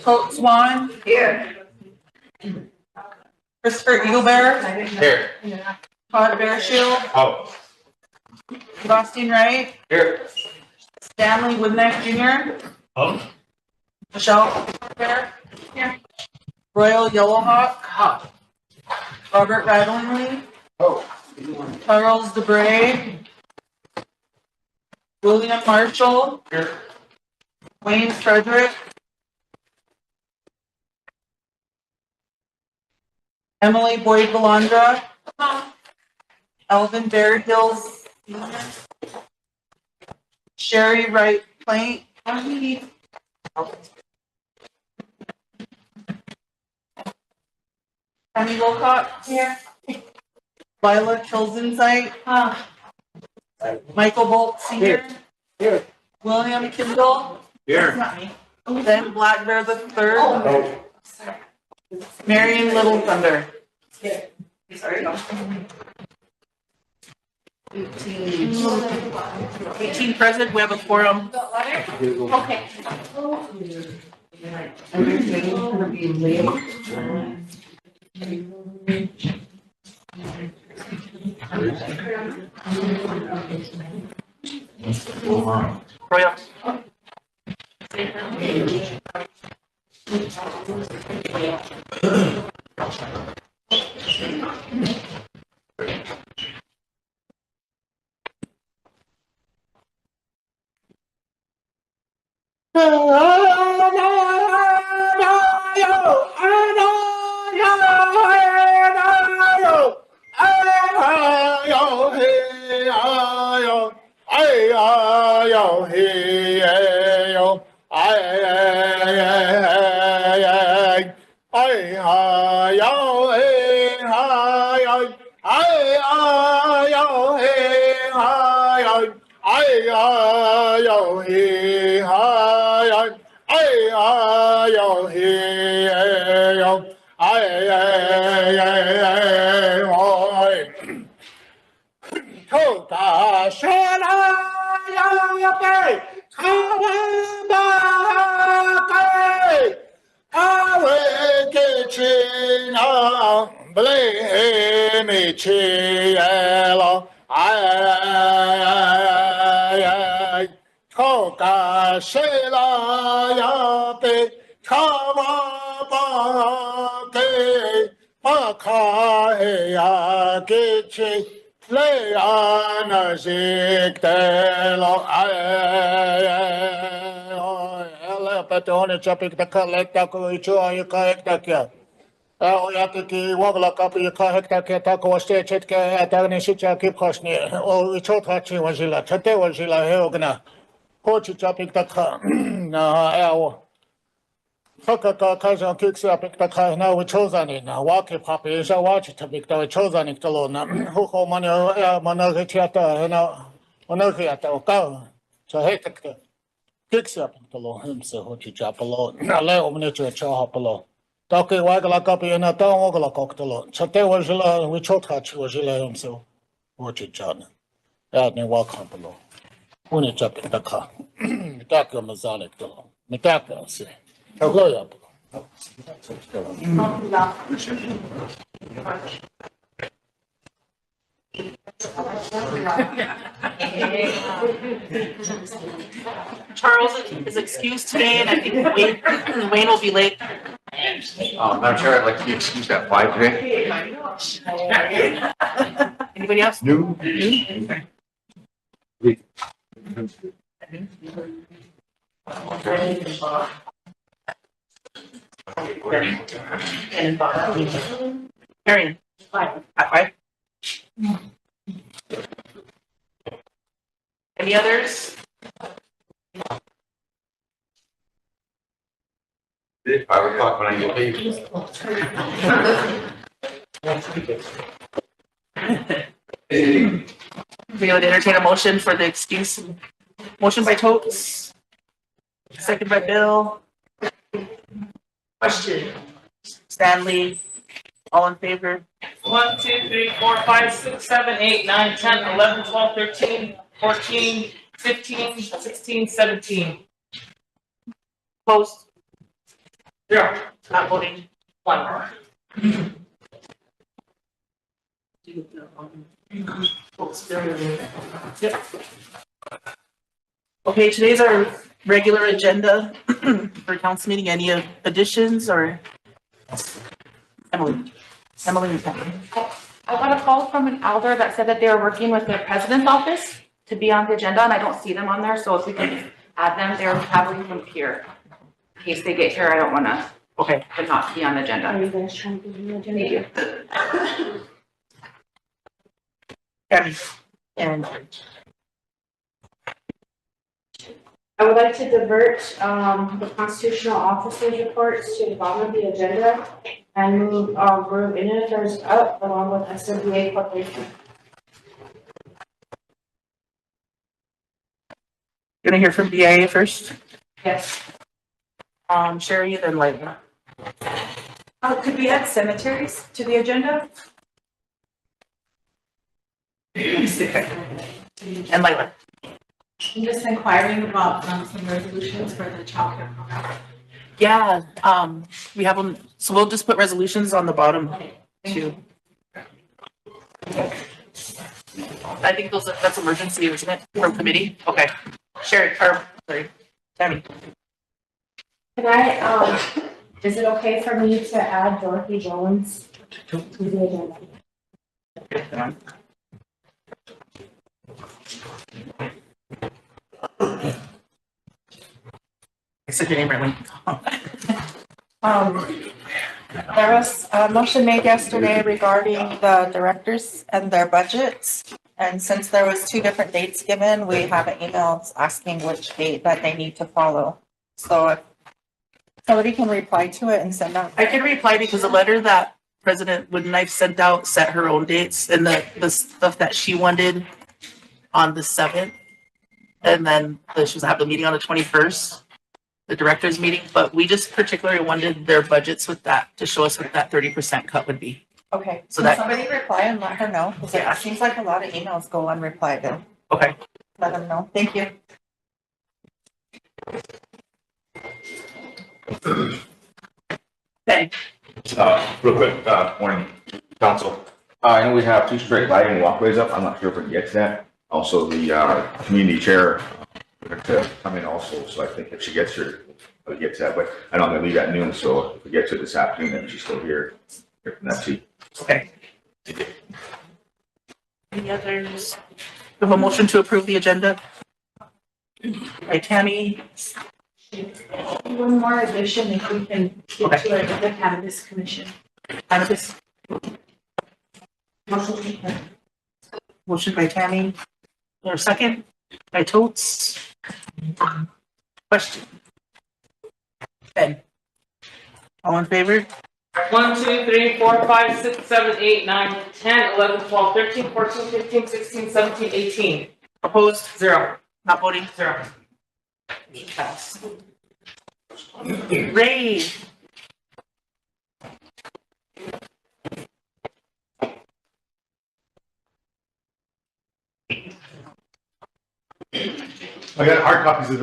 Colt Swan. Here. Christopher Eaglebear. Here. Todd Bearshield. Oh. Sebastian Wright. Here. Stanley Woodneck Jr. Oh. Michelle Bear. Here. Royal Yellowhawk. Robert Radlingly. Oh. Charles DeBray. William Marshall. Here. Wayne Frederick. Emily Boyd Valandra. Elvin Baird Hills. Sherry Wright Plaint. Tammy Wilcott. Here. Lila Kilzinsight. Michael Bolt Sr. Here. William Kindle. Here. Ben Black Bear the Third. Oh. Marion Little Thunder. Sorry. 18 present, we have a quorum. Okay. Everything's gonna be late. Royal. Chapik the collector, you correct that here. Oyatiki, Wagla, you correct that Tako State, Atagnisha, keep Kosni, or we told her she was Zilla, Tate was Zilla, Hogana, Pochi Chapik the car. Now, Kaka cousin kicks up the car. Now we chosen it. Now, walkie puppy is a watch to be chosen it alone. Who money, monarchy theater, and monarchy at the go. So hate the kicks up the law himself, what you drop alone. Now, let me to a chop alone. Docky Wagla copy and a down Wagla cocktail. So there was we told her she was himself. What you John? That may walk up below. When you jump in the car. Doctor Mazonic alone. Medaka, see. Hello, Charles is excused today, and I think Wayne will be late. Madam Chair, I'd like to be excused at 5 today. Anybody else? No. Marion. Aye. Any others? 5 o'clock when I get paid. We would entertain a motion for the excuse. Motion by Totes. Second by Bill. Question. Stanley. All in favor? 1, 2, 3, 4, 5, 6, 7, 8, 9, 10, 11, 12, 13, 14, 15, 16, 17. Opposed? Zero. Not voting? 1. Yep. Okay, today's our regular agenda for council meeting. Any additions or? Emily and Patty. I got a call from an elder that said that they were working with their president's office to be on the agenda, and I don't see them on there, so if we can add them, they're traveling from here. In case they get here, I don't wanna, Okay, but not be on the agenda. Are you guys trying to be on the agenda? Thank you. Patty. And I would like to divert the constitutional officers reports to the bottom of the agenda and move Bureau of Indian Affairs up along with SWA Corporation. gonna hear from BIA first. Yes. Sherry, then Layla. Could we add cemeteries to the agenda? And Layla. I'm just inquiring about some resolutions for the childcare program. Yeah, we have them, so we'll just put resolutions on the bottom too. I think that's emergency, isn't it, from committee? Okay. Sherry, or, sorry, Tammy. Can I, is it okay for me to add Dorothy Jones to the agenda? I said your name right. There was a motion made yesterday regarding the directors and their budgets. And since there was 2 different dates given, we have an email asking which date that they need to follow. So if somebody can reply to it and send out. I can reply because the letter that President Woodenknife sent out set her own dates and the stuff that she wanted on the 7th. And then she was gonna have the meeting on the 21st, the directors meeting, but we just particularly wanted their budgets with that to show us what that 30% cut would be. Okay, So so that- somebody reply and let her know, because Yeah. it seems like a lot of emails go unreplied and Okay. let them know. Thank you. Okay. Real quick, morning, council. I know we have 2 straight lighting walkways up. I'm not sure if we can get to that. Also, the community chair to come in also, so I think if she gets here, we'll get to that. But I know I'm gonna leave at noon, so if we get to it this afternoon, then she's still here. That's it. Okay. Any others? We have a motion to approve the agenda. By Tammy. One more addition, if we can get to it, the cannabis commission. Cannabis. Motion by Tammy. Or second by Totes. Question. Ben. All in favor? 1, 2, 3, 4, 5, 6, 7, 8, 9, 10, 11, 12, 13, 14, 15, 16, 17, 18. Opposed? 0. Not voting? 0. Pass. Ray. I got hard copies of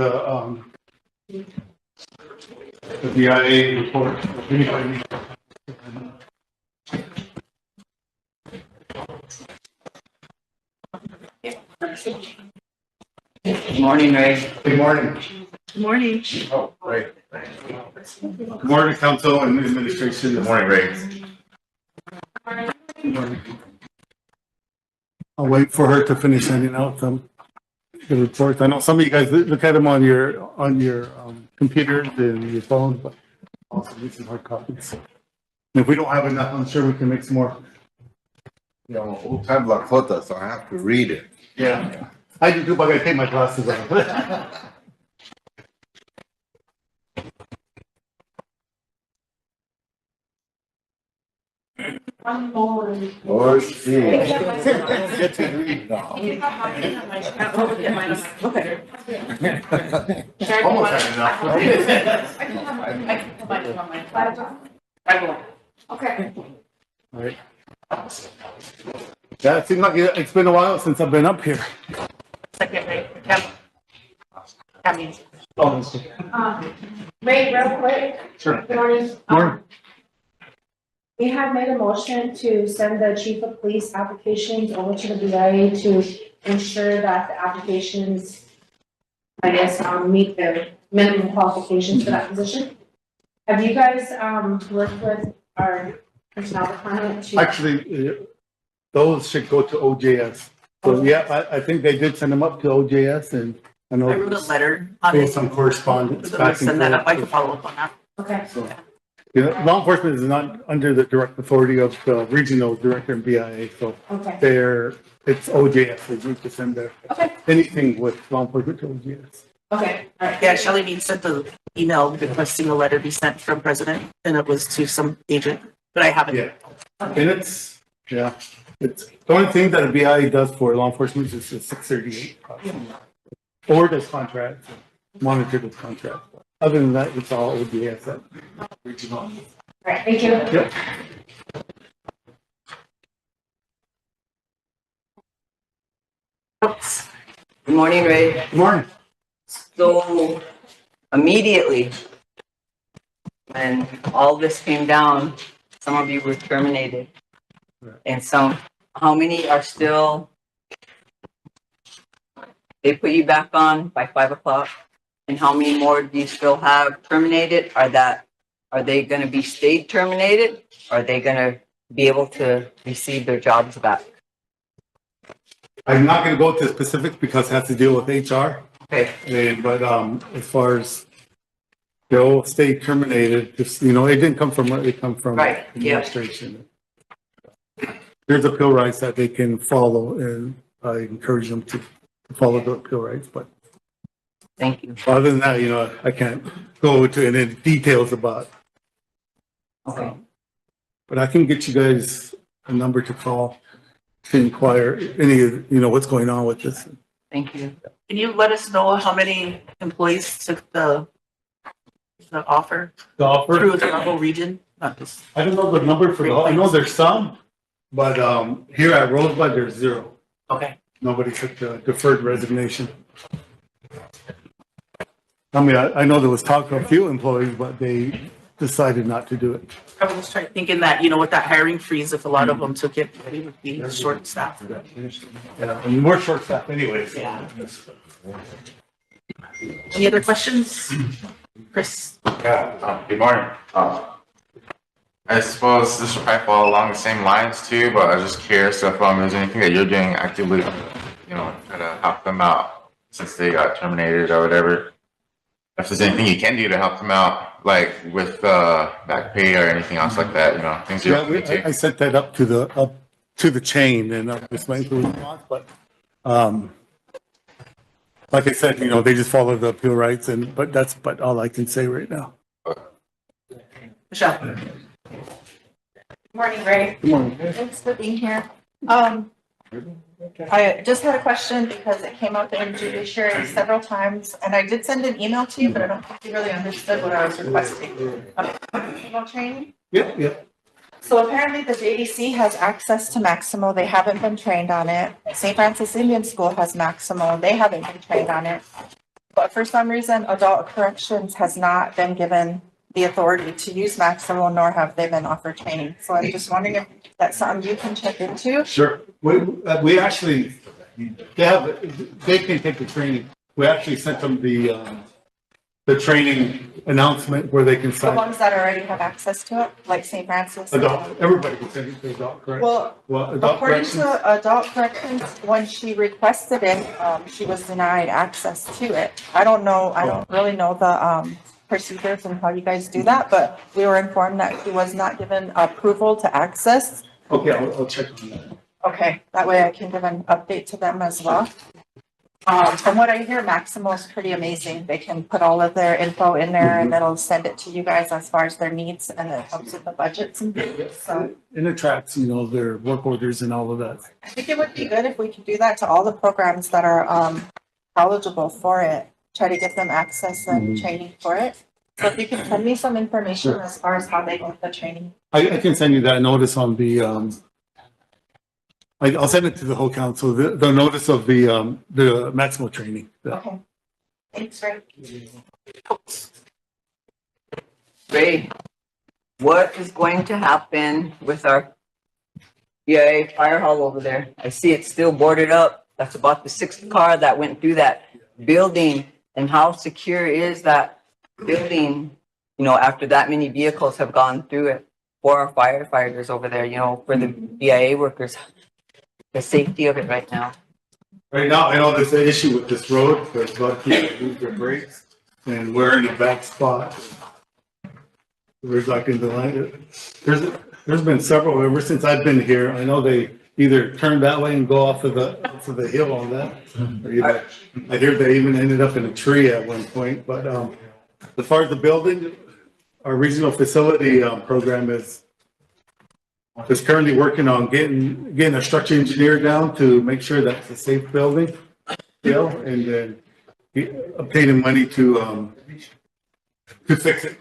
the BIA report. If anybody needs- Good morning, Ray. Good morning. Good morning. Oh, right. Good morning, council and administration. Good morning, Ray. Good morning. I'll wait for her to finish sending out the reports. I know some of you guys look at them on your computers and your phones, but also these are hard copies. And if we don't have enough, I'm sure we can make some more. You know, old time Lakota, so I have to read it. Yeah. I do too, but I gotta take my glasses off. One more. Or see. Get to read now. Okay. Almost had enough. Okay. All right. Yeah, it seems like it's been a while since I've been up here. Second, Ray. Tammy. Oh, Ray, real quick. Sure. Good morning. Morning. We have made a motion to send the chief of police applications over to the BIA to ensure that the applications, I guess, meet the minimum qualifications for that position. Have you guys, worked with our personnel department to? Actually, those should go to OJS. So yeah, I think they did send them up to OJS and I know I wrote a letter on there it. was some correspondence I'm gonna back and send that up. I can forth. follow up on that. Okay. So, law enforcement is not under the direct authority of the regional director and BIA, so Okay. it's OJS. They need to send their, Okay. anything with law enforcement to OJS. Okay. All right. Yeah, Shelley Bean sent the email requesting a letter be sent from president and it was to some agent, but I haven't. Yeah. And it's the only thing that a BIA does for law enforcement is the 638 process. Or does contracts, monitor the contract. Other than that, it's all ODS at regional. All right. Thank you. Yep. Good morning, Ray. Good morning. So immediately, when all this came down, some of you were terminated. And how many are still, they put you back on by 5 o'clock? And how many more do you still have terminated? Are they gonna be stayed terminated? Are they gonna be able to receive their jobs back? I'm not gonna go to specifics because it has to deal with HR. Okay. But as far as they'll stay terminated, just, it didn't come from, it come from Right, yeah. administration. There's appeal rights that they can follow and I encourage them to follow the appeal rights, but Thank you. other than that, I can't go into any details about. Okay. But I can get you guys a number to call to inquire any of, what's going on with this. Thank you. Can you let us know how many employees took the offer The offer, through the whole region? Not just, I don't know the number for the, I know there's some, but here at Rosebud, there's 0. okay. Nobody took the deferred resignation. I mean, I know there was talk of a few employees, but they decided not to do it. I was trying thinking that, with that hiring freeze, if a lot of them took it, they would be short staffed. Yeah, and we're short staffed anyways. Yeah. Any other questions? Chris? Yeah, good morning. I suppose this will probably fall along the same lines too, but I was just curious if there's anything that you're doing actively, try to help them out since they got terminated or whatever. If there's anything you can do to help them out, like with back pay or anything else like that, things you're looking I to. set that up to the chain and it's my response, but like I said, they just follow the appeal rights but that's all I can say right now. Michelle? Good morning, Ray. Good morning. Thanks for being here. I just had a question because it came up in judiciary several times, and I did send an email to you, but I don't think you really understood what I was requesting. Email training. Yeah. So apparently the JDC has access to Maximo. They haven't been trained on it. St. Francis Indian School has Maximo. They haven't been trained on it. But for some reason, Adult Corrections has not been given the authority to use Maximo, nor have they been offered training. So I'm just wondering if that's something you can check into. Sure. We actually, they can take the training. We actually sent them the training announcement where they can The sign. ones that already have access to it, like St. Francis. Everybody can send it to adult, correct? Well, Adult according corrections. to Adult Corrections, when she requested it, she was denied access to it. I don't really know the procedures and how you guys do that, but we were informed that she was not given approval to access. Okay, I'll check on that. Okay, that way I can give an update to them as well. From what I hear, Maximo is pretty amazing. They can put all of their info in there and it'll send it to you guys as far as their needs, and it helps with the budgets and things. So And it tracks, their work orders and all of that. I think it would be good if we could do that to all the programs that are eligible for it. Try to get them access and training for it. So if you can send me some information Sure. as far as how they get the training. I can send you that notice on the, I'll send it to the whole council, the notice of the Maximo training. Okay. Thanks, Ray. Ray, what is going to happen with our BIA fire hall over there? I see it's still boarded up. That's about the sixth car that went through that building. And how secure is that building, you know, after that many vehicles have gone through it for our firefighters over there, you know, for the BIA workers, the safety of it right now? Right now, I know there's an issue with this road, there's a lot of people that lose their brakes, and we're in a bad spot. We're like in the line, there's been several ever since I've been here. I know they either turn that way and go off of the hill on that. Or either, I hear they even ended up in a tree at one point, but, as far as the building, our regional facility, program is currently working on getting a structure engineer down to make sure that's a safe building, you know, and then obtaining money to fix it,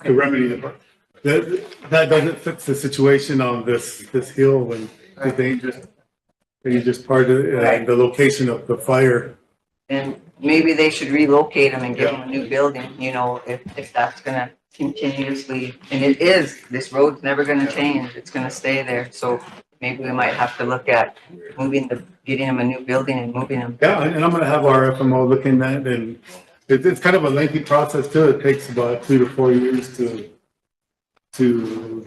to remedy it. That doesn't fix the situation on this hill when the dangerous part of the location of the fire. And maybe they should relocate them and give them a new building, you know, if that's gonna continuously, and it is, this road's never gonna change, it's gonna stay there. So maybe we might have to look at getting them a new building and moving them. Yeah, and I'm gonna have our FMO looking at, and it's kind of a lengthy process too. It takes about 2 to 4 years to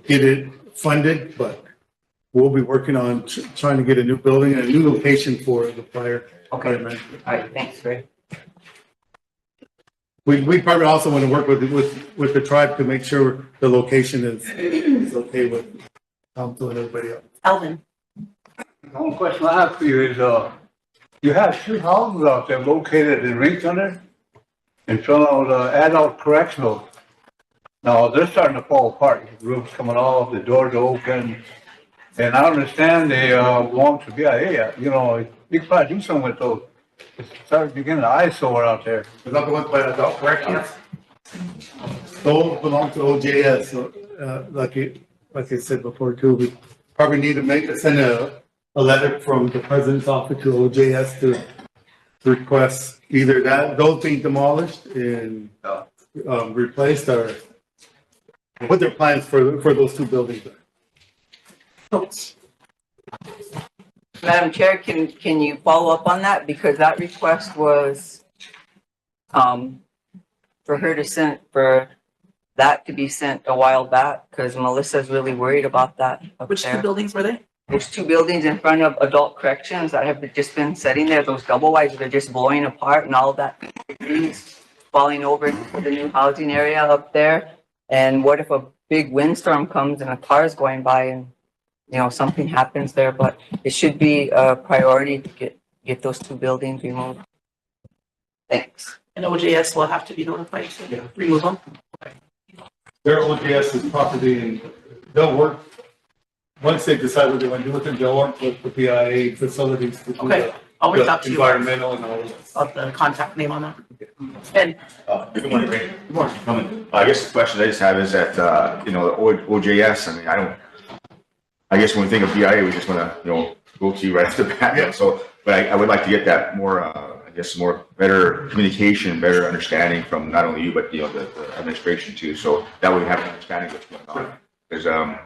get it funded, but we'll be working on trying to get a new building and a new location for the fire. Okay, all right, thanks, Ray. We probably also want to work with the tribe to make sure the location is okay with council and everybody else. Alvin, The only question I have for you is, you have 2 houses out there located in Ring Center in front of the adult correctional. Now, they're starting to fall apart, the roof's coming off, the doors are open. And I understand they, belong to BIA, you know, you could probably do something with those. It's starting to get an eyesore out there. Is that the ones by adult corrections? Those belong to OJS, so, like I said before too, we probably need to send a letter from the president's office to OJS to request either those being demolished and, replaced, or what their plans for those 2 buildings are. Madam Chair, can you follow up on that? Because that request was, for that to be sent a while back, because Melissa's really worried about that up which 2 there. buildings were they? There's 2 buildings in front of adult corrections that have just been sitting there, those double wides, they're just blowing apart and all of that is falling over into the new housing area up there. And what if a big windstorm comes and a car is going by and, you know, something happens there? But it should be a priority to get those 2 buildings removed. Thanks. And OJS will have to be notified to remove them. Their OJS's property, and they'll work, once they decide what they want to do with it, they'll work with the PIA facilities to do Okay, I'll reach out to you. environmental and all of that. Of the contact name on that. And Good morning, Ray. Good morning. I guess the question I just have is that, you know, OJS, I mean, I guess when we think of BIA, we just want to, you know, go to you right off the bat. Yeah. So, but I would like to get that more, I guess, more better communication, better understanding from not only you, but, you know, the administration too. So that way we have an understanding of what's going on. Because,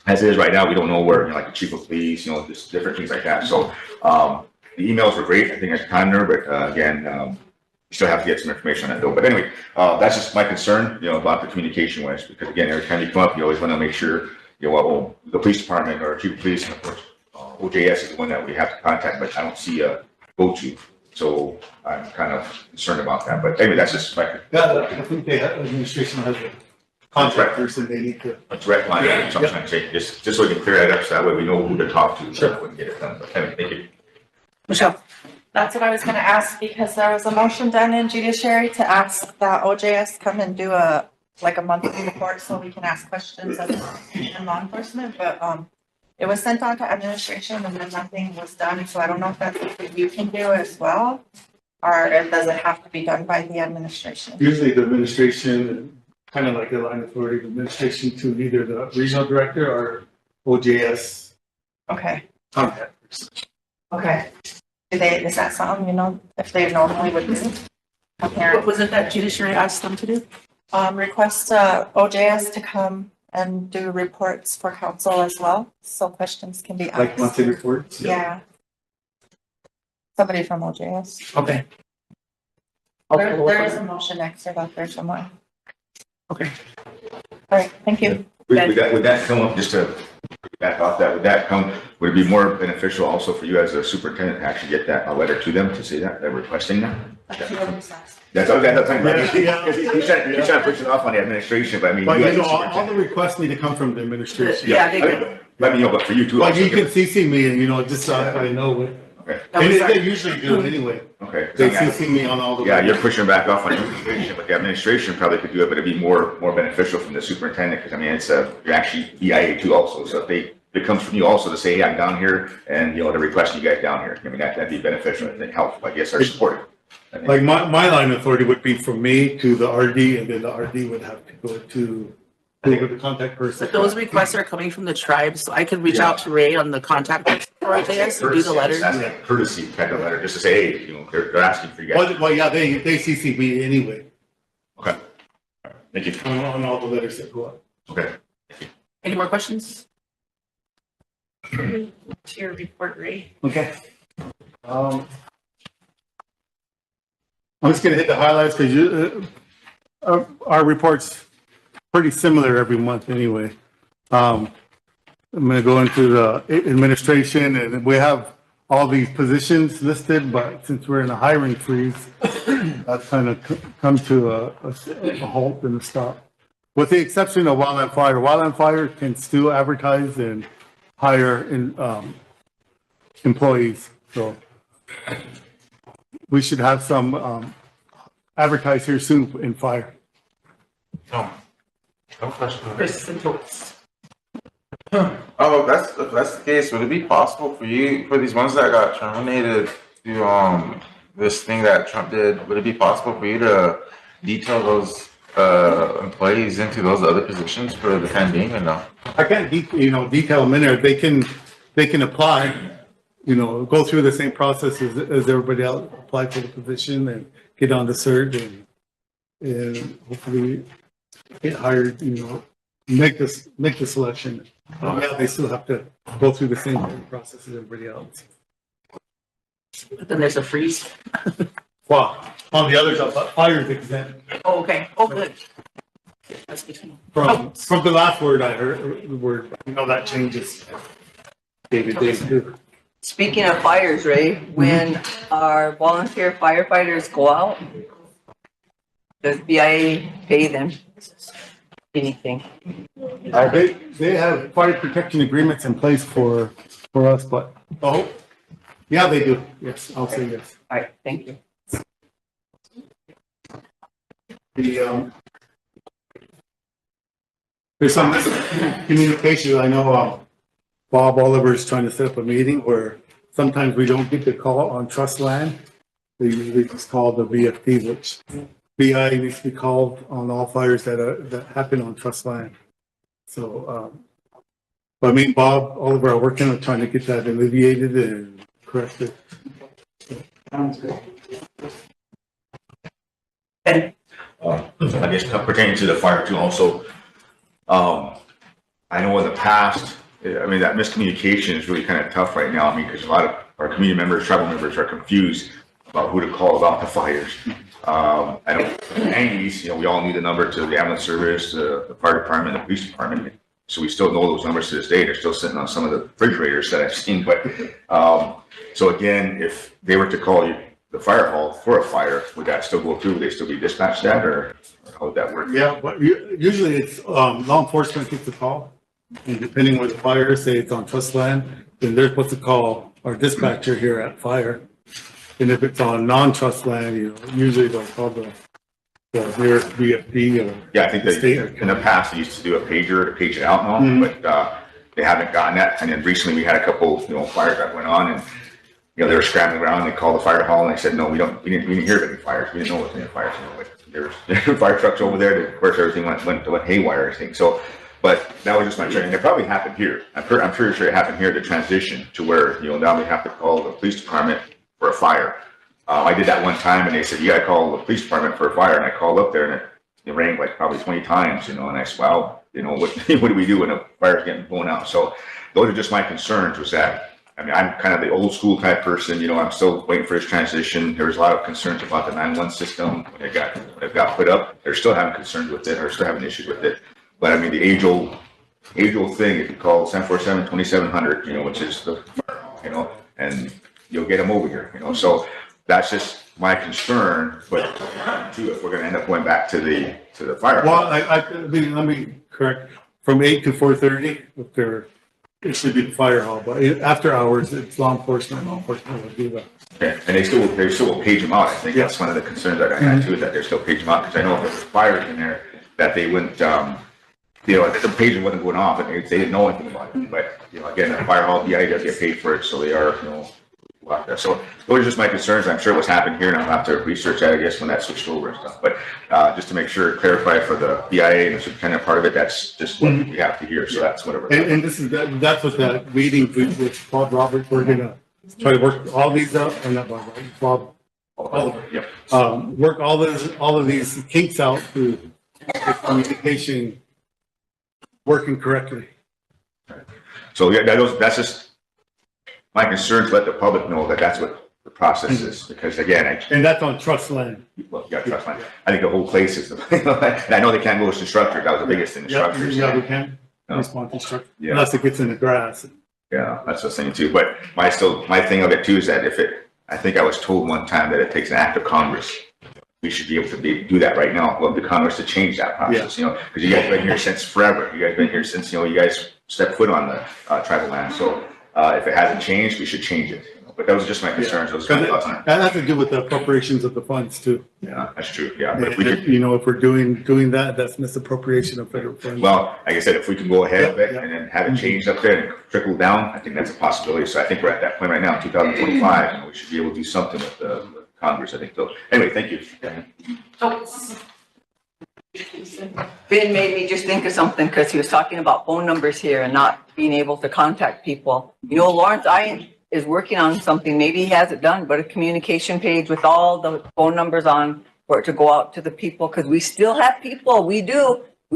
as it is right now, we don't know where, you know, like the chief of police, you know, just different things like that. So, the emails were great, I think, at the time there, but, again, you still have to get some information on that though. But anyway, that's just my concern, you know, about the communication wise, because again, every time you come up, you always want to make sure, you know, well, the police department or chief of police, and of course, OJS is the one that we have to contact, but I don't see a go-to. So I'm kind of concerned about that. But anyway, that's just my. Yeah, I think administration has a contractors and they need to. A direct line, sometimes, just so we can clear that up, so that way we know who to talk to, so we can get it done. But anyway, thank you. Michelle, That's what I was gonna ask, because there was a motion done in judiciary to ask that OJS come and do a monthly report so we can ask questions of law enforcement, but, it was sent on to administration and then nothing was done, so I don't know if that's something you can do as well, or if does it have to be done by the administration? Usually the administration, kind of like the line authority, the administration to either the regional director or OJS Okay, contactors. okay. Is that something, you know, if they normally would do? what was it that judiciary asked them to do? Request, OJS to come and do reports for council as well, so questions can be asked. Like monthly reports? Yeah. Somebody from OJS. Okay. There is a motion next to that there somewhere. Okay. All right, thank you. Would that come up, just to back off that, would it be more beneficial also for you as a superintendent to actually get that, a letter to them to say that they're requesting that? That's okay, that's fine. He's trying to push it off on the administration, but I mean. But you you as a know, all the superintendent- requests need to come from the administration. Yeah, they do. Let me know, but for you too. Like also. you can CC me and, you know, just so I know it. Okay, And they usually do anyway. okay. They CC me on all the. Yeah, you're pushing back off on the administration, but the administration probably could do it, but it'd be more beneficial from the superintendent, because I mean, you're actually EIA too also, so if it comes from you also to say, hey, I'm down here, and you know, they're requesting you guys down here, I mean, that'd be beneficial and helpful, I guess, or supportive. Like my line of authority would be from me to the RD, and then the RD would have to go to the contact person. But those requests are coming from the tribes, so I could reach out to Ray on the contact person for RJS and do the letter. That's a courtesy kind of letter, just to say, hey, you know, they're asking for you guys. Well, yeah, they CC me anyway Okay. All right. Thank you. on all the letters that go out. Okay. Any more questions? To your report, Ray. Okay. I'm just gonna hit the highlights because our report's pretty similar every month anyway. I'm gonna go into the administration, and we have all these positions listed, but since we're in a hiring freeze, that's kind of come to a halt and a stop. With the exception of wildland fire can still advertise and hire employees, so we should have some advertised here soon in fire. No question. Chris and Totes. Oh, if that's the case, would it be possible for these ones that got terminated through this thing that Trump did, would it be possible for you to detail those employees into those other positions for the time being, or no? I can't detail them in there. They can apply, go through the same process as everybody else, apply for the position and get on the cert and hopefully get hired, make the selection. Yeah, they still have to go through the same process as everybody else. But then there's a freeze. Well, on the others, fire is exempt. Oh, okay. Oh, good. That's good to know. From the last word I heard, that changes. David. Speaking of fires, Ray, when our volunteer firefighters go out, does BIA pay them anything? They have fire protection agreements in place for us, but, yeah, they do. Yes, I'll say yes. All right, thank you. There's some communication. I know Bob Oliver is trying to set up a meeting where sometimes we don't get the call on trust land. They usually just call the VFD, which BI needs to be called on all fires that happen on trust land. So, but me and Bob Oliver are working on trying to get that alleviated and corrected. Sounds good. And I guess pertaining to the fire too, also, I know in the past, I mean, that miscommunication is really kind of tough right now. I mean, because a lot of our community members, tribal members are confused about who to call about the fires. I know in the 90s, we all knew the number to the ambulance service, the fire department, the police department. So we still know those numbers to this day. They're still sitting on some of the refrigerators that I've seen. But so again, if they were to call you the fire hall for a fire, would that still go through? Would they still be dispatched that, or how would that work? Yeah, but usually it's law enforcement gets the call, and depending where the fire is, say it's on trust land, then they're supposed to call our dispatcher here at fire. And if it's on non-trust land, usually they'll call the nearest VFD or. Yeah, I think in the past they used to do a pager to page it out now, but they haven't gotten that. And then recently we had a couple, fires that went on, and they were scrambling around. They called the fire hall and they said, no, we didn't hear of any fires. We didn't know what any fires. There were fire trucks over there. Of course, everything went haywire. I think so. But that was just my training. It probably happened here. I'm pretty sure it happened here. The transition to where now we have to call the police department for a fire. I did that one time, and they said you got to call the police department for a fire, and I called up there, and it rang like probably 20 times, and I said, wow, what, what do we do when a fire's getting blown out? So those are just my concerns was that, I mean, I'm kind of the old school type person, I'm still waiting for this transition. There was a lot of concerns about the 911 system when it got put up. They're still having concerns with it, or still having issues with it. But I mean, the age old thing, if you call 747-2700, which is the, and you'll get them over here, so that's just my concern, but too, if we're gonna end up going back to the fire. Well, I mean, let me correct, from 8 to 4:30, if they're, it should be the fire hall, but after hours, it's law enforcement will do that. Okay, and they still will page them out. I think that's one of the concerns that I had too, is that they're still paging them out, because I know if there was fires in there, that they wouldn't, the paging wasn't going off, and they didn't know anything about it. But, again, the fire hall, BI does get paid for it, so they are, out there. So those are just my concerns. I'm sure what's happened here, and I'll have to research that, I guess, when that switched over and stuff. But just to make sure, clarify for the BIA and the superintendent part of it, that's just what we have to hear. So that's whatever. And that's what that meeting with Bob Roberts, we're gonna try to work all these out, or not Bob Roberts, Bob Oliver. Yep. Work all of these kinks out through the communication working correctly. So yeah, that's just my concern, to let the public know that that's what the process is, because again, And that's on trust land. well, you gotta trust me. I think the whole place is, and I know they can't go with the structure. That was the biggest thing, the structures. Yeah, we can No. respond to structure, Yeah. unless it gets in the grass. Yeah, that's the thing too. But my thing of it too is that I think I was told one time that it takes an act of Congress. We should be able to do that right now. Well, the Congress to change that process, because you guys have been here since forever. You guys have been here since, you guys stepped foot on the tribal land. So if it hasn't changed, we should change it. But that was just my concerns. Those were my thoughts on it. That has to do with the appropriations of the funds too. Yeah, that's true. Yeah, but And if we could, if we're doing that, that's misappropriation of federal funds. well, like I said, if we can go ahead of it Yeah. and then have it changed up there and trickle down, I think that's a possibility. So I think we're at that point right now, 2025, we should be able to do something with the Congress, I think. So anyway, thank you. Ben made me just think of something because he was talking about phone numbers here and not being able to contact people. Lawrence Ian is working on something, maybe he has it done, but a communication page with all the phone numbers on for it to go out to the people, because we still have people, we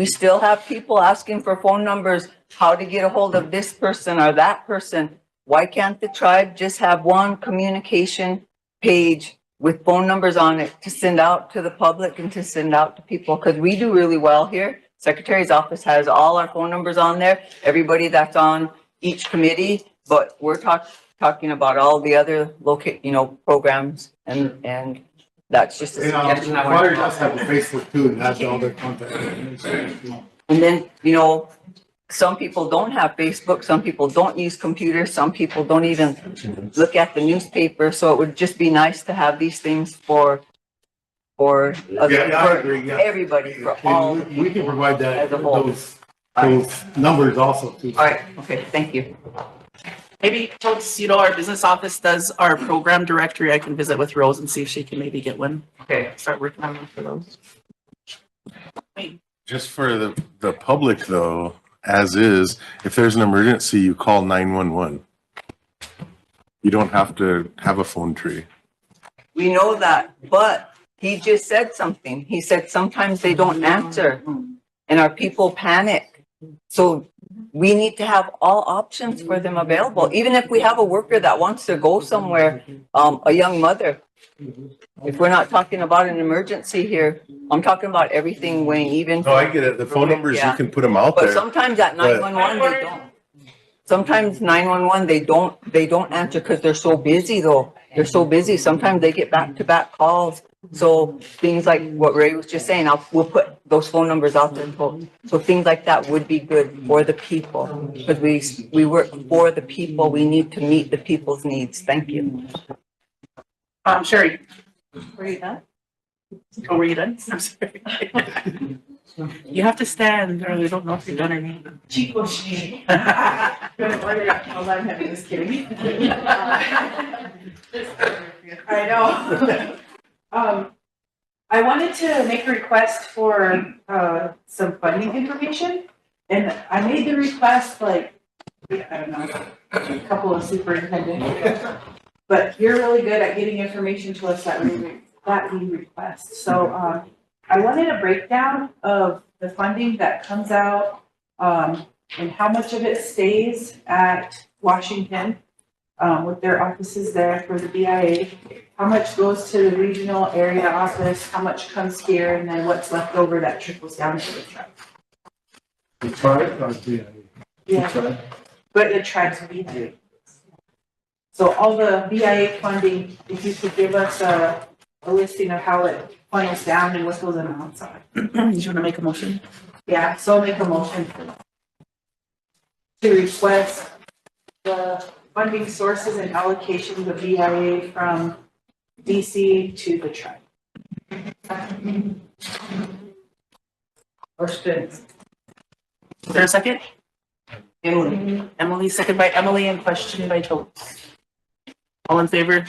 still have people asking for phone numbers, how to get a hold of this person or that person. Why can't the tribe just have one communication page with phone numbers on it to send out to the public and to send out to people? Because we do really well here. Secretary's office has all our phone numbers on there, everybody that's on each committee, but we're talking about all the other programs, and that's just a suggestion I Fire wanted. does have a Facebook too, and has all their contact information. And then, some people don't have Facebook, some people don't use computers, some people don't even look at the newspaper, so it would just be nice to have these things for I agree, yeah. everybody, for all. And we can provide that, As a whole. those numbers also too. All right, okay, thank you. Maybe once, our business office does our program directory, I can visit with Rose and see if she can maybe get one. Okay. Start working on one for those. Just for the public though, as is, if there's an emergency, you call 911. You don't have to have a phone tree. We know that, but he just said something. He said sometimes they don't answer and our people panic. So we need to have all options for them available. Even if we have a worker that wants to go somewhere, a young mother. If we're not talking about an emergency here, I'm talking about everything, Wayne, even. No, I get it. The phone numbers, you Yeah. can put them out But there. sometimes at 911, they don't. Sometimes 911, they don't answer because they're so busy though. They're so busy. Sometimes they get back-to-back calls. So things like what Ray was just saying, we'll put those phone numbers out there. So things like that would be good for the people, because we work for the people. We need to meet the people's needs. Thank you. Sherry, Were you done? were you done? I'm sorry. You have to stand or we don't know if you're done or not. Just kidding. I know. I wanted to make a request for some funding information, and I made the request I don't know, a couple of superintendents. But you're really good at getting information to us that we request. So I wanted a breakdown of the funding that comes out, and how much of it stays at Washington, with their offices there for the BIA. How much goes to the regional area office, how much comes here, and then what's left over that trickles down to the tribe. The tribe or the? Yeah, but the tribes we do. So all the BIA funding, if you could give us a listing of how it funnels down and what those amounts are. You want to make a motion? Yeah, so I'll make a motion to request the funding sources and allocations of BIA from DC to the tribe. Or students. Is there a second? Emily, second by Emily, and question by Totes. All in favor?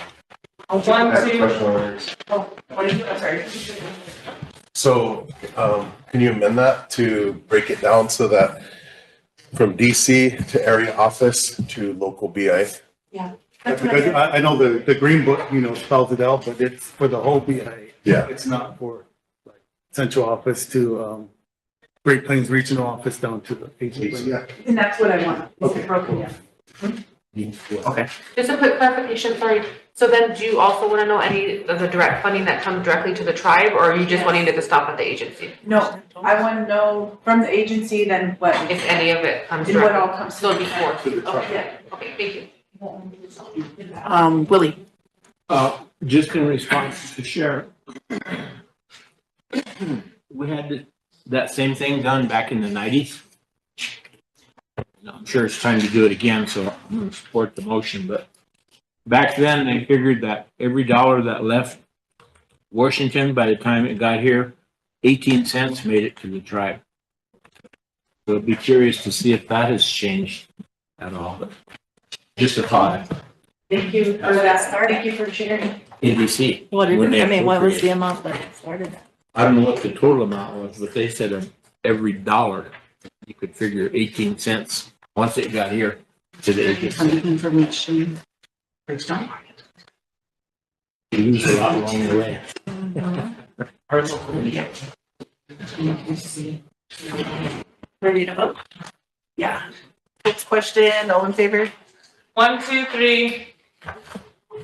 One, I have a two, question. What are you, I'm sorry. So, can you amend that to break it down so that from DC to area office to local BI? Yeah. Because I know the green book, spells it out, but it's for the whole BIA. Yeah. It's not for like central office to, Great Plains Regional Office down to the agency. Yeah. And that's what I want. Is it broken down? Okay. Just a quick clarification, sorry. So then do you also want to know any of the direct funding that comes directly to the tribe, or are you just wanting it to stop at the agency? No, I want to know from the agency, then what, If any of it comes and what directly? all comes. So it'll be four. Okay, yeah. Okay, thank you. Willie, Just in response to Sheriff. We had that same thing done back in the 90s. I'm sure it's time to do it again, so I'm going to support the motion, but back then they figured that every dollar that left Washington by the time it got here, 18 cents made it to the tribe. So I'd be curious to see if that has changed at all. Just a thought. Thank you for that. Thank you for sharing. In DC. what when they what was the appropriate. amount that started that? I don't know what the total amount was, but they said of every dollar, you could figure 18 cents once it got here to the agency. Funding information breaks down. You lose a lot along the way. Our local media. Ready to vote? Yeah. Next question, all in favor? 1, 2, 3,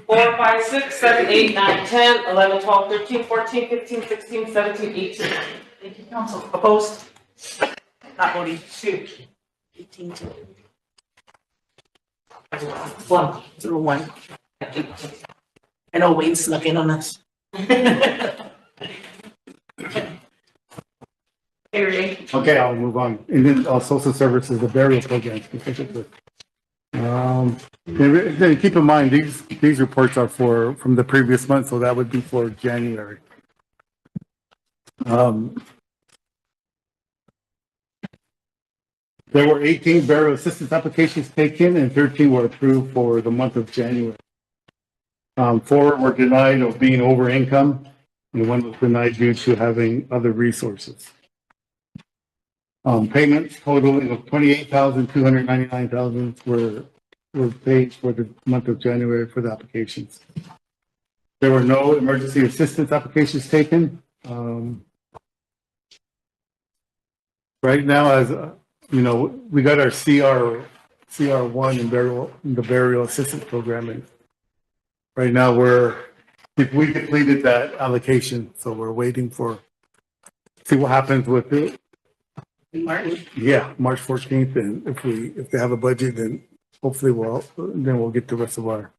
4, 5, 6, 7, 8, 9, 10, 11, 12, 13, 14, 15, 16, 17, 18. Thank you, council. Opposed? Not voting. 2. 18 to 1. 1. I know Wayne snuck in on us. Okay, I'll move on. And then social services, the burial program specifically. Then keep in mind, these reports are from the previous month, so that would be for January. There were 18 burial assistance applications taken and 13 were approved for the month of January. 4 were denied of being over income and 1 was denied due to having other resources. Payments totaling of $28,299 were paid for the month of January for the applications. There were no emergency assistance applications taken. Right now, as we got our CR1 and the burial assistance program, and right now we completed that allocation, so we're waiting for see what happens with it. March. Yeah, March 14th, and if they have a budget, then hopefully we'll get the rest of our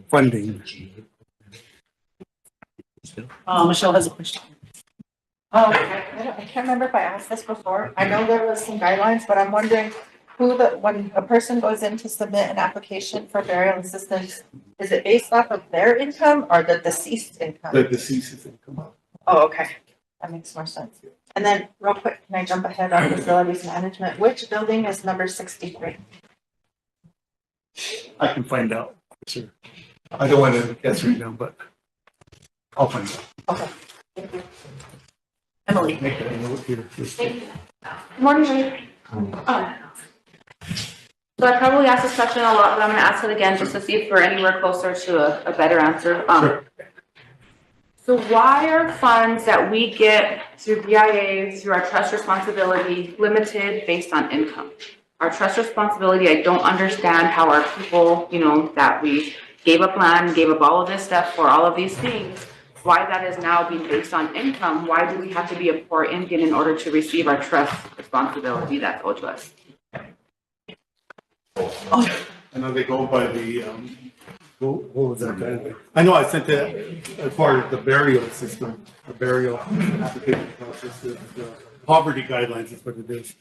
funding. Michelle has a question. Oh, I can't remember if I asked this before. I know there was some guidelines, but I'm wondering when a person goes in to submit an application for burial assistance, is it based off of their income or the deceased income? The deceased income. Oh, okay. That makes more sense. And then real quick, can I jump ahead on facilities management? Which building is number 63? I can find out. Sure. I don't want to guess right now, but I'll find out. Okay. Thank you. Emily. Make that note here. Good morning, Ray. So I probably asked this question a lot, but I'm gonna ask it again just to see if we're anywhere closer to a better answer. Sure. So why are funds that we get through BIA, through our trust responsibility, limited based on income? Our trust responsibility, I don't understand how our people, that we gave up land, gave up all of this stuff for all of these things, why that is now being based on income. Why do we have to be a poor Indian in order to receive our trust responsibility that's owed to us? I know they go by the, what was that guy? I know I sent that as far as the burial system, the burial application process, the poverty guidelines is what it is.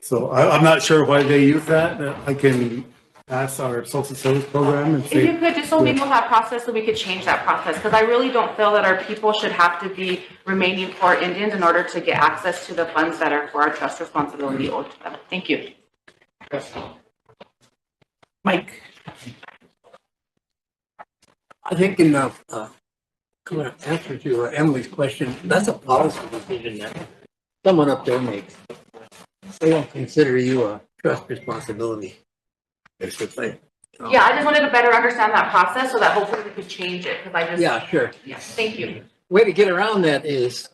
So I'm not sure why they use that. I can ask our social service program and If say. you could, just so we know that process, so we could change that process, because I really don't feel that our people should have to be remaining poor Indians in order to get access to the funds that are for our trust responsibility owed to them. Thank you. Mike? I think in the, answer to Emily's question, that's a policy decision that someone up there makes. They don't consider you a trust responsibility. Basically. Yeah, I just wanted to better understand that process so that hopefully we could change it, because I just. Yeah, sure. Yeah, thank you. Way to get around that is,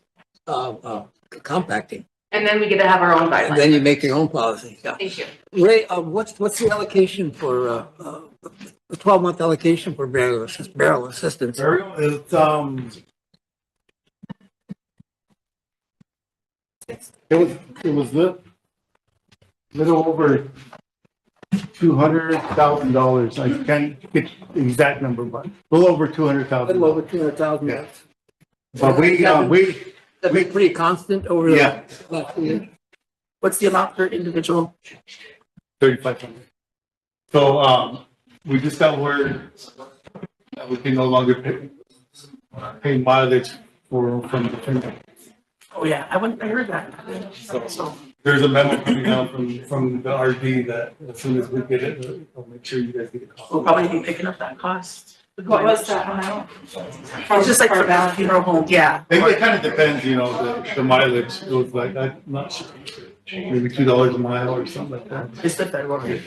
compacting. And then we get to have our own And guidelines. then you make your own policy. Yeah. Thank you. Ray, what's the allocation for, the 12-month allocation for burial assistance? Burial is, it was little over $200,000. I can't get the exact number, but a little over 200,000. Little over 200,000. Yeah. But we That'd be pretty constant over the Yeah. last few years. What's the amount per individual? 3,500. So, we just got word that we can no longer pay mileage from the family. Oh, yeah, I heard that. So There's an amendment coming out from the RD that as soon as we get it, we'll make sure you guys get a call. we'll probably be picking up that cost. What was that amount? It's just like for the funeral home, yeah. It kind of depends, the mileage goes like, I'm not sure, maybe $2 a mile or something like that. It's the federal rate.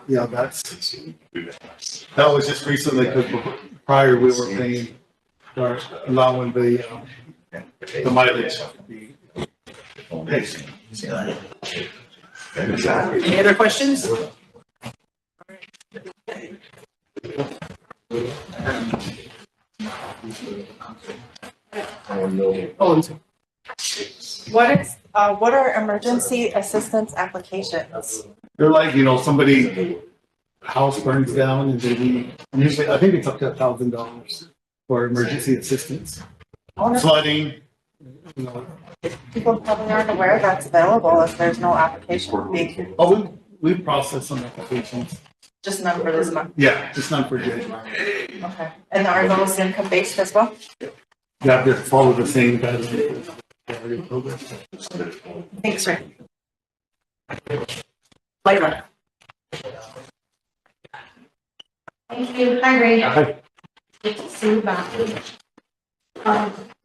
Yeah, that was just recently, because prior we were paying, or allowing the mileage to be paid. Any other questions? What are emergency assistance applications? They're like, somebody house burns down and they need, usually, I think it's up to $1,000 for emergency assistance. Flooding, People probably aren't aware that's available if there's no application being, Oh, we process some applications. just none for this month. Yeah, just not for January. Okay. And are those income based as well? You have to follow the same guidelines. Thanks, Ray. Lyra? Thank you. Hi, Ray. Hi. Good to see you back.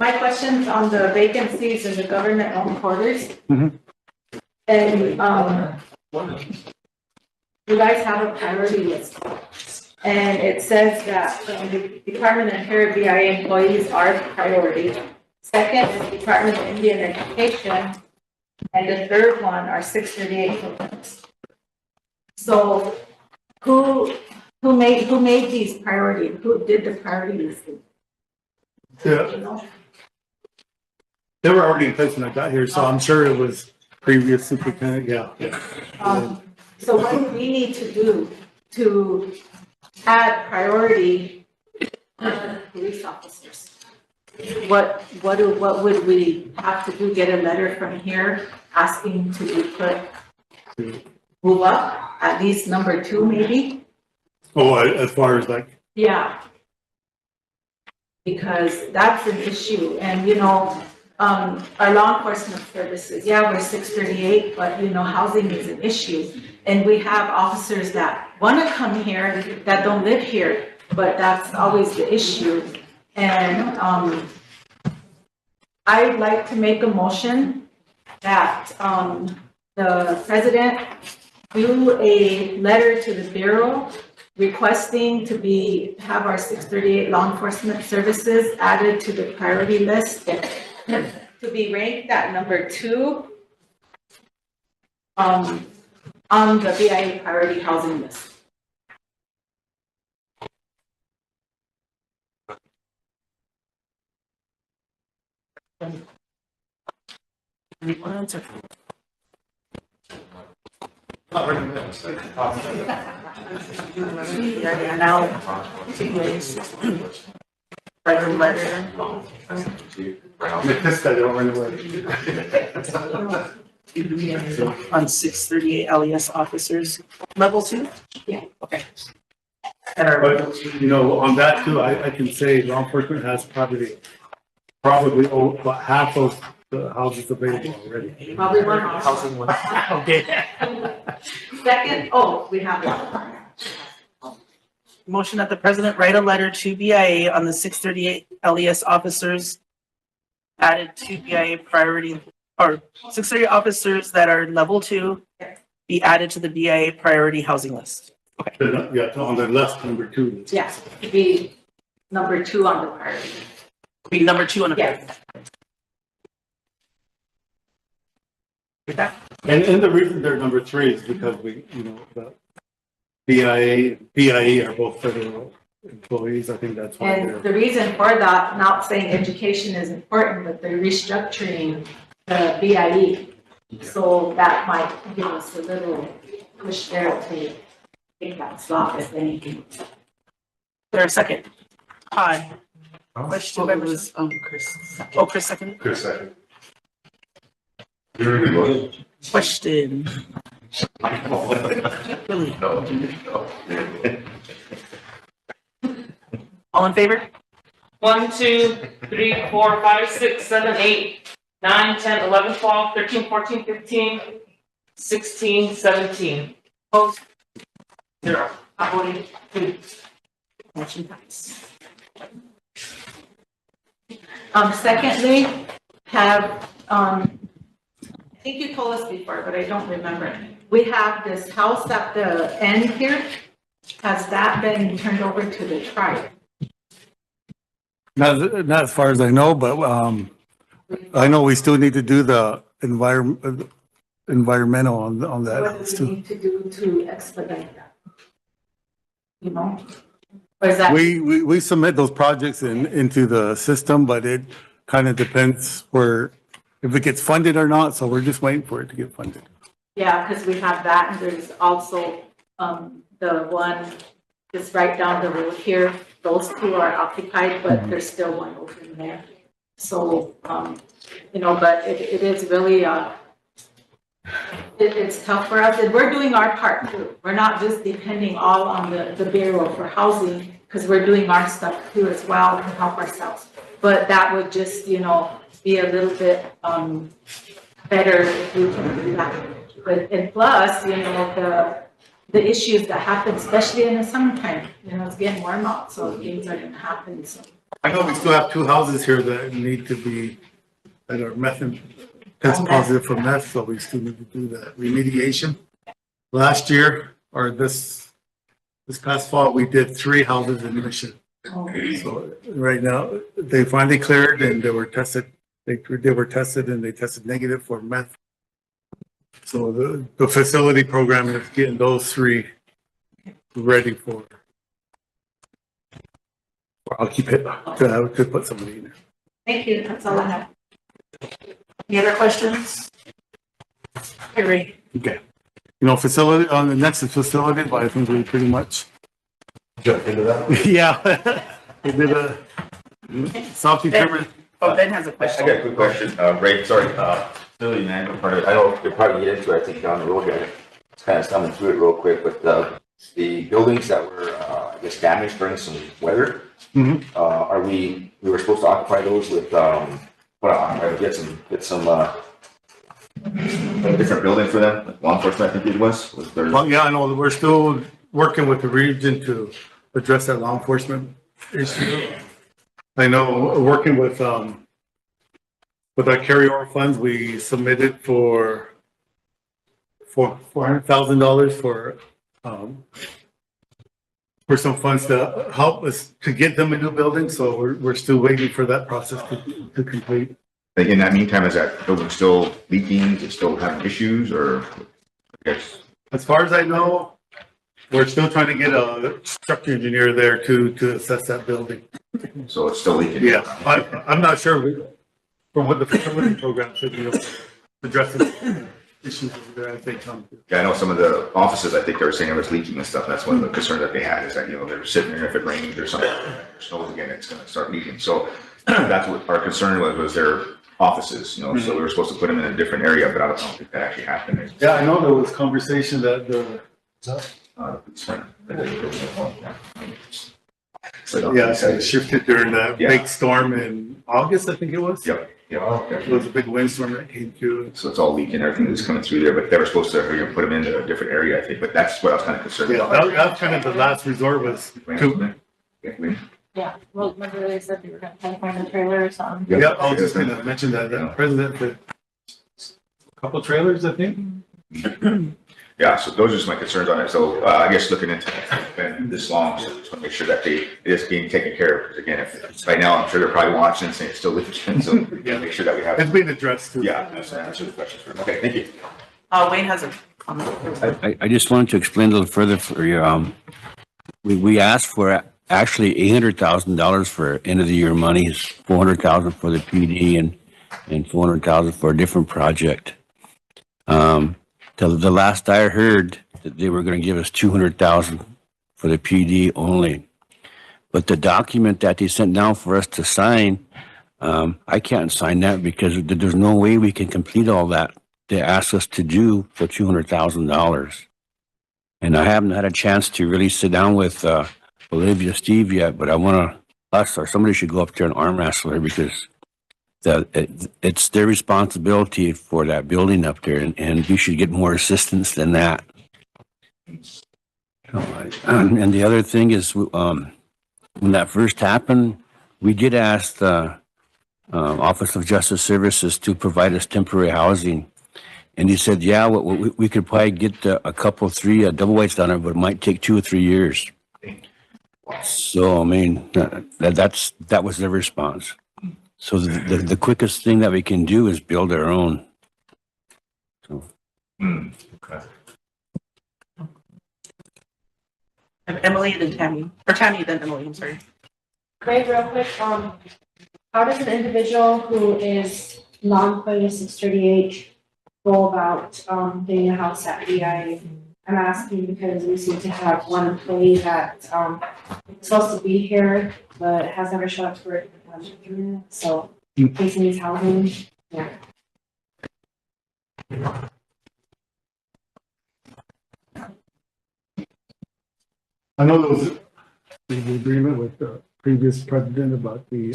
My question's on the vacancies in the government-owned quarters. Mhm. And, you guys have a priority list. And it says that the Department of Interior BIA employees are the priority. Second is Department of Indian Education. And the third one are 638 programs. So who made these priorities? Who did the priority listing? Yeah. They were already in place when I got here, so I'm sure it was previous superintendent, yeah. So what do we need to do to add priority to police officers? What would we have to do? Get a letter from here asking to be move up, at least number 2 maybe? Oh, as far as like, Yeah. Because that's an issue, and our law enforcement services, we're 638, but housing is an issue. And we have officers that want to come here that don't live here, but that's always the issue. And I'd like to make a motion that the president do a letter to the Bureau requesting to have our 638 law enforcement services added to the priority list to be ranked at number 2 on the BIA priority housing list. Yeah, now, write a letter. On 638 LES officers, level 2? Yeah. Okay. But, you know, on that too, I can say law enforcement has probably about half of the houses available already. Probably one house. Housing one. Okay. Second, we have it. Motion that the president write a letter to BIA on the 638 LES officers added to BIA priority, or 638 officers that are level 2 be added to the BIA priority housing list. Yeah, on the list, number 2. Yeah, to be number 2 on the priority. Be number 2 on the. Yes. And the reason they're number 3 is because we, you know, the BIA are both federal employees. I think that's why And the reason for that, not saying education is important, but they're restructuring the BIE. So that might give us a little push there to take that slot if anything. There a second? Hi. Question by Chris. Oh, Chris second. Chris, second. Question. Really? All in favor? 1, 2, 3, 4, 5, 6, 7, 8, 9, 10, 11, 12, 13, 14, 15, 16, 17. Opposed? 0. Voting 2. Motion passed. Secondly, I think you told us before, but I don't remember. We have this house at the end here. Has that been turned over to the tribe? not as far as I know, but I know we still need to do the environmental on that What house do we too. need to do to expedite that? You know? Or is that? We submit those projects into the system, but it kind of depends if it gets funded or not, so we're just waiting for it to get funded. Yeah, because we have that, and there's also the one just right down the road here. Those 2 are occupied, but there's still one open there. So, you know, but it is really, it's tough for us, and we're doing our part too. We're not just depending all on the Bureau for Housing, because we're doing our stuff too as well to help ourselves. But that would just, you know, be a little bit better if we can do that. But, and plus, you know, the issues that happen, especially in the summertime, you know, it's getting warm out, so things are gonna happen, so. I know we still have 2 houses here that need to be, that are test positive for meth, so we still need to do that remediation. Last year, or this past fall, we did 3 houses in Mission. So right now, they finally cleared and they were tested. They were tested and they tested negative for meth. So the facility program is getting those 3 ready for. I'll keep it, to put somebody in there. Thank you, that's all I have. Any other questions? Harry. Okay. You know, facility, on the next is facility, but I think we pretty much. Jump into that? Yeah. We did a self-determined. Oh, Ben has a I question. got a quick question, Ray, sorry, facility management part of it, I know you'll probably get into it, I think, down the road here. It's kind of stumbling through it real quick, but the buildings that were, I guess, damaged during some weather, we were supposed to occupy those with, get some a different building for them, like law enforcement, I think it was there. Well, yeah, I know, we're still working with the region to address that law enforcement issue. I know, working with our carryover funds, we submitted for $400,000 for for some funds to help us to get them a new building. So we're still waiting for that process to complete. In that meantime, is that building still leaking? Is it still having issues or? Yes. As far as I know, we're still trying to get a structure engineer there to assess that building. So it's still leaking? Yeah, I'm not sure from what the facility program should be addressing issues over there as they come. Yeah, I know some of the offices, I think they were saying it was leaking and stuff. That's one of the concerns that they had is that, they're sitting there, if it rains or something, or snows again, it's gonna start leaking. So that's what our concern was their offices, so we were supposed to put them in a different area, but I don't think that actually happened. Yeah, I know there was conversation that it shifted during that big storm in August, I think it was. Yep. It was a big windstorm that came through. So it's all leaking, everything that's coming through there, but they were supposed to put them in a different area, I think, but that's what I was kind of concerned Yeah, about. that's kind of the last resort was to. Yeah, well, remember they said they were gonna try to find a trailer or something? Yeah, I was just gonna mention that, President, a couple trailers, I think. Yeah, so those are just my concerns on it. So I guess looking into it, it's been this long, so just want to make sure that it is being taken care of. Because again, if right now I'm sure they're probably watching and saying it's still leaking, so make sure that we have. It's being addressed too. Yeah, that's answer the questions. Okay, thank you. Wayne has a comment. I just wanted to explain a little further for your, we asked for actually $800,000 for end of the year monies, 400,000 for the PD and 400,000 for a different project. The last I heard that they were going to give us 200,000 for the PD only. But the document that they sent down for us to sign, I can't sign that because there's no way we can complete all that they asked us to do for $200,000. And I haven't had a chance to really sit down with Olivia, Steve yet, but I want us or somebody should go up there and arm wrestle her because it's their responsibility for that building up there, and we should get more assistance than that. And the other thing is, when that first happened, we did ask the Office of Justice Services to provide us temporary housing. And he said, yeah, we could probably get a couple, 3 double whites down there, but it might take 2 or 3 years. So, I mean, that was their response. So the quickest thing that we can do is build our own. So. Okay. Emily, then Tammy, or Tammy, then Emily, I'm sorry. Greg, real quick, how does an individual who is non-employee 638 go about getting a house at BIA? I'm asking because we seem to have one employee that is supposed to be here, but has never showed up for it. So facing these housing, yeah. I know there was an agreement with the previous president about the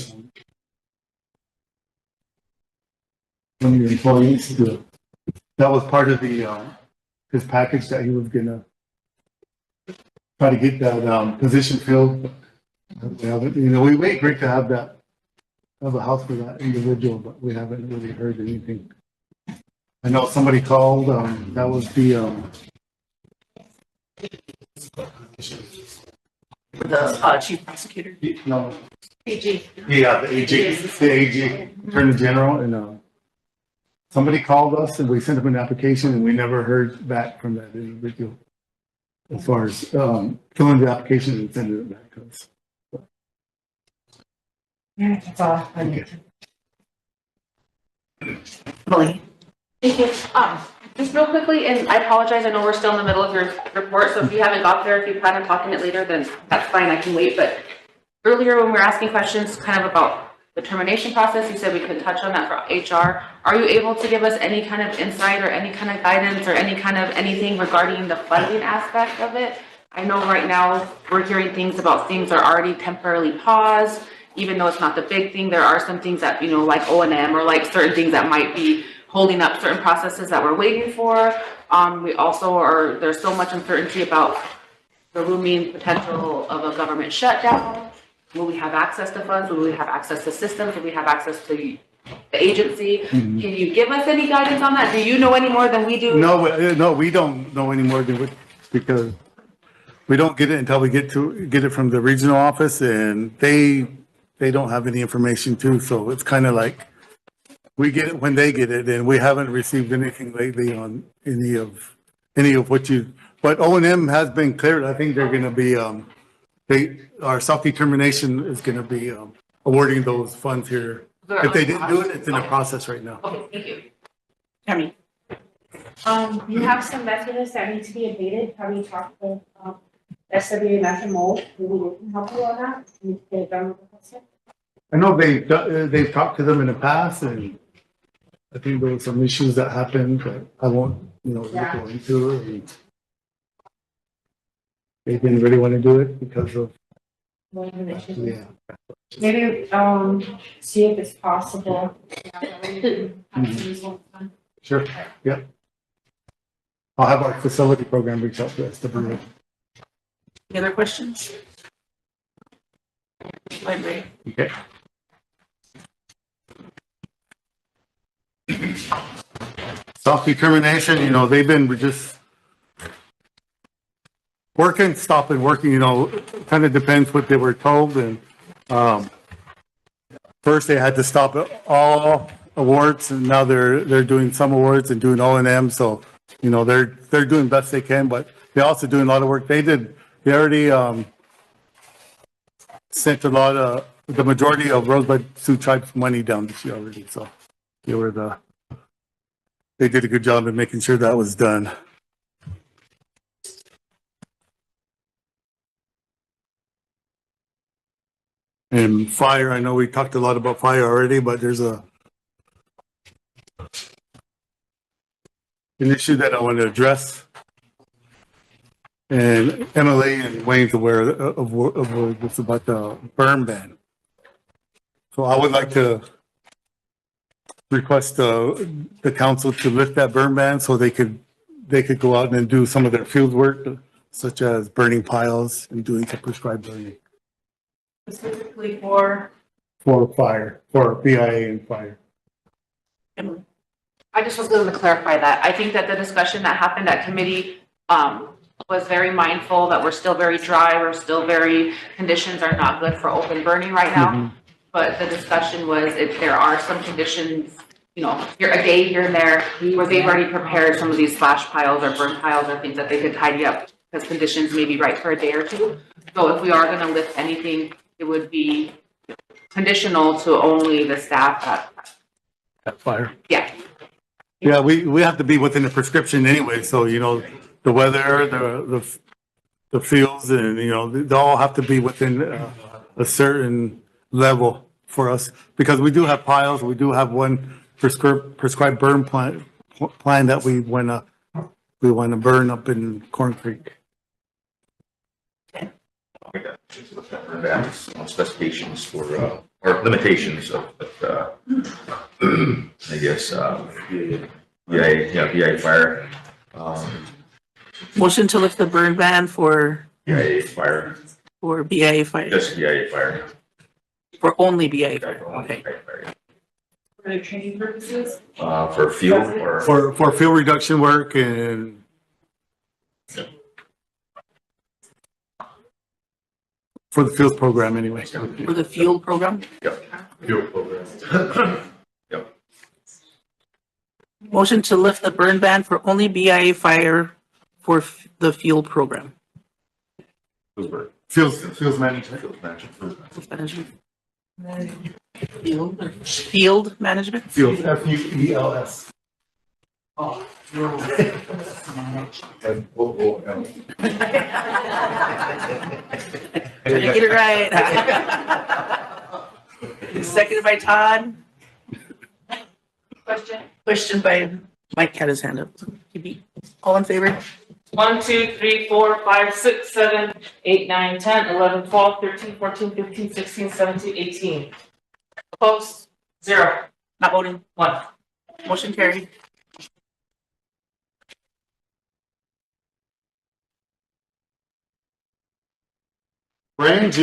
one of your employees. That was part of the his package that he was gonna try to get that position filled. We haven't, we agreed to have a house for that individual, but we haven't really heard anything. I know somebody called. That was the Chief Prosecutor. No. AG. Yeah, the AG, Attorney General, and somebody called us and we sent them an application and we never heard back from that individual as far as filling the application and sending it back to us. Yeah, that's all I need to. Emily. Thank you. Just real quickly, and I apologize, I know we're still in the middle of your report, so if you haven't got there, if you plan on talking it later, then that's fine, I can wait, but earlier when we were asking questions kind of about the termination process, you said we could touch on that for HR. Are you able to give us any kind of insight or any kind of guidance or any kind of anything regarding the funding aspect of it? I know right now we're hearing things about things are already temporarily paused, even though it's not the big thing, there are some things that, like O&M or like certain things that might be holding up certain processes that we're waiting for. We also there's so much uncertainty about the looming potential of a government shutdown. Will we have access to funds? Will we have access to systems? Will we have access to the agency? Mm-hmm. Can you give us any guidance on that? Do you know any more than we do? No, we don't know any more than we, because we don't get it until we get it from the regional office, and they don't have any information too, so it's kind of like we get it when they get it, and we haven't received anything lately on any of but O&M has been cleared. I think they're gonna be, our self-determination is gonna be, awarding those funds here. If they didn't do it, it's in the process right now. Okay, thank you. Tammy, You have some messages that need to be abated. Have you talked with, SWA National Mold? Maybe we can help you on that. Can you get it done with the process? I know they've talked to them in the past, and I think there were some issues that happened, but I won't, Yeah. go into it. And they didn't really want to do it because of, yeah. Maybe, see if it's possible. Sure, yeah. I'll have our facility program reach out to SWA. any other questions? Line Ray. Okay. Self-determination, they've been just working, stopping working, kind of depends what they were told. And first they had to stop all awards, and now they're doing some awards and doing O&M. So, they're doing best they can, but they're also doing a lot of work. They already sent a lot of, the majority of Rosebud Sioux Tribe's money down this year already. So they did a good job in making sure that was done. And fire, I know we talked a lot about fire already, but there's an issue that I want to address. And MLA and Wayne's aware of what's about the burn ban. So I would like to request the council to lift that burn ban so they could go out and do some of their field work, such as burning piles and doing some prescribed burning. Specifically for Fire, for BIA and fire. I just was going to clarify that. I think that the discussion that happened at committee was very mindful that we're still very dry, conditions are not good for open burning right now. But the discussion was if there are some conditions, here a day here and there, where they've already prepared some of these flash piles or burn piles or things that they could tidy up because conditions may be right for a day or two. So if we are going to lift anything, it would be conditional to only the staff At fire. Yeah. Yeah, we have to be within the prescription anyway, so, the weather, the fields, and, they all have to be within a certain level for us, because we do have piles, we do have one prescribed burn plan that we want to burn up in Corn Creek. Specifications for, or limitations of, I guess, BIA fire. Motion to lift the burn ban for BIA fire, BIA fire, just BIA fire. for only BIA fire, okay. For the training purposes? For field or? For fuel reduction work and for the field program anyway. For the field program? Yep. Field program. Yep. Motion to lift the burn ban for only BIA fire for the field program. Fields management. Field management. Field management? Field, FUELS. Did I get it right? Seconded by Todd. Question by Mike had his hand up. All in favor? 1, 2, 3, 4, 5, 6, 7, 8, 9, 10, 11, 12, 13, 14, 15, 16, 17, 18. Opposed? 0. Not voting? 1. Motion carried. Range,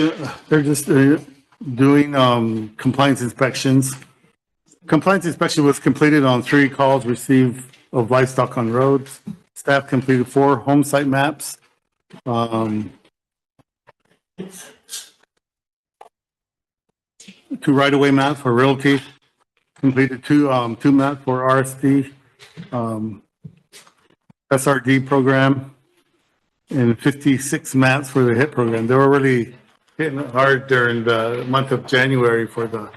they're just doing compliance inspections. Compliance inspection was completed on 3 calls received of livestock on roads. Staff completed 4 home site maps Two right-of-way maps for realty, completed two maps for RST, SRD program, and 56 maps for the HIT program. They were really hitting it hard during the month of January for the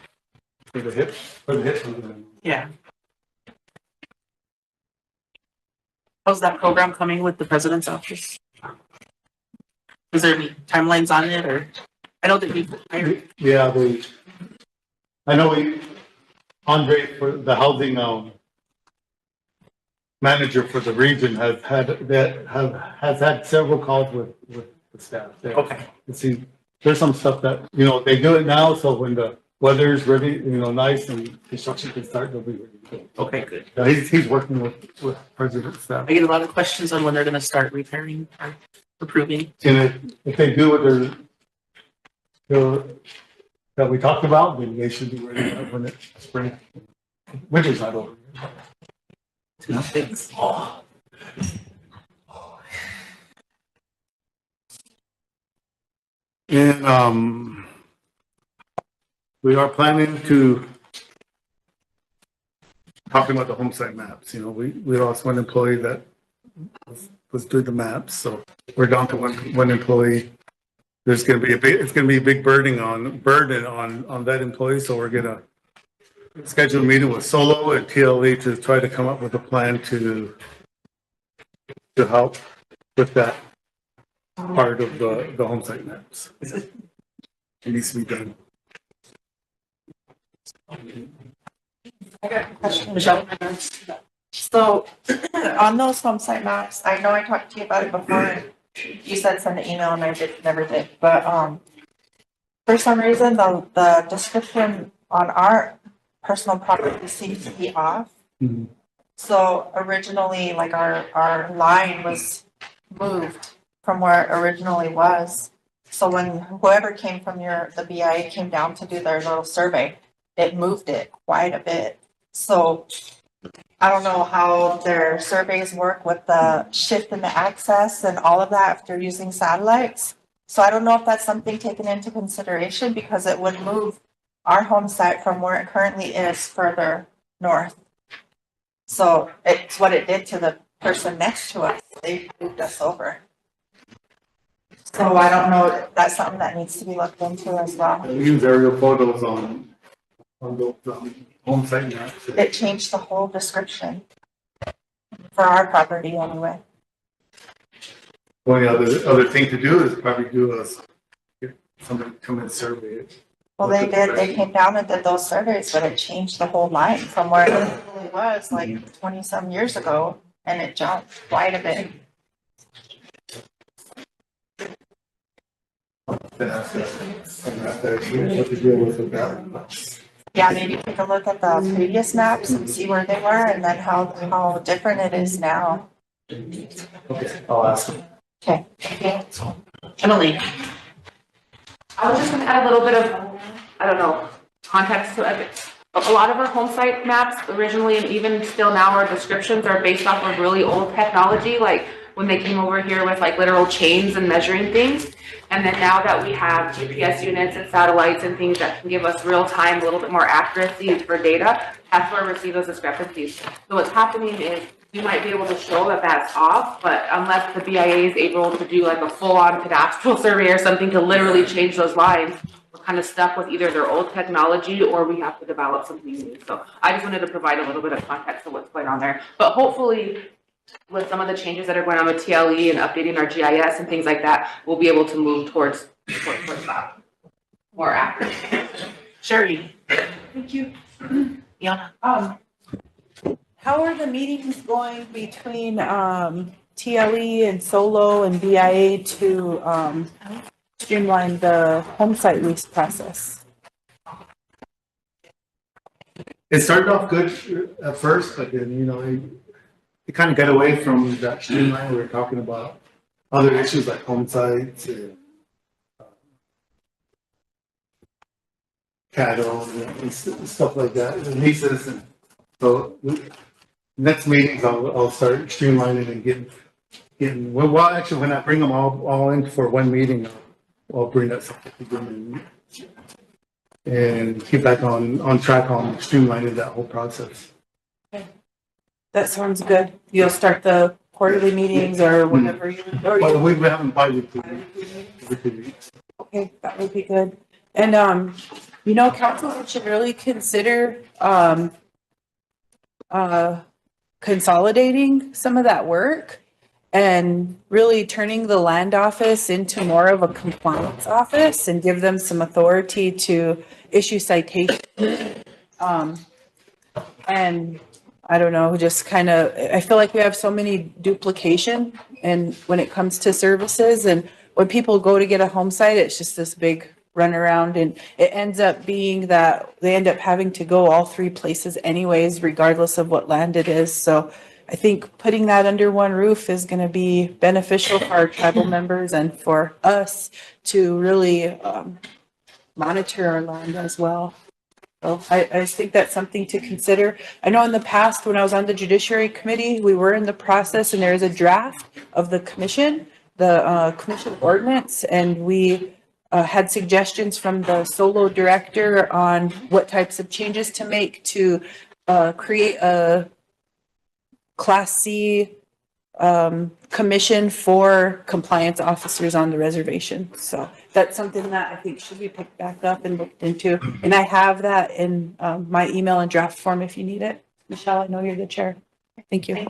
HIT program. Yeah. How's that program coming with the president's office? Is there any timelines on it, or I know that we hired? Yeah, I know Andre for the housing manager for the region has had several calls with the staff there. Okay. See, there's some stuff that, they do it now, so when the weather's ready, nice and construction can start, they'll be ready to go. Okay, good. Yeah, he's working with president staff. I get a lot of questions on when they're gonna start repairing or approving. And if they do what that we talked about, then they should be ready when it's spring. Winter's not over. Thanks. And we are planning to talking about the home site maps. We lost one employee that was doing the maps, so we're down to one employee. It's going to be a big burden on that employee. So we're going to schedule a meeting with Solo and TLE to try to come up with a plan to help with that part of the home site maps. It needs to be done. I got a question. Michelle? So on those home site maps, I know I talked to you about it before. You said send an email and I never did. But for some reason, the description on our personal property seems to be off. Mm-hmm. So originally, like our line was moved from where it originally was. So when whoever came from the BIA came down to do their little survey, it moved it quite a bit. So I don't know how their surveys work with the shift in the access and all of that after using satellites. So I don't know if that's something taken into consideration because it would move our home site from where it currently is further north. So it's what it did to the person next to us. They moved us over. So I don't know if that's something that needs to be looked into as well. We use aerial photos on those home site maps. It changed the whole description for our property anyway. Only other thing to do is probably get somebody to come and survey it. Well, they did. They came down and did those surveys, but it changed the whole line from where it really was like 20 some years ago, and it jumped quite a bit. Yeah, maybe take a look at the previous maps and see where they were, and then how different it is now. Okay, I'll ask them. Okay. Emily. I was just gonna add a little bit of, context to it. A lot of our home site maps originally and even still now our descriptions are based off of really old technology, like when they came over here with like literal chains and measuring things. And then now that we have GPS units and satellites and things that can give us real time, a little bit more accuracy for data, that's where we see those discrepancies. So what's happening is you might be able to show that that's off, but unless the BIA is able to do like a full-on cadastral survey or something to literally change those lines, we're kind of stuck with either their old technology or we have to develop something new. So I just wanted to provide a little bit of context to what's going on there. But hopefully, with some of the changes that are going on with TLE and updating our GIS and things like that, we'll be able to move towards that more accurate. Sherry. Thank you. Yana. How are the meetings going between TLE and Solo and BIA to streamline the home site lease process? It started off good at first, but then, it kind of got away from that streamline. We were talking about other issues like home sites and cattle and stuff like that, and leases. And so next meetings, I'll start streamlining and well, actually, when I bring them all in for one meeting, I'll bring that stuff to them and keep back on track on streamlining that whole process. That sounds good. You'll start the quarterly meetings or whatever you. Well, we haven't bi-weekly. Every 2 weeks. Okay, that would be good. And, council should really consider, consolidating some of that work and really turning the land office into more of a compliance office and give them some authority to issue citations. And I don't know, just kind of, I feel like we have so many duplication and when it comes to services, and when people go to get a home site, it's just this big runaround, and it ends up being that they end up having to go all 3 places anyways, regardless of what land it is. So I think putting that under one roof is going to be beneficial for our tribal members and for us to really monitor our land as well. So I think that's something to consider. I know in the past, when I was on the Judiciary Committee, we were in the process and there is a draft of the commission ordinance, and we had suggestions from the solo director on what types of changes to make to create a Class C commission for compliance officers on the reservation. So that's something that I think should be picked back up and looked into. And I have that in my email and draft form if you need it. Michelle, I know you're the chair. Thank you.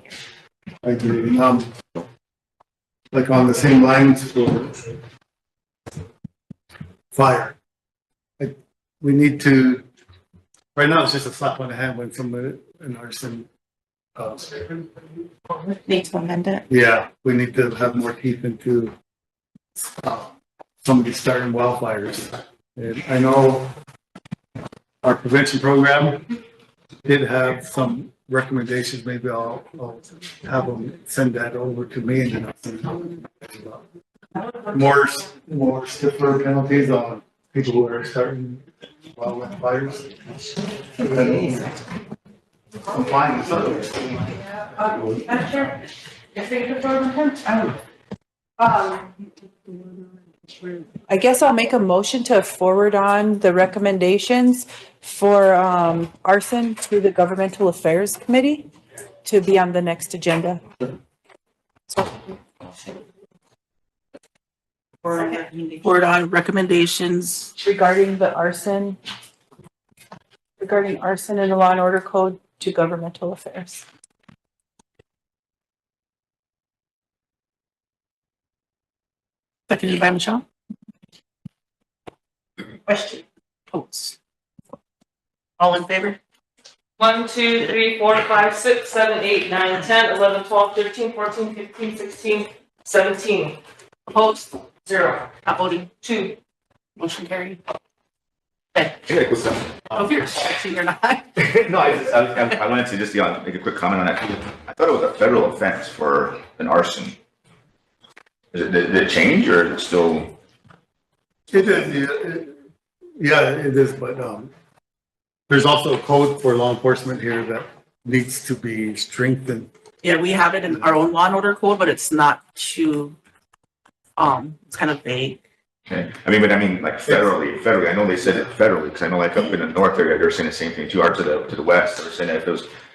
Thank you. Like on the same lines for fire. We need to, right now it's just a slap on the hand when somebody, an arson. Need to amend it. Yeah, we need to have more teeth into somebody starting wildfires. And I know our prevention program did have some recommendations. Maybe I'll have them send that over to me, and then I'll send more stiffer penalties on people who are starting wildfires. I'm fine with I guess I'll make a motion to forward on the recommendations for arson to the Governmental Affairs Committee to be on the next agenda. Forward on recommendations Regarding arson in the Law and Order Code to Governmental Affairs. seconded by Michelle. Question, votes. All in favor? 1, 2, 3, 4, 5, 6, 7, 8, 9, 10, 11, 12, 13, 14, 15, 16, 17. Opposed? 0. Not voting. 2. Motion carried. Yeah, good stuff. Oh, you're actually, you're not. No, I wanted to just make a quick comment on that. I thought it was a federal offense for an arson. Did it change, or is it still? It is, yeah, it is, but there's also a code for law enforcement here that needs to be strengthened. Yeah, we have it in our own law and order code, but it's not too, it's kind of vague. Okay. But like federally, I know they said it federally, because I know like up in the north area, they're saying the same thing too, or to the west, they're saying that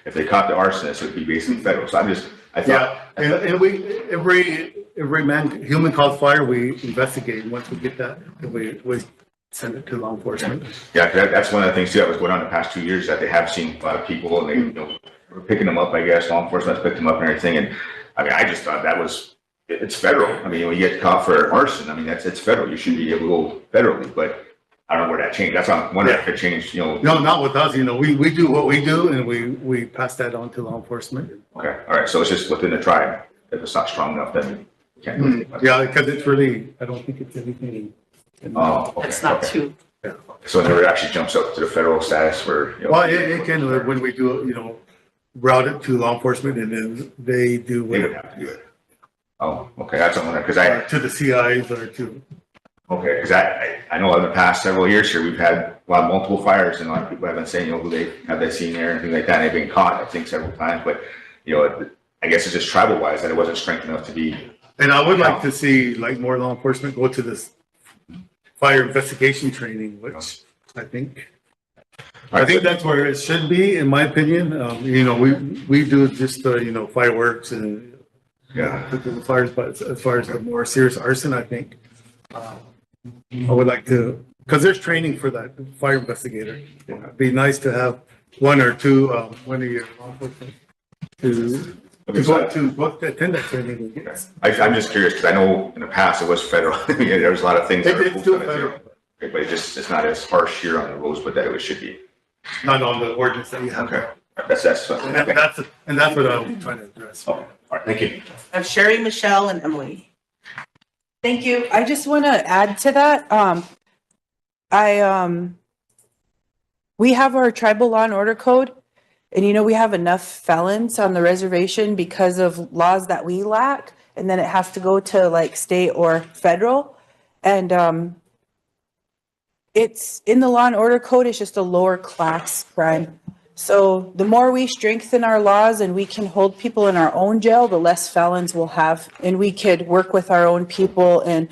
if they caught the arsonist, it would be basically federal. So I thought. Yeah, and we, every human caused fire, we investigate. Once we get that, we send it to law enforcement. Yeah, that's one of the things too that was going on the past 2 years, that they have seen a lot of people, and they, were picking them up, I guess, law enforcement's picked them up and everything. And I just thought that was, it's federal. When you get caught for arson, it's federal. You should be able to go federally, but I don't know where that changed. That's why I'm wondering if it changed, No, not with us. We do what we do, and we pass that on to law enforcement. Okay, all right. So it's just within the tribe. If it's not strong enough, then you can't do anything about it. Yeah, because it's really, I don't think it's anything. Oh, okay. It's not too. Yeah. So it never actually jumps up to the federal status where. Well, it can when we do, route it to law enforcement, and then they do. They would have to do it. Oh, okay. That's what I'm wondering, because to the CIs or to. Okay, because I know in the past several years here, we've had multiple fires, and a lot of people have been saying, who have they seen there and things like that. And they've been caught, I think, several times. But, I guess it's just tribal wise that it wasn't strength enough to be. And I would like to see like more law enforcement go to this fire investigation training, which I think that's where it should be, in my opinion. You know, we do just, you know, fireworks and the fires, but as far as the more serious arson, I think, I would like to, because there's training for that fire investigator. It'd be nice to have one or two, one of your law enforcement to go to attend that training. I'm just curious because I know in the past it was federal. There was a lot of things. It's still federal. But it's not as harsh here on the Rosebud that it should be. Not on the ordinance that you have. Okay. That's and that's what I'm trying to address. Oh, all right, thank you. I have Sherry, Michelle, and Emily. Thank you. I just want to add to that. We have our tribal law and order code, and you know, we have enough felons on the reservation because of laws that we lack, and then it has to go to like state or federal. And it's in the law and order code, it's just a lower class crime. So the more we strengthen our laws and we can hold people in our own jail, the less felons we'll have. And we could work with our own people and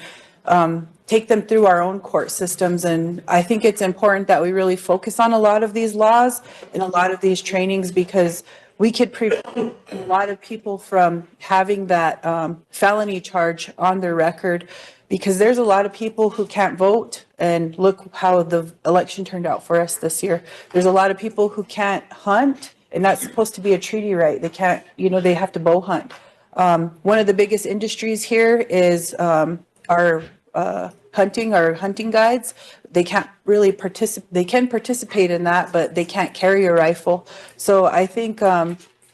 take them through our own court systems. And I think it's important that we really focus on a lot of these laws and a lot of these trainings, because we could prevent a lot of people from having that felony charge on their record, because there's a lot of people who can't vote. And look how the election turned out for us this year. There's a lot of people who can't hunt, and that's supposed to be a treaty right. They can't, you know, they have to bow hunt. One of the biggest industries here is our hunting guides. They can't really participate. They can participate in that, but they can't carry a rifle. So I think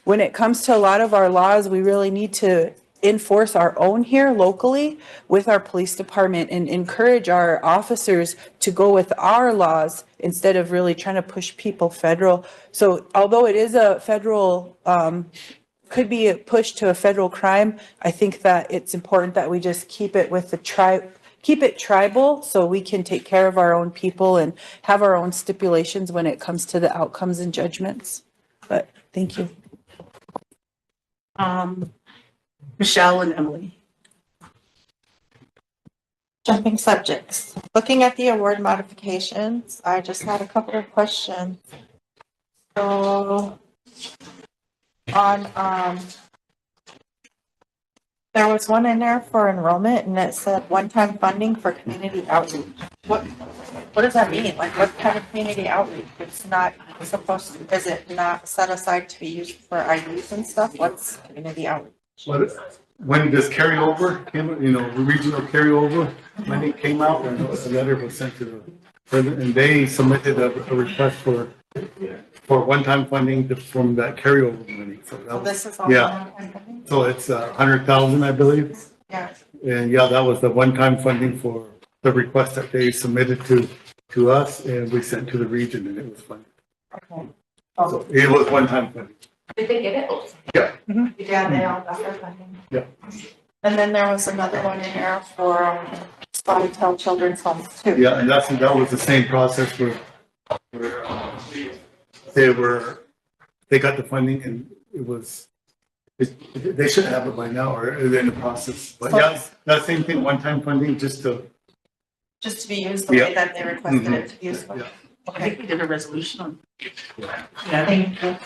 when it comes to a lot of our laws, we really need to enforce our own here locally with our police department and encourage our officers to go with our laws instead of really trying to push people federal. So although it is a federal, could be a push to a federal crime, I think that it's important that we just keep it with the keep it tribal, so we can take care of our own people and have our own stipulations when it comes to the outcomes and judgments. But thank you. Michelle and Emily. Jumping subjects. Looking at the award modifications, I just had a couple of questions. So on there was one in there for enrollment, and it said one-time funding for community outreach. What does that mean? Like, what kind of community outreach? It's not supposed to, is it not set aside to be used for IDs and stuff? What's community outreach? When this carryover came, you know, regional carryover, when it came out, and a letter was sent to the president, and they submitted a request for one-time funding from that carryover money. So this is all one-time funding? So it's 100,000, I believe. Yeah. And yeah, that was the one-time funding for the request that they submitted to us, and we sent to the region, and it was funded. Okay. So it was one-time funding. Did they get it? Yeah. Yeah, they all got their funding. Yeah. And then there was another one in there for Spotted Tail Children's Homes too. Yeah, and that was the same process where they got the funding, and they should have it by now, or in the process. But yeah, that same thing, one-time funding, just to be used the way that they requested it to be used. Yeah. I think we did a resolution on. Yeah, thank you.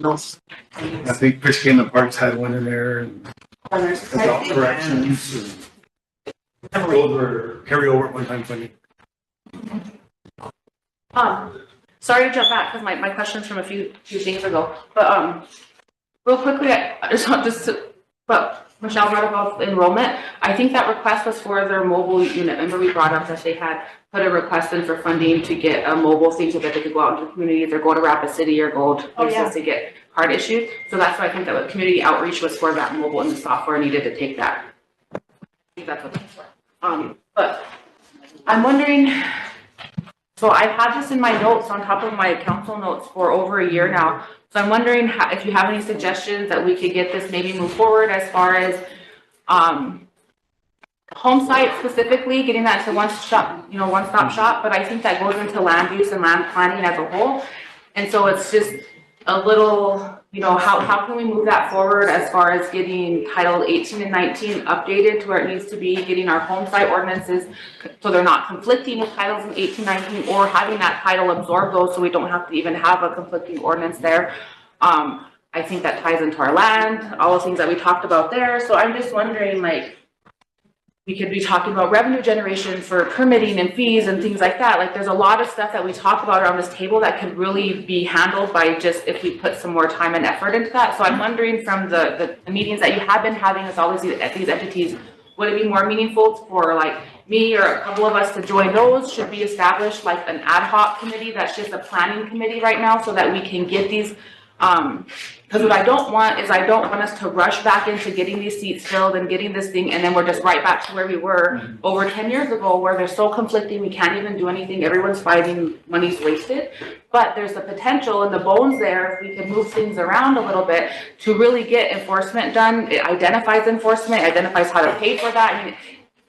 I think Fishkin and Parks had one in there, and adult corrections, and carryover one-time funding. Sorry to jump back because my question's from a few things ago, but real quickly, I just want but Michelle brought about enrollment. I think that request was for their mobile unit. Remember we brought up that they had put a request in for funding to get a mobile thing so that they could go out into the communities or go to Rapid City or go to places to get card issued. So that's why I think that community outreach was for that mobile, and the software needed to take that. I think that's what that's for. But I'm wondering, so I've had this in my notes on top of my council notes for over a year now. So I'm wondering if you have any suggestions that we could get this maybe move forward as far as home site specifically, getting that to one-stop shop. But I think that goes into land use and land planning as a whole. And so it's just, a little, how can we move that forward as far as getting Title 18 and 19 updated to where it needs to be, getting our home site ordinances so they're not conflicting with titles in 18, 19, or having that title absorb those so we don't have to even have a conflicting ordinance there. I think that ties into our land, all the things that we talked about there. So I'm just wondering, like, we could be talking about revenue generation for permitting and fees and things like that. Like, there's a lot of stuff that we talk about around this table that could really be handled by just if we put some more time and effort into that. So I'm wondering, from the meetings that you have been having with all these entities, would it be more meaningful for like me or a couple of us to join those? Should we establish like an ad hoc committee that's just a planning committee right now so that we can get these, because what I don't want is I don't want us to rush back into getting these seats filled and getting this thing, and then we're just right back to where we were over 10 years ago, where they're so conflicting, we can't even do anything, everyone's fighting, money's wasted. But there's the potential and the bones there, if we can move things around a little bit to really get enforcement done. It identifies enforcement, identifies how to pay for that. I mean,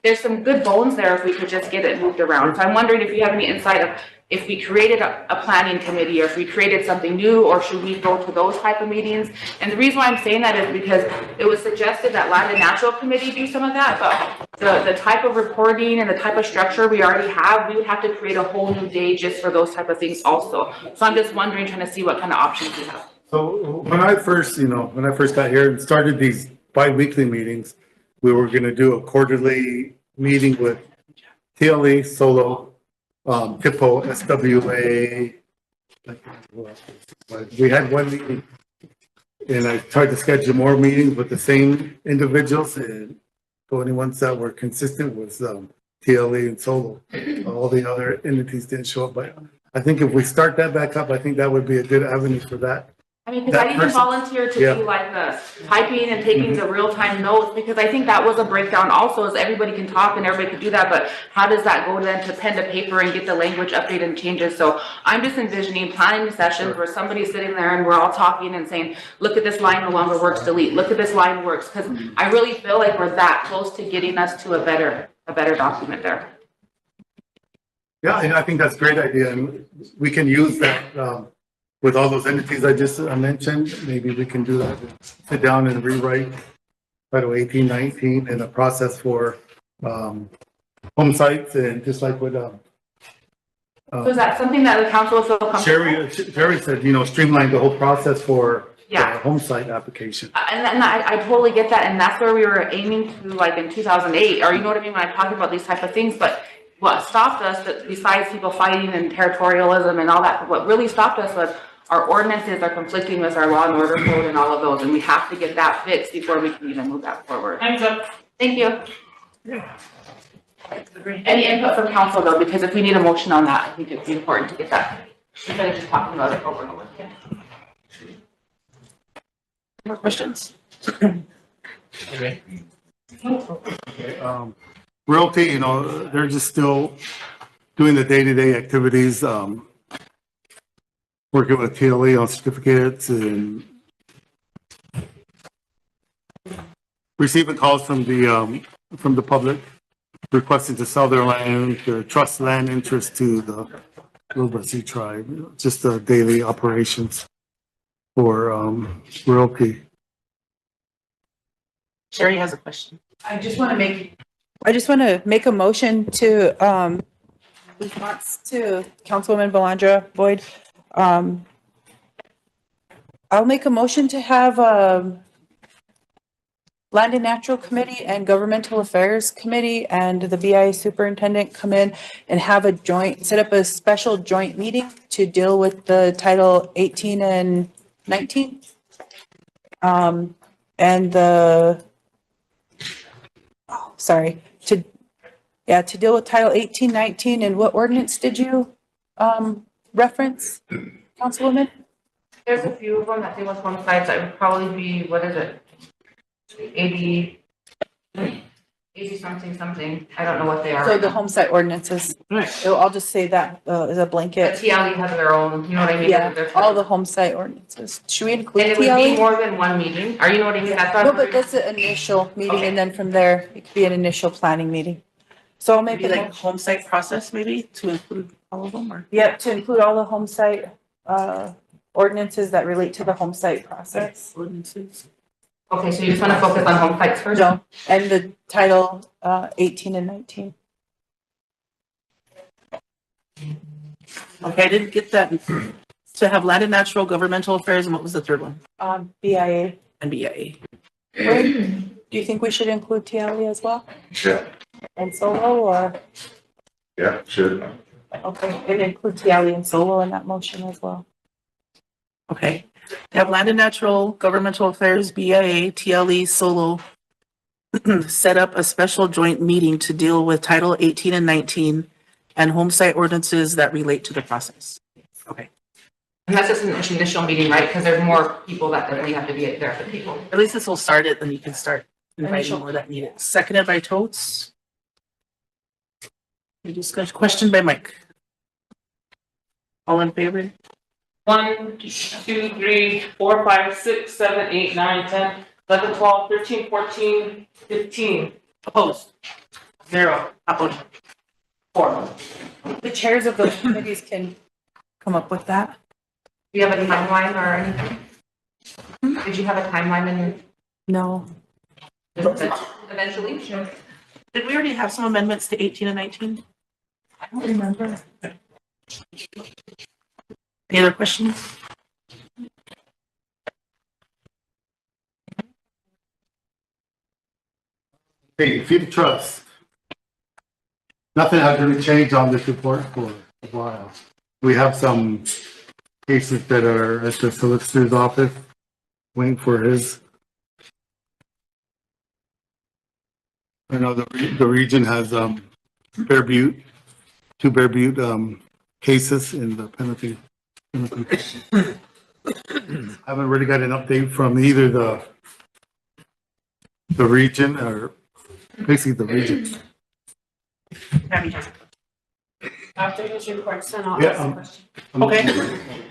there's some good bones there if we could just get it moved around. So I'm wondering if you have any insight of if we created a planning committee, or if we created something new, or should we go to those type of meetings? And the reason why I'm saying that is because it was suggested that Land and Natural Committee do some of that, but the type of reporting and the type of structure we already have, we would have to create a whole new day just for those type of things also. So I'm just wondering, trying to see what kind of options we have. So when I first got here and started these bi-weekly meetings, we were gonna do a quarterly meeting with TLE, Solo, TIPO, SWA. We had one meeting, and I tried to schedule more meetings with the same individuals, and the only ones that were consistent was TLE and Solo. All the other entities didn't show up, but I think if we start that back up, I think that would be a good avenue for that. I mean, because I even volunteered to do like the typing and taking the real-time notes, because I think that was a breakdown also, is everybody can talk and everybody can do that, but how does that go then to pen to paper and get the language updated and changes? So I'm just envisioning planning sessions where somebody's sitting there and we're all talking and saying, look at this line no longer works, delete, look at this line works, because I really feel like we're that close to getting us to a better document there. Yeah, and I think that's a great idea, and we can use that with all those entities I just mentioned. Maybe we can do that, sit down and rewrite Title 18, 19, and a process for home sites, and just like what So is that something that the council will feel comfortable? Jerry said, streamline the whole process for the home site application. And I totally get that, and that's where we were aiming to, like in 2008, or you know what I mean, when I talk about these type of things. But what stopped us, that besides people fighting and territorialism and all that, what really stopped us was our ordinances are conflicting with our law and order code and all of those, and we have to get that fixed before we can even move that forward. Time's up. Thank you. Any input from council though, because if we need a motion on that, I think it'd be important to get that, instead of just talking about it over and over again. More questions? Okay. Realty, they're just still doing the day-to-day activities, working with TLE on certificates and receiving calls from the public requesting to sell their land, their trust land interest to the Rosebud tribe. Just the daily operations for Realty. Sherry has a question. I just want to make a motion to, response to Councilwoman Belandra Boyd. I'll make a motion to have Land and Natural Committee and Governmental Affairs Committee and the BIA Superintendent come in and have set up a special joint meeting to deal with the Title 18 and 19. To deal with Title 18, 19, and what ordinance did you reference, Councilwoman? There's a few of them that deal with home sites that would probably be, what is it? 80 something. I don't know what they are. So the home site ordinances. So I'll just say that as a blanket. TLE has their own, you know what I mean? Yeah, all the home site ordinances. Should we include And it would be TLE? more than one meeting, or you know what I mean? No, but that's an initial meeting, and then from there, it could be an initial planning meeting. So I'll make Maybe it like home site process, maybe to include all of them, or? Yeah, to include all the home site, ordinances that relate to the home site process. Ordinances. Okay, so you just want to focus on home sites first? No, and the title, 18 and 19. Okay, I didn't get that. To have land and natural governmental affairs, and what was the third one? BIA. And BIA. Do you think we should include TLE as well? Yeah, And solo, or, yeah, should. okay, and include TLE and solo in that motion as well? Okay. To have land and natural governmental affairs, BIA, TLE, solo, set up a special joint meeting to deal with Title 18 and 19 and home site ordinances that relate to the process. Okay. And that's just an initial meeting, right? Because there's more people that definitely have to be there at the table. At least this will start it, then you can start inviting Initial. more that need it. Seconded by Totes. Any discussion? Question by Mike. All in favor? 1, 2, 3, 4, 5, 6, 7, 8, 9, 10, 11, 12, 13, 14, 15. Opposed? 0. Opposed? 4. The chairs of those committees can come up with that. Do you have a timeline or anything? Did you have a timeline in your? No. Eventually? Sure. Did we already have some amendments to 18 and 19? I don't remember. Any other questions? Hey, feed trust. Nothing has really changed on this report for a while. We have some cases that are at the solicitor's office, waiting for his. I know the region has, Bear Butte, 2 Bear Butte, cases in the penalty. Haven't really got an update from either the region or basically the region. After his report, then I'll Yeah, ask a question. Okay.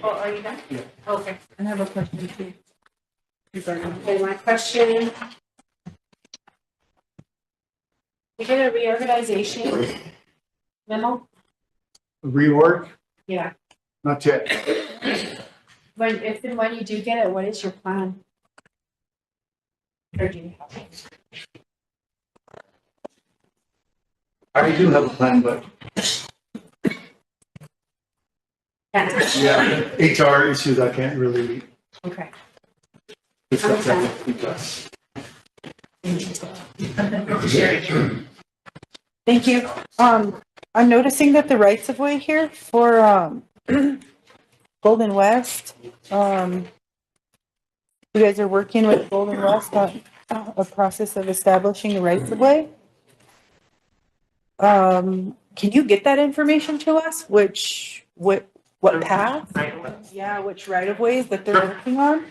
Oh, are you done? Yeah. Okay. I have a question too. Okay, my question. We did a reorganization memo? Rework, Yeah. not yet. If and when you do get it, what is your plan? Or do you have it? I do have a plan, but yeah, HR issues I can't really meet. Okay. Thank you. I'm noticing that the rights of way here for, Golden West, you guys are working with Golden West on a process of establishing the rights of way. Can you get that information to us? What path? Yeah, which right of ways that they're working on?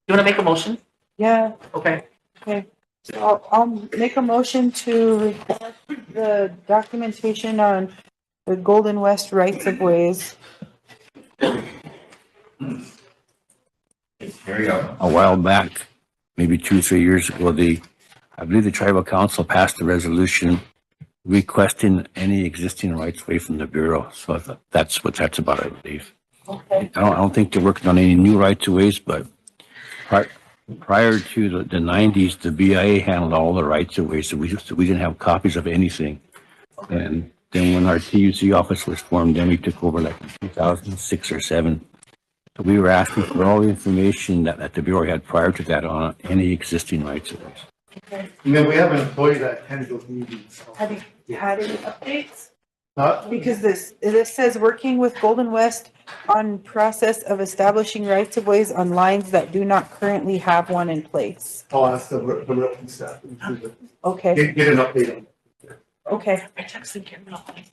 You want to make a motion? Yeah, Okay. okay. So I'll make a motion to request the documentation on the Golden West rights of ways. There you go. A while back, maybe 2-3 years ago, I believe the tribal council passed a resolution requesting any existing rights away from the Bureau. So that's what that's about, I believe. Okay. I don't think they're working on any new rights of ways, but prior to the 90s, the BIA handled all the rights of ways, so we didn't have copies of anything. And then when our TUC office was formed, then we took over like in 2006 or 7. So we were asking for all the information that the Bureau had prior to that on any existing rights of ways. Okay. And then we have an employee that attends those meetings. So. Have you had any updates? Not, Because this says working with Golden West on process of establishing rights of ways on lines that do not currently have one in place. I'll ask the real staff. Okay, Get an update on it. okay, I texted Karen.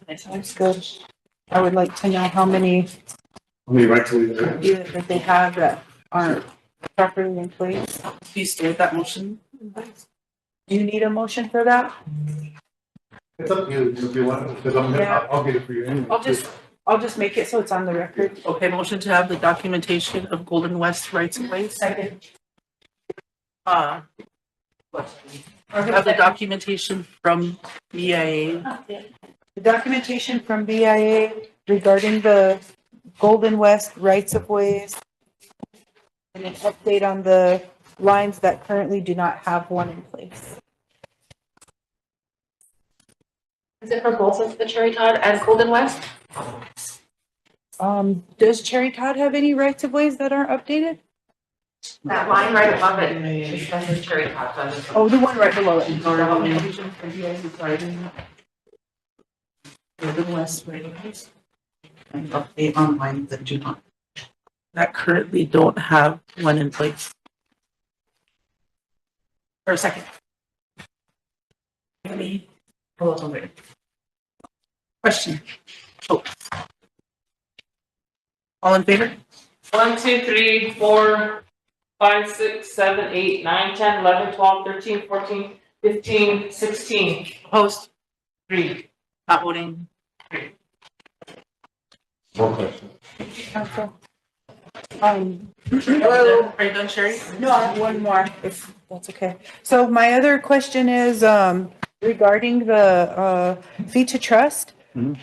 that's good. I would like to know how many Let me write to you. that they have that aren't properly in place. Do you stay with that motion? Do you need a motion for that? It's up to you if you want, because I'll get it for you anyway. I'll just make it so it's on the record. Okay, motion to have the documentation of Golden West rights of ways. Second. Have the documentation from BIA. The documentation from BIA regarding the Golden West rights of ways, and an update on the lines that currently do not have one in place. Is it for both of the Cherry Todd and Golden West? Does Cherry Todd have any rights of ways that aren't updated? That line right above it, it says the Cherry Todd. So I'm just- Oh, the one right below it. Golden West right and update on lines that do not, that currently don't have one in place. For a second. Let me pull up over. Question. Oh. All in favor? 1, 2, 3, 4, 5, 6, 7, 8, 9, 10, 11, 12, 13, 14, 15, 16. Opposed? 3. Not voting. More questions? Council. Hello, are you done, Sherry? No, I have one more, if that's okay. So my other question is, regarding the, fee to trust.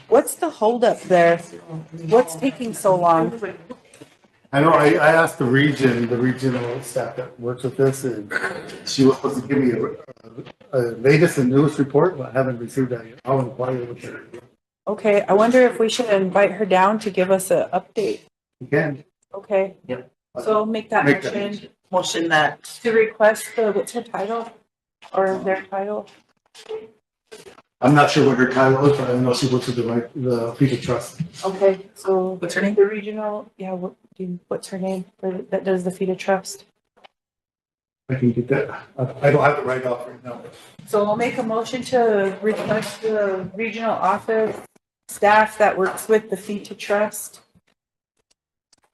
What's the holdup there? What's taking so long? I know, I asked the regional staff that works with this, and she was supposed to give me a latest and newest report, but I haven't received that yet. I'll inquire with her. Okay, I wonder if we should invite her down to give us an update. You can. Okay. Yep. So make that Make that motion Motion that, to request the, what's her title? Or their title? I'm not sure what her title is, but I know she works with the FICA Trust. Okay, so. What's her name? The regional, yeah, what's her name, that does the FIDA Trust? I can get that. I don't have it right off right now. So I'll make a motion to request the regional office staff that works with the FIDA Trust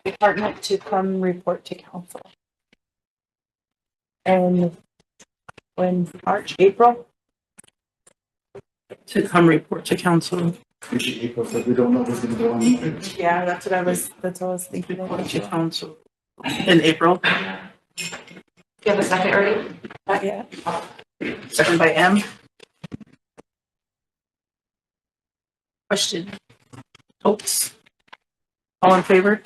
department to come report to council. And when, March, April? to come report to council. April said we don't know what's gonna go on. Yeah, that's what I was thinking. Report to council in April. Do you have a second already? Not yet. Second by M. Question. Votes. All in favor?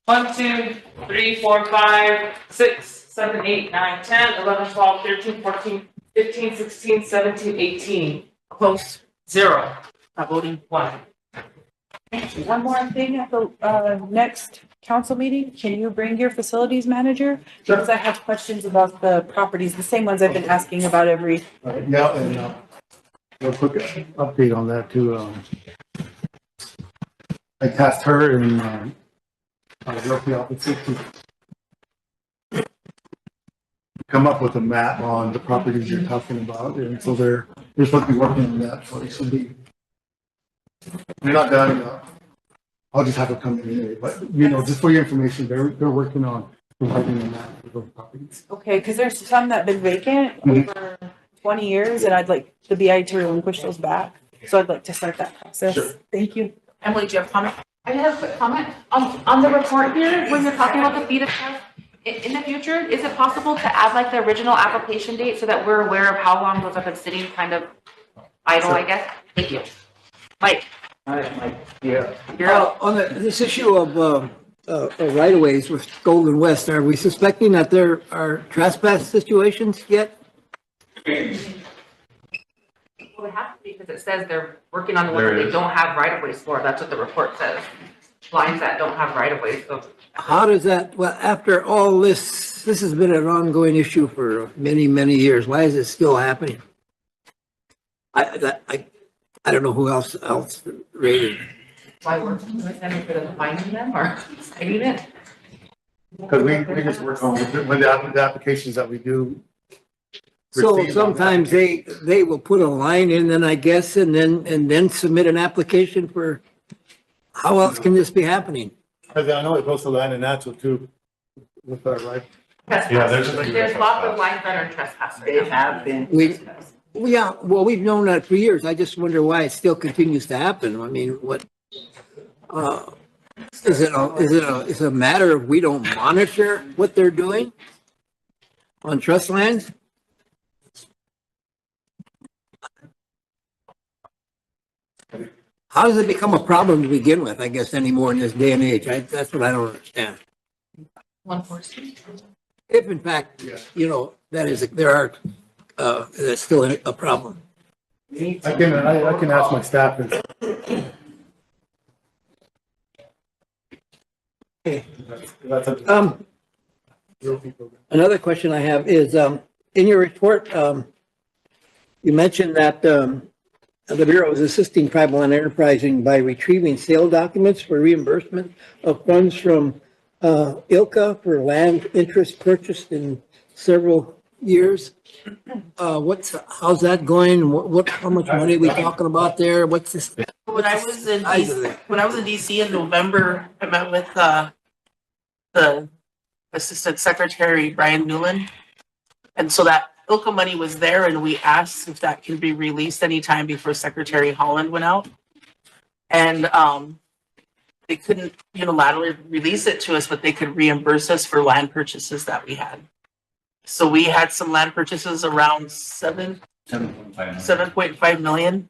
1, 2, 3, 4, 5, 6, 7, 8, 9, 10, 11, 12, 13, 14, 15, 16, 17, 18. Opposed? 0. Not voting. 1. One more thing at the next council meeting, can you bring your facilities manager? Because I have questions about the properties, the same ones I've been asking about every. Yeah, and real quick update on that too. I tasked her and the officer to come up with a map on the properties you're talking about, and so they're supposed to be working on that, so it should be. We're not done. I'll just have it come in anyway, but just for your information, they're working on providing a map for those properties. Okay, because there's some that have been vacant over 20 years, and I'd like the BI to relinquish those back. So I'd like to start that process. Sure. Thank you. Emily, do you have a comment? I just have a quick comment. On the report here, when you're talking about the FIDA test, in the future, is it possible to add like the original application date so that we're aware of how long those have been sitting kind of idle, I guess? Thank you. Mike? Yeah. You're out. On this issue of right-of-ways with Golden West, are we suspecting that there are trespass situations yet? Well, they have to be because it says they're working on the ones that they don't have right-of-ways for. That's what the report says. Lines that don't have right-of-ways, so. How does that, well, after all this has been an ongoing issue for many, many years. Why is it still happening? I don't know who else rated. Why working with them if it doesn't finding them or citing it? Because we just work on when the applications that we do. So receive on sometimes they will put a line in, then I guess, and then submit an application for, how else can this be happening? Because I know it goes to land and natural too, with our right. Yeah, There's lots of lines that are trespassing. They have been. We've known that for years. I just wonder why it still continues to happen. I mean, what, is it a matter of we don't monitor what they're doing on trust lands? how does it become a problem to begin with, I guess, anymore in this day and age? That's what I don't understand. If in fact, you know, that's still a problem. I can ask my staff and. Another question I have is, in your report, you mentioned that, the Bureau is assisting tribal land enterprising by retrieving sale documents for reimbursement of funds from, ILCA for land interest purchased in several years. How's that going? How much money are we talking about there? What's this? When I was in size of it? DC in November, I met with the Assistant Secretary Brian Newland. And so that ILCA money was there, and we asked if that can be released anytime before Secretary Holland went out. And they couldn't unilaterally release it to us, but they could reimburse us for land purchases that we had. So we had some land purchases around 7.5 million.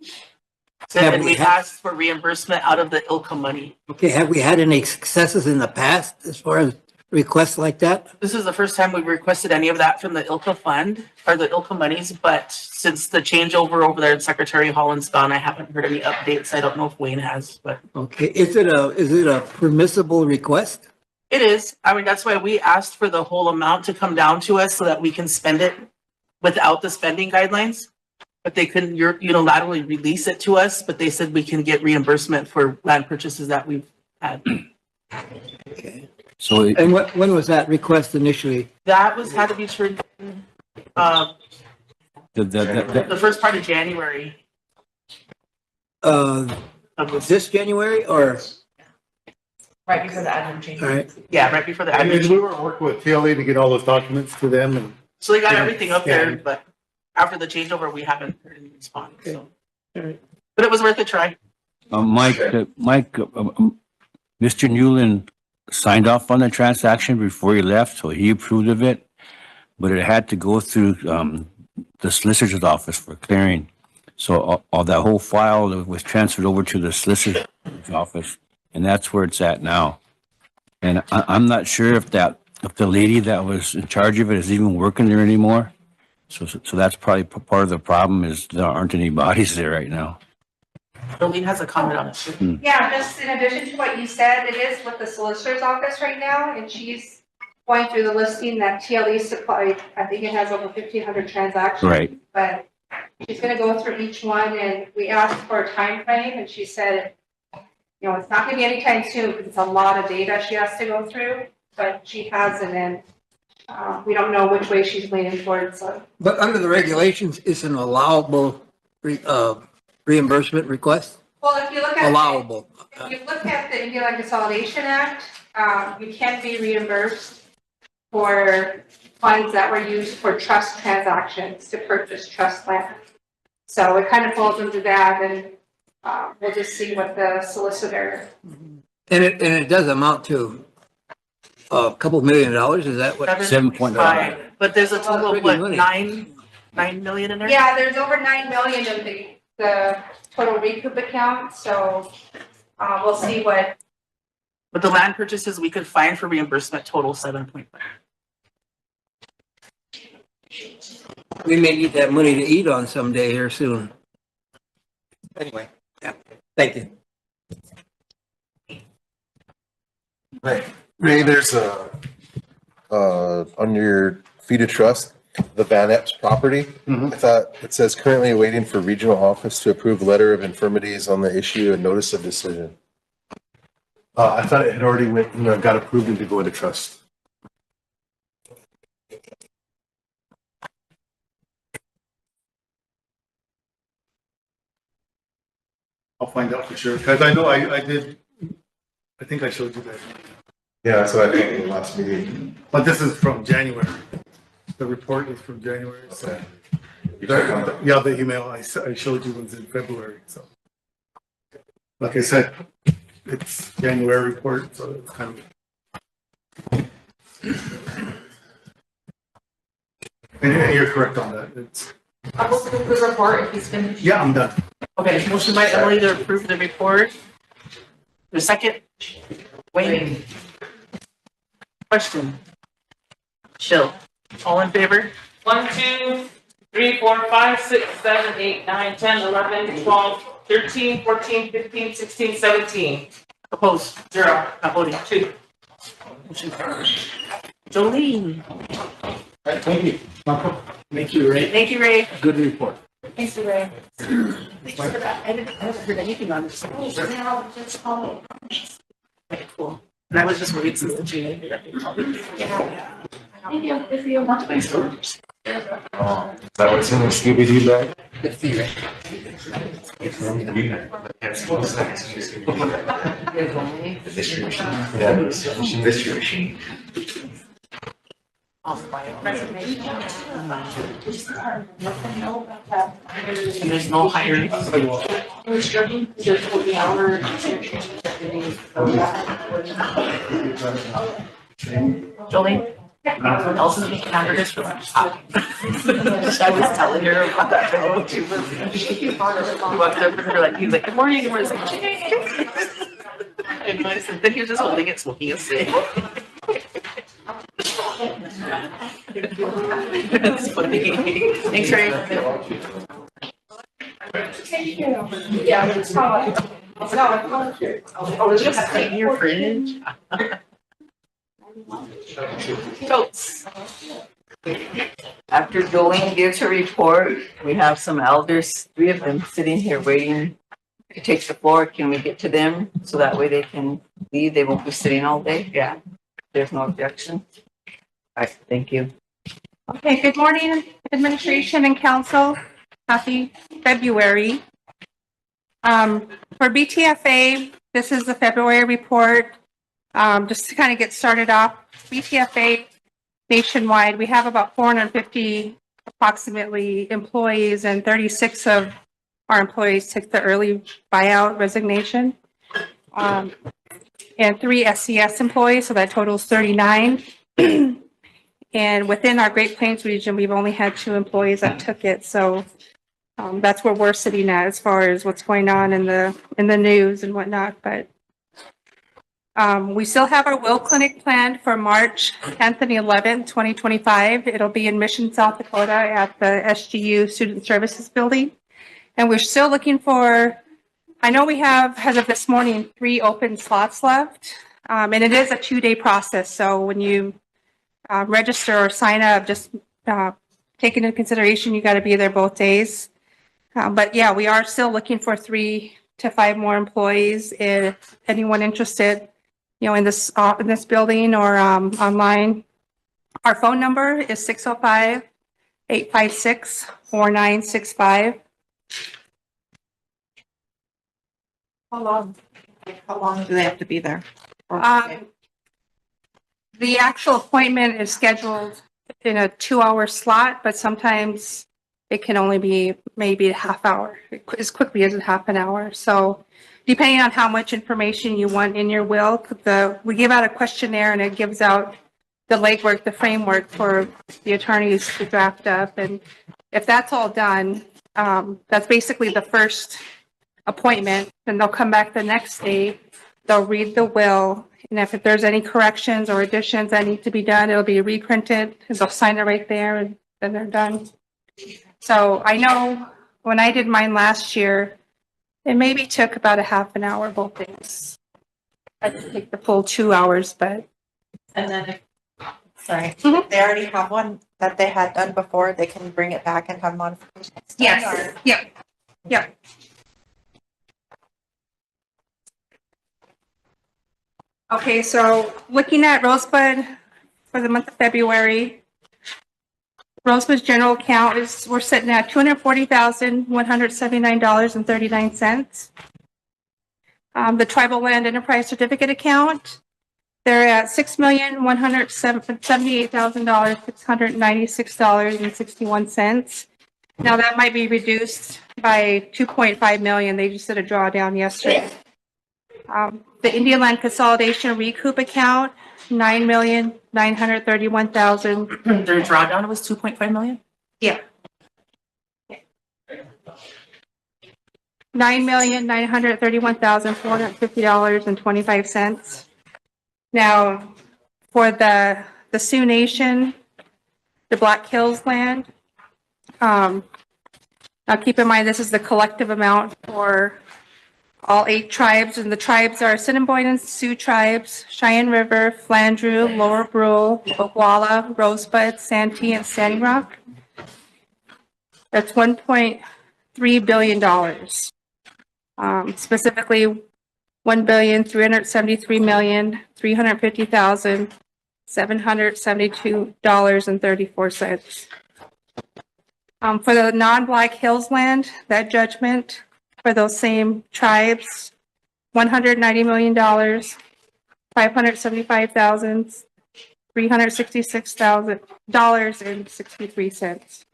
And we asked for reimbursement out of the ILCA money. Okay, have we had any successes in the past as far as requests like that? This is the first time we've requested any of that from the ILCA fund or the ILCA monies, but since the changeover over there and Secretary Holland's gone, I haven't heard any updates. I don't know if Wayne has, but. Okay, is it a permissible request? It is. I mean, that's why we asked for the whole amount to come down to us so that we can spend it without the spending guidelines. But they couldn't unilaterally release it to us, but they said we can get reimbursement for land purchases that we've had. Okay. So, and when was that request initially? That had to be turned the first part of January. This January or? Right before the admin change. All right. Yeah, right before the admin change. We were working with TLA to get all those documents to them and. So they got everything up there, but after the changeover, we haven't heard any response, so. All right. But it was worth a try. Mike, Mr. Newland signed off on the transaction before he left, so he approved of it. But it had to go through the solicitor's office for clearing. So all that whole file was transferred over to the solicitor's office, and that's where it's at now. And I'm not sure if the lady that was in charge of it is even working there anymore. So that's probably part of the problem is there aren't any bodies there right now. Jolene has a comment on it. Yeah, just in addition to what you said, it is with the solicitor's office right now, and she's going through the listing that TLE supplied. I think it has over 1,500 transactions. Right. But she's gonna go through each one, and we asked for a time frame, and she said, it's not gonna be anytime soon, because it's a lot of data she has to go through, but she has, and then we don't know which way she's leaning towards, so. But under the regulations, it's an allowable reimbursement request? Well, if you look at. Allowable. If you look at the Indian Land Consolidation Act, you can be reimbursed for funds that were used for trust transactions to purchase trust land. So it kind of falls into that, and we'll just see what the solicitor. And it does amount to a couple $1 million, is that what? 7.5. But there's a total of what, Money. 9 million in there? Yeah, there's over 9 million in the total recoup account, so we'll see what. But the land purchases we could find for reimbursement total 7.5. We may need that money to eat on someday here soon. Anyway, yeah, thank you. Ray, there's on your feed of trust, the Van Epps property. I thought it says currently waiting for regional office to approve letter of infirmities on the issue and notice of decision. I thought it had already got approved to go into trust. I'll find out for sure, because I know I think I showed you that. Yeah, that's what I think in the last meeting. But this is from January. The report is from January, so. Yeah, the email I showed you was in February, so. Like I said, it's January report, so it's kind of. And you're correct on that. It's. I'll look at the report if he's finished. Yeah, I'm done. Okay, motion by Emily to approve the report. The second, Wayne. Question. Chill. All in favor? 1, 2, 3, 4, 5, 6, 7, 8, 9, 10, 11, 12, 13, 14, 15, 16, 17. Opposed? 0. Not voting. 2. Motion carries. Jolene. Thank you. Thank you, Ray. Thank you, Ray. Good report. Thanks, Ray. Thanks for that. I haven't heard anything on this. Okay, cool. And I was just waiting since the June. Yeah. Thank you. If you want. Is that what's in the Scooby-Doo bag? Mystery machine. And there's no hiring. Jolene? Elsa's making hamburgers for lunch. I was telling her about that. She walked up and her like, he's like, good morning. And we're just like, and I said, then he was just holding it, smoking a cig. It's funny. Thanks, Ray. Yeah, it's fine. Oh, just in your fridge. Totes. After Jolene gives her report, we have some elders, 3 of them sitting here waiting to take the floor. Can we get to them so that way they can leave? They won't be sitting all day. Yeah. There's no objection. All right, thank you. Okay, good morning, administration and council. Happy February. For BTFA, this is the February report. Just to kind of get started off, BTFA nationwide, we have about 450 approximately employees, and 36 of our employees took the early buyout resignation. And 3 SCS employees, so that totals 39. And within our Great Plains region, we've only had 2 employees that took it. So that's where we're sitting at as far as what's going on in the news and whatnot. But we still have our Will Clinic planned for March 10th and 11th, 2025. It'll be in Mission, South Dakota at the SGU Student Services Building. And we're still looking for, I know we have, as of this morning, 3 open slots left. And it is a 2-day process. So when you register or sign up, just take into consideration, you got to be there both days. But yeah, we are still looking for 3 to 5 more employees. If anyone interested, in this building or online, our phone number is 605-856-4965. How long do they have to be there? The actual appointment is scheduled in a 2-hour slot, but sometimes it can only be maybe a half hour, as quickly as a half an hour. So depending on how much information you want in your will, we give out a questionnaire and it gives out the legwork, the framework for the attorneys to draft up. And if that's all done, that's basically the first appointment. Then they'll come back the next day, they'll read the will. And if there's any corrections or additions that need to be done, it'll be reprinted and they'll sign it right there and then they're done. So I know when I did mine last year, it maybe took about a half an hour both days. I didn't take the full 2 hours, but. And then if they already have one that they had done before, they can bring it back and have modifications done, Yes, yep. Okay, so looking at Rosebud for the month of February, Rosebud's general account we're sitting at $240,179.39. The Tribal Land Enterprise Certificate account, they're at $6,178,696.61. Now that might be reduced by 2.5 million. They just did a drawdown yesterday. The Indian Land Consolidation Recoup account, $9,931,000. Their drawdown was 2.5 million? Yeah. $9,931,450.25. Now, for the Sioux Nation, the Black Hills land, now keep in mind, this is the collective amount for all 8 tribes, and the tribes are Assiniboine and Sioux tribes, Cheyenne River, Flandreau, Lower Brule, Oglala, Rosebud, Santee, and Standing Rock. That's $1.3 billion. Specifically, $1,373,350,772.34. For the non-Black Hills land, that judgment for those same tribes, $190 million, $575,366,63.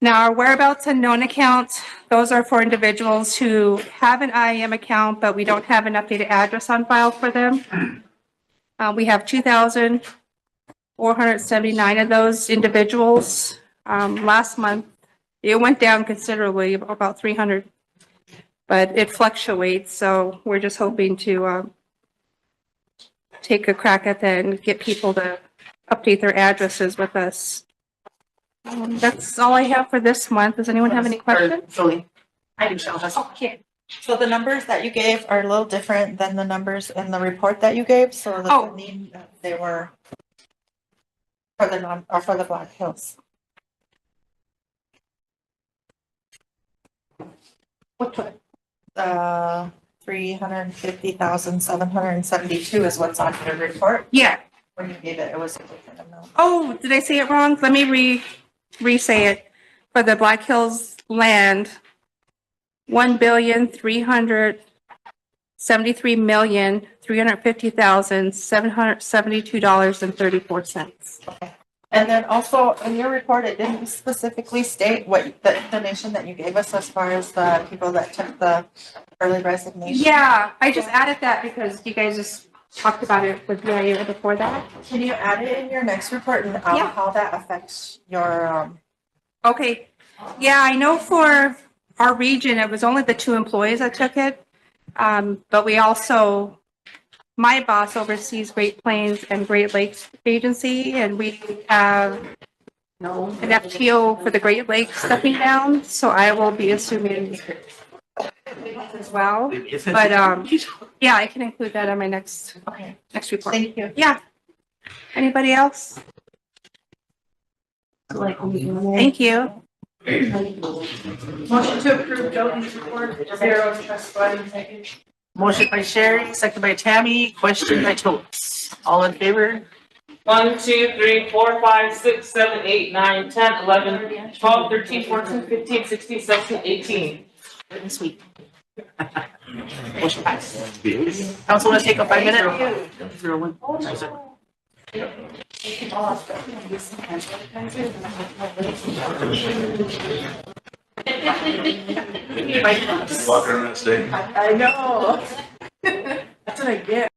Now, our whereabouts and known accounts, those are for individuals who have an IAM account, but we don't have an updated address on file for them. We have 2,479 of those individuals. Last month, it went down considerably, about 300, but it fluctuates, so we're just hoping to take a crack at that and get people to update their addresses with us. That's all I have for this month. Does anyone have any questions? I do, Michelle. Okay. So the numbers that you gave are a little different than the numbers in the report that you gave, so that would mean that they were for the for the Black Hills. Which one? 350,772 is what's on your report. Yeah. When you gave it, it was a different amount. Oh, did I say it wrong? Let me re-say it. For the Black Hills land, $1,373,350,772.34. Okay. And then also in your report, it didn't specifically state what the information that you gave us as far as the people that took the early resignation. Yeah, I just added that because you guys just talked about it with BIA before that. Can you add it in your next report and how that affects your Okay. Yeah, I know for our region, it was only the 2 employees that took it. But we also, my boss oversees Great Plains and Great Lakes Agency, and we have an FTO for the Great Lakes stepping down, so I will be assuming as well. But yeah, I can include that on my next report. Thank you. Yeah. Anybody else? Thank you. Motion to approve Jody's report, 0 trust fund. Motion by Sherry, second by Tammy, question by Totes. All in favor? 1, 2, 3, 4, 5, 6, 7, 8, 9, 10, 11, 12, 13, 14, 15, 16, 17, 18. This week. Motion passed. Council want to take a 5-minute? Walking around the state. I know. That's what I get.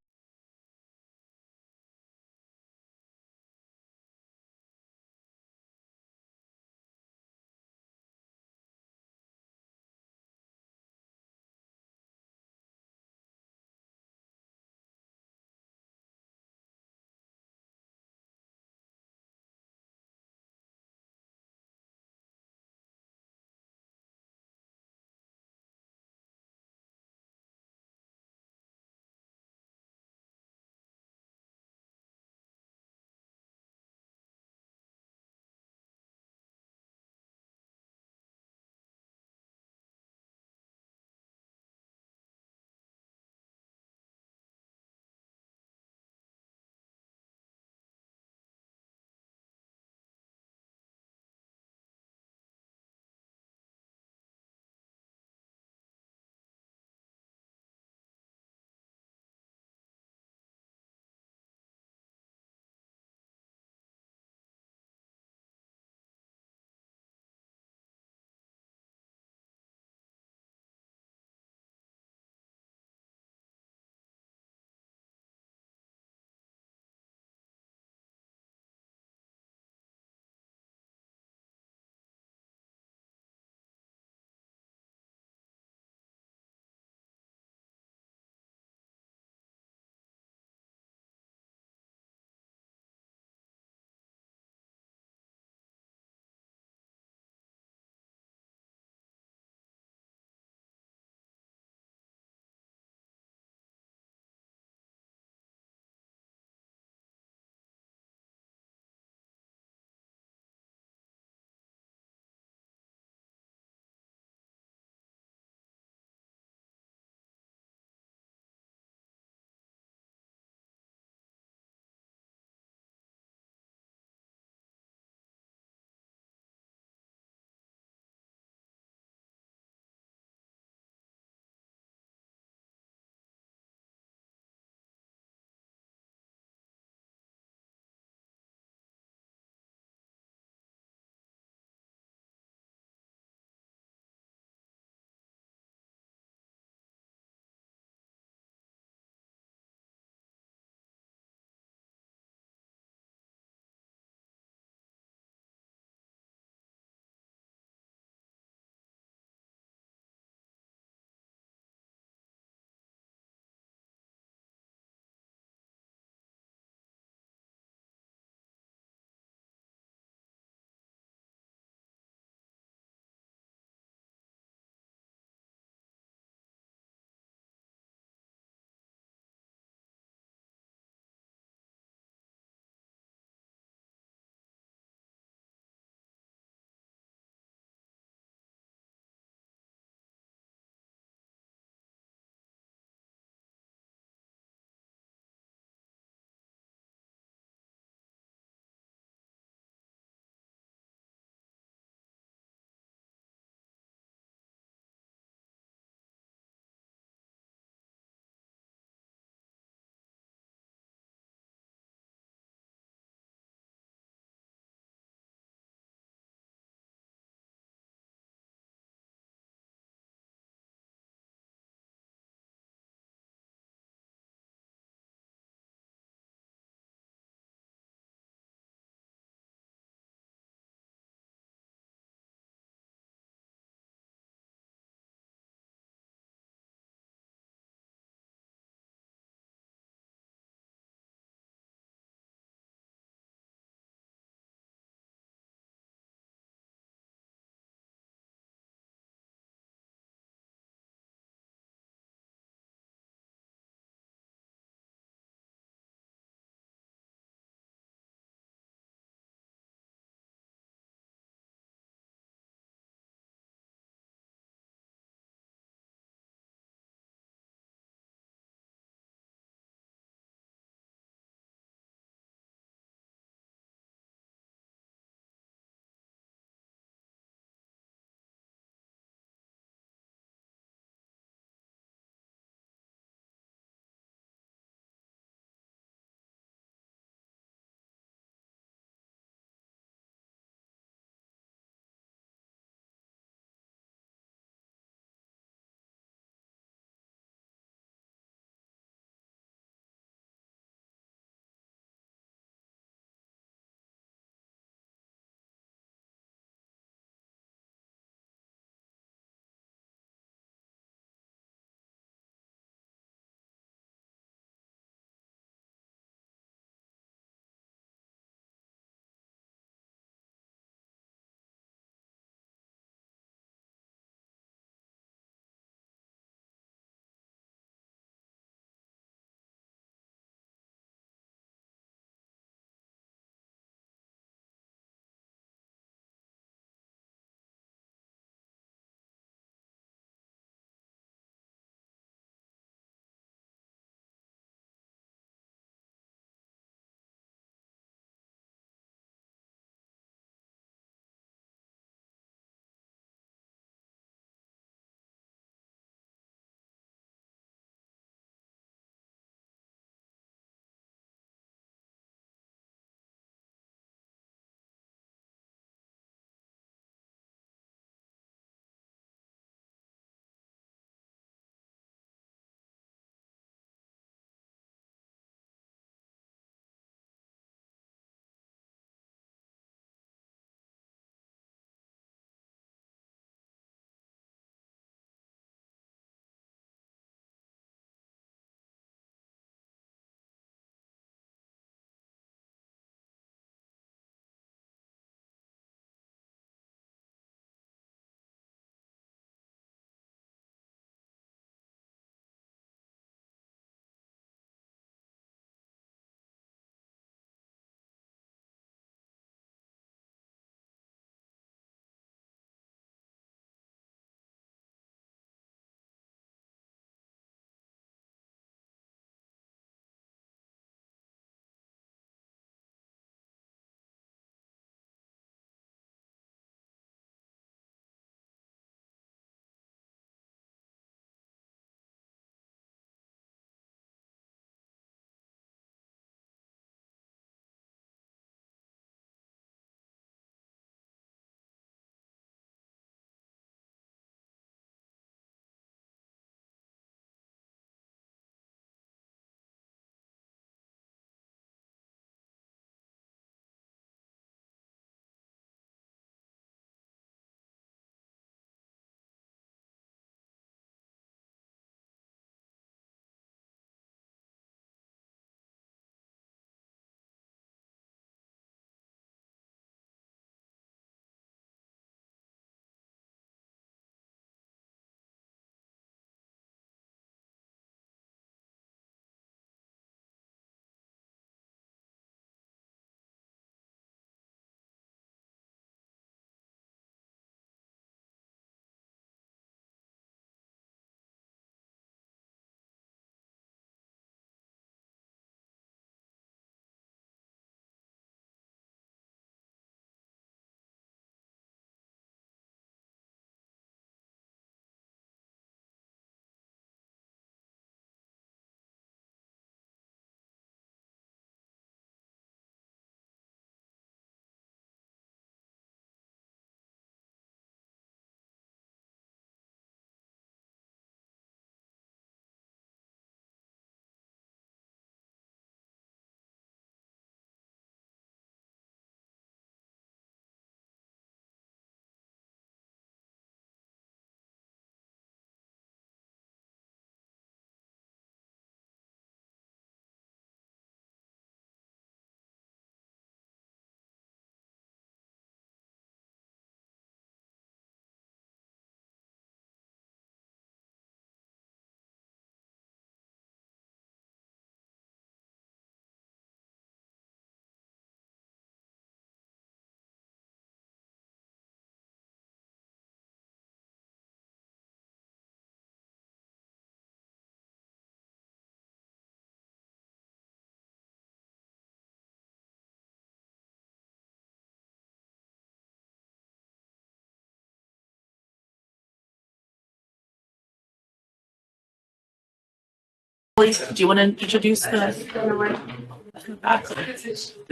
Emily, do you want to introduce the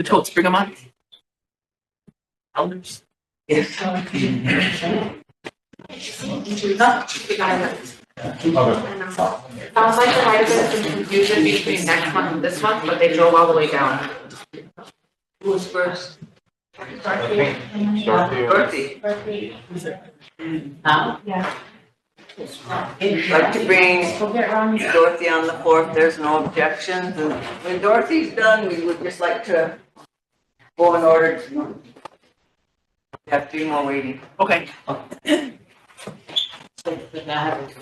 totes? Bring them on. Elders. Yes. Sounds like there might have been some confusion between next month and this month, but they drove all the way down. Who was first? Dorothy. Dorothy. Yeah. I'd like to bring Dorothy on the fourth. There's no objections. And when Dorothy's done, we would just like to go in order. We have 3 more waiting. Okay. Do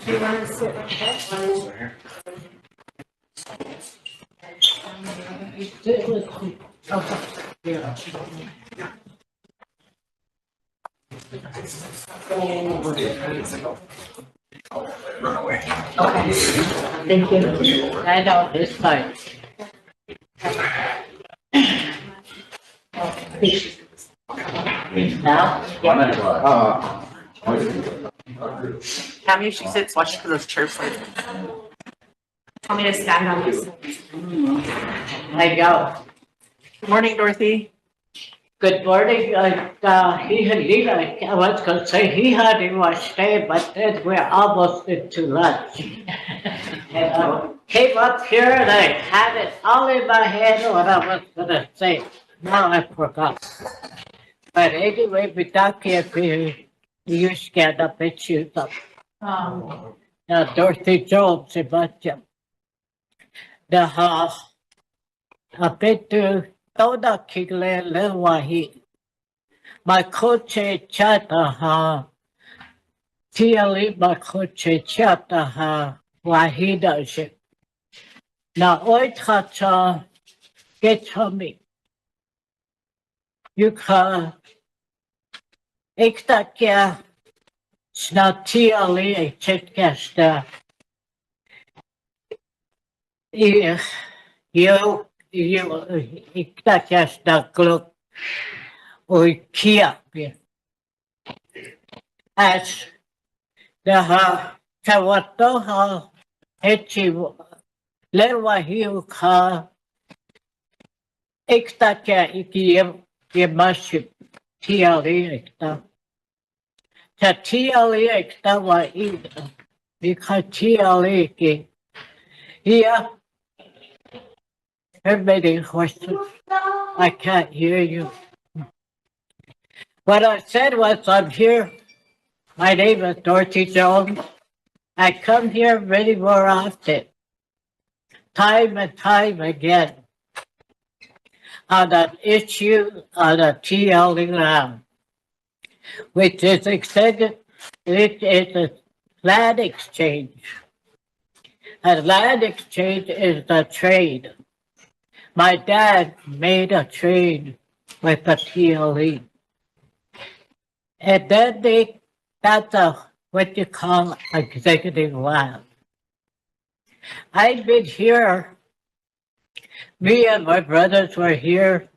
you want to sit right Run away. Okay. Thank you. I know this time. Now? Tammy, if she sits, watch because those chairs like. Want me to stand on this? I go. Good morning, Dorothy. Good morning. I was going to say he had in my stay, but then we're almost into lunch. And I came up here and I had it all in my head what I was going to say. Now I forgot. But anyway, we talk here, you stand up and shoot up. Now, Dorothy Jones, about you. The house, a bit to Toda Kigle Lewahi. My coach chata Tiali, my coach chata Wahida ship. Now, Oitacha, get to me. You can Ektakia, Snatiali, a checkasta. You Ektakia, look, or Kia. As the Tawatoha, Hechi, Lewahi, Ka, Ektakia, Ikiem. You must Tiali ekta. Tiali ekta wa ida. Because Tiali ki. Here. Everybody questions. I can't hear you. What I said was I'm here. My name is Dorothy Jones. I come here very more often. Time and time again. On an issue on a TLE land, which is extended, it is a land exchange. A land exchange is a trade. My dad made a trade with the TLE. And then that's what you call executive land. I've been here. Me and my brothers were here.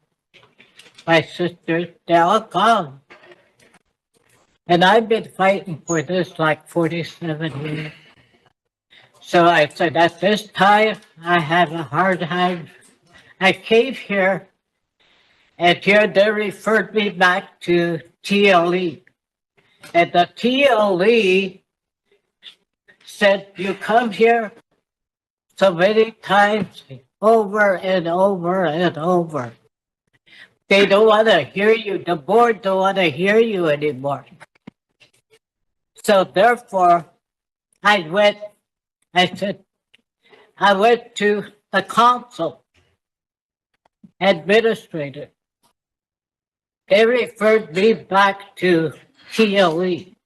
My sisters, they're all gone. And I've been fighting for this like 47 years. So I said, at this time, I have a hard time. I came here, and here they referred me back to TLE. And the TLE said, you come here so many times, over and over and over. They don't want to hear you. The board don't want to hear you anymore. So therefore, I went to the council administrator. They referred me back to TLE.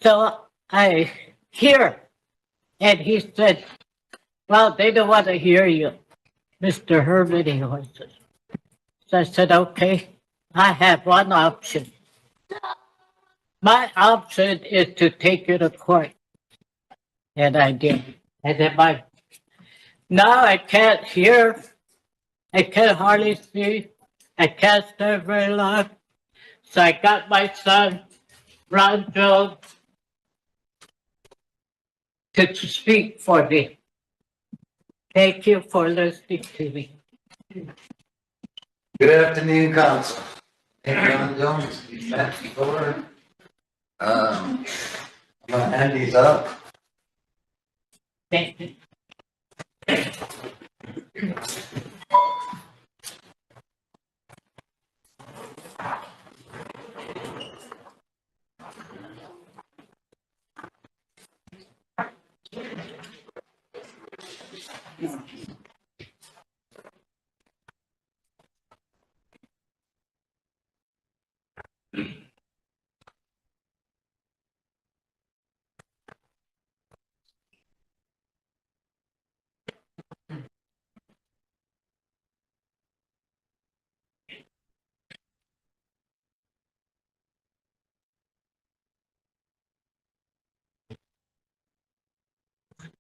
So I hear, and he said, well, they don't want to hear you, Mr. Hermany Horses. So I said, okay, I have one option. My option is to take you to court. And I did. And then now I can't hear. I can hardly see. I can't stand very long. So I got my son, Ron Jones, to speak for me. Thank you for listening to me. Good afternoon, council. Hey, John Jones, he's back before. I'm gonna hand these up. Thank you.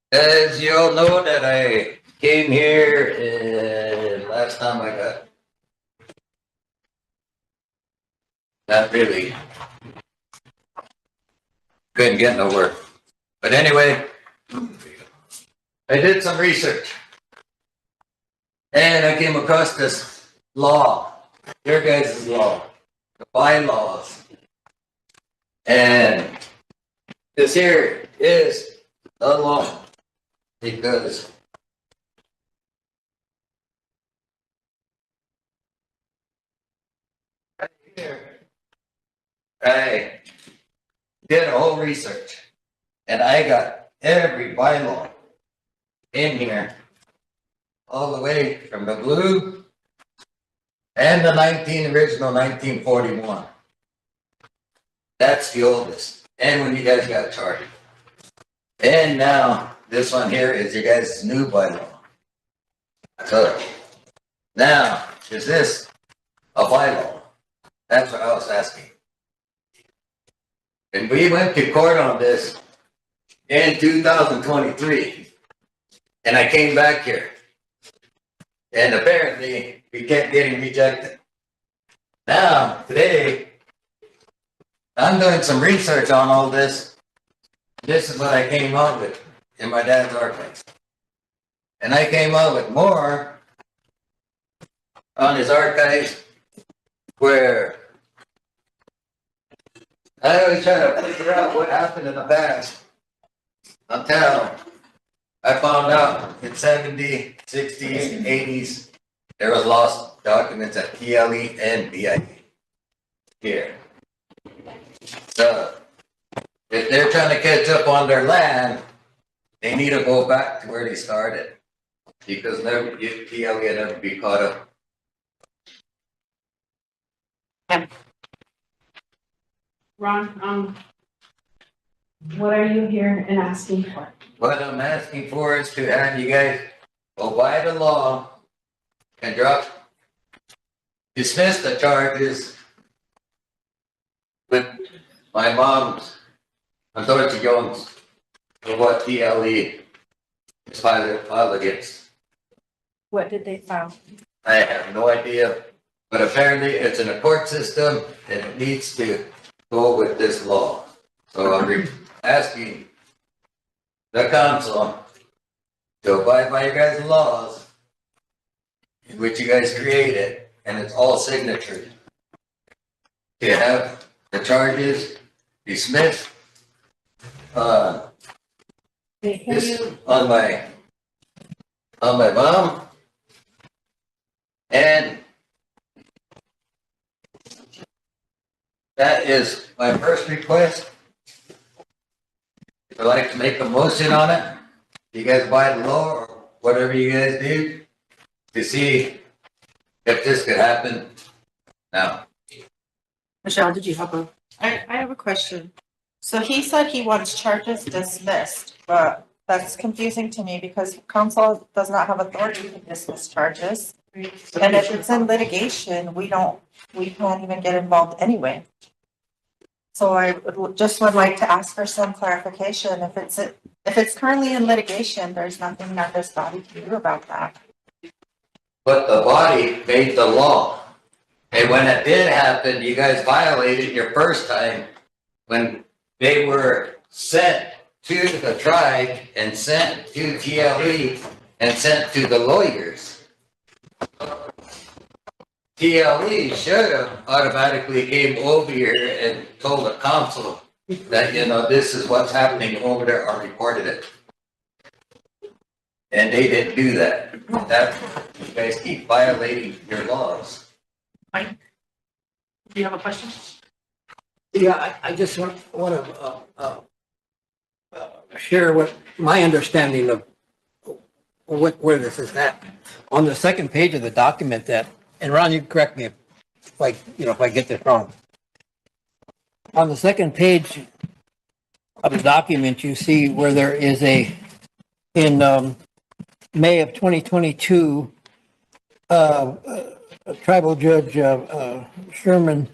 As you all know that I came here last time I got. Not really. Couldn't get nowhere. But anyway, I did some research. And I came across this law, your guys' law, the bylaws. And this here is the law. Because right here, I did a whole research and I got every bylaw in here, all the way from the blue and the original 1941. That's the oldest. And when you guys got charged. And now this one here is your guys' new bylaw. So now, is this a bylaw? That's what I was asking. And we went to court on this in 2023. And I came back here. And apparently we kept getting rejected. Now, today, I'm doing some research on all this. This is what I came up with in my dad's archives. And I came up with more on his archives where I always try to figure out what happened in the past until I found out in 70s, 60s, 80s, there was lost documents at PLE and BIE here. So if they're trying to catch up on their land, they need to go back to where they started. Because never PLE will never be caught up. Ron, what are you here and asking for? What I'm asking for is to have you guys go by the law and dismiss the charges with my mom's Dorothy Jones for what PLE is filed against. What did they file? I have no idea, but apparently it's in a court system and it needs to go with this law. So I'm asking the council to abide by your guys' laws, which you guys created, and it's all signatures. To have the charges dismissed this on my mom, and that is my first request. I'd like to make a motion on it. You guys buy the law or whatever you guys do to see if this could happen now. Michelle, did you have a? I have a question. So he said he wants charges dismissed, but that's confusing to me because council does not have authority to dismiss charges. And if it's in litigation, we can't even get involved anyway. So I would like to ask for some clarification. If it's currently in litigation, there's nothing that this body can do about that. But the body made the law. And when it did happen, you guys violated your first time when they were sent to the tribe and sent to TLE and sent to the lawyers. TLE should have automatically came over here and told the council that, you know, this is what's happening over there, or reported it. And they didn't do that. You guys keep violating your laws. Do you have a question? Yeah, I just want to share what my understanding of where this is at. On the second page of the document that, and Ron, you correct me if I get this wrong. On the second page of the document, you see where there is in May of 2022, Tribal Judge Sherman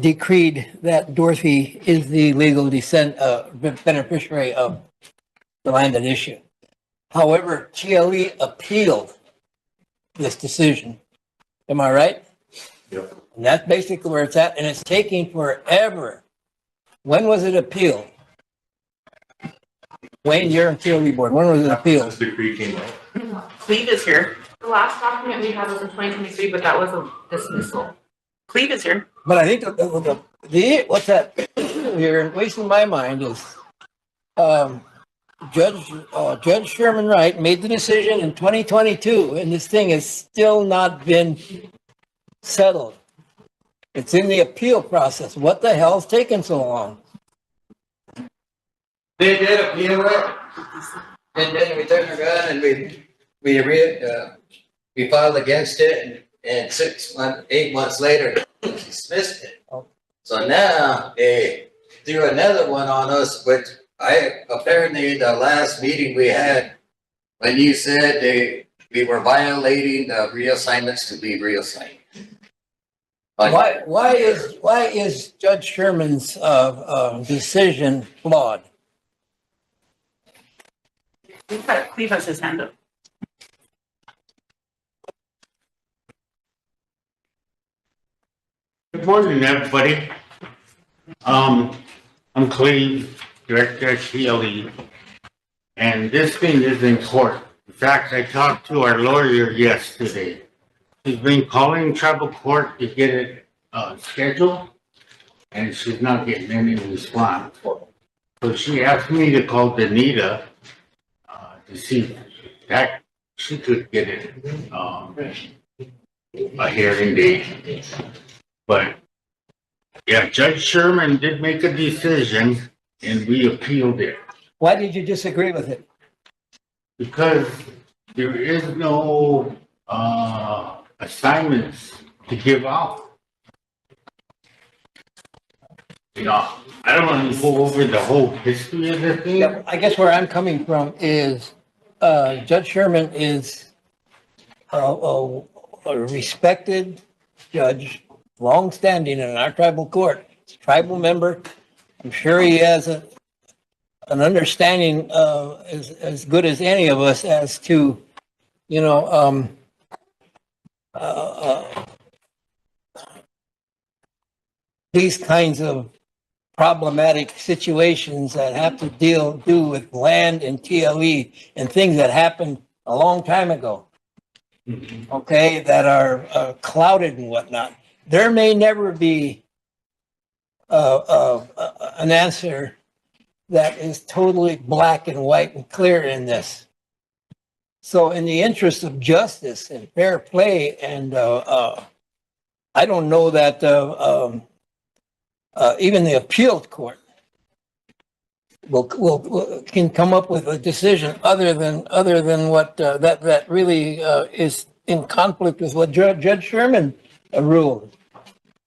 decreed that Dorothy is the legal beneficiary of the land at issue. However, TLE appealed this decision. Am I right? Yep. And that's basically where it's at, and it's taking forever. When was it appealed? Wayne, you're on TLE board. When was it appealed? This decree came out. Cleve is here. The last document we had was in 2023, but that was a dismissal. Cleve is here. But I think what's that here, at least in my mind, is Judge Sherman Wright made the decision in 2022, and this thing has still not been settled. It's in the appeal process. What the hell's taking so long? They did appeal it, and then we turned around and we filed against it, and 8 months later, they dismissed it. So now they threw another one on us, which apparently the last meeting we had, when you said we were violating the reassignments to be reassigned. Why is Judge Sherman's decision flawed? Cleve has his hand up. Good morning, everybody. I'm Cleve, Director at TLE, and this thing is in court. In fact, I talked to our lawyer yesterday. She's been calling tribal court to get it scheduled, and she's not getting any response. So she asked me to call Danita to see that she could get it a hearing date. But yeah, Judge Sherman did make a decision and we appealed it. Why did you disagree with it? Because there is no assignments to give out. You know, I don't want to go over the whole history of the thing. Yeah, I guess where I'm coming from is Judge Sherman is a respected judge, long-standing in our tribal court. He's a tribal member. I'm sure he has an understanding as good as any of us as to, you know, these kinds of problematic situations that have to do with land and TLE and things that happened a long time ago. Okay, that are clouded and whatnot. There may never be an answer that is totally black and white and clear in this. So in the interest of justice and fair play, and I don't know that even the appeals court can come up with a decision other than what that really is in conflict with what Judge Sherman ruled.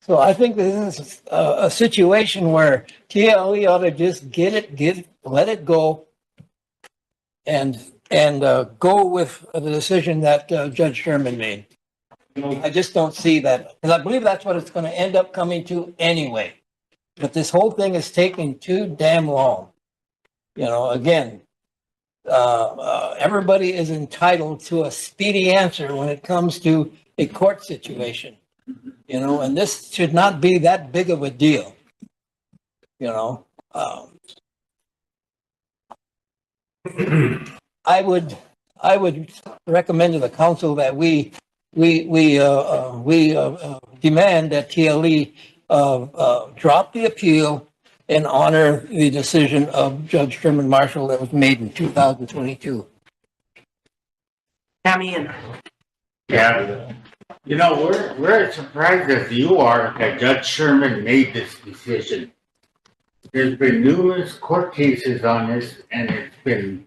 So I think this is a situation where TLE ought to just let it go, and go with the decision that Judge Sherman made. I just don't see that, because I believe that's what it's going to end up coming to anyway. But this whole thing is taking too damn long. You know, again, everybody is entitled to a speedy answer when it comes to a court situation. You know, and this should not be that big of a deal. You know, I would recommend to the council that we demand that TLE drop the appeal and honor the decision of Judge Sherman Marshall that was made in 2022. Tammy and Yeah, you know, we're as surprised as you are that Judge Sherman made this decision. There's been numerous court cases on this, and it's been,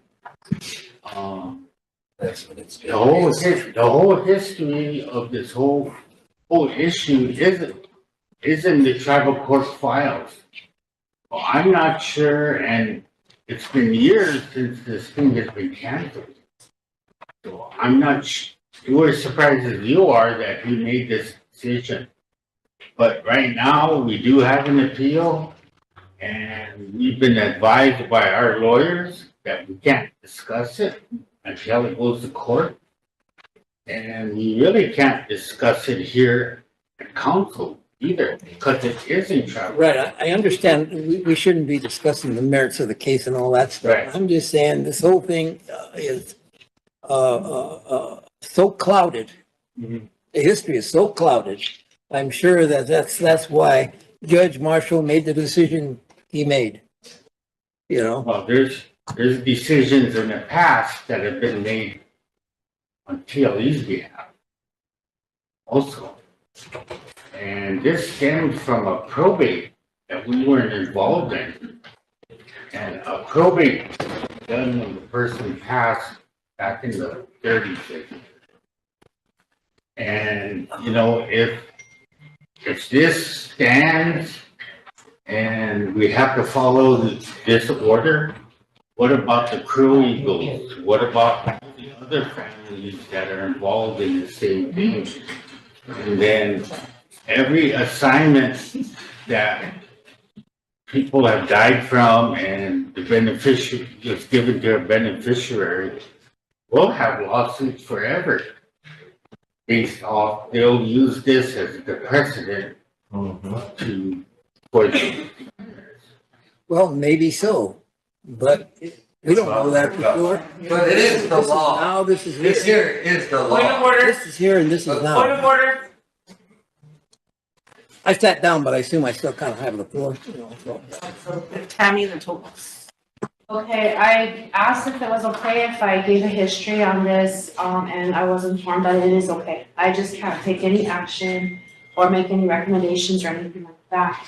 That's what it's. the whole history of this whole issue is in the tribal court files. Well, I'm not sure, and it's been years since this thing has been canceled. So I'm not we're as surprised as you are that he made this decision. But right now, we do have an appeal, and we've been advised by our lawyers that we can't discuss it until it goes to court. And we really can't discuss it here at council either, because it is in trouble. Right, I understand, we shouldn't be discussing the merits of the case and all that stuff. Right. I'm just saying, this whole thing is so clouded. Mhm. The history is so clouded. I'm sure that that's why Judge Marshall made the decision he made. You know? Well, there's decisions in the past that have been made on TLE's behalf also. And this stemmed from a probate that we weren't involved in. And a probate done when the person passed back in the 30s. And, you know, if this stands and we have to follow this order, what about the Crew Eagles? What about the other families that are involved in the same thing? And then every assignment that people have died from and the beneficiary is given to a beneficiary will have lawsuits forever. Based off, they'll use this as the precedent to for the Well, maybe so, but we don't know that for sure. But it is the law. Now, this is This here is the Point of law. order, This is here and this is point now. of order. I sat down, but I assume I still kind of have the floor, you know, so. Tammy and Thomas. Okay, I asked if it was okay if I gave a history on this, and I was informed that it is okay. I just can't take any action or make any recommendations or anything like that.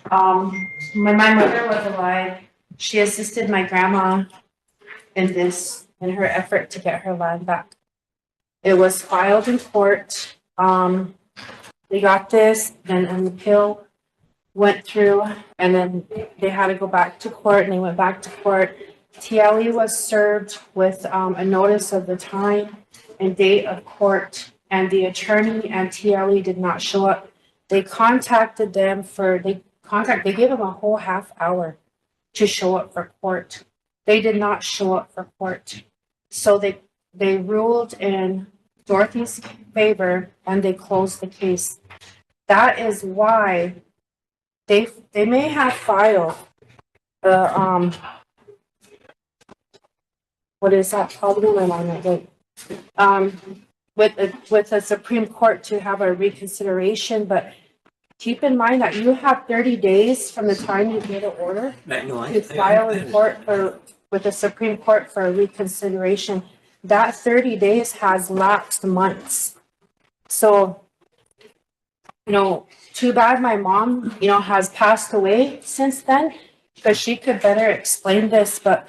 When my mother was alive, she assisted my grandma in this, in her effort to get her land back. It was filed in court. They got this, and an appeal went through, and then they had to go back to court, and they went back to court. TLE was served with a notice of the time and date of court, and the attorney and TLE did not show up. They contacted them they gave them a whole half hour to show up for court. They did not show up for court. So they ruled in Dorothy's favor, and they closed the case. That is why they may have filed the what is that called in my mind? With the Supreme Court to have a reconsideration, but keep in mind that you have 30 days from the time you get an order to file in court with the Supreme Court for a reconsideration. That 30 days has lapsed months. So, you know, too bad my mom, you know, has passed away since then, because she could better explain this. But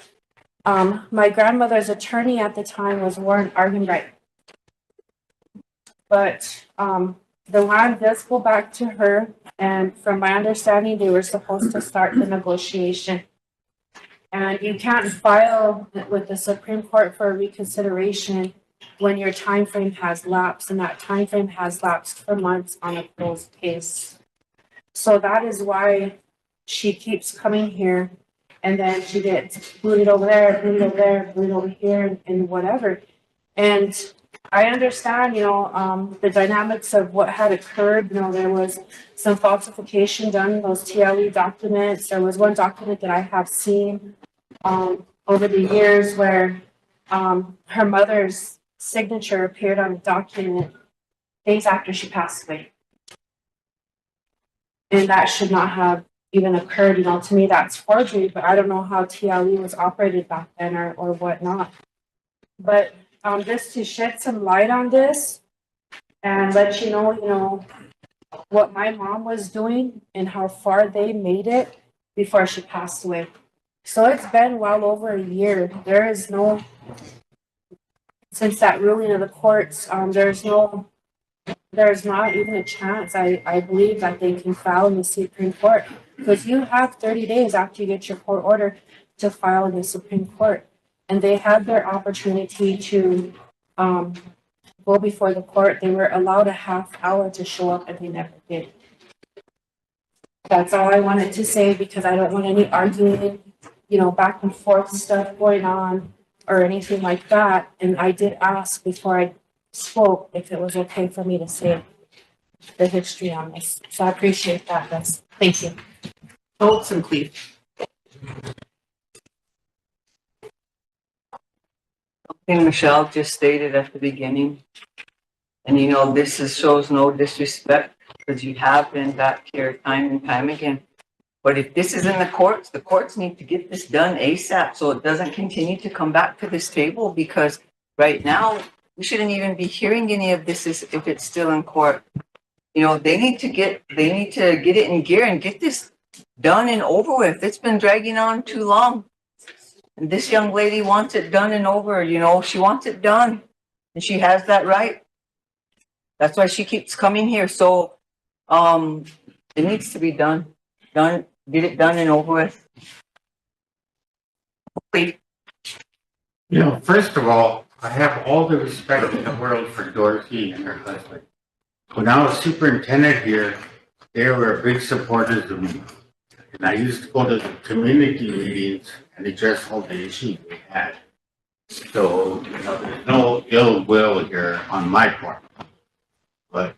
my grandmother's attorney at the time was Warren Argenbright. But the land does go back to her, and from my understanding, they were supposed to start the negotiation. And you can't file with the Supreme Court for a reconsideration when your time frame has lapsed, and that time frame has lapsed for months on a closed case. So that is why she keeps coming here, and then she gets booted over there, booted over there, booted over here, and whatever. And I understand, you know, the dynamics of what had occurred. You know, there was some falsification done in those TLE documents. There was one document that I have seen over the years where her mother's signature appeared on a document days after she passed away. And that should not have even occurred, you know, to me, that's forgery, but I don't know how TLE was operated back then or whatnot. But, just to shed some light on this and let you know, what my mom was doing and how far they made it before she passed away. So it's been well over a year. There is no, since that ruling of the courts, there's not even a chance, I believe, that they can file in the Supreme Court. Because you have 30 days after you get your court order to file in the Supreme Court. And they had their opportunity to go before the court. They were allowed a half hour to show up and they never did. That's all I wanted to say because I don't want any arguing, back and forth stuff going on or anything like that. And I did ask before I spoke if it was okay for me to say the history on this. So I appreciate that. Thank you. Schultz and Cleve. Something Michelle just stated at the beginning. And this shows no disrespect because you have been back here time and time again. But if this is in the courts need to get this done ASAP so it doesn't continue to come back to this table because right now we shouldn't even be hearing any of this if it's still in court. They need to get it in gear and get this done and over with. It's been dragging on too long. And this young lady wants it done and over, she wants it done. And she has that right. That's why she keeps coming here. So it needs to be done. Get it done and over with. Please. First of all, I have all the respect in the world for Dorothy and her husband. When I was superintendent here, they were big supporters of me. And I used to go to the community meetings and address all the issues we had. So, there's no ill will here on my part. But,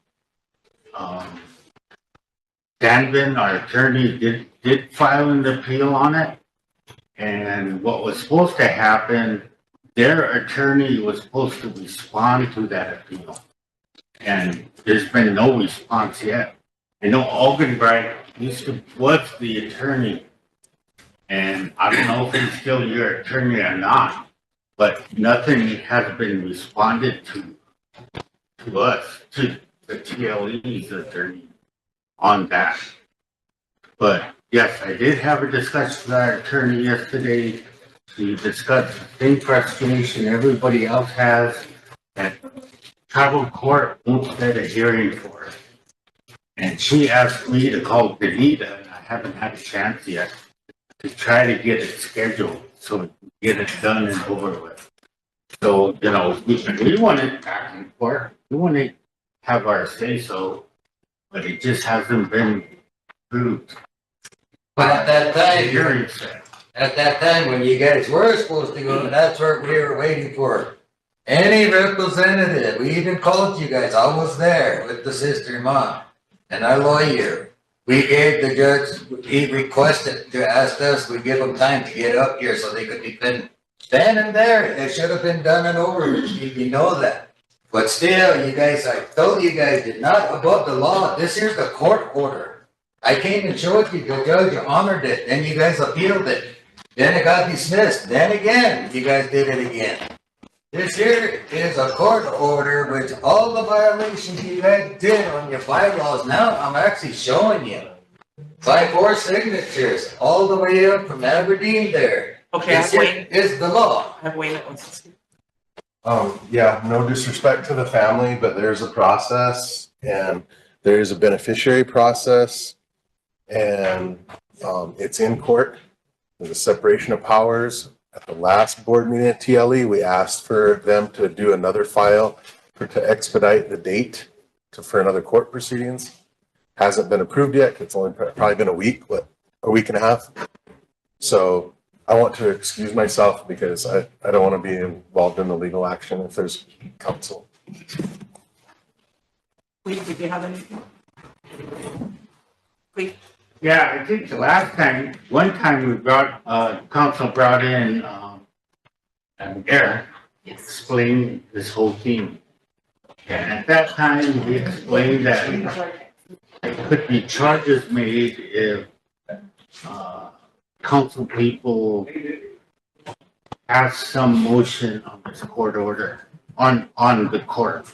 Danvin, our attorney, did file an appeal on it. And what was supposed to happen, their attorney was supposed to respond to that appeal. And there's been no response yet. I know Algenbright was the attorney. And I don't know if he's still your attorney or not, but nothing has been responded to us, to the TLE's attorney on that. But yes, I did have a discussion with our attorney yesterday. We discussed the same frustration everybody else has, that tribal court won't set a hearing for it. And she asked me to call Benita, and I haven't had a chance yet to try to get it scheduled so we can get it done and over with. So, we want it back in court. We want to have our say so, but it just hasn't been proved. But at that time when you guys were supposed to go, that's what we were waiting for. Any representative, we even called you guys, I was there with the sister-in-law and our lawyer. We gave the judge, he requested to ask us, we give them time to get up here so they could be then and there. It should have been done and over, you know that. But still, you guys, I told you guys, did not above the law. This here's the court order. I came and showed you, the judge honored it, then you guys appealed it. Then it got dismissed. Then again, you guys did it again. This here is a court order with all the violations you guys did on your bylaws. Now I'm actually showing you. By 4 signatures, all the way up from Aberdeen there. Okay, This here is the law. I have Wayne at 160. Yeah, no disrespect to the family, but there's a process and there's a beneficiary process and it's in court. There's a separation of powers. At the last board meeting at TLE, we asked for them to do another file to expedite the date for another court proceedings. Hasn't been approved yet. It's only probably been a week and a half. So I want to excuse myself because I don't want to be involved in the legal action if there's counsel. Please, did you have anything? Please. Yeah, I think the last time, one time council brought in, Eric, explain this whole thing. And at that time, we explained that there could be charges made if council people have some motion on this court order, on the court.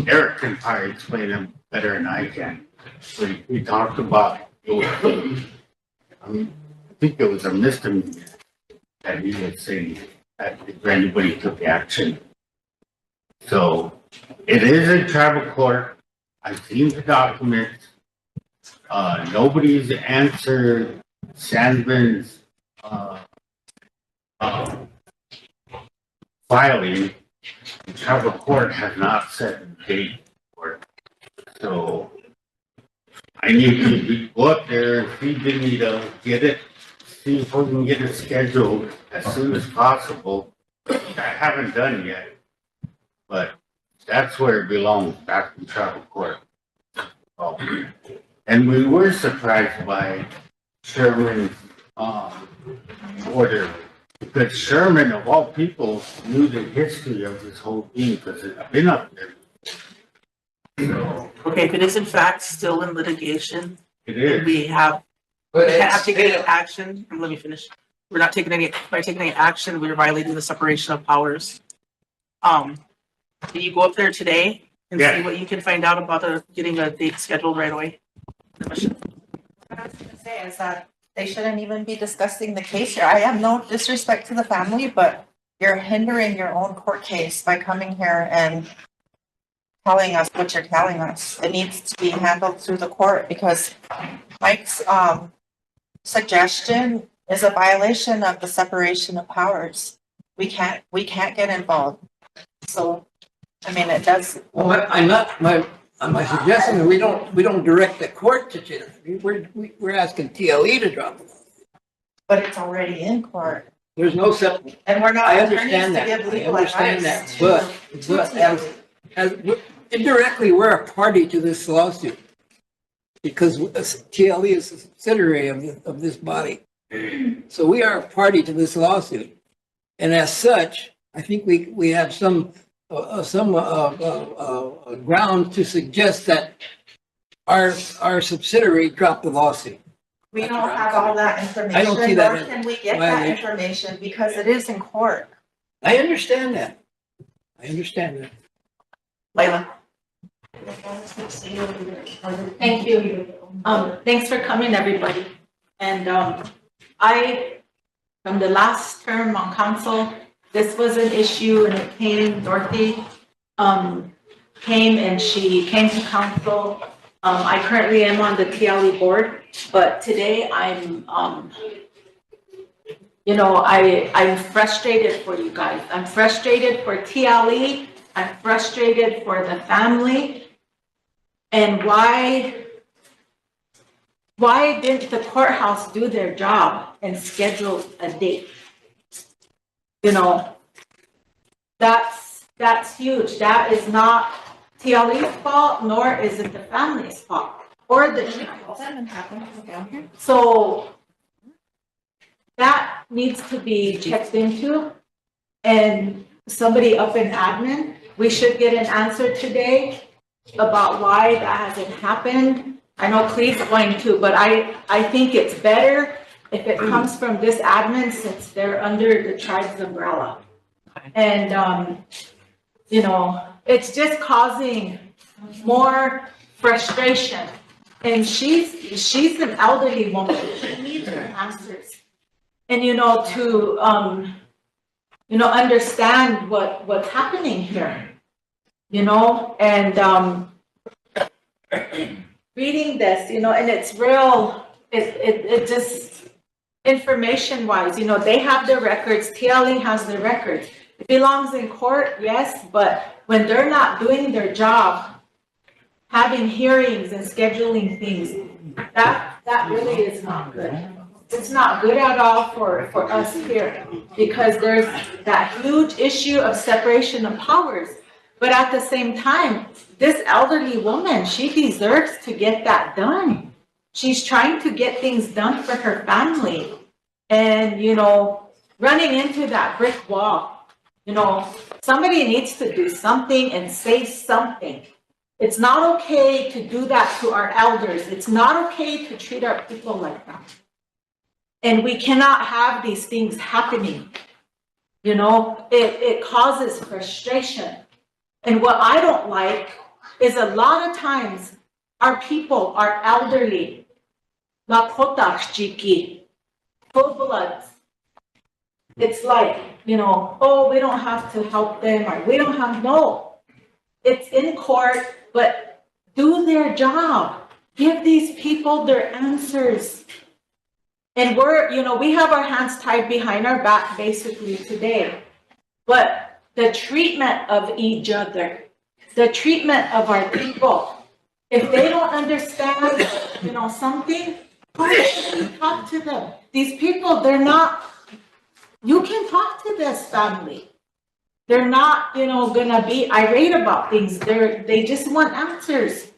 Eric can probably explain it better than I can. We talked about, I think it was a misdemeanor that he was saying that if anybody took action. So it is in tribal court. I've seen the documents. Nobody's answered Sandman's filing. The tribal court has not set a date for it. So I need to go up there and see Benito, get it, see if we can get it scheduled as soon as possible. I haven't done yet, but that's where it belongs, back in tribal court. And we were surprised by Sherman's order, because Sherman, of all people, knew the history of this whole thing because it's been up there. Okay, if it is in fact still in litigation, It is. we have, But we can't have it's taken any still, action, let me finish. We're not taking any, by taking any action, we're violating the separation of powers. Can you go up there today and see Yeah. what you can find out about getting a date scheduled right away? What I was gonna say is that they shouldn't even be discussing the case here. I have no disrespect to the family, but you're hindering your own court case by coming here and telling us what you're telling us. It needs to be handled through the court because Mike's suggestion is a violation of the separation of powers. We can't get involved. So, I mean, it does. Well, I'm not, my suggestion is we don't direct the court to do it. We're asking TLE to drop it. But it's already in court. There's no separate. And we're not I attorneys understand to that. give I legal understand advice that, but as indirectly, we're a party to this lawsuit because TLE is a subsidiary of this body. So we are a party to this lawsuit. And as such, I think we have some ground to suggest that our subsidiary dropped the lawsuit. We don't have all that information. I don't see that Nor in can we get that violation. information because it is in court. I understand that. I understand that. Layla? Thank you. Thanks for coming, everybody. And from the last term on council, this was an issue and it came, Dorothy came and she came to council. I currently am on the TLE board, but today I'm frustrated for you guys. I'm frustrated for TLE. I'm frustrated for the family. And why didn't the courthouse do their job and schedule a date? You know, that's huge. That is not TLE's fault, nor is it the family's fault or the child's. So that needs to be checked into, and somebody up in admin, we should get an answer today about why that hasn't happened. I know Clee's going to, but I think it's better if it comes from this admin since they're under the tribe's umbrella. And, you know, it's just causing more frustration. And she's an elderly woman. She needs her answers. And, you know, to, understand what's happening here, you know, and reading this, you know, and it's real, it just, information wise, you know, they have their records, TLE has their records. It belongs in court, yes, but when they're not doing their job, having hearings and scheduling things, that really is not good. It's not good at all for us here because there's that huge issue of separation of powers. But at the same time, this elderly woman, she deserves to get that done. She's trying to get things done for her family. And, you know, running into that brick wall. You know, somebody needs to do something and say something. It's not okay to do that to our elders. It's not okay to treat our people like that. And we cannot have these things happening. You know, it causes frustration. And what I don't like is a lot of times our people are elderly, Lakota, Chiki, full bloods. It's like, you know, oh, we don't have to help them, or we don't have, no. It's in court, but do their job. Give these people their answers. And we're, you know, we have our hands tied behind our back basically today. But the treatment of each other, the treatment of our people, if they don't understand, you know, something, talk to them. These people, they're not, you can talk to this family. They're not, you know, gonna be irate about things. They just want answers.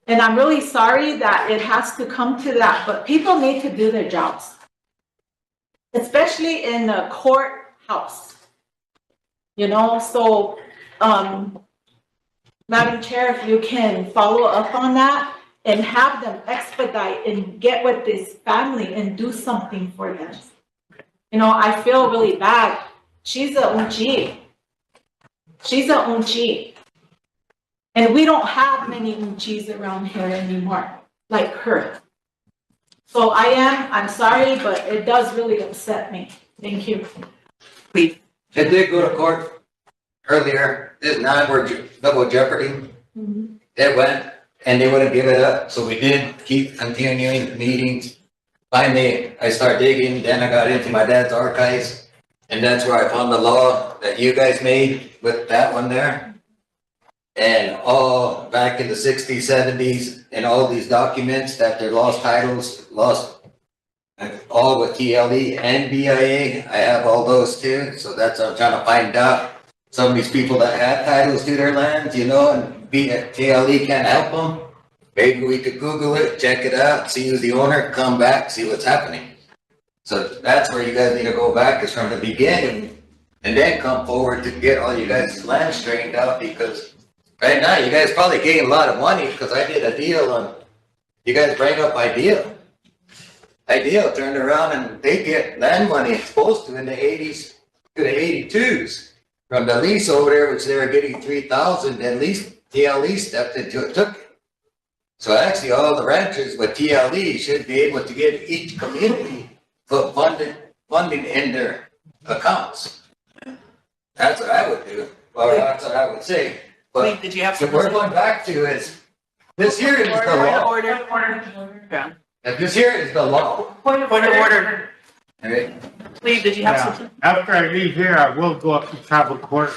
And I'm really sorry that it has to come to that, but people need to do their jobs, especially in the courthouse. You know, so, Madam Chair, if you can follow up on that and have them expedite and get with this family and do something for them. You know, I feel really bad. She's a unchi. She's a unchi. And we don't have many unchis around here anymore, like her. So I'm sorry, but it does really upset me. Thank you. It did go to court earlier, this not were double jeopardy. It went, and they wouldn't give it up, so we did keep continuing the meetings. Finally, I started digging, then I got into my dad's archives, and that's where I found the law that you guys made with that one there. And all back in the 60s, 70s, and all these documents that they're lost titles, lost all with TLE and BIA. I have all those too, so that's what I'm trying to find out. Some of these people that have titles to their lands, you know, and TLE can't help them. Maybe we could Google it, check it out, see who's the owner, come back, see what's happening. So that's where you guys need to go back, is from the beginning, and then come forward to get all you guys' land straightened out, because right now you guys probably gain a lot of money, because I did a deal on, you guys bring up Ideal. Ideal turned around and they get land money exposed to in the 80s to the 82s. From the lease over there, which they were getting 3,000, at least TLE stepped into it, took it. So actually all the ranchers with TLE should be able to get each community put funding in their accounts. That's what I would do, or that's what I would say. But Wait, did you have what we're going back to is, this here is the law. Order. Yeah. And this here is the law. Point of order. Okay. Lee, did you have Yeah. something? After I leave here, I will go up to tribal court,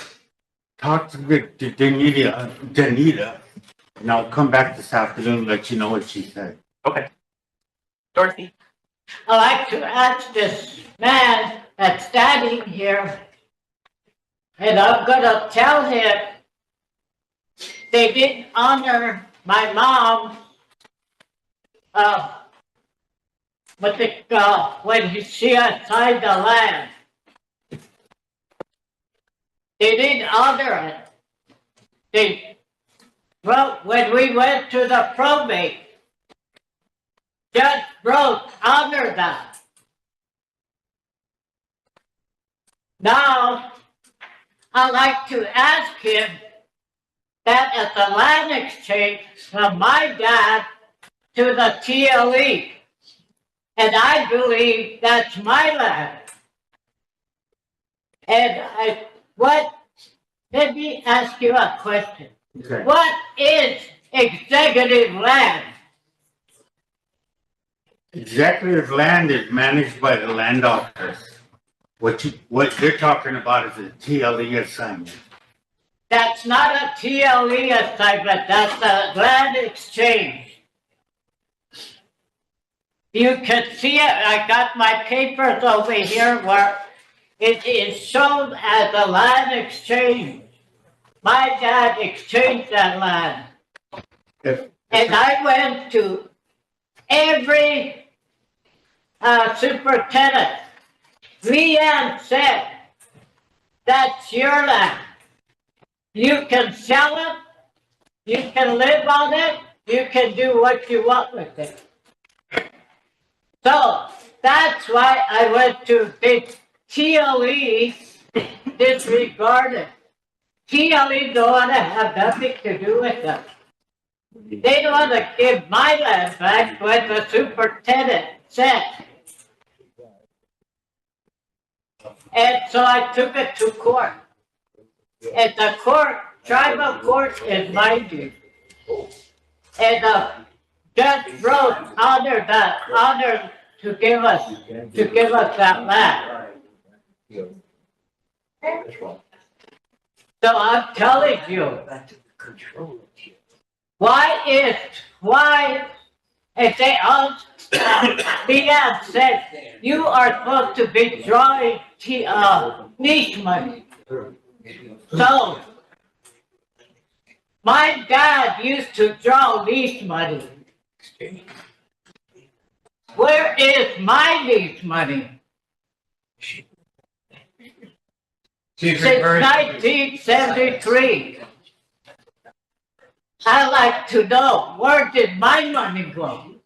talk to Danita, and I'll come back this afternoon, and let you know what she said. Okay. Dorothy. I'd like to ask this man that's standing here, and I'm gonna tell him they didn't honor my mom, when she assigned the land. They didn't honor it. When we went to the probate, Judge Broke honored that. Now, I'd like to ask him that at the land exchange from my dad to the TLE, and I believe that's my land. And let me ask you a question. Okay. What is executive land? Executive land is managed by the land office. What you're talking about is a TLE assignment. That's not a TLE assignment, that's a land exchange. You can see it, I got my papers over here where it is shown as a land exchange. My dad exchanged that land. And I went to every superintendent Leanne said, that's your land. You can sell it, you can live on it, you can do what you want with it. So that's why I went to the TLE disregarded. TLE don't want to have nothing to do with them. They don't want to give my land back when the superintendent said. And so I took it to court. And the court, tribal court is mind you. And the judge wrote honor to give us that land. So I'm telling you, why, if they all, Leanne said, you are supposed to be drawing lease money. So, my dad used to draw lease money. Where is my lease money? Since 1973. I'd like to know, where did my money go?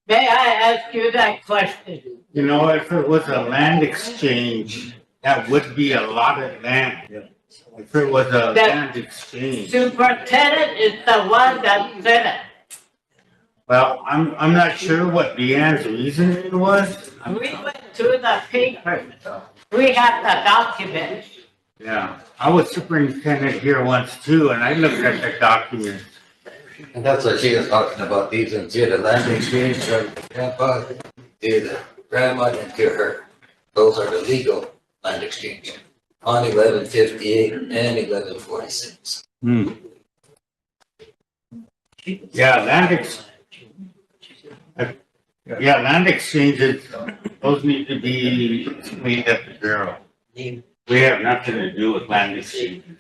May I ask you that question? You know, if it was a land exchange, that would be a lot of land. If it was a land exchange. Superintendent is the one that said it. Well, I'm not sure what Deanne's reasoning was. We went to the paper. We have the documents. Yeah, I was superintendent here once too, and I looked at the documents. And that's what she was talking about, these, and she had a land exchange from grandpa to the grandma and to her. Those are the legal land exchange on 1158 and 1146. Yeah, land exchanges, those need to be explained at the bureau. We have nothing to do with land exchanges.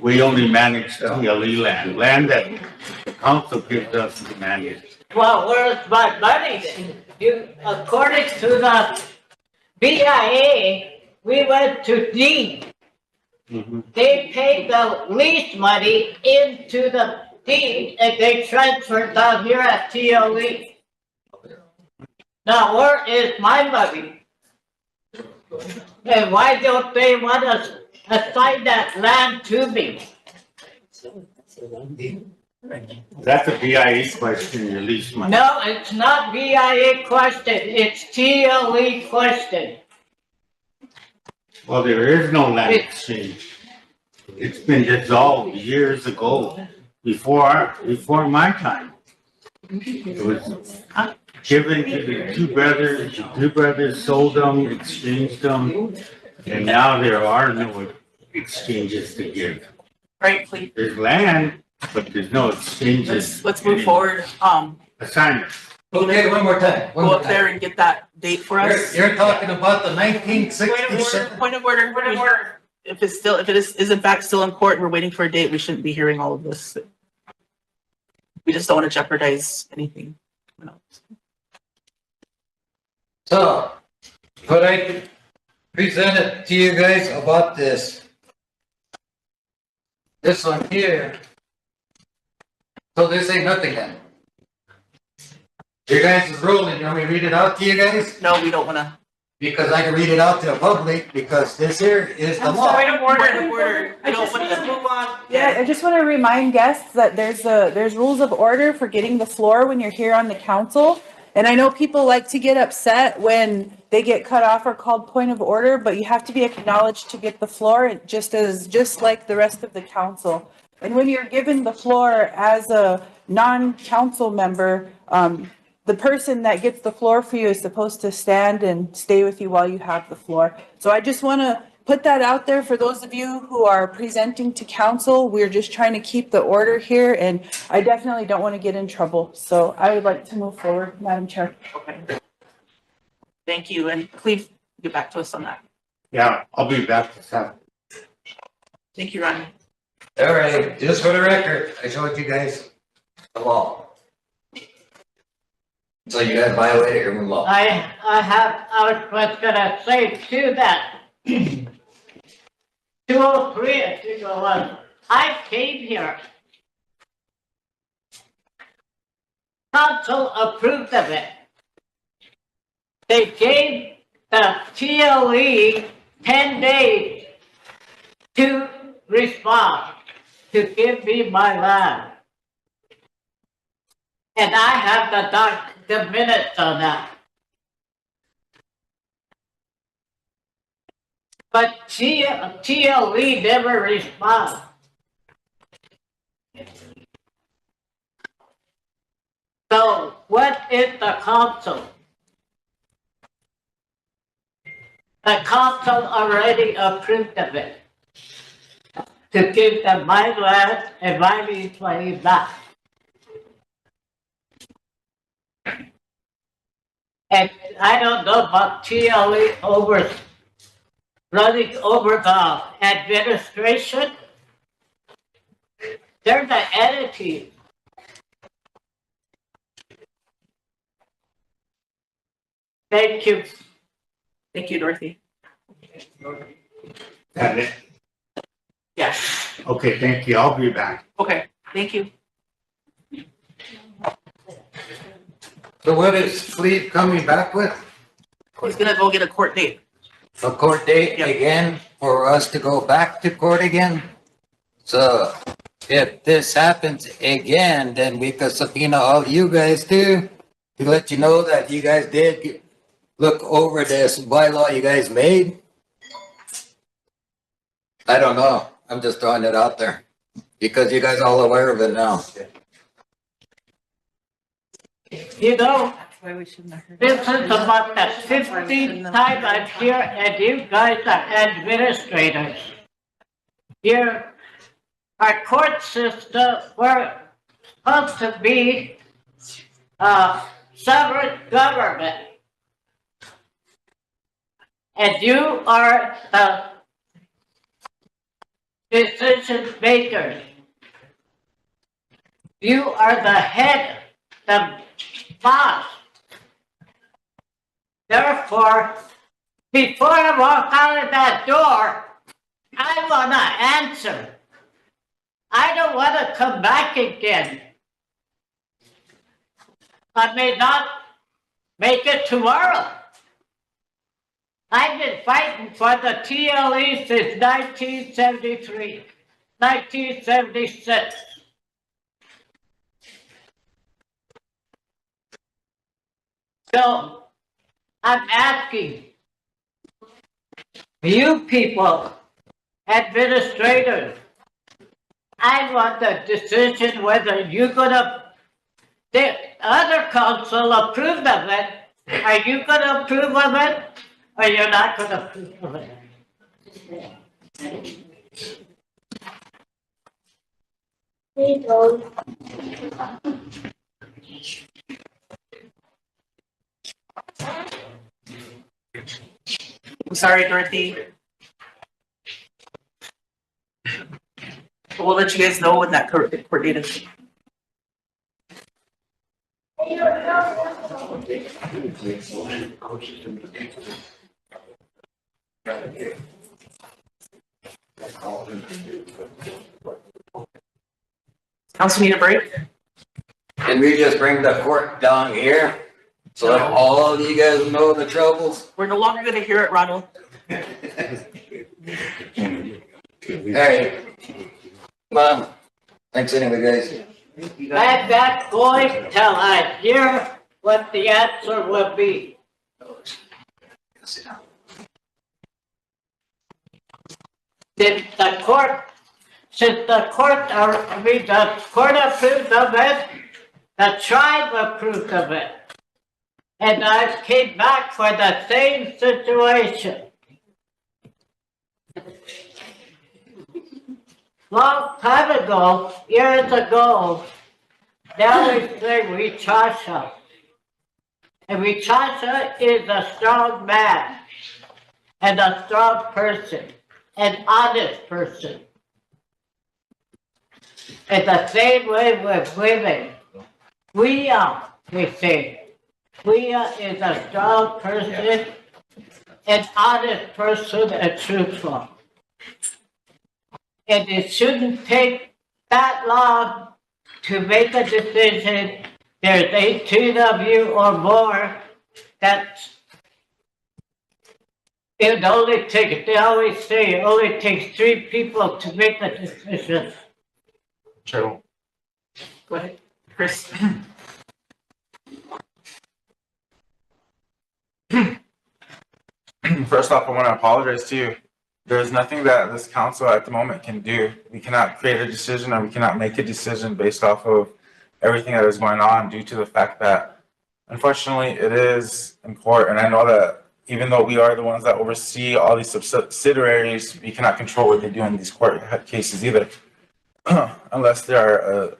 We only manage TLE land that the council gives us to manage. Well, where's my money then? According to the BIA, we went to deed. They paid the lease money into the deed and they transferred down here at TLE. Now, where is my money? And why don't they want to assign that land to me? That's a BIA question, your lease money. No, it's not BIA question, it's TLE question. Well, there is no land exchange. It's been dissolved years ago, before my time. It was given to the two brothers sold them, exchanged them, and now there are no exchanges to give. Right, please. There's land, but there's no exchanges. Let's move forward. Assignments. Okay, one more time. Go up there and get that date for us. You're talking about the 1967. Point of order. If it is in fact still in court, we're waiting for a date, we shouldn't be hearing all of this. We just don't want to jeopardize anything. So, what I presented to you guys about this one here. So this ain't nothing then. You guys is ruling, you want me to read it out to you guys? No, we don't want to. Because I can read it out to the public, because this here is the law. Point of order. I don't want to move on. Yeah, I just want to remind guests that there's rules of order for getting the floor when you're here on the council. And I know people like to get upset when they get cut off or called point of order, but you have to be acknowledged to get the floor, just like the rest of the council. And when you're given the floor as a non-council member, the person that gets the floor for you is supposed to stand and stay with you while you have the floor. So I just want to put that out there for those of you who are presenting to council. We're just trying to keep the order here, and I definitely don't want to get in trouble. So I would like to move forward, Madam Chair. Okay. Thank you, and please get back to us on that. Yeah, I'll be back to 7. Thank you, Ronnie. All right, just for the record, I showed you guys the law. So you guys violated your own law. I was gonna say too that 203, I think it was, I came here. Council approved of it. They gave the TLE 10 days to respond, to give me my land. And I have the minutes on that. But TLE never responded. So what is the council? The council already approved of it to give them my land and my employee back. And I don't know about TLE running over the administration. They're the entity. Thank you. Thank you, Dorothy. Got it? Yes. Okay, thank you. I'll be back. Okay, thank you. So what is Fleet coming back with? He's gonna go get a court date. A court date again for us to go back to court again? So if this happens again, then we could subpoena all you guys too, to let you know that you guys did look over this bylaw you guys made. I don't know. I'm just throwing it out there because you guys are all aware of it now. You know, this is about the 15th time I'm here and you guys are administrators. Here, our court system, we're supposed to be sovereign government. And you are the decision makers. You are the head, the boss. Therefore, before I walk out of that door, I want to answer. I don't want to come back again. I may not make it tomorrow. I've been fighting for the TLE since 1973, 1976. So I'm asking you people, administrators, I want the decision whether you're gonna, the other council approved of it. Are you gonna approve of it? Or you're not gonna approve of it? I'm sorry, Dorothy. We'll let you guys know when that court date is. Council need a break? Can we just bring the court down here? So that all of you guys know the troubles? We're no longer gonna hear it, Ronald. Hey, come on. Thanks anyway, guys. I'm not going till I hear what the answer will be. Did the court, since the court approved of it, the tribe approved of it. And I came back for the same situation. Long time ago, years ago, now we say Wichasha. And Wichasha is a strong man and a strong person, an honest person. And the same way with women. We say, Leah is a strong person, an honest person, and truthful. And it shouldn't take that long to make a decision. There's 18 of you or more that it only takes, they always say it only takes 3 people to make a decision. True. Go ahead, Chris. First off, I want to apologize to you. There's nothing that this council at the moment can do. We cannot create a decision, or we cannot make a decision based off of everything that is going on due to the fact that, unfortunately, it is in court. And I know that even though we are the ones that oversee all these subsidiaries, we cannot control what they do in these court cases either, unless they are a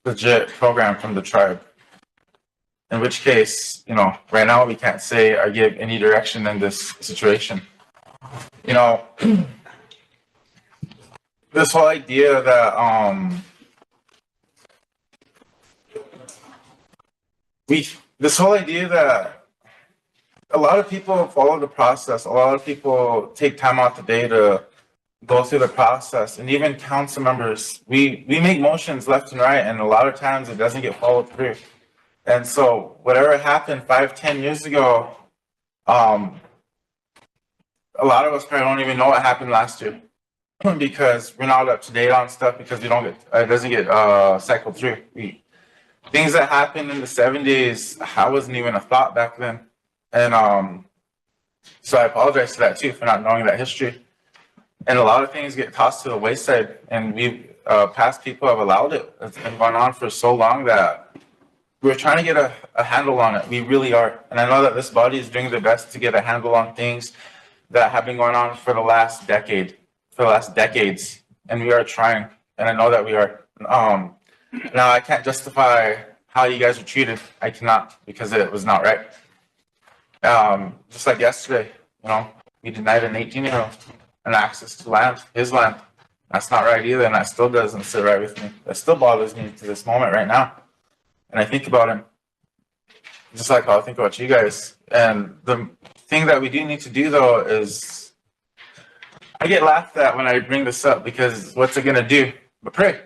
legit program from the tribe. In which case, you know, right now we can't say or give any direction in this situation. You know, this whole idea that this whole idea that a lot of people follow the process, a lot of people take time out the day to go through the process, and even council members, we make motions left and right, and a lot of times it doesn't get followed through. And so whatever happened 5-10 years ago, a lot of us probably don't even know what happened last year because we're not up to date on stuff because we don't get, it doesn't get cycled through. Things that happened in the 70s, I wasn't even a thought back then. And so I apologize for that too, for not knowing that history. And a lot of things get tossed to the wayside, and we past people have allowed it. It's been going on for so long that we're trying to get a handle on it. We really are. And I know that this body is doing their best to get a handle on things that have been going on for the last decade, for the last decades. And we are trying. And I know that we are. Now, I can't justify how you guys were treated. I cannot, because it was not right. Just like yesterday, you know, we denied an 18-year-old an access to land, his land. That's not right either. And that still doesn't sit right with me. That still bothers me to this moment right now. And I think about him, just like how I think about you guys. And the thing that we do need to do, though, is I get laughed at when I bring this up because what's it going to do? But pray.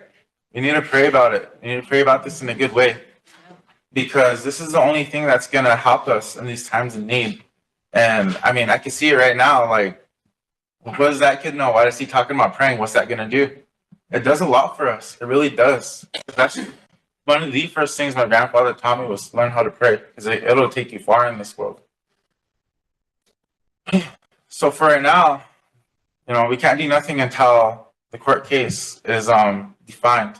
You need to pray about it. You need to pray about this in a good way because this is the only thing that's going to help us in these times of need. And I mean, I can see it right now. Like, what does that kid know? Why is he talking about praying? What's that going to do? It does a lot for us. It really does. That's one of the first things my grandfather taught me was learn how to pray because it'll take you far in this world. So for right now, you know, we can't do nothing until the court case is defined.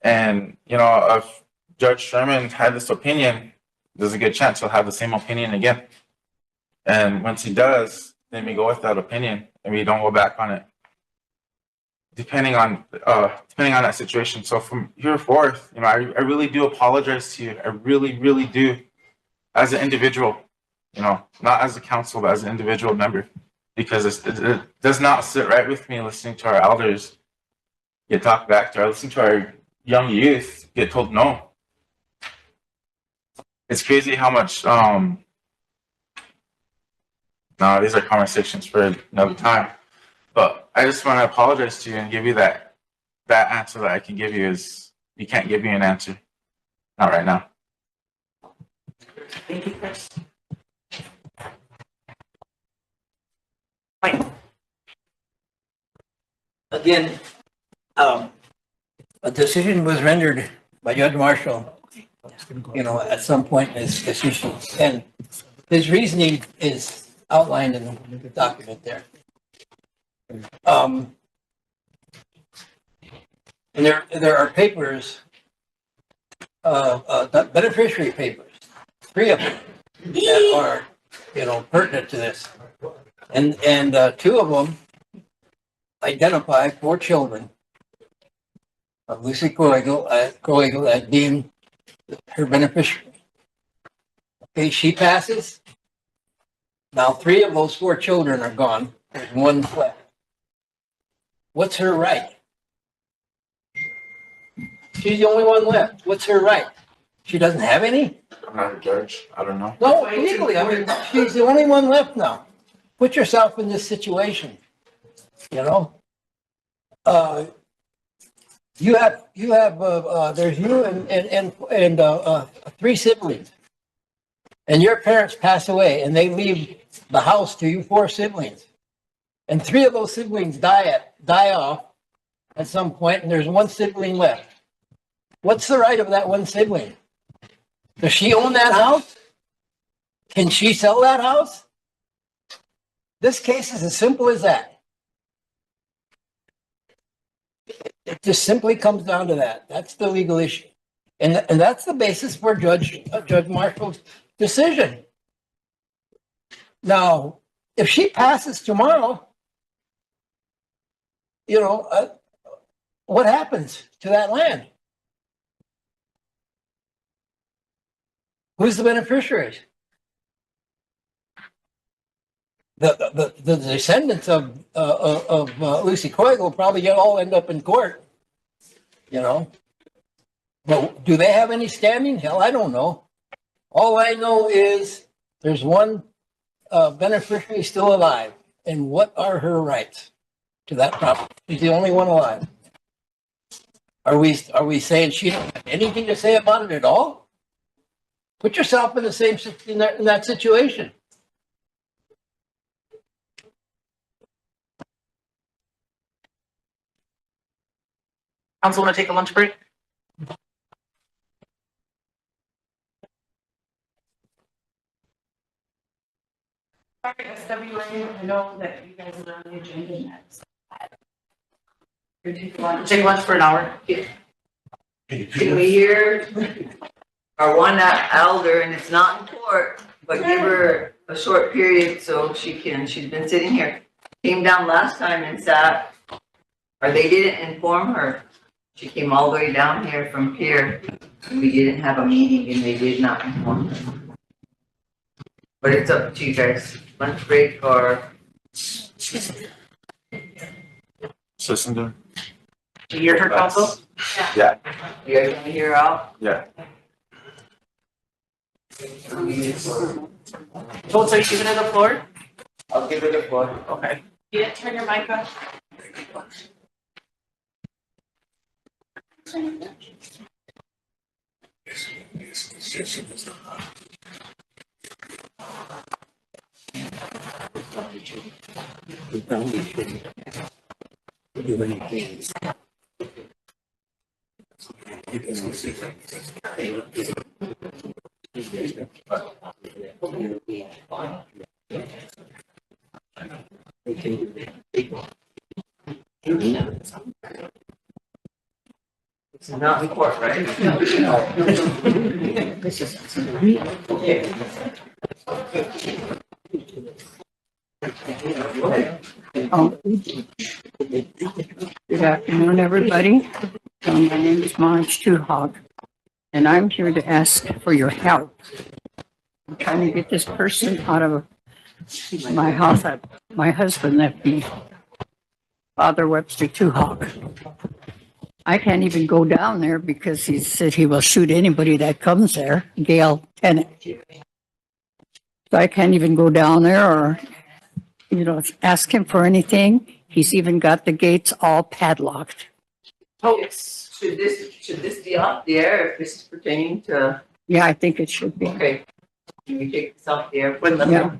And, you know, if Judge Sherman had this opinion, there's a good chance he'll have the same opinion again. And once he does, then we go with that opinion and we don't go back on it. Depending on that situation. So from here forth, you know, I really do apologize to you. I really, really do, as an individual, you know, not as a council, but as an individual member, because it does not sit right with me listening to our elders get talked back to, or listening to our young youth get told no. It's crazy how much. No, these are conversations for another time. But I just want to apologize to you and give you that answer that I can give you is we can't give you an answer. Not right now. Thank you, Chris. Again, a decision was rendered by Judge Marshall, you know, at some point in his decision. And his reasoning is outlined in the document there. And there are papers, beneficiary papers, 3 of them that are, you know, pertinent to this. And 2 of them identify 4 children of Lucy Coigle as being her beneficiary. Okay, she passes. Now 3 of those 4 children are gone. There's 1 left. What's her right? She's the only one left. What's her right? She doesn't have any? I'm not a judge. I don't know. No, legally, I mean, she's the only one left now. Put yourself in this situation, you know? There's you and three siblings. And your parents pass away and they leave the house to you four siblings. And three of those siblings die off at some point, and there's one sibling left. What's the right of that one sibling? Does she own that house? Can she sell that house? This case is as simple as that. It just simply comes down to that. That's the legal issue. And that's the basis for Judge Marshall's decision. Now, if she passes tomorrow, what happens to that land? Who's the beneficiaries? The descendants of Lucy Coig will probably all end up in court, But do they have any standing? Hell, I don't know. All I know is there's one beneficiary still alive, and what are her rights to that property? She's the only one alive. Are we saying she don't have anything to say about it at all? Put yourself in the same in that situation. Council want to take a lunch break? Sorry, SWA, I know that you guys are on the agenda next. Take lunch for an hour. Can we hear our one elder, and it's not in court, but give her a short period so she's been sitting here, came down last time and sat, or they didn't inform her. She came all the way down here from Pier. We didn't have a meeting and they did not inform her. But it's up to you guys, lunch break or. Listen to her. Do you hear her, Council? Yeah. You guys want to hear her out? Yeah. Schultz, are you giving her the floor? I'll give her the floor. Okay. Yeah, turn your mic on. We probably shouldn't do anything. It's not in court, right? This is. Good afternoon, everybody. My name is Marge Tuhog, and I'm here to ask for your help. I'm trying to get this person out of my house that my husband left me, Father Webster Tuhog. I can't even go down there because he said he will shoot anybody that comes there, Gail Tennant. So I can't even go down there or, ask him for anything. He's even got the gates all padlocked. Oh, should this be off the air if this is pertaining to? Yeah, I think it should be. Okay. Can we take this off the air? Yeah.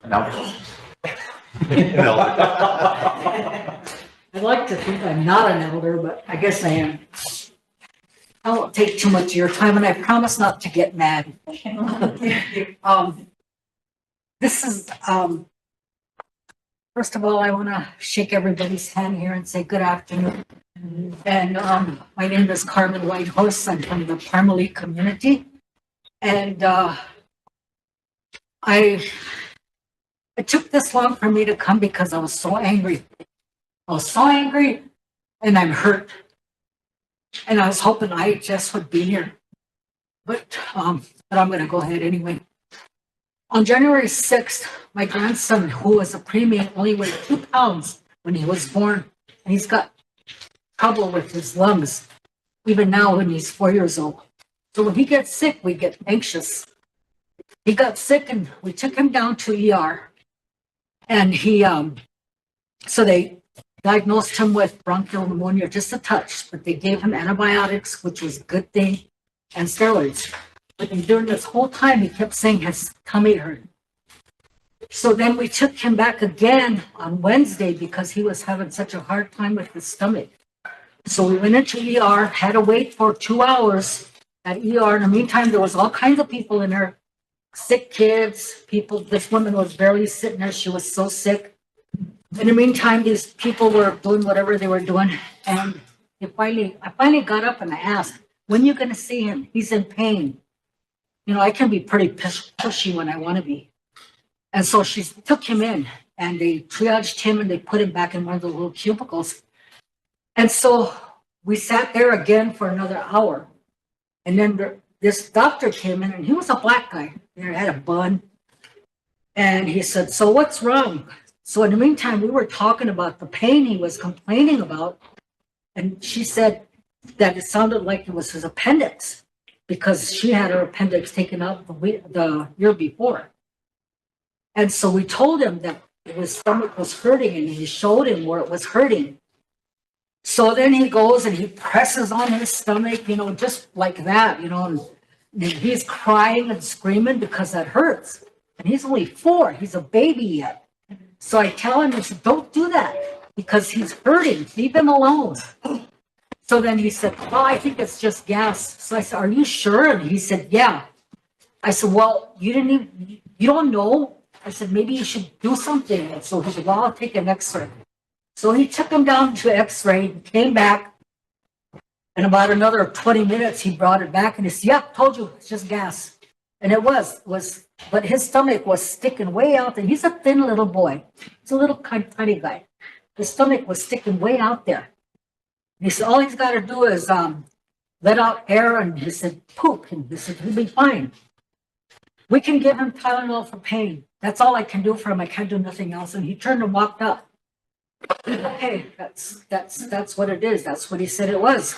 I'd like to think I'm not an elder, but I guess I am. I won't take too much of your time, and I promise not to get mad. This is, first of all, I want to shake everybody's hand here and say good afternoon. And my name is Carmen Whitehorse. I'm from the Parmalee community. And it took this long for me to come because I was so angry. I was so angry and I'm hurt. And I was hoping IHS would be here. But I'm going to go ahead anyway. On January 6th, my grandson, who was a preemie, only weighed 2 pounds when he was born. And he's got trouble with his lungs, even now when he's 4 years old. So when he gets sick, we get anxious. He got sick and we took him down to ER. And so they diagnosed him with bronchial pneumonia, just a touch, but they gave him antibiotics, which was a good thing, and steroids. But during this whole time, he kept saying his tummy hurt. So then we took him back again on Wednesday because he was having such a hard time with his stomach. So we went into ER, had to wait for 2 hours at ER. In the meantime, there was all kinds of people in there, sick kids, people. This woman was barely sitting there. She was so sick. In the meantime, these people were doing whatever they were doing. And I finally got up and I asked, when are you going to see him? He's in pain. You know, I can be pretty pushy when I want to be. And so she took him in and they triaged him and they put him back in one of the little cubicles. And so we sat there again for another hour. And then this doctor came in and he was a black guy. He had a bun. And he said, so what's wrong? So in the meantime, we were talking about the pain he was complaining about. And she said that it sounded like it was his appendix because she had her appendix taken out the year before. And so we told him that his stomach was hurting and he showed him where it was hurting. So then he goes and he presses on his stomach, you know, just like that, you know, and he's crying and screaming because that hurts. And he's only 4, he's a baby yet. So I tell him, I said, don't do that because he's hurting, leave him alone. So then he said, well, I think it's just gas. So I said, are you sure? And he said, yeah. I said, well, you don't know. I said, maybe you should do something. And so he said, well, I'll take an x-ray. So he took him down to x-ray, came back. In about another 20 minutes, he brought it back and he said, yeah, told you, it's just gas. And it was, but his stomach was sticking way out there. He's a thin little boy. He's a little tiny guy. His stomach was sticking way out there. And he said, all he's got to do is let out air. And he said, poop. And he said, he'll be fine. We can give him Tylenol for pain. That's all I can do for him. I can't do nothing else. And he turned and walked up. Okay, that's what it is. That's what he said it was.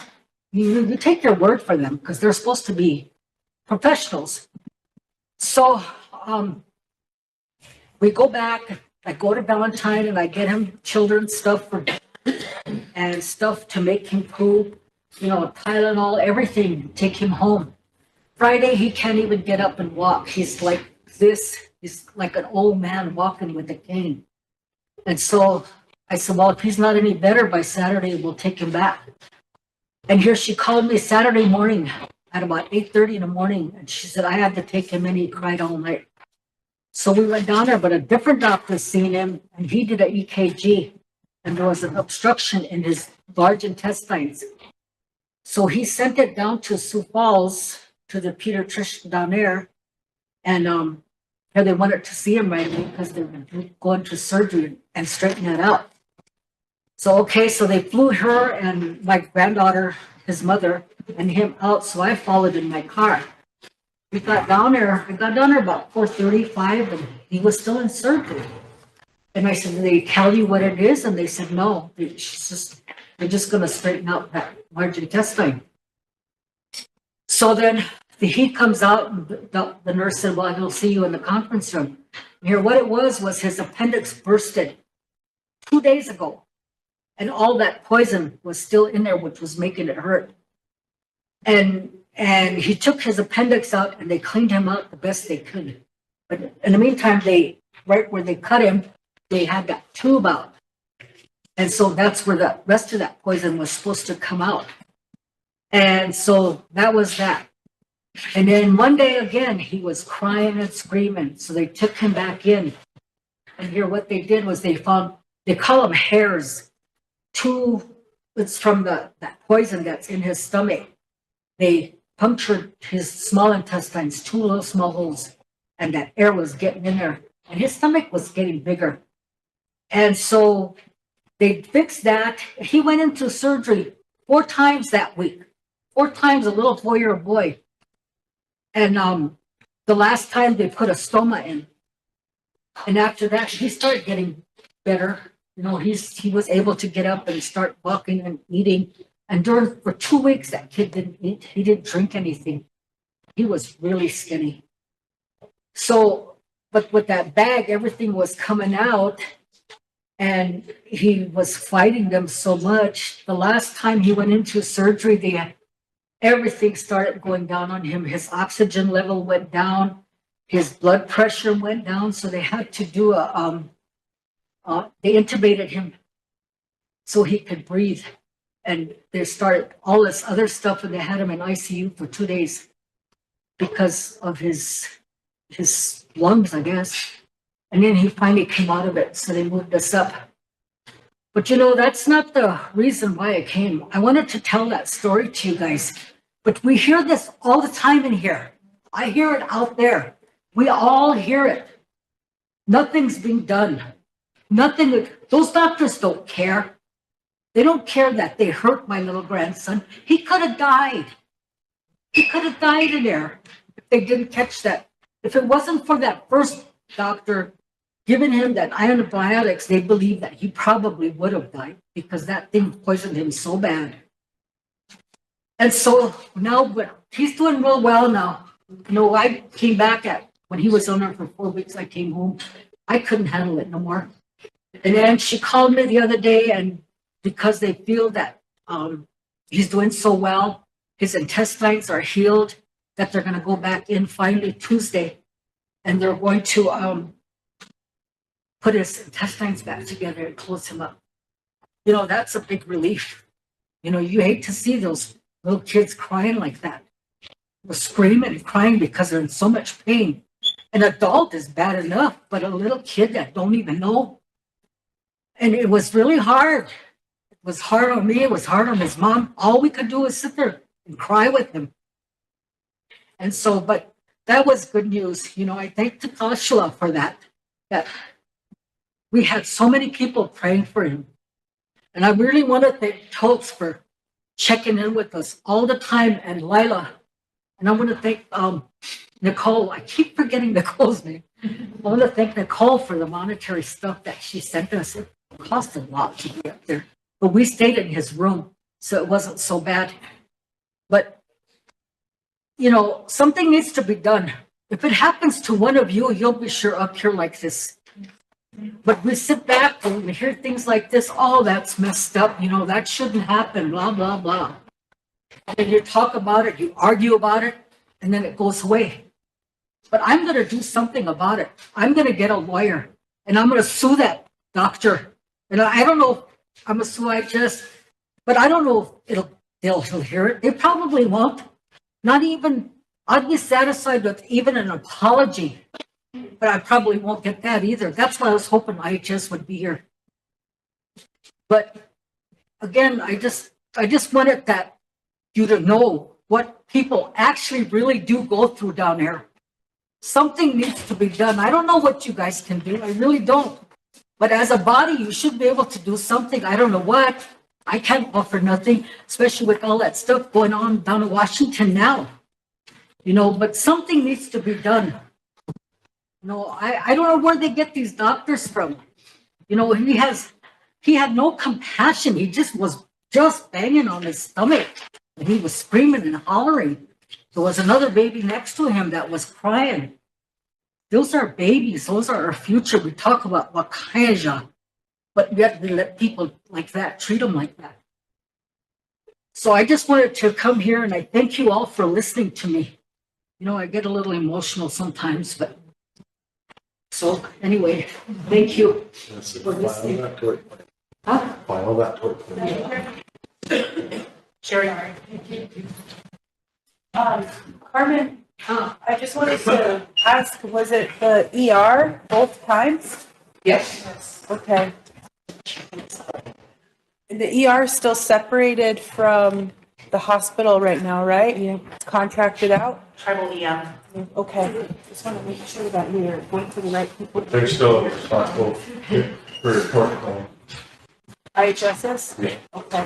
You take your word for them because they're supposed to be professionals. So we go back. I go to Valentine and I get him children's stuff and stuff to make him poop. You know, Tylenol, everything. Take him home. Friday, he can't even get up and walk. He's like this. He's like an old man walking with a cane. And so I said, well, if he's not any better by Saturday, we'll take him back. And here she called me Saturday morning at about 8:30 in the morning. And she said, I had to take him in. He cried all night. So we went down there, but a different doctor seen him and he did an EKG and there was an obstruction in his large intestines. So he sent it down to Sioux Falls to the pediatrician down there. And they wanted to see him right away because they were going to surgery and straighten it out. So, okay, so they flew her and my granddaughter, his mother, and him out. So I followed in my car. We got down there. I got down there about 4:35 and he was still in surgery. And I said, did they tell you what it is? And they said, no, they're just going to straighten out that large intestine. So then the heat comes out and the nurse said, well, he'll see you in the conference room. And here, what it was his appendix bursted 2 days ago. And all that poison was still in there, which was making it hurt. And he took his appendix out and they cleaned him out the best they could. But in the meantime, they right where they cut him, they had that tube out. And so that's where the rest of that poison was supposed to come out. And so that was that. And then one day again, he was crying and screaming. So they took him back in. And here what they did was they call them hairs. It's from that poison that's in his stomach. They punctured his small intestines, 2 little small holes, and that air was getting in there. And his stomach was getting bigger. And so they fixed that. He went into surgery 4 times that week. 4 times, a little 4-year-old boy. And the last time they put a stoma in. And after that, he started getting better. You know, he was able to get up and start walking and eating. And for 2 weeks, that kid didn't eat. He didn't drink anything. He was really skinny. So, but with that bag, everything was coming out. And he was fighting them so much. The last time he went into surgery, everything started going down on him. His oxygen level went down. His blood pressure went down. So they had to do they intubated him so he could breathe. And they started all this other stuff, and they had him in ICU for 2 days because of his lungs, I guess. And then he finally came out of it, so they moved us up. But you know, that's not the reason why I came. I wanted to tell that story to you guys. But we hear this all the time in here. I hear it out there. We all hear it. Nothing's being done. Nothing. Those doctors don't care. They don't care that they hurt my little grandson. He could have died. He could have died in there if they didn't catch that. If it wasn't for that first doctor giving him that antibiotics, they believe that he probably would have died because that thing poisoned him so bad. And so now, but he's doing real well now. You know, I came back when he was on there for 4 weeks, I came home. I couldn't handle it no more. And then she called me the other day, and because they feel that he's doing so well, his intestines are healed, that they're going to go back in finally Tuesday, and they're going to put his intestines back together and close him up. You know, that's a big relief. You know, you hate to see those little kids crying like that. They're screaming and crying because they're in so much pain. An adult is bad enough, but a little kid that don't even know. And it was really hard. It was hard on me. It was hard on his mom. All we could do was sit there and cry with him. And so, but that was good news. You know, I thank Takashua for that we had so many people praying for him. And I really want to thank Topes for checking in with us all the time, and Lila. And I want to thank Nicole. I keep forgetting Nicole's name. I want to thank Nicole for the monetary stuff that she sent us. It cost a lot to be up there, but we stayed in his room, so it wasn't so bad. But, you know, something needs to be done. If it happens to one of you, you'll be sure up here like this. But we sit back and we hear things like this. Oh, that's messed up. You know, that shouldn't happen, blah, blah, blah. And you talk about it, you argue about it, and then it goes away. But I'm going to do something about it. I'm going to get a lawyer, and I'm going to sue that doctor. And I don't know if I'm going to sue IHS, but I don't know if they'll hear it. They probably won't. Not even, I'd be satisfied with even an apology. But I probably won't get that either. That's why I was hoping IHS would be here. But again, I just wanted you to know what people actually really do go through down there. Something needs to be done. I don't know what you guys can do. I really don't. But as a body, you should be able to do something. I don't know what. I can't offer nothing, especially with all that stuff going on down in Washington now. You know, but something needs to be done. No, I don't know where they get these doctors from. You know, he had no compassion. He was just banging on his stomach. And he was screaming and hollering. There was another baby next to him that was crying. Those are babies. Those are our future. We talk about Wakaja, but yet we let people like that treat them like that. So I just wanted to come here, and I thank you all for listening to me. You know, I get a little emotional sometimes, but So anyway, thank you. File that tort. Huh? File that tort. Sherry. Carmen, I just wanted to ask, was it the ER both times? Yes. Okay. The ER is still separated from the hospital right now, right? Yeah. It's contracted out? Tribal EM. Okay. Just want to make sure that we're going to the right people. They're still responsible for tort claim. IHSS? Yeah. Okay.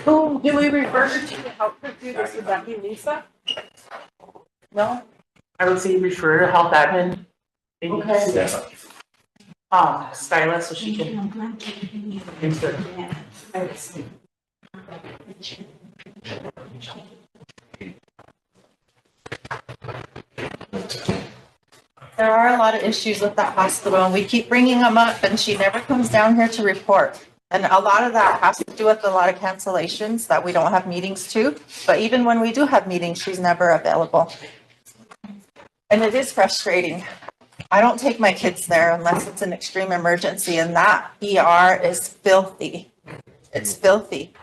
Who do we refer to to help her do this? Would that be Lisa? No? I would say refer to health admin. Maybe Okay. Skyla, so she can. Insert. There are a lot of issues with that hospital and we keep bringing them up and she never comes down here to report. And a lot of that has to do with a lot of cancellations that we don't have meetings to. But even when we do have meetings, she's never available. And it is frustrating. I don't take my kids there unless it's an extreme emergency and that ER is filthy. It's filthy.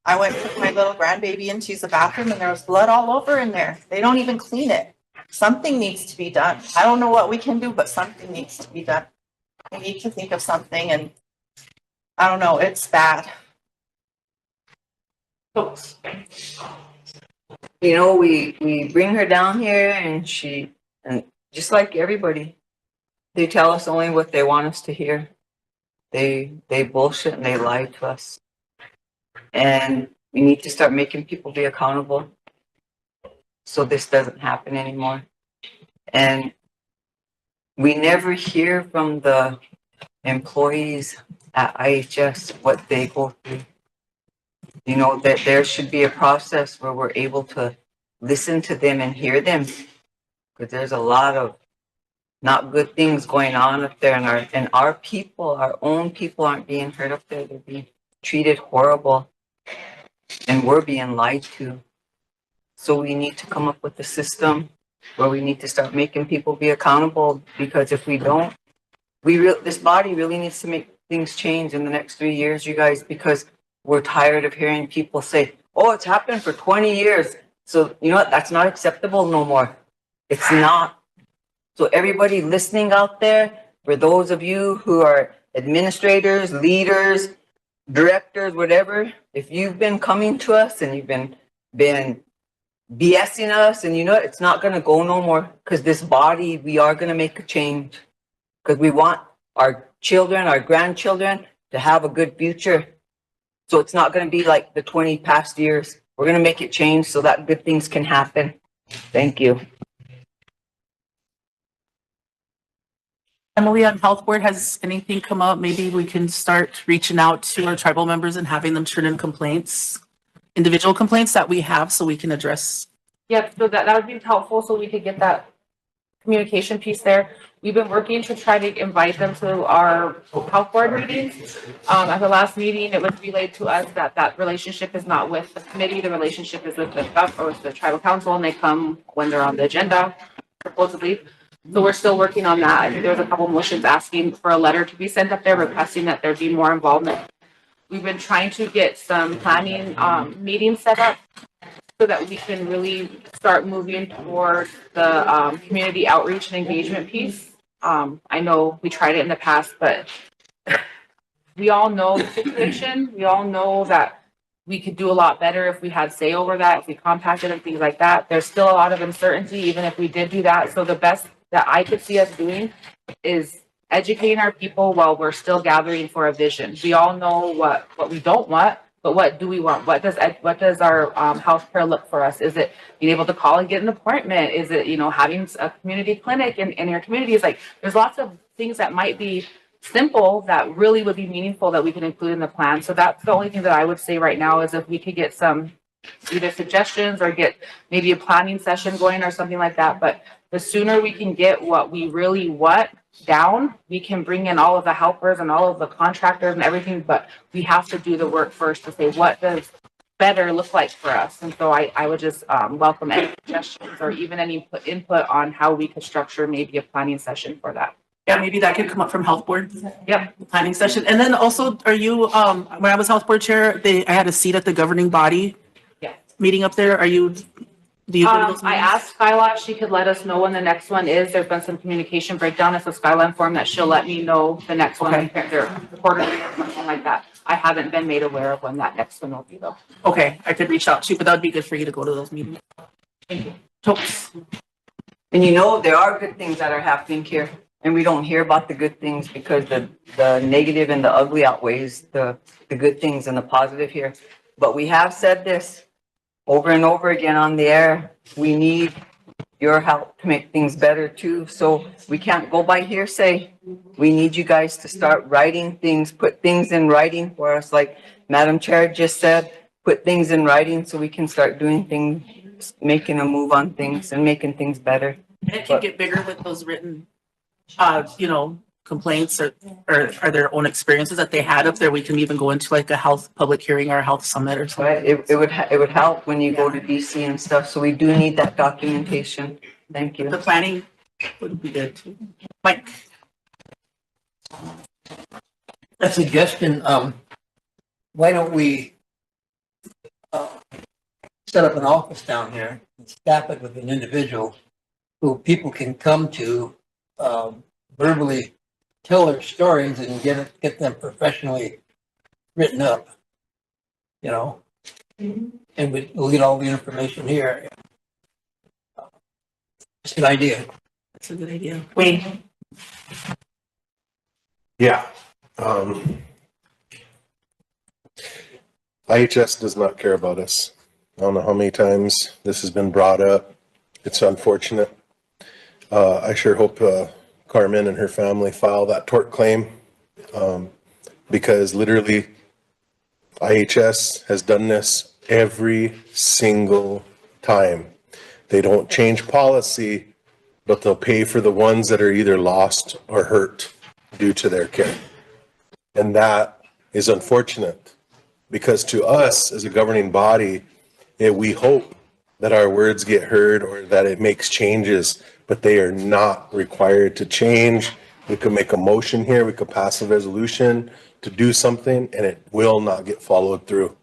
I went with my little grandbaby into the bathroom and there was blood all over in there. They don't even clean it. Something needs to be done. I don't know what we can do, but something needs to be done. We need to think of something and I don't know, it's bad. Folks. You know, we bring her down here and and just like everybody, they tell us only what they want us to hear. They bullshit and they lie to us. And we need to start making people be accountable so this doesn't happen anymore. And we never hear from the employees at IHS what they go through. You know, that there should be a process where we're able to listen to them and hear them. Because there's a lot of not good things going on up there, and our people, our own people aren't being heard up there. They're being treated horrible. And we're being lied to. So we need to come up with a system where we need to start making people be accountable, because if we don't, this body really needs to make things change in the next 3 years, you guys, because we're tired of hearing people say, oh, it's happened for 20 years. So you know what? That's not acceptable no more. It's not. So everybody listening out there, for those of you who are administrators, leaders, directors, whatever, if you've been coming to us and you've been BSing us, and you know what, it's not going to go no more, because this body, we are going to make a change, because we want our children, our grandchildren to have a good future. So it's not going to be like the 20 past years. We're going to make it change so that good things can happen. Thank you. Emily, on health board, has anything come up? Maybe we can start reaching out to our tribal members and having them turn in complaints, individual complaints that we have, so we can address. Yep, so that would be helpful, so we could get that communication piece there. We've been working to try to invite them to our health board meetings. At the last meeting, it was relayed to us that that relationship is not with the committee, the relationship is with the tribal council, and they come when they're on the agenda, supposedly. So we're still working on that. I think there's a couple motions asking for a letter to be sent up there requesting that there be more involvement. We've been trying to get some planning meetings set up so that we can really start moving toward the community outreach and engagement piece. I know we tried it in the past, but we all know the situation. We all know that we could do a lot better if we had say over that, if we compacted and things like that. There's still a lot of uncertainty, even if we did do that. So the best that I could see us doing is educating our people while we're still gathering for a vision. We all know what we don't want, but what do we want? What does our healthcare look for us? Is it being able to call and get an appointment? Is it, you know, having a community clinic in your community? It's like, there's lots of things that might be simple that really would be meaningful that we can include in the plan. So that's the only thing that I would say right now, is if we could get some either suggestions or get maybe a planning session going or something like that. But the sooner we can get what we really want down, we can bring in all of the helpers and all of the contractors and everything, but we have to do the work first to say, what does better look like for us? And so I would just welcome any suggestions or even any input on how we could structure maybe a planning session for that. Yeah, maybe that could come up from health board. Yep. The planning session. And then also, are you, when I was health board chair, I had a seat at the governing body meeting up there. Are you, do you go to those I meetings? asked Skyla if she could let us know when the next one is. There's been some communication breakdown. It's a Skyla informed that she'll let me know the next one. Okay. They're quarterly or something like that. I haven't been made aware of when that next one will be though. Okay, I could reach out to you, but that would be good for you to go to those meetings. Thank you. Topes. And you know, there are good things that are happening here, and we don't hear about the good things because the negative and the ugly outweighs the good things and the positive here. But we have said this over and over again on the air. We need your help to make things better too. So we can't go by hearsay. We need you guys to start writing things, put things in writing for us. Like Madam Chair just said, put things in writing so we can start doing things, making a move on things and making things better. And it can get bigger with those written, you know, complaints or their own experiences that they had up there. We can even go into like a health public hearing or a health summit or something. Right, it would help when you go to DC and stuff. So we do need that documentation. Thank you. The planning would be good too. Mike. A suggestion, why don't we set up an office down here and staff it with an individual who people can come to verbally tell their stories and get them professionally written up, you know? And we'll get all the information here. It's an idea. That's a good idea. Wayne. Yeah. IHS does not care about us. I don't know how many times this has been brought up. It's unfortunate. I sure hope Carmen and her family file that tort claim, because literally IHS has done this every single time. They don't change policy, but they'll pay for the ones that are either lost or hurt due to their care. And that is unfortunate, because to us as a governing body, we hope that our words get heard or that it makes changes, but they are not required to change. We could make a motion here, we could pass a resolution to do something, and it will not get followed through.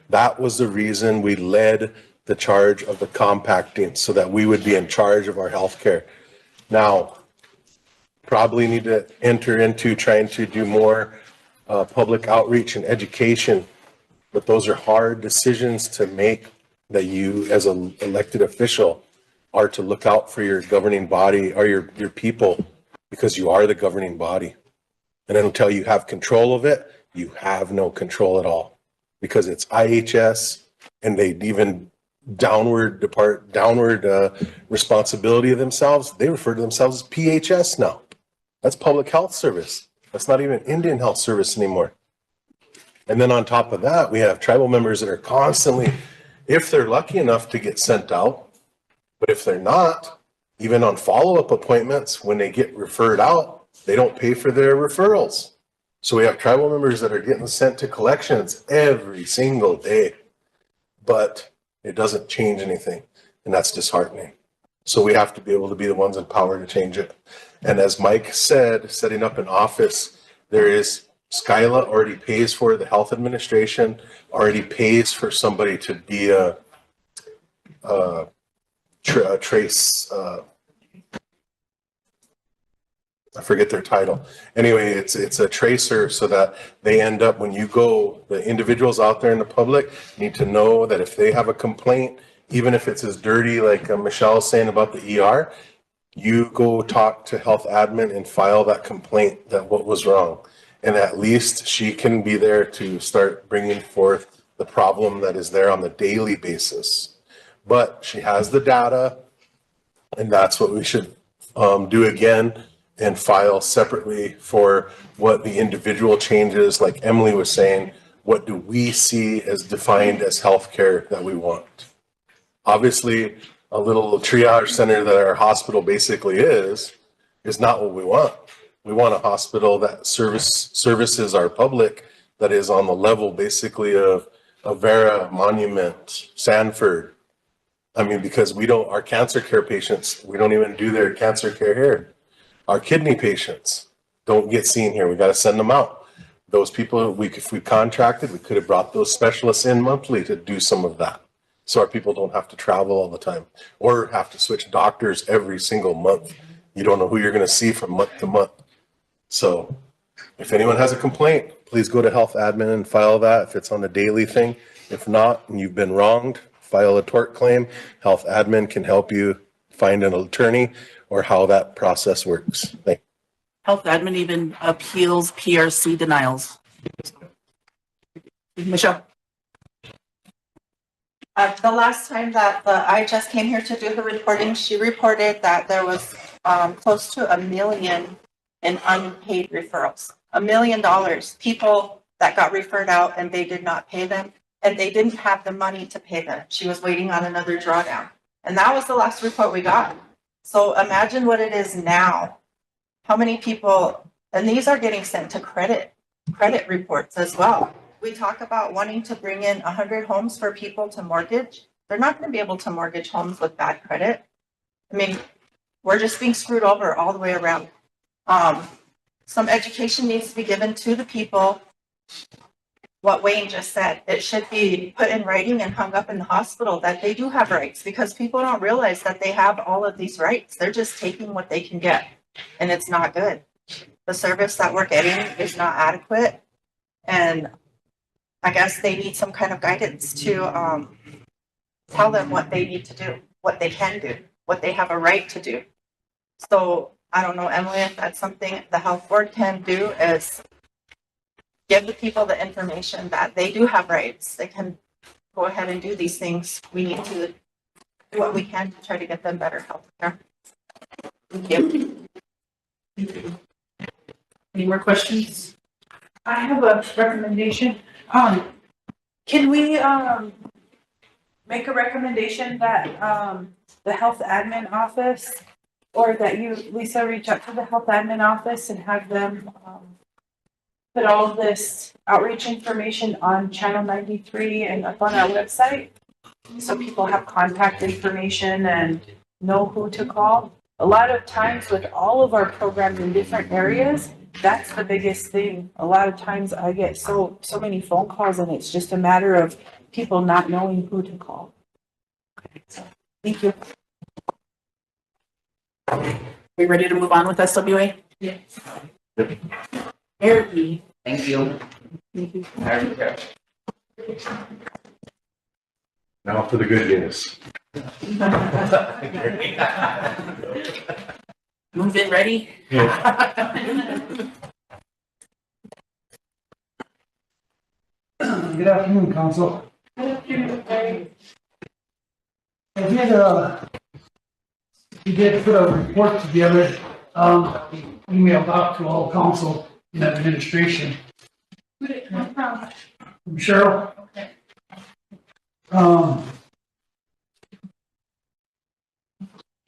That was the reason we led the charge of the compacting, so that we would be in charge of our healthcare. Now, probably need to enter into trying to do more public outreach and education, but those are hard decisions to make, that you as an elected official are to look out for your governing body or your people, because you are the governing body. And until you have control of it, you have no control at all, because it's IHS, and they even downward responsibility of themselves. They refer to themselves as PHS now. That's public health service. That's not even Indian health service anymore. And then on top of that, we have tribal members that are constantly, if they're lucky enough to get sent out, but if they're not, even on follow-up appointments, when they get referred out, they don't pay for their referrals. So we have tribal members that are getting sent to collections every single day, but it doesn't change anything, and that's disheartening. So we have to be able to be the ones in power to change it. And as Mike said, setting up an office, there is, Skyla already pays for the health administration, already pays for somebody to be a trace, I forget their title. Anyway, it's a tracer, so that they end up, when you go, the individuals out there in the public need to know that if they have a complaint, even if it's as dirty like Michelle's saying about the ER, you go talk to health admin and file that complaint, that what was wrong. And at least she can be there to start bringing forth the problem that is there on the daily basis. But she has the data, and that's what we should do again, and file separately for what the individual changes, like Emily was saying, what do we see as defined as healthcare that we want? Obviously, a little triage center that our hospital basically is not what we want. We want a hospital that services our public, that is on the level basically of Avera, Monument, Sanford. I mean, because our cancer care patients, we don't even do their cancer care here. Our kidney patients don't get seen here. We got to send them out. Those people, if we contracted, we could have brought those specialists in monthly to do some of that. So our people don't have to travel all the time or have to switch doctors every single month. You don't know who you're going to see from month to month. So if anyone has a complaint, please go to health admin and file that if it's on a daily thing. If not, and you've been wronged, file a tort claim. Health admin can help you find an attorney or how that process works. Thank you. Health admin even appeals PRC denials. Michelle. The last time that I just came here to do her reporting, she reported that there was close to $1 million in unpaid referrals. $1 million. People that got referred out and they did not pay them, and they didn't have the money to pay them. She was waiting on another drawdown. And that was the last report we got. So imagine what it is now. How many people, and these are getting sent to credit reports as well. We talk about wanting to bring in 100 homes for people to mortgage. They're not going to be able to mortgage homes with bad credit. I mean, we're just being screwed over all the way around. Some education needs to be given to the people. What Wayne just said, it should be put in writing and hung up in the hospital that they do have rights, because people don't realize that they have all of these rights. They're just taking what they can get, and it's not good. The service that we're getting is not adequate, and I guess they need some kind of guidance to tell them what they need to do, what they can do, what they have a right to do. So I don't know, Emily, if that's something the health board can do, is give the people the information that they do have rights. They can go ahead and do these things. We need to do what we can to try to get them better health care. Thank you. Any more questions? I have a recommendation. Can we, make a recommendation that, the health admin office, or that you, Lisa, reach out to the health admin office and have them, put all of this outreach information on channel 93 and up on our website, so people have contact information and know who to call. A lot of times with all of our programs in different areas, that's the biggest thing. A lot of times I get so many phone calls, and it's just a matter of people not knowing who to call. Okay, so thank you. We ready to move on with SWA? Yes. Eric. Thank you. Now for the good news. Move in ready? Good afternoon, Council. Good afternoon, Barry. We did put a report together, emailed out to all council and administration. Who did it come from? From Cheryl. Okay.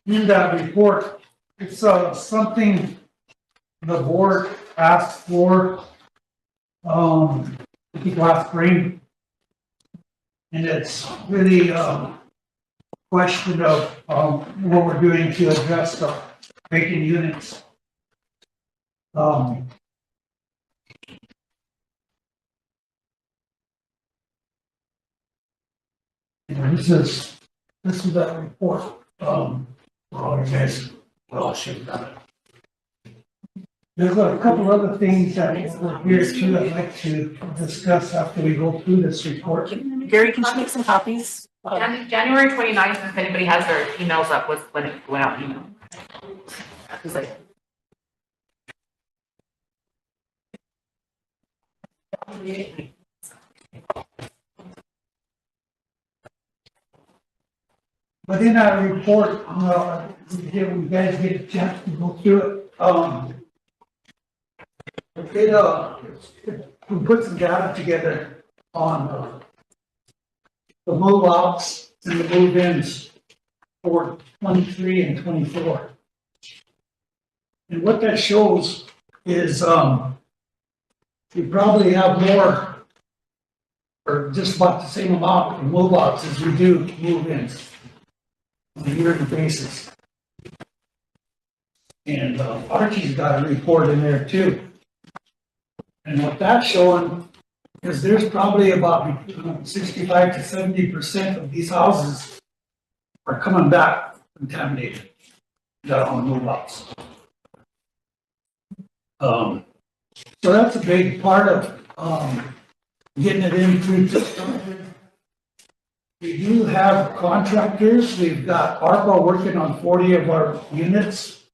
In that report, it's something the board asked for, I think last spring. And it's really question of what we're doing to address the vacant units. This is that report. For all you guys, well, shoot that. There's a couple other things that are here too I'd like to discuss after we go through this report. Gary, can you make some copies? January 29th, if anybody has their emails up, was when it went out email. It's like, But in our report, you guys get a chance to go through it. We put some data together on the move outs and the move ins for 23 and 24. And what that shows is we probably have more or just about the same amount of move-outs as we do move-ins on a yearly basis. And Archie's got a report in there too. And what that's showing is there's probably about 65 to 70% of these houses are coming back contaminated that are on move-outs. So that's a big part of getting it in through the. We do have contractors. We've got ARPA working on 40 of our units.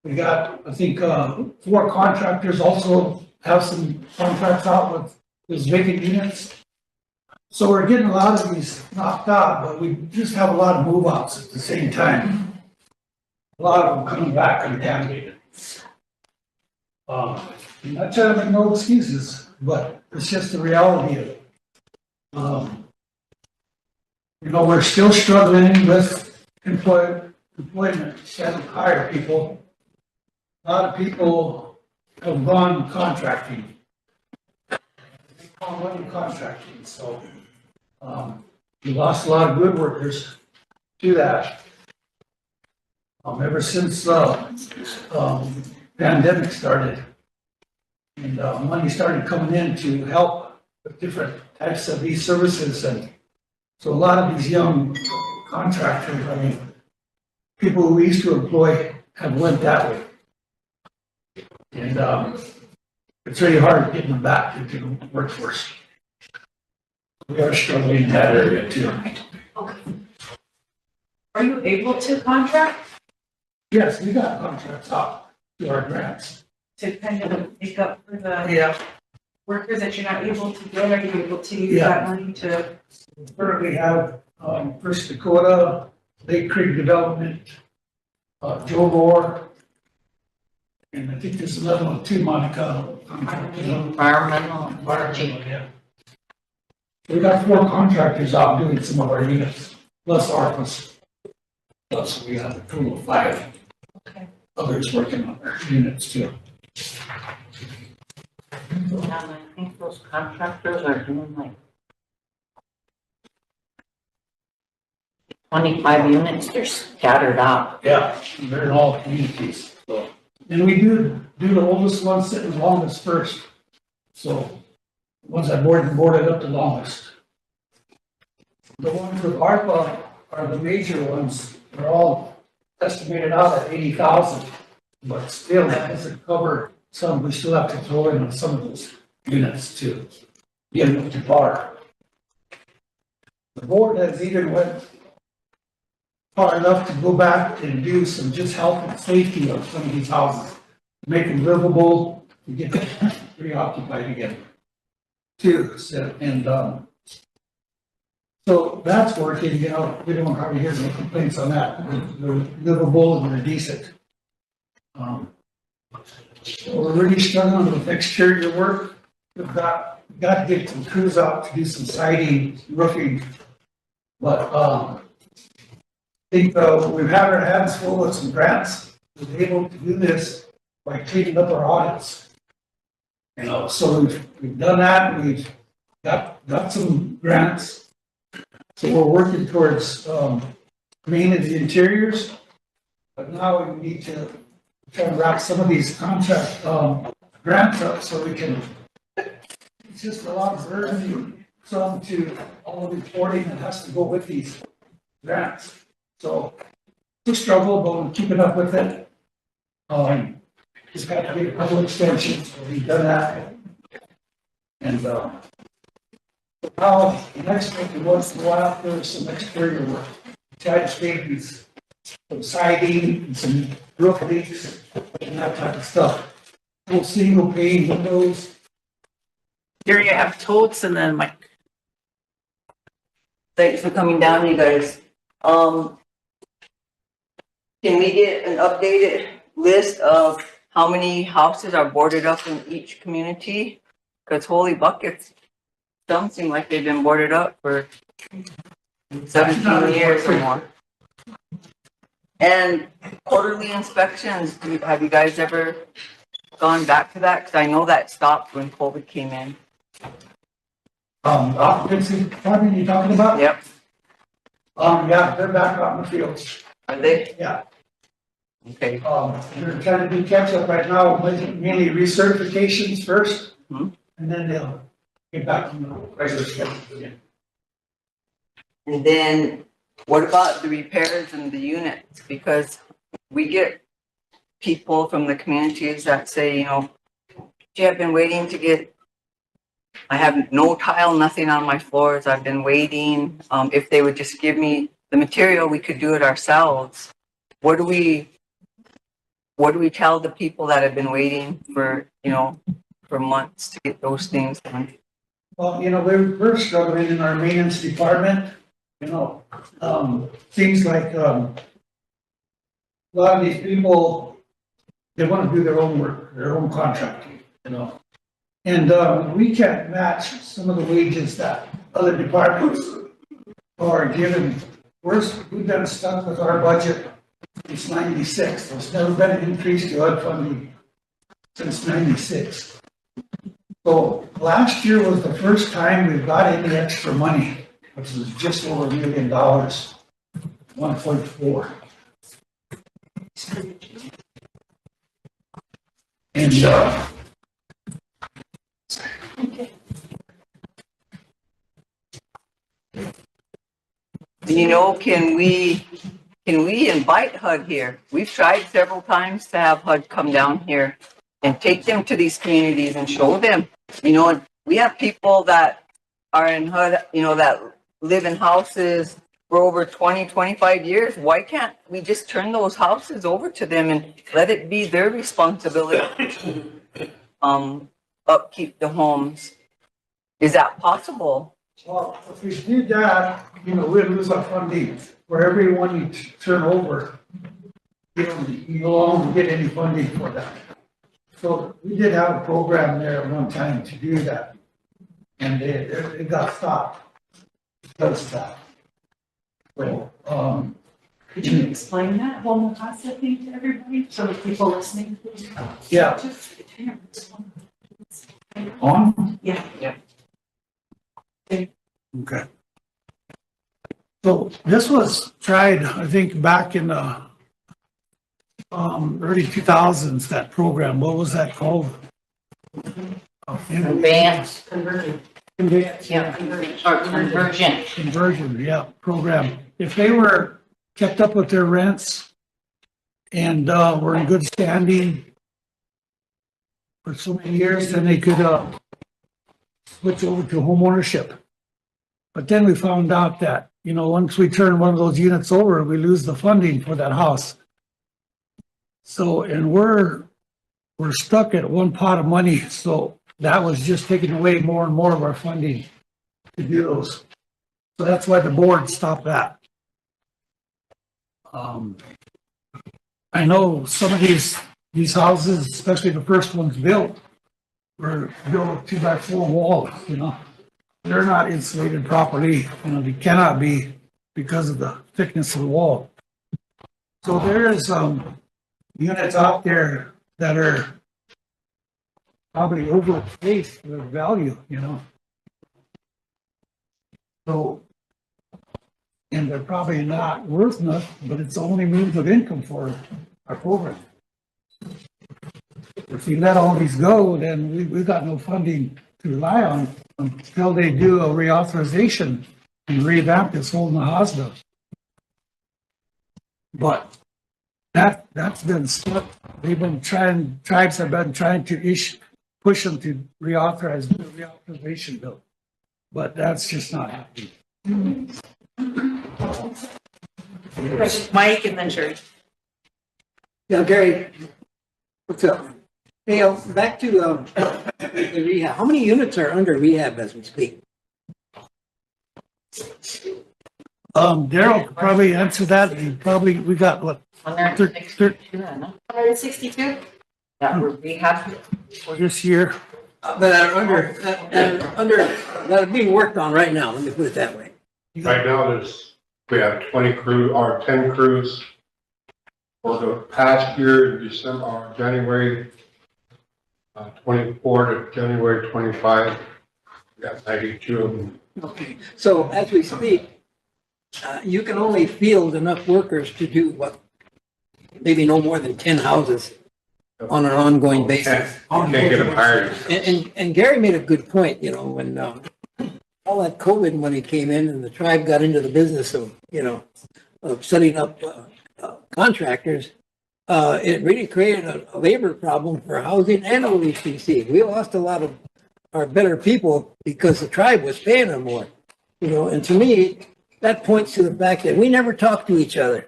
We got, I think, 4 contractors also have some contracts out with those vacant units. So we're getting a lot of these knocked out, but we just have a lot of move-outs at the same time. A lot of them coming back contaminated. I'm not trying to make no excuses, but it's just the reality of it. You know, we're still struggling with employment, trying to hire people. A lot of people have gone contracting. They call money contracting, so we lost a lot of good workers to that. Ever since pandemic started and money started coming in to help with different types of these services, and so a lot of these young contractors, I mean, people who we used to employ have went that way. And it's really hard getting them back into the workforce. We are struggling in that area too. Okay. Are you able to contract Yes, we got contracts out to our grants. to kind of make up for the workers that you're not able to get? Are you able to use Yeah. that money to? Currently have First Dakota, Lake Creek Development, Joe Moore, and I think there's another one too, Monica. Environmental, yeah. We got 4 contractors out doing some of our units, plus ARPA's. Plus we have a total of 5 others working on our units too. And I think those contractors are doing like 25 units, they're scattered out. Yeah, they're in all communities, so. And we do the oldest ones sitting the longest first. So, the ones that boarded up the longest. The ones with ARPA are the major ones, they're all estimated out at 80,000. But still, that doesn't cover some, we still have to throw in on some of those units to get them up to par. The board has even went far enough to go back and do some just health and safety of some of these houses, to make them livable, to get them preoccupied again. Too, so, and, so that's working, you know, we don't hardly hear no complaints on that, they're livable and they're decent. So we're really struggling with exterior work, we've got to get some crews out to do some siding, roofing, but, I think we've had our hands full with some grants. We've been able to do this by cleaning up our audits. You know, so we've done that. We've got some grants. So we're working towards mainly the interiors. But now we need to try to wrap some of these contract grants up so we can. It's just a lot of burden, some to all the reporting that has to go with these grants. So it's a struggle, but we're keeping up with it. Just got to get a couple extensions, so we've done that. And now next week, once in a while, there's some exterior work. Try to save these some siding and some roof leaks and that type of stuff. We'll see, we'll paint windows. Here you have Totes and then Mike. Thanks for coming down, you guys. Can we get an updated list of how many houses are boarded up in each community? Because holy buckets, some seem like they've been boarded up for 17 years or more. And quarterly inspections, have you guys ever gone back to that? Because I know that stopped when COVID came in. Occupancy department you're talking about? Yep. Yeah, they're back out in the fields. Are they? Yeah. Okay. They're trying to do catch up right now, mainly recertifications first. Hmm. And then they'll get back on the regular schedule again. And then what about the repairs and the units? Because we get people from the communities that say, you know, gee, I've been waiting to get, I have no tile, nothing on my floors. I've been waiting. If they would just give me the material, we could do it ourselves. What do we tell the people that have been waiting for, you know, for months to get those things done? Well, you know, we're struggling in our maintenance department, you know, seems like, a lot of these people, they want to do their own work, their own contracting, you know. And, we can't match some of the wages that other departments are given. We've been stuck with our budget since '96. There's never been an increase to HUD funding since '96. So last year was the first time we got any extra money, which was just over $1 million, 1.4. And, You know, can we invite HUD here? We've tried several times to have HUD come down here and take them to these communities and show them, you know, we have people that are in HUD, you know, that live in houses for over 20, 25 years. Why can't we just turn those houses over to them and let it be their responsibility to upkeep the homes? Is that possible? well, if we did that, you know, we'd lose our funding. For every one you turn over, you no longer get any funding for that. So we did have a program there at one time to do that. And it got stopped because of that. So, Could you explain that whole concept thing to everybody, so that people listening? Yeah. On? Yeah. Yeah. Okay. So this was tried, I think, back in the early 2000s, that program. What was that called? Advanced conversion. Yeah, conversion. Conversion, yeah, program. If they were kept up with their rents and were in good standing for so many years, then they could switch over to home ownership. But then we found out that, you know, once we turn one of those units over, we lose the funding for that house. So, and we're stuck at one pot of money, so that was just taking away more and more of our funding to do those. So that's why the board stopped that. I know some of these houses, especially the first ones built, were built with 2x4 walls, you know. They're not insulated properly, you know, they cannot be because of the thickness of the wall. So there's units out there that are probably overpriced for their value, you know. So, and they're probably not worth enough, but it's the only means of income for our program. If we let all these go, then we've got no funding to rely on until they do a reauthorization and revamp this whole Nahasda. But that's been stuck. They've been trying, tribes have been trying to push them to reauthorize the reauthorization bill. But that's just not happening. Mike and then Sherry. Yeah, Gary, what's up? Hey, back to the rehab. How many units are under rehab as we speak? Daryl could probably answer that. We got what? 162? That were rehab For this year. That are being worked on right now, let me put it that way. Right now, we have 10 crews. For the past year, December or January 24 to January 25, we Yes, I do too. Okay, so as we speak, you can only field enough workers to do what, maybe no more than 10 houses on an ongoing basis. Can't get them hired. And Gary made a good point, you know, when all that COVID money came in and the tribe got into the business of, you know, of setting up contractors, it really created a labor problem for housing and OHTC. We lost a lot of our better people because the tribe was paying them more, you know, and to me, that points to the fact that we never talk to each other.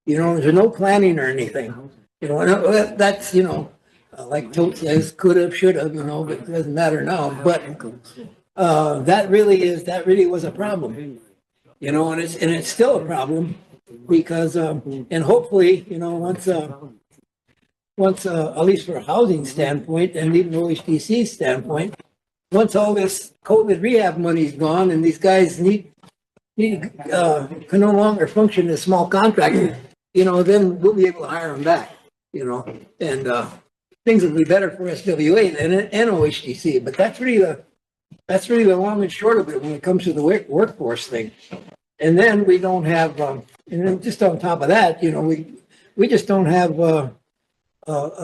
You know, there's no planning or anything, you know, and that's, you know, like Tote says, could have, should have, you know, but it doesn't matter now, but that really was a problem, you know, and it's still a problem because, and hopefully, you know, once, at least for a housing standpoint and even OHDC standpoint, once all this COVID rehab money's gone and these guys can no longer function as small contractors, you know, then we'll be able to hire them back, you know, and things will be better for SWA and OHDC. But that's really the long and short of it when it comes to the workforce thing. And then we don't have, and then just on top of that, you know, we just don't have a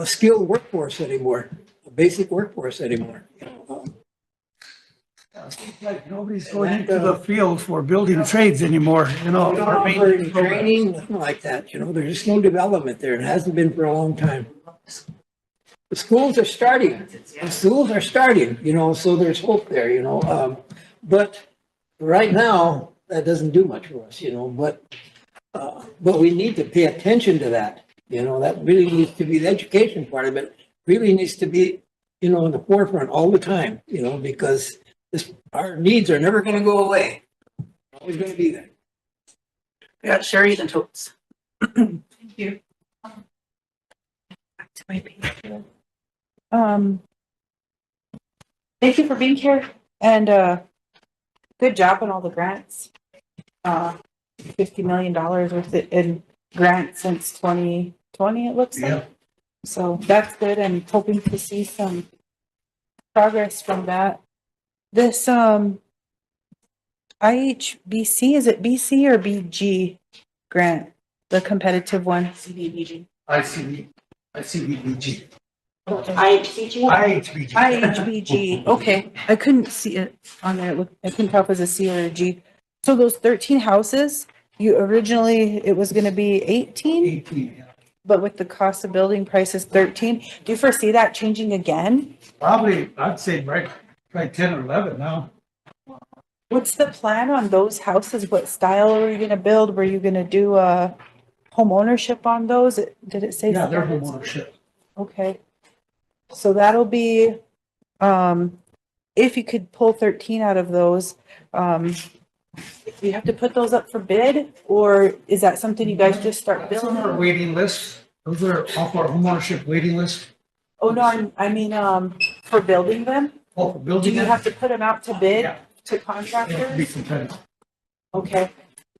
skilled workforce anymore, a basic workforce anymore. Like nobody's going into the field for building trades anymore, you know. We don't offer any training, nothing like that, you know, there's just no development there. It hasn't been for a long time. The schools are starting, you know, so there's hope there, you know, but right now, that doesn't do much for us, you know, but we need to pay attention to that, you know, that really needs to be, the education part of it really needs to be, you know, in the forefront all the time, you know, because our needs are never going to go away. Always going to be there. We got Sherry and Totes. Thank you. Back to my page. Thank you for being here and good job on all the grants. $50 million worth in grants since 2020, it looks like. So that's good. I'm hoping to see some progress from that. This IHBC, is it BC or BG grant? The competitive one? CBBG. ICBG. IHBG? IHBG, okay. I couldn't see it on there. I couldn't tell if it was a C or a G. So those 13 houses, you originally, it was gonna be 18? 18, yeah. But with the cost of building prices 13, do you foresee that changing again? Probably, I'd say right 10 or 11 now. What's the plan on those houses? What style are you gonna build? Were you gonna do home ownership on those? Did it say? Yeah, they're home ownership. Okay. So that'll be, if you could pull 13 out of those, do you have to put those up for bid, or is that something you guys just start That's on building? our waiting list. Those are off our home ownership waiting list. Oh, no, I mean, for building them? Oh, for Do building you them? have to put them out to bid Yeah. to They have to be contractors? competitive. Okay.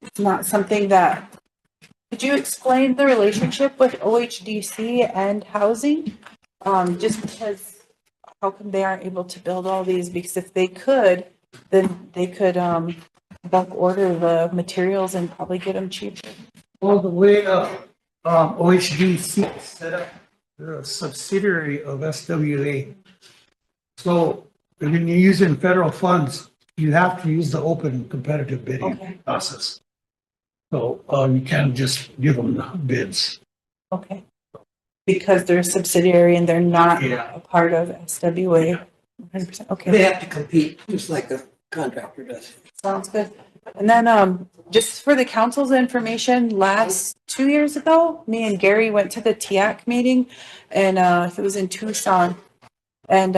It's not something that, could you explain the relationship with OHDC and housing? Just because, how come they aren't able to build all these? Because if they could, then they could, bulk order the materials and probably get them cheaper. Well, the way OHDC is set up, they're a subsidiary of SWA. So when you're using federal funds, you have to use the open competitive bidding Okay. process. So you can't just give them the bids. Okay. Because they're a subsidiary and they're not Yeah. a part of SWA. 100%. Okay. They have to compete just like a contractor does. Sounds good. And then, just for the council's information, last 2 years ago, me and Gary went to the TIAC meeting and, it was in Tucson. And,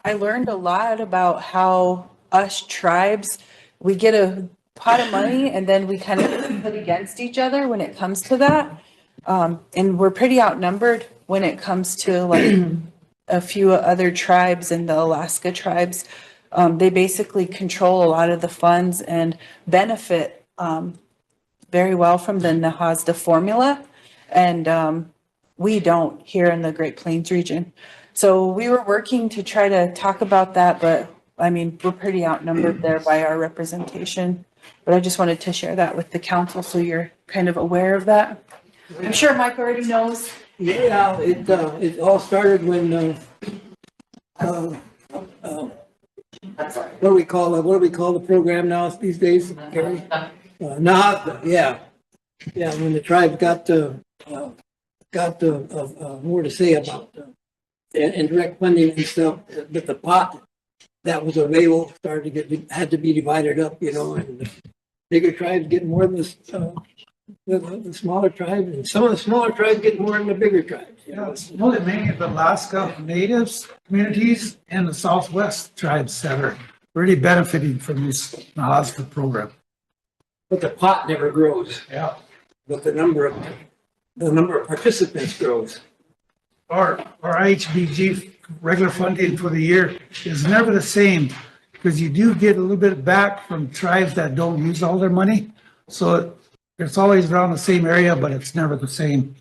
I learned a lot about how us tribes, we get a pot of money and then we kind of put against each other when it comes to that. And we're pretty outnumbered when it comes to like a few other tribes and the Alaska tribes. They basically control a lot of the funds and benefit very well from the NAHASDA formula. And we don't here in the Great Plains region. So we were working to try to talk about that, but I mean, we're pretty outnumbered there by our representation. But I just wanted to share that with the council, so you're kind of aware of that. I'm sure Mike already knows. Yeah, it all started when, what do we call the program now these days, Gary? Nah, yeah. Yeah, when the tribe got more to say about indirect funding and stuff, but the pot that was available started to had to be divided up, you know, and the bigger tribes get more than the smaller tribes, and some of the smaller tribes get more than the bigger tribes. You know, it's really many of the Alaska natives communities and the Southwest tribes that are really benefiting from this Alaska program. But the pot never grows. Yeah. But the number of participants grows. Our HBG regular funding for the year is never the same, because you do get a little bit back from tribes that don't use all their money. So it's always around the same area, but it's never the same.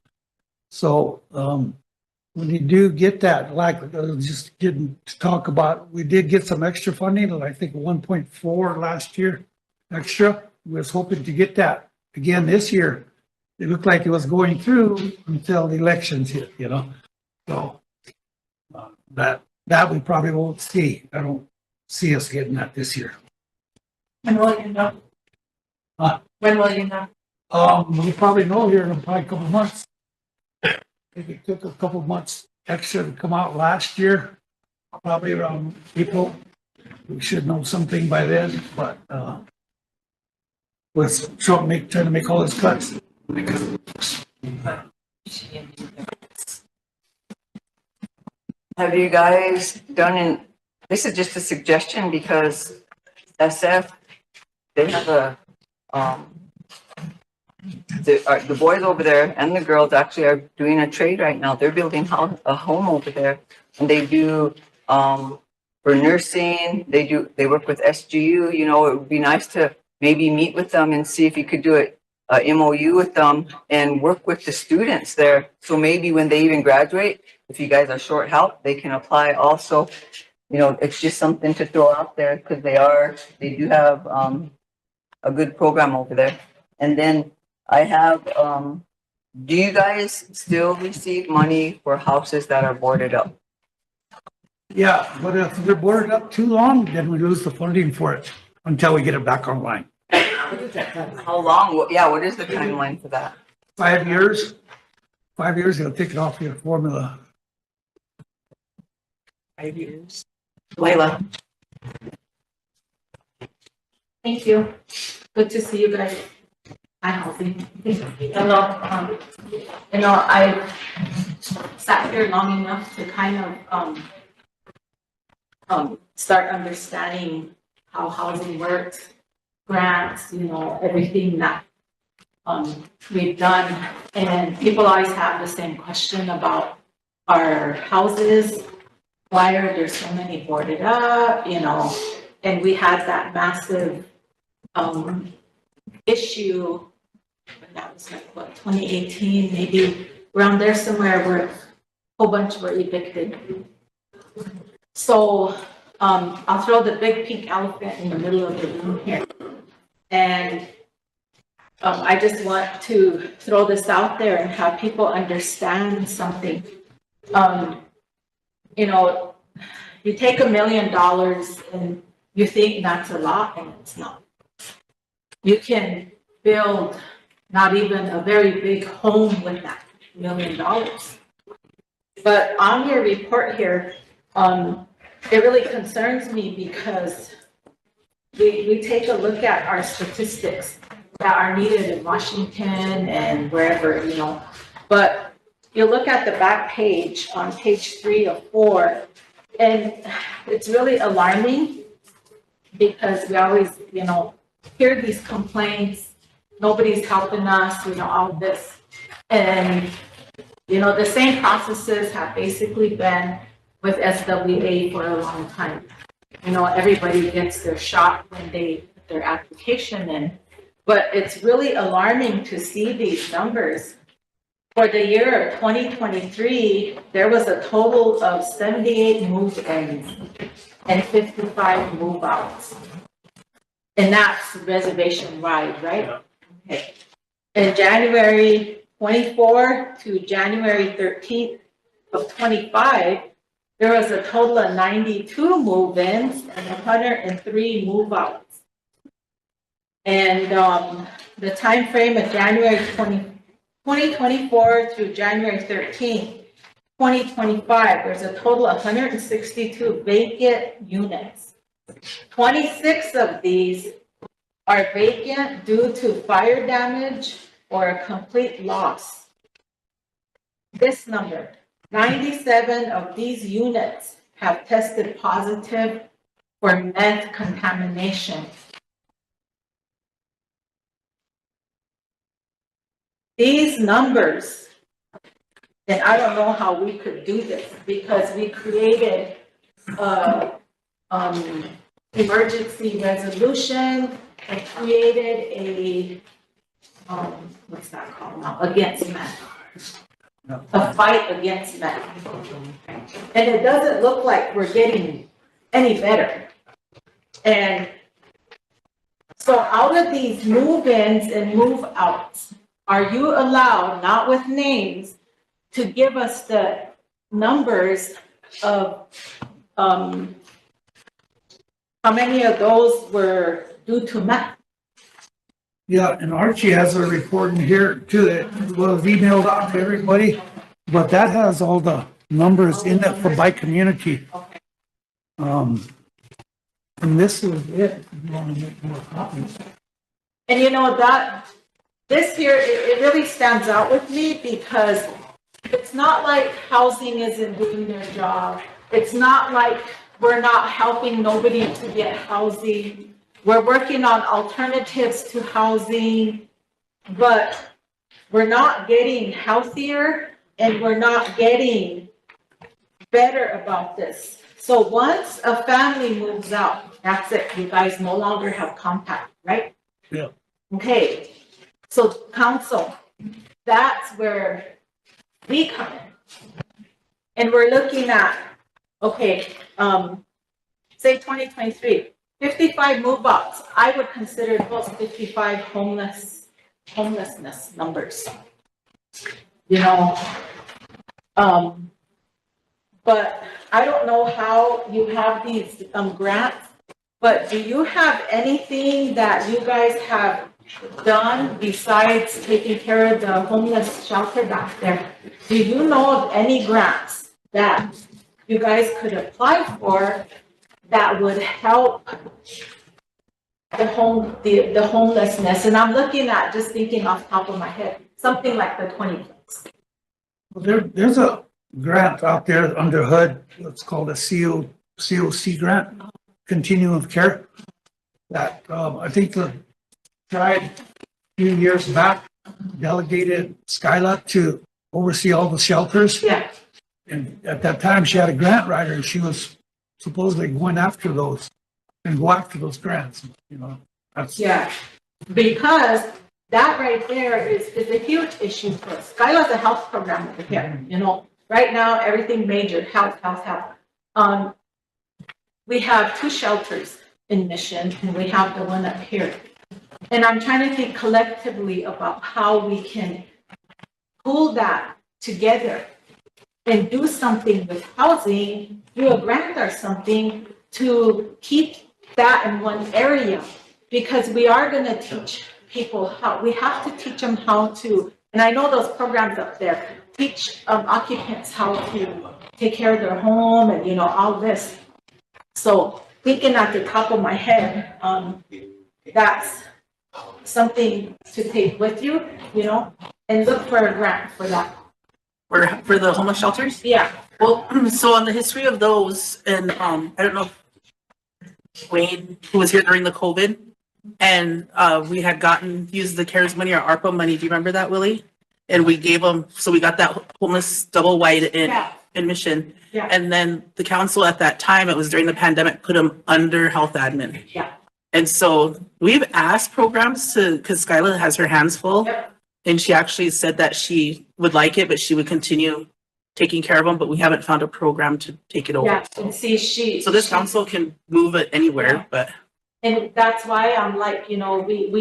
So when you do get that, like just getting to talk about, we did get some extra funding, I think 1.4 last year extra. We was hoping to get that again this year. It looked like it was going through until the elections hit, you know. So that we probably won't see. I don't see us getting that this year. When will you know? When will you know? We'll probably know here in probably a couple of months. I think it took a couple of months extra to come out last year, probably around April. We should know something by then, but with Trump trying to make all his cuts. Have you guys done this is just a suggestion because SF, they have a, the boys over there and the girls actually are doing a trade right now. They're building a home over there, and they do, for nursing, they work with SGU. You know, it would be nice to maybe meet with them and see if you could do a MOU with them and work with the students there. So maybe when they even graduate, if you guys are short help, they can apply also. You know, it's just something to throw out there because they do have a good program over there. And then I have, do you guys still receive money for houses that are boarded up? Yeah, but if they're boarded up too long, then we lose the funding for it until we get it back online. How long? Yeah, what is the timeline for that? 5 years. 5 years, they'll take it off your formula. 5 years. Layla. Thank you. Good to see you guys. Hi, Halsey. Hello. You know, I sat here long enough to kind of start understanding how housing works, grants, you know, everything that we've done. And people always have the same question about our houses. Why are there so many boarded up, you know? And we had that massive issue, and that was like, what, 2018, maybe around there somewhere, where a whole bunch were evicted. So I'll throw the big pink elephant in the middle of the room here. And I just want to throw this out there and have people understand something. You know, you take $1 million and you think that's a lot, and it's not. You can build not even a very big home with that $1 million. But on your report here, it really concerns me because we take a look at our statistics that are needed in Washington and wherever, you know. But you look at the back page on page 3 of 4, and it's really alarming because we always, you know, hear these complaints, nobody's helping us, you know, all this. And, you know, the same processes have basically been with SWA for a long time. You know, everybody gets their shot when they put their application in. But it's really alarming to see these numbers. For the year of 2023, there was a total of 78 move-ins. and 55 move-outs. And that's reservation-wide, right? Okay. In January 24 to January 13th of 25, there was a total of 92 move-ins and 103 move-outs. And the time frame of January 2024 through January 13th, 2025, there's a total of 162 vacant units. 26 of these are vacant due to fire damage or a complete loss. This number, 97 of these units have tested positive for meth contamination. These numbers, and I don't know how we could do this because we created emergency resolution and created a, what's that called now, against meth. A fight against meth. And it doesn't look like we're getting any better. And so out of these move-ins and move-outs, are you allowed, not with names, to give us the numbers of how many of those were due to meth? Yeah, and Archie has a report in here too that was emailed out to everybody, but that has all the numbers in it for by community. And this is it. You want to make more copies? And you know that this here, it really stands out with me because it's not like housing isn't doing their job. It's not like we're not helping nobody to get housing. We're working on alternatives to housing, but we're not getting healthier and we're not getting better about this. So once a family moves out, that's it. You guys no longer have contact, right? Yeah. Okay. So council, that's where we come in. And we're looking at, okay, say 2023. 55 move-outs. I would consider those 55 homelessness numbers. You know, but I don't know how you have these grants, but do you have anything that you guys have done besides taking care of the homeless shelter back there? Do you know of any grants that you guys could apply for that would help the homelessness? And I'm looking at, just thinking off the top of my head, something like the 20 plus. Well, there's a grant out there under HUD. It's called a COC grant, Continuum of Care. That I think the tried a few years back delegated Skyla to oversee all the shelters. Yeah. And at that time, she had a grant writer, and she was supposedly going after those and go after those grants, you know. That's, yeah, because that right there is a huge issue for us. Skyla's a health program over here, you know. Right now, everything major, health. We have 2 shelters in Mission, and we have the one up here. And I'm trying to think collectively about how we can pull that together and do something with housing, do a grant or something to keep that in one area, because we are going to teach people how, we have to teach them how to, and I know those programs up there, teach occupants how to take care of their home and, you know, all this. So thinking at the top of my head, that's something to take with you, you know, and look for a grant for that. For the homeless shelters? Yeah. Well, so on the history of those, and I don't know if Wayne, who was here during the COVID, and we had used the CARES money or ARPA money. Do you remember that, Willie? And we gave them, so we got that homeless double wide in Mission. Yeah. And then the council at that time, it was during the pandemic, put them under health admin. Yeah. And so we've asked programs because Skyla has her hands full. Yep. And she actually said that she would like it, but she would continue taking care of them, but we haven't found a program to take it over. Yeah, and see, So this council can move it anywhere, but. and that's why I'm like, we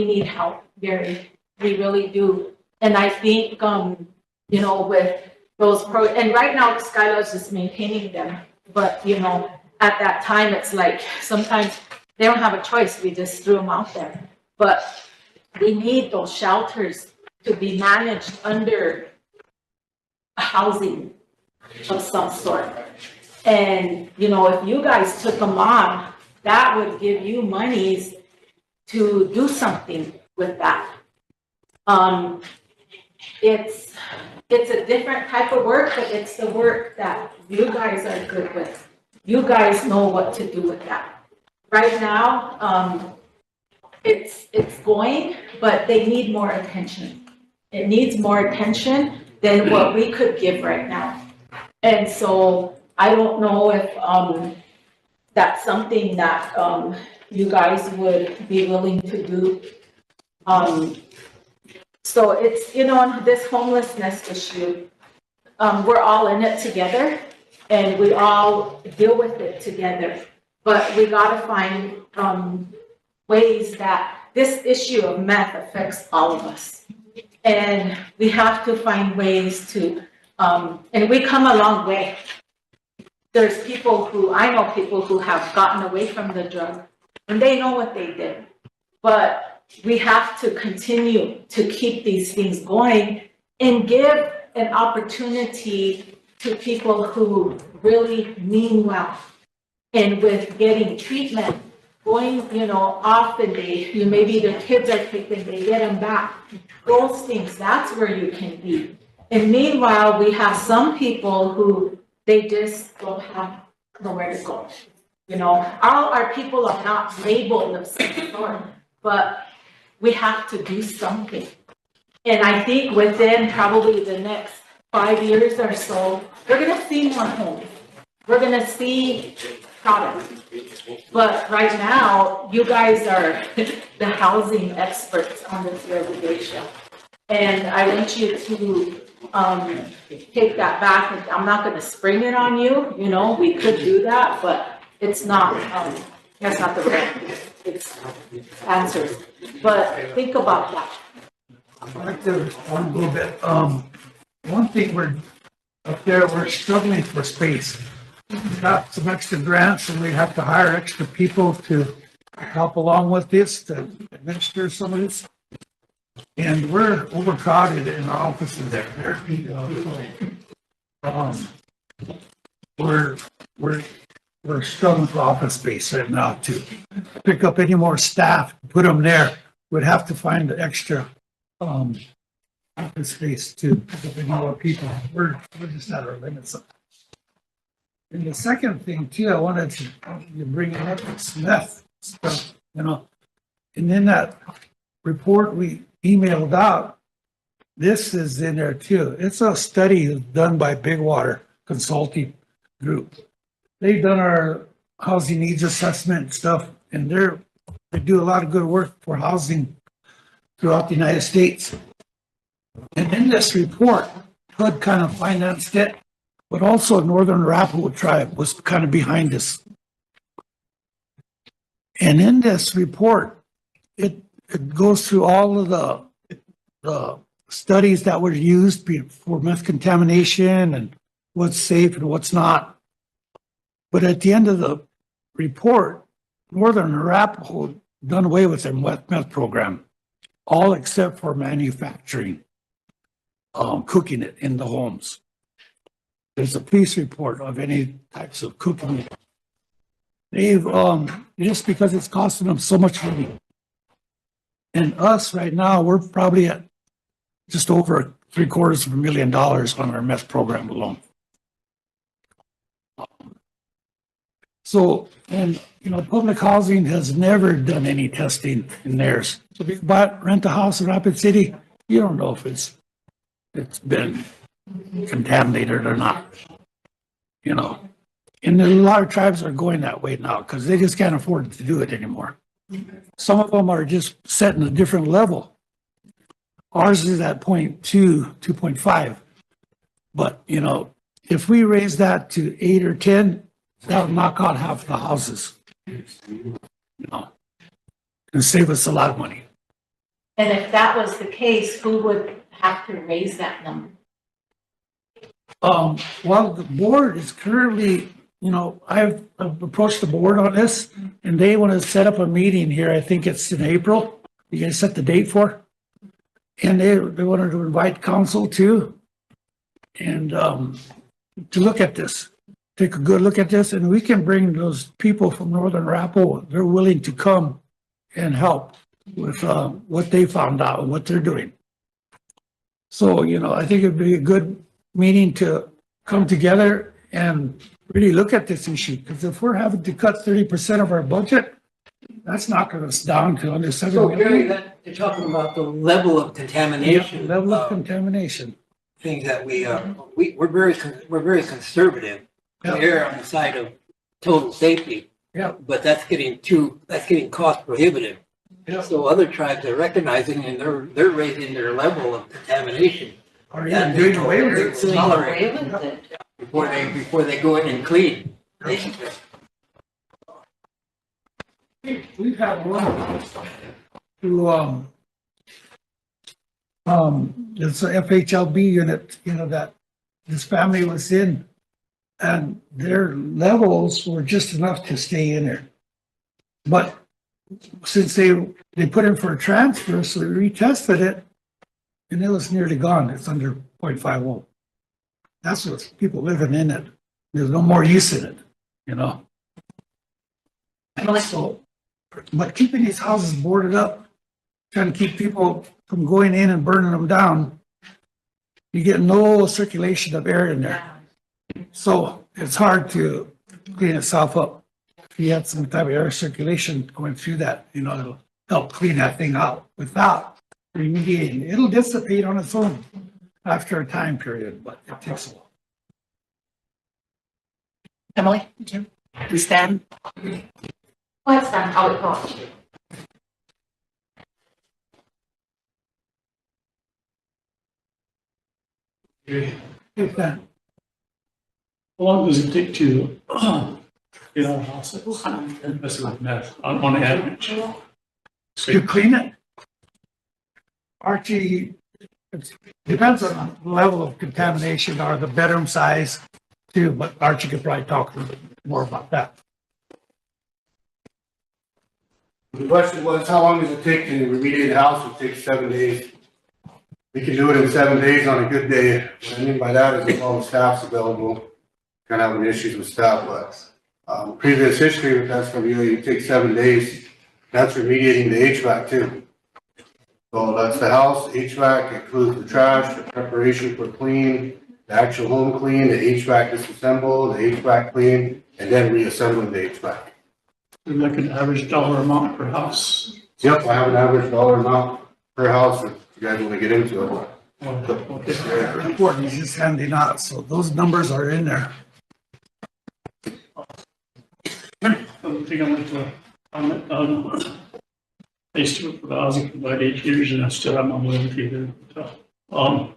need help, Gary. We really do. And I think, with those and right now Skylar's just maintaining them. But, at that time, it's like, sometimes they don't have a choice. We just threw them out there. But we need those shelters to be managed under housing of some sort. And, if you guys took them on, that would give you monies to do something with that. It's a different type of work, but it's the work that you guys are good with. You guys know what to do with that. Right now, it's going, but they need more attention. It needs more attention than what we could give right now. And so I don't know if that's something that you guys would be willing to do. So it's, this homelessness issue, we're all in it together and we all deal with it together. But we gotta find ways that this issue of meth affects all of us. And we have to find ways to, and we come a long way. There's I know people who have gotten away from the drug and they know what they did. But we have to continue to keep these things going and give an opportunity to people who really mean well. And with getting treatment, going, off and maybe the kids are taken, they get them back. Those things, that's where you can be. And meanwhile, we have some people who they just don't have nowhere to go. All our people are not labeled of some sort, but we have to do something. And I think within probably the next 5 years or so, we're gonna see more homes. We're gonna see products. But right now, you guys are the housing experts on this reservation. And I want you to take that back. I'm not gonna spring it on you, we could do that, but it's not, that's not the right, it's answers. But think about that. I'd like to respond a little bit. One thing we're struggling for space. We got some extra grants and we have to hire extra people to help along with this, to administer some of this. And we're overcrowded in our offices there. We're struggling for office space right now to pick up any more staff, put them there. We'd have to find the extra office space to pick up any more people. We're just at our limits. And the second thing too, I wanted to bring it up with meth stuff, and in that report we emailed out, this is in there too. It's a study done by Big Water Consulting Group. They've done our housing needs assessment stuff, and they do a lot of good work for housing throughout the United States. And in this report, HUD kind of financed it, but also Northern Arapaho Tribe was kind of behind this. And in this report, it goes through all of the studies that were used for meth contamination and what's safe and what's not. But at the end of the report, Northern Arapaho done away with their meth program, all except for manufacturing, cooking it in the homes. There's a police report of any types of cooking. They've, just because it's costing them so much money. And us right now, we're probably at just over $750,000 on our meth program alone. So, and public housing has never done any testing in theirs. So if you rent a house in Rapid City, you don't know if it's been contaminated or not. And a lot of tribes are going that way now because they just can't afford to do it anymore. Some of them are just setting a different level. Ours is at 0.2, 2.5. But, if we raise that to 8 or 10, that'll knock out half the houses. And save us a lot of money. And if that was the case, who would have to raise that number? Well, the board is currently, I've approached the board on this and they want to set up a meeting here. I think it's in April. You guys set the date for? And they wanted to invite council too. And, to look at this, take a good look at this, and we can bring those people from Northern Arapahoe. They're willing to come and help with, what they found out and what they're doing. So, I think it'd be a good meeting to come together and really look at this issue, because if we're having to cut 30% of our budget, that's knocking us down to under 7 So million. Gary, that, you're talking about the level of contamination. Yeah, level of contamination. Things that we're very conservative. Yeah. We're on the side of total safety. Yeah. But that's getting cost prohibitive. Yeah. So other tribes are recognizing and they're raising their level of contamination. Or even doing away with it. Tolerate before they go in and clean. We've had one who, it's a FHLB unit, that this family was in, and their levels were just enough to stay in there. But since they put in for a transfer, so we retested it, and it was nearly gone. It's under 0.50. That's what people living in it. There's no more use in it, So, but keeping these houses boarded up, trying to keep people from going in and burning them down, you get no circulation of air in there. So it's hard to clean itself up. If you had some type of air circulation going through that, it'll help clean that thing out without remediating. It'll dissipate on its own after a time period, but it takes a while. Emily, we stand. Let's stand, I'll call. Okay. How long does it take to get out of hospitals? That's like that, on average. To clean it? Archie, it depends on the level of contamination or the bedroom size too, but Archie could probably talk a little bit more about that. The question was, how long does it take to remediate a house? It takes 7 days. We can do it in 7 days on a good day. What I mean by that is if all the staff's available, kind of having issues with staff, but previous history with SWA, it takes 7 days. That's remediating the HVAC too. So that's the house, HVAC includes the trash, the preparation for clean, the actual home clean, the HVAC disassemble, the HVAC clean, and then reassembling the HVAC. Like an average dollar amount per house. Yep, I have an average dollar amount per house if you guys want to get into it. The report is just handing out, so those numbers are in there. I think I went to comment on. I used to work for the housing for about 8 years and I still have my loyalty there. When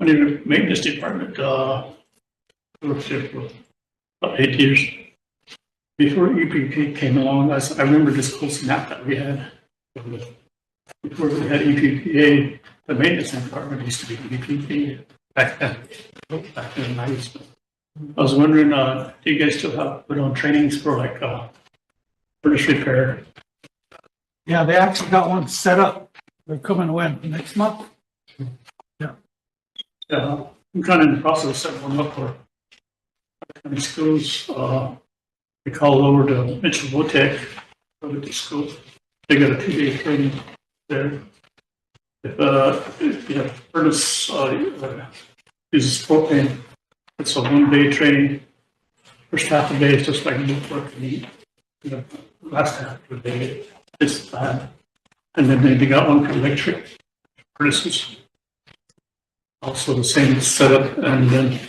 you're in the maintenance department, worked there for about 8 years. Before EPP came along, I remember this close map that we had. Before we had EPPA, the maintenance department used to be EPP back then, back in the 90s. I was wondering, do you guys still have put on trainings for like furnace repair? Yeah, they actually got one set up. They're coming when? Next month? Yeah. Yeah, I'm kind of in the process of setting one up for county schools. We called over to Mitchell Votek, over to school. They got a 2-day training there. If you have furnace uses propane, it's a 1-day training. First half of the day is just like boot work and eat. Last half of the day is bad. And then they got one for electric furnaces. Also the same setup, and then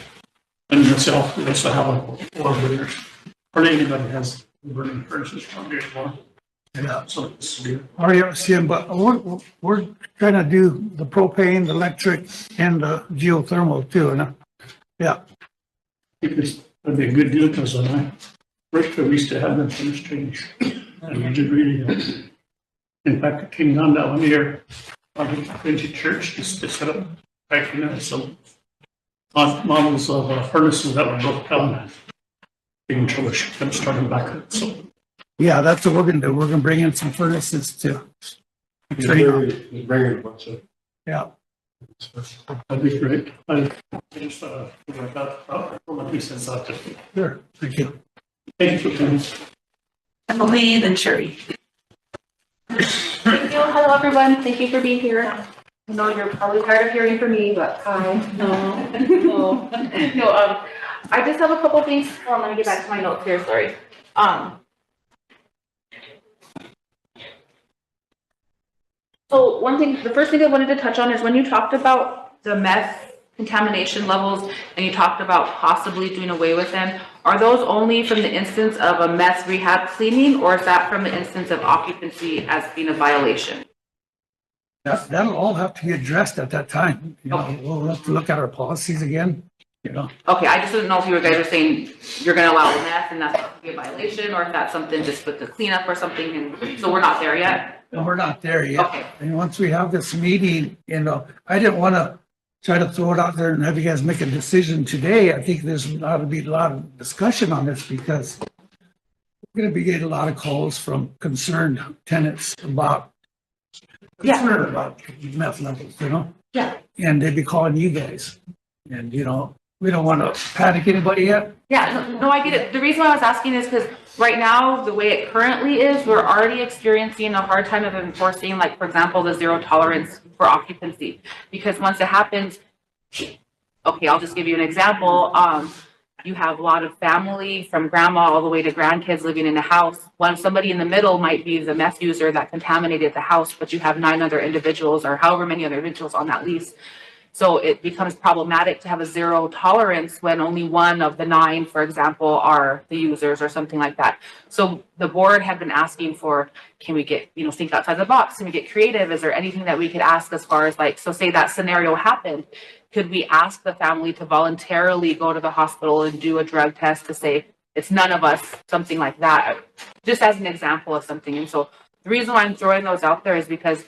itself, we also have a floor burners. Hardly anybody has burning furnaces around here anymore. Yeah. So it's weird. RST, but we're trying to do the propane, the electric, and the geothermal too. And I think this would be a good deal because when I worked there, we used to have them finish trainings. And we did really, in fact, it came down that one year, I went to Trinity Church to set up, actually, some models of furnaces that were broke down. Being troubleshoot them, starting back up, so. Yeah, that's what we're gonna do. We're gonna bring in some furnaces to train on. Bring in a bunch of. Yeah. That'd be great. I just, figured that out, for my 2 cents out there. Sure, thank you. Thank you for coming. Emily, then Sherry. Thank you. Hello, everyone. Thank you for being here. I know you're probably tired of hearing from me, but hi. No, I just have a couple things. Oh, let me get back to my notes here. Sorry. So one thing, the first thing I wanted to touch on is when you talked about the meth contamination levels and you talked about possibly doing away with them, are those only from the instance of a meth rehab cleaning, or is that from the instance of occupancy as being a violation? That'll all have to be addressed at that time. You know, we'll have to look at our policies again, you know. Okay, I just didn't know if you guys are saying you're gonna allow meth and that's not gonna be a violation, or if that's something just with the cleanup or something, and so we're not there yet? No, we're not there yet. Okay. And once we have this meeting, you know, I didn't want to try to throw it out there and have you guys make a decision today. I think there's ought to be a lot of discussion on this because we're going to be getting a lot of calls from concerned tenants about concerned about meth levels, you know? Yeah. And they'd be calling you guys. And, you know, we don't want to panic anybody yet. Yeah, no, I get it. The reason why I was asking is because right now, the way it currently is, we're already experiencing a hard time of enforcing, like, for example, the zero tolerance for occupancy. Because once it happens, okay, I'll just give you an example. You have a lot of family from grandma all the way to grandkids living in a house. One, somebody in the middle might be the meth user that contaminated the house, but you have 9 other individuals or however many other individuals on that lease. So it becomes problematic to have a zero tolerance when only 1 of the 9, for example, are the users or something like that. So the board had been asking for, can we get, you know, think outside the box? Can we get creative? Is there anything that we could ask as far as like, so say that scenario happened, could we ask the family to voluntarily go to the hospital and do a drug test to say it's none of us, something like that, just as an example of something. And so the reason why I'm throwing those out there is because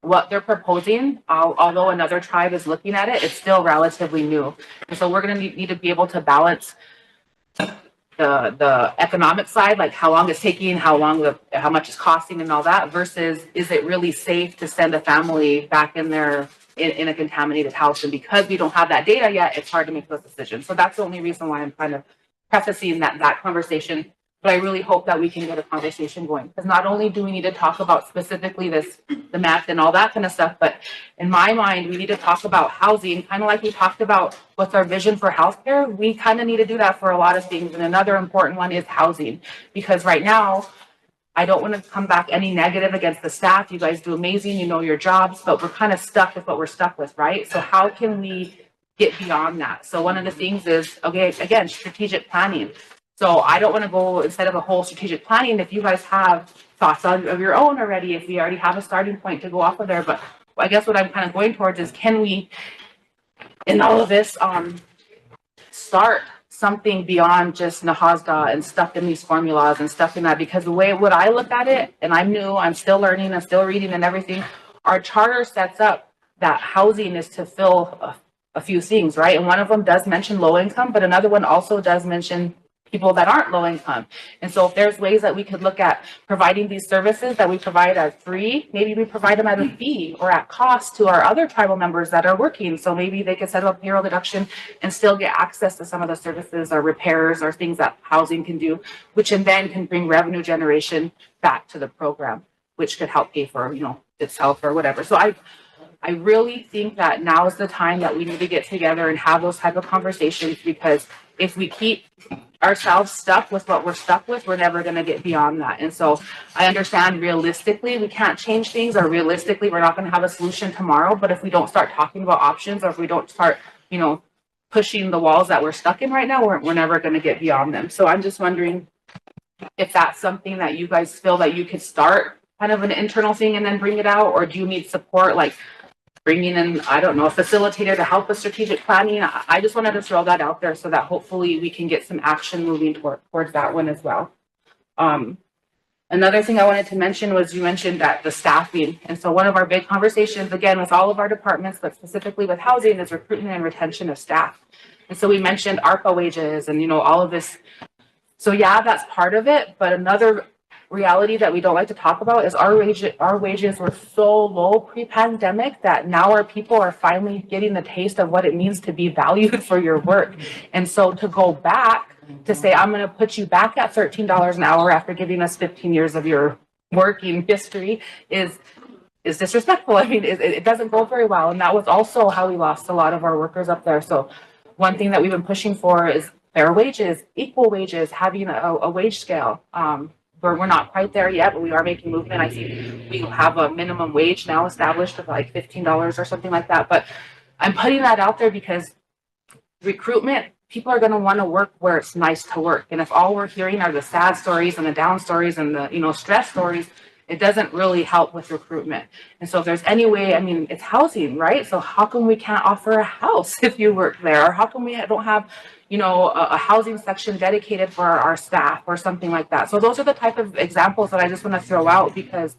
what they're proposing, although another tribe is looking at it, it's still relatively new. And so we're going to need to be able to balance the economic side, like how long it's taking, how much it's costing and all that, versus is it really safe to send a family back in there in a contaminated house? And because we don't have that data yet, it's hard to make those decisions. So that's the only reason why I'm kind of prefacing that conversation. But I really hope that we can get a conversation going, because not only do we need to talk about specifically the math and all that kind of stuff, but in my mind, we need to talk about housing, kind of like we talked about what's our vision for healthcare. We kind of need to do that for a lot of things. And another important one is housing, because right now, I don't want to come back any negative against the staff. You guys do amazing, you know your jobs, but we're kind of stuck with what we're stuck with, right? So how can we get beyond that? So one of the things is, okay, again, strategic planning. So I don't want to go instead of a whole strategic planning. If you guys have thoughts of your own already, if we already have a starting point to go off of there, but I guess what I'm kind of going towards is, can we, in all of this, start something beyond just Nahazda and stuff in these formulas and stuff in that? Because the way what I look at it, and I'm new, I'm still learning, I'm still reading and everything, our charter sets up that housing is to fill a few things, right? And one of them does mention low income, but another one also does mention people that aren't low income. And so if there's ways that we could look at providing these services that we provide as free, maybe we provide them at a fee or at cost to our other tribal members that are working. So maybe they could set up payroll deduction and still get access to some of the services or repairs or things that housing can do, which then can bring revenue generation back to the program, which could help pay for, you know, itself or whatever. So I really think that now is the time that we need to get together and have those type of conversations, because if we keep ourselves stuck with what we're stuck with, we're never going to get beyond that. And so I understand realistically we can't change things, or realistically we're not going to have a solution tomorrow. But if we don't start talking about options, or if we don't start, you know, pushing the walls that we're stuck in right now, we're never going to get beyond them. So I'm just wondering if that's something that you guys feel that you could start kind of an internal thing and then bring it out, or do you need support? Like, bringing in, I don't know, a facilitator to help with strategic planning. I just wanted to throw that out there so that hopefully we can get some action moving towards that one as well. Another thing I wanted to mention was you mentioned that the staffing. And so one of our big conversations, again, with all of our departments, but specifically with housing, is recruitment and retention of staff. And so we mentioned ARPA wages and, you know, all of this. So yeah, that's part of it. But another reality that we don't like to talk about is our wages were so low pre-pandemic that now our people are finally getting the taste of what it means to be valued for your work. And so to go back to say, I'm going to put you back at $13 an hour after giving us 15 years of your working history is disrespectful. I mean, it doesn't go very well. And that was also how we lost a lot of our workers up there. So one thing that we've been pushing for is fair wages, equal wages, having a wage scale. We're not quite there yet, but we are making movement. I see we have a minimum wage now established of like $15 or something like that. But I'm putting that out there because recruitment, people are going to want to work where it's nice to work. And if all we're hearing are the sad stories and the down stories and the, you know, stress stories, it doesn't really help with recruitment. And so if there's any way, I mean, it's housing, right? So how come we can't offer a house if you work there? Or how come we don't have, you know, a housing section dedicated for our staff or something like that? So those are the type of examples that I just want to throw out, because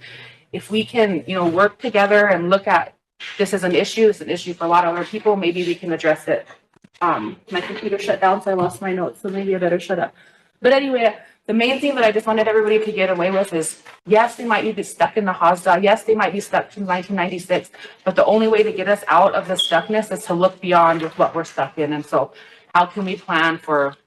if we can, you know, work together and look at this as an issue, it's an issue for a lot of other people, maybe we can address it. My computer shut down, so I lost my notes, so maybe I better shut up. But anyway, the main thing that I just wanted everybody to get away with is, yes, they might be stuck in the HOSDA. Yes, they might be stuck in 1996, but the only way to get us out of the stuckness is to look beyond with what we're stuck in. And so how can we plan for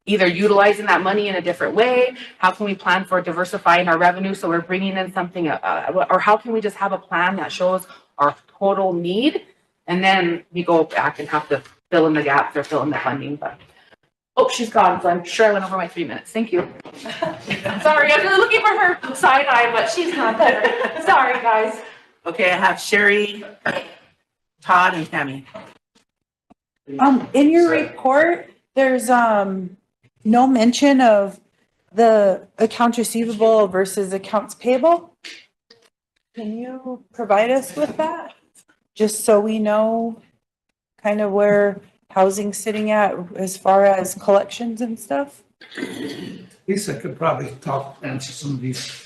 either utilizing that money in a different way? How can we plan for diversifying our revenue so we're bringing in something, or how can we just have a plan that shows our total need, and then we go back and have to fill in the gaps or fill in the funding. But oh, she's gone, so I'm sure I went over my 3 minutes. Thank you. Sorry, I was really looking for her side eye, but she's not there. Sorry, guys. Okay, I have Sherry, Todd, and Tammy. In your report, there's, no mention of the accounts receivable versus accounts payable. Can you provide us with that? Just so we know kind of where housing's sitting at as far as collections and stuff? Lisa could probably answer some of these.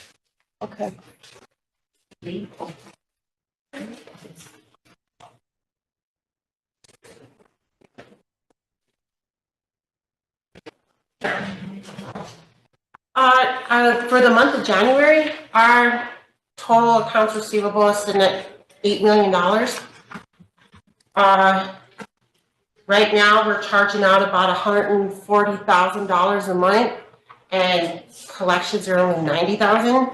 Okay. For the month of January, our total accounts receivable is sitting at $8 million. Right now, we're charging out about $140,000 a month, and collections are only $90,000.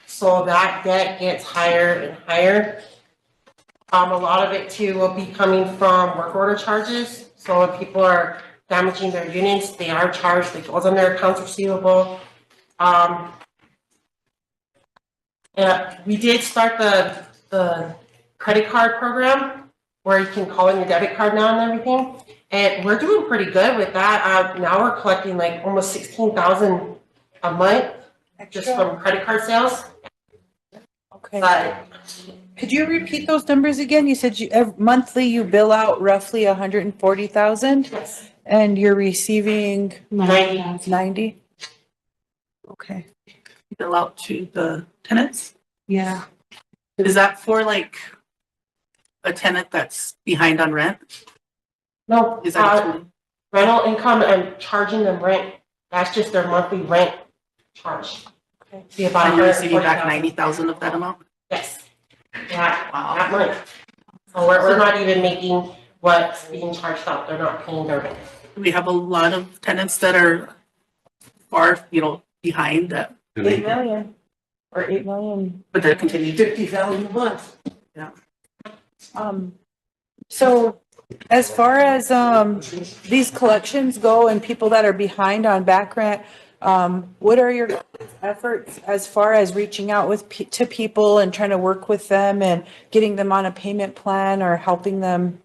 So that debt gets higher and higher. A lot of it too will be coming from work order charges. So when people are damaging their units, they are charged. It goes on their accounts receivable. We did start the credit card program where you can call in your debit card now and everything. And we're doing pretty good with that. Now we're collecting like almost $16,000 a month just from credit card sales. Okay. But could you repeat those numbers again? You said monthly you bill out roughly 140,000, and you're receiving 90. Okay. Bill out to the tenants? Yeah. Is that for like a tenant that's behind on rent? No, Is that rental income and charging them rent. That's just their monthly rent charge. Okay. Be about and you're receiving back 140,000. 90,000 of that amount? Yes. That month. So we're not even making what's being charged out. They're not paying their rent. We have a lot of tenants that are far, behind that. 8 million or 8 million. But they're continuing. 50,000 a month. Yeah. So as far as these collections go and people that are behind on back rent, what are your efforts as far as reaching out to people and trying to work with them and getting them on a payment plan or helping them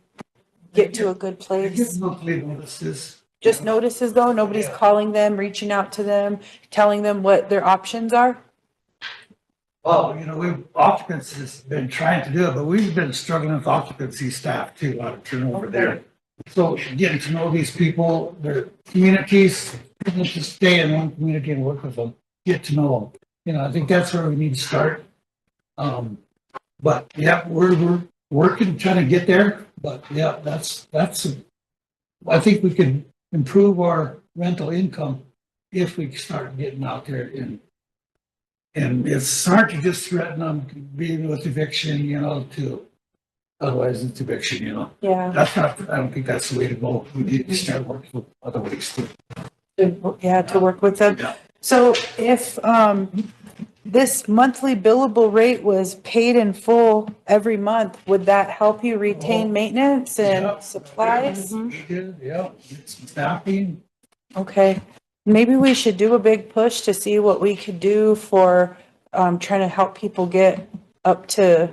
get to a good place? Monthly notices. Just notices though? Nobody's calling them, reaching out to them, telling them what their options are? Well, you know, occupancy has been trying to do it, but we've been struggling with occupancy staff too, a lot of turnover there. So getting to know these people, their communities, people to stay in one community and work with them, get to know them. You know, I think that's where we need to start. But yeah, we're working, trying to get there, but yeah, I think we can improve our rental income if we start getting out there and it's hard to just threaten them being with eviction, you know, otherwise it's eviction, you know. Yeah. I don't think that's the way to go. We need to start working with other ways too. To work with them. Yeah. So if, this monthly billable rate was paid in full every month, would that help you retain maintenance and supplies? Yeah, it's staffing. Okay, maybe we should do a big push to see what we could do for, trying to help people get up to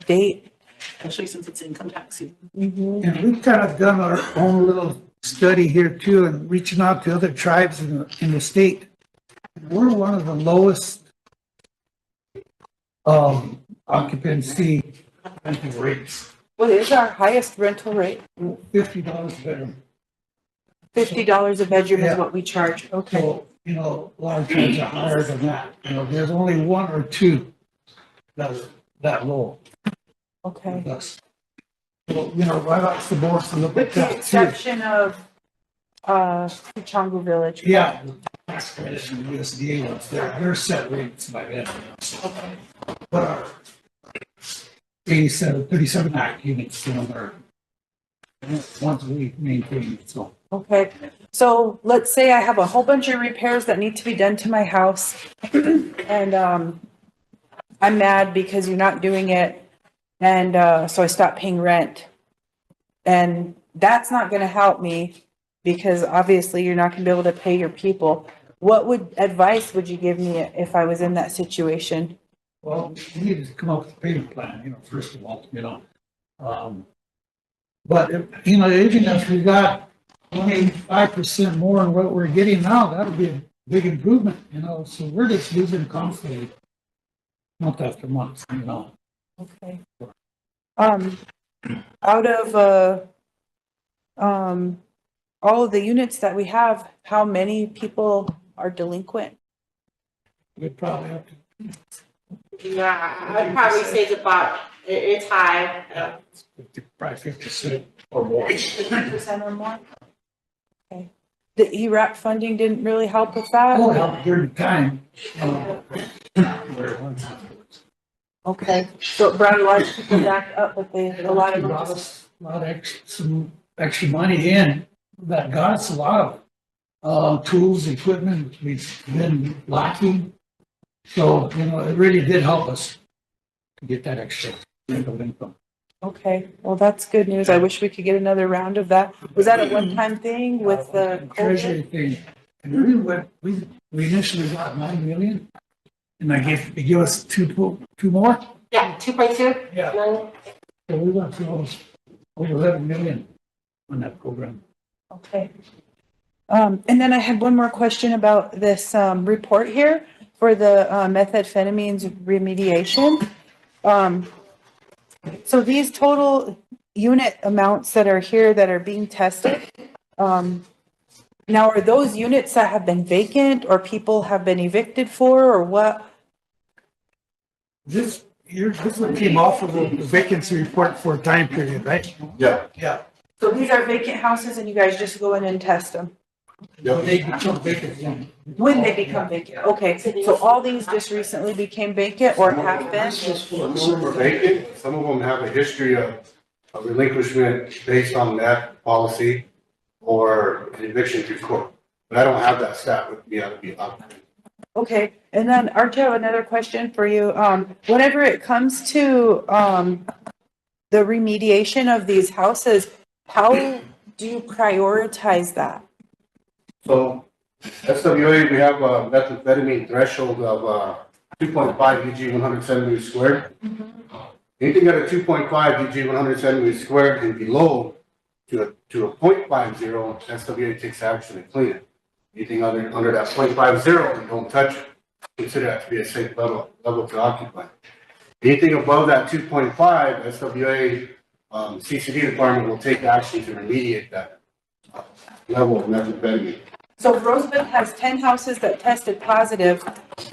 date. Especially since it's income tax season. And we've kind of done our own little study here too, and reaching out to other tribes in the state. We're one of the lowest occupancy rental rates. What is our highest rental rate? $50 a bedroom. $50 a bedroom is Yeah. what we charge, okay. So, you know, a lot of tribes are higher than that. You know, there's only one or two that are that low. Okay. That's, well, you know, right off the board to look at With the that too. exception of, Chongu Village. Yeah, the tax credits and the USDA ones, they're set rates by then. Okay. But our 37 Act units, you know, are ones we maintain, so. Okay, so let's say I have a whole bunch of repairs that need to be done to my house. And, I'm mad because you're not doing it. And, so I stop paying rent. And that's not gonna help me because obviously you're not gonna be able to pay your people. What advice would you give me if I was in that situation? Well, we need to come up with a payment plan, you know, first of all, you know. But, you know, even if we got 25% more than what we're getting now, that'll be a big improvement, you know, so we're just losing constantly, month after month, you know. Okay. Out of, all of the units that we have, how many people are delinquent? We'd probably have to. Yeah, I'd probably say it's high. Probably 50% or more. 50% or more? Okay. The ERAP funding didn't really help with that? Oh, help during the time. Okay, so it brought a lot of people back up, but a lot of them Brought just. us a lot of some extra money in that got us a lot of tools, equipment we've been lacking. So, you know, it really did help us to get that extra rental income. Okay, well, that's good news. I wish we could get another round of that. Was that a one-time thing with the Treasury COVID? thing. And we initially got 9 million. And they give us two more. Yeah, 2.2. Yeah. So we went through almost over 11 million on that program. Okay. And then I had one more question about this, report here for the, methamphetamines remediation. So these total unit amounts that are here that are being tested, now are those units that have been vacant or people have been evicted for or what? This one came off of the vacancy report for a time period, right? Yeah. Yeah. So these are vacant houses and you guys just go in and test them? When they become vacant, yeah. When they become vacant, okay, so all these just recently became vacant or have been? Some of them are vacant, some of them have a history of relinquishment based on that policy or an eviction through court. But I don't have that stat with me, I would be up. Okay, and then Archie, I have another question for you. Whenever it comes to, the remediation of these houses, how do you prioritize that? So SWA, we have a methamphetamine threshold of 2.5 EG 100 centimeters squared. Anything at a 2.5 EG 100 centimeters squared and below to a 0.50, SWA takes action to clean it. Anything under that 0.50, we don't touch it. Consider that to be a safe level level to occupy. Anything above that 2.5, SWA, CCD department will take action to remediate that level of methamphetamine. So Rosebud has 10 houses that tested positive,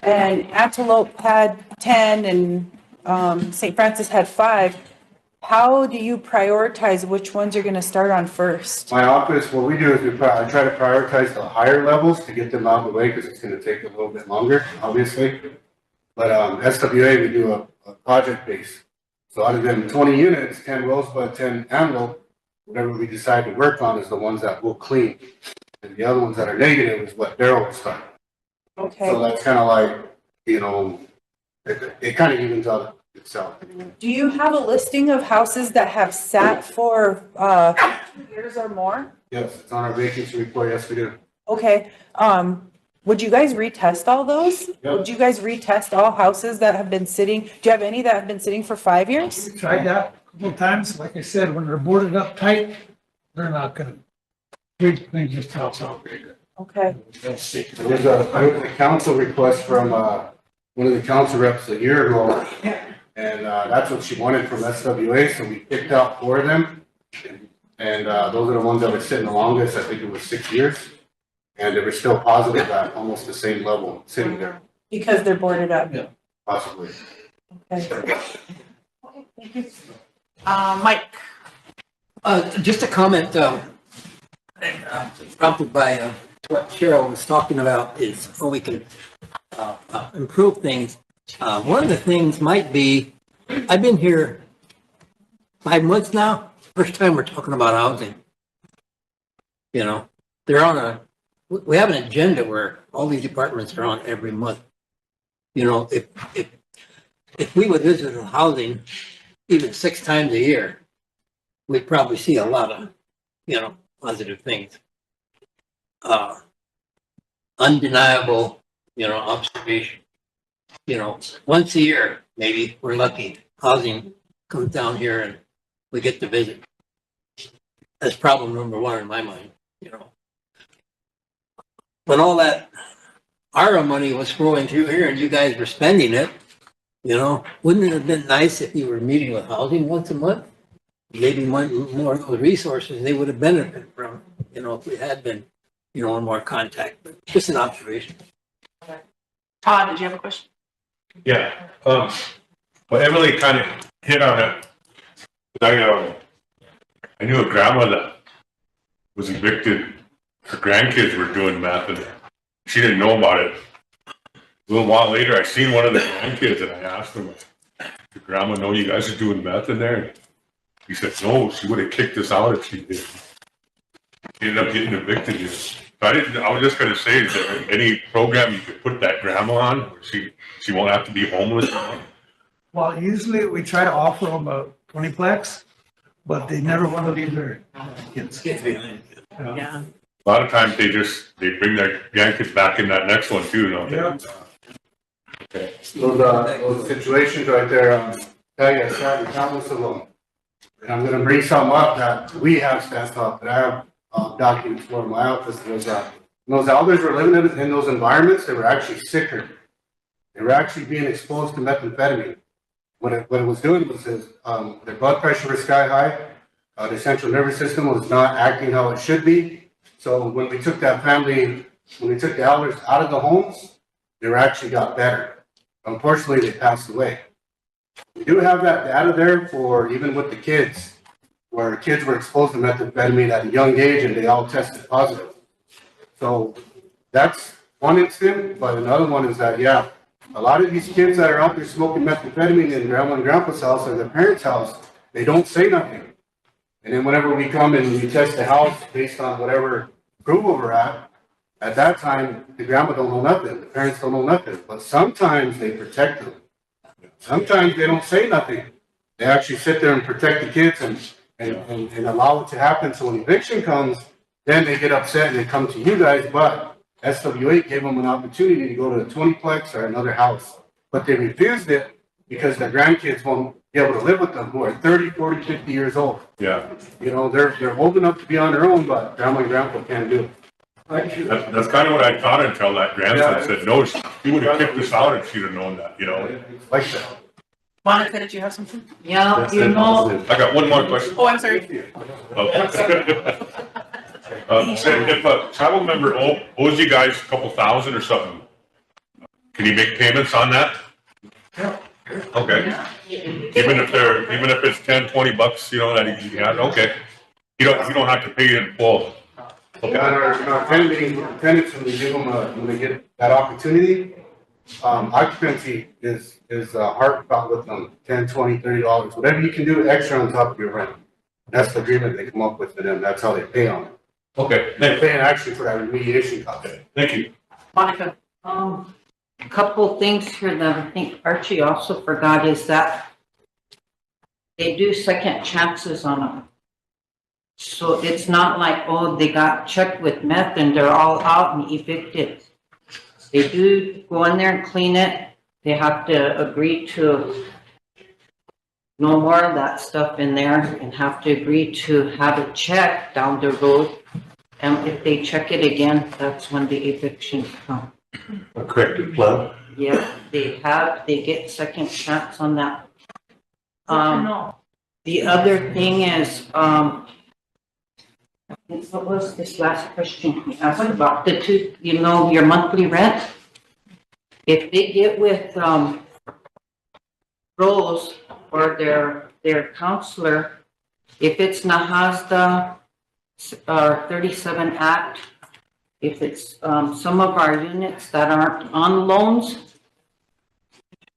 and Antelope had 10, and St. Francis had 5. How do you prioritize which ones you're gonna start on first? My office, what we do is I try to prioritize the higher levels to get them out of the way, because it's gonna take a little bit longer, obviously. But SWA, we do a project base. So out of them 20 units, 10 Rosebud, 10 Antelope, whatever we decide to work on is the ones that we'll clean. And the other ones that are negative is what Daryl will start. Okay. So that's kind of like, you know, it kind of evens out itself. Do you have a listing of houses that have sat for 2 years or more? Yes, it's on our vacancy report. Yes, we do. Okay, would you guys retest all those? Yep. Would you guys retest all houses that have been sitting? Do you have any that have been sitting for 5 years? We tried that a couple of times. Like I said, when they're boarded up tight, they're not gonna, we just house out bigger. Okay. There was a council request from one of the council reps a year ago, and that's what she wanted from SWA, so we picked out 4 of them. And those are the ones that were sitting the longest. I think it was 6 years. And they were still positive at almost the same level, sitting there, Because they're boarded up? Yeah. possibly. Okay. Thank you. Mike, Just a comment, prompted by what Cheryl was talking about is how we can improve things. One of the things might be, I've been here 5 months now, first time we're talking about housing. You know, they're on we have an agenda where all these departments are on every month. You know, if we would visit housing even 6 times a year, we'd probably see a lot of, you know, positive things. Undeniable, you know, observation. You know, once a year, maybe we're lucky, housing comes down here and we get to visit. That's problem number 1 in my mind, you know. When all that ARA money was flowing through here and you guys were spending it, you know, wouldn't it have been nice if you were meeting with housing once a month? Maybe more of the resources they would have benefited from, you know, if we had been, you know, in more contact, but just an observation. Todd, did you have a question? Yeah, well, Emily kind of hit on it. I knew a grandma that was evicted. Her grandkids were doing meth and she didn't know about it. A little while later, I seen one of the grandkids and I asked him, "Did grandma know you guys are doing meth in there?" He said, "No, she would have kicked us out if she did." She ended up getting evicted. I was just gonna say, is there any program you could put that grandma on where she won't have to be homeless? Well, usually we try to offer them a 20-plex, but they never want to leave their kids. Yeah. A lot of times they bring their grandkids back in that next one too, don't they? Yeah. Okay. Those situations right there, tell you, I started countless of them. And I'm gonna bring some up that we have staff up, that I have documents for in my office. Those elders were living in those environments, they were actually sicker. They were actually being exposed to methamphetamine. What it was doing was their blood pressure was sky high. The central nervous system was not acting how it should be. So when we took that family, when we took the elders out of the homes, they actually got better. Unfortunately, they passed away. We do have that data there for even with the kids, where kids were exposed to methamphetamine at a young age and they all tested positive. So that's one instant, but another one is that, yeah, a lot of these kids that are out there smoking methamphetamine in grandma and grandpa's house or their parents' house, they don't say nothing. And then whenever we come and we test the house based on whatever approval we're at that time, the grandma don't know nothing, the parents don't know nothing, but sometimes they protect them. Sometimes they don't say nothing. They actually sit there and protect the kids and allow it to happen. So when eviction comes, then they get upset and they come to you guys, but SWA gave them an opportunity to go to a 20-plex or another house. But they refused it because their grandkids won't be able to live with them, who are 30, 40, 50 years old. Yeah. You know, they're old enough to be on their own, but grandma and grandpa can't do it. That's kind of what I thought until that grandson said, no, he would have kicked us out if she'd have known that, you know? Like that. Monica, did you have something? Yeah, you know, I got one more question. Oh, I'm sorry. If a tribal member owes you guys a couple thousand or something, can you make payments on that? Okay. Even if it's 10, 20 bucks, you know, that you got, okay. You don't have to pay it in full. Okay. In our tenant meetings with the tenants, when we give them, when they get that opportunity, occupancy is heartfelt with them, $10, $20, $30, whatever you can do extra on top of your rent. That's the agreement they come up with for them, that's how they pay on it. Okay. They're paying actually for that remediation cost. Thank you. Monica. a couple things here that I think Archie also forgot is that they do second chances on them. So it's not like, oh, they got checked with meth and they're all out and evicted. They do go in there and clean it. They have to agree to no more of that stuff in there and have to agree to have it checked down the road. And if they check it again, that's when the evictions come. A corrective plan? Yeah, they get second chance on that. The other thing is, what was this last question you asked about? The two, you know, your monthly rent? If they get with, Rose or their counselor, if it's Nahasda, 37 Act, if it's, some of our units that aren't on loans,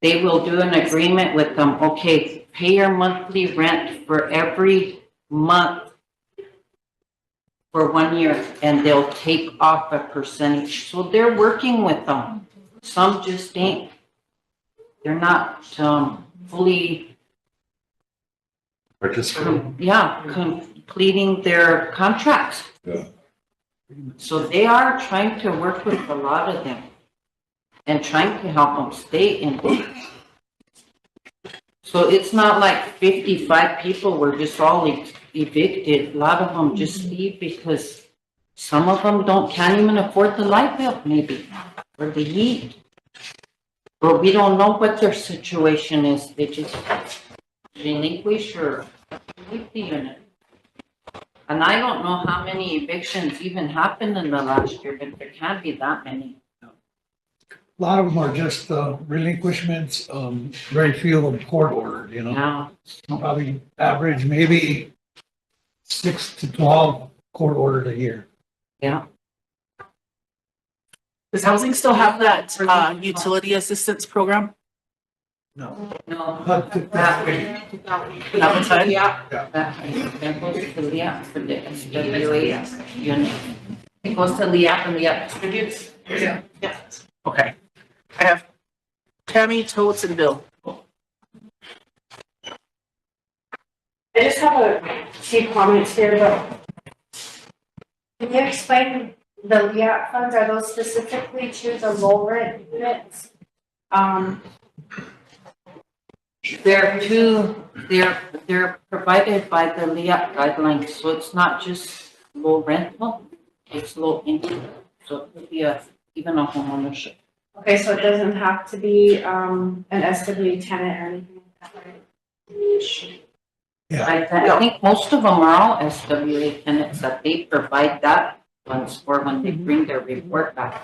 they will do an agreement with them. Okay, pay your monthly rent for every month for 1 year, and they'll take off a percentage. So they're working with them. Some just ain't, they're not fully Participating. completing their contracts. Yeah. So they are trying to work with a lot of them and trying to help them stay in. So it's not like 55 people were just all evicted. A lot of them just leave because some of them can't even afford the light bill maybe, or the heat. But we don't know what their situation is. They just relinquish or leave the unit. And I don't know how many evictions even happened in the last year, but there can't be that many. A lot of them are just relinquishments, very few of them court ordered, you know? Yeah. Probably average maybe 6 to 12 court ordered a year. Yeah. Does housing still have that utility assistance program? No. No. But That one's fine? Yeah. That goes to Leah for the SWA unit. It goes to Leah and Leah distributes. Yeah. Okay. I have Tammy, Totes, and Bill. I just have a few comments here, but can you explain the LEAP funds? Are those specifically to the low rent units? They're provided by the LEAP guidelines, so it's not just low rental, it's low income. So it could be even a home ownership. Okay, so it doesn't have to be an SW tenant or anything like that, right? Yeah. I think most of them are all SWA tenants that they provide that funds for when they bring their report back.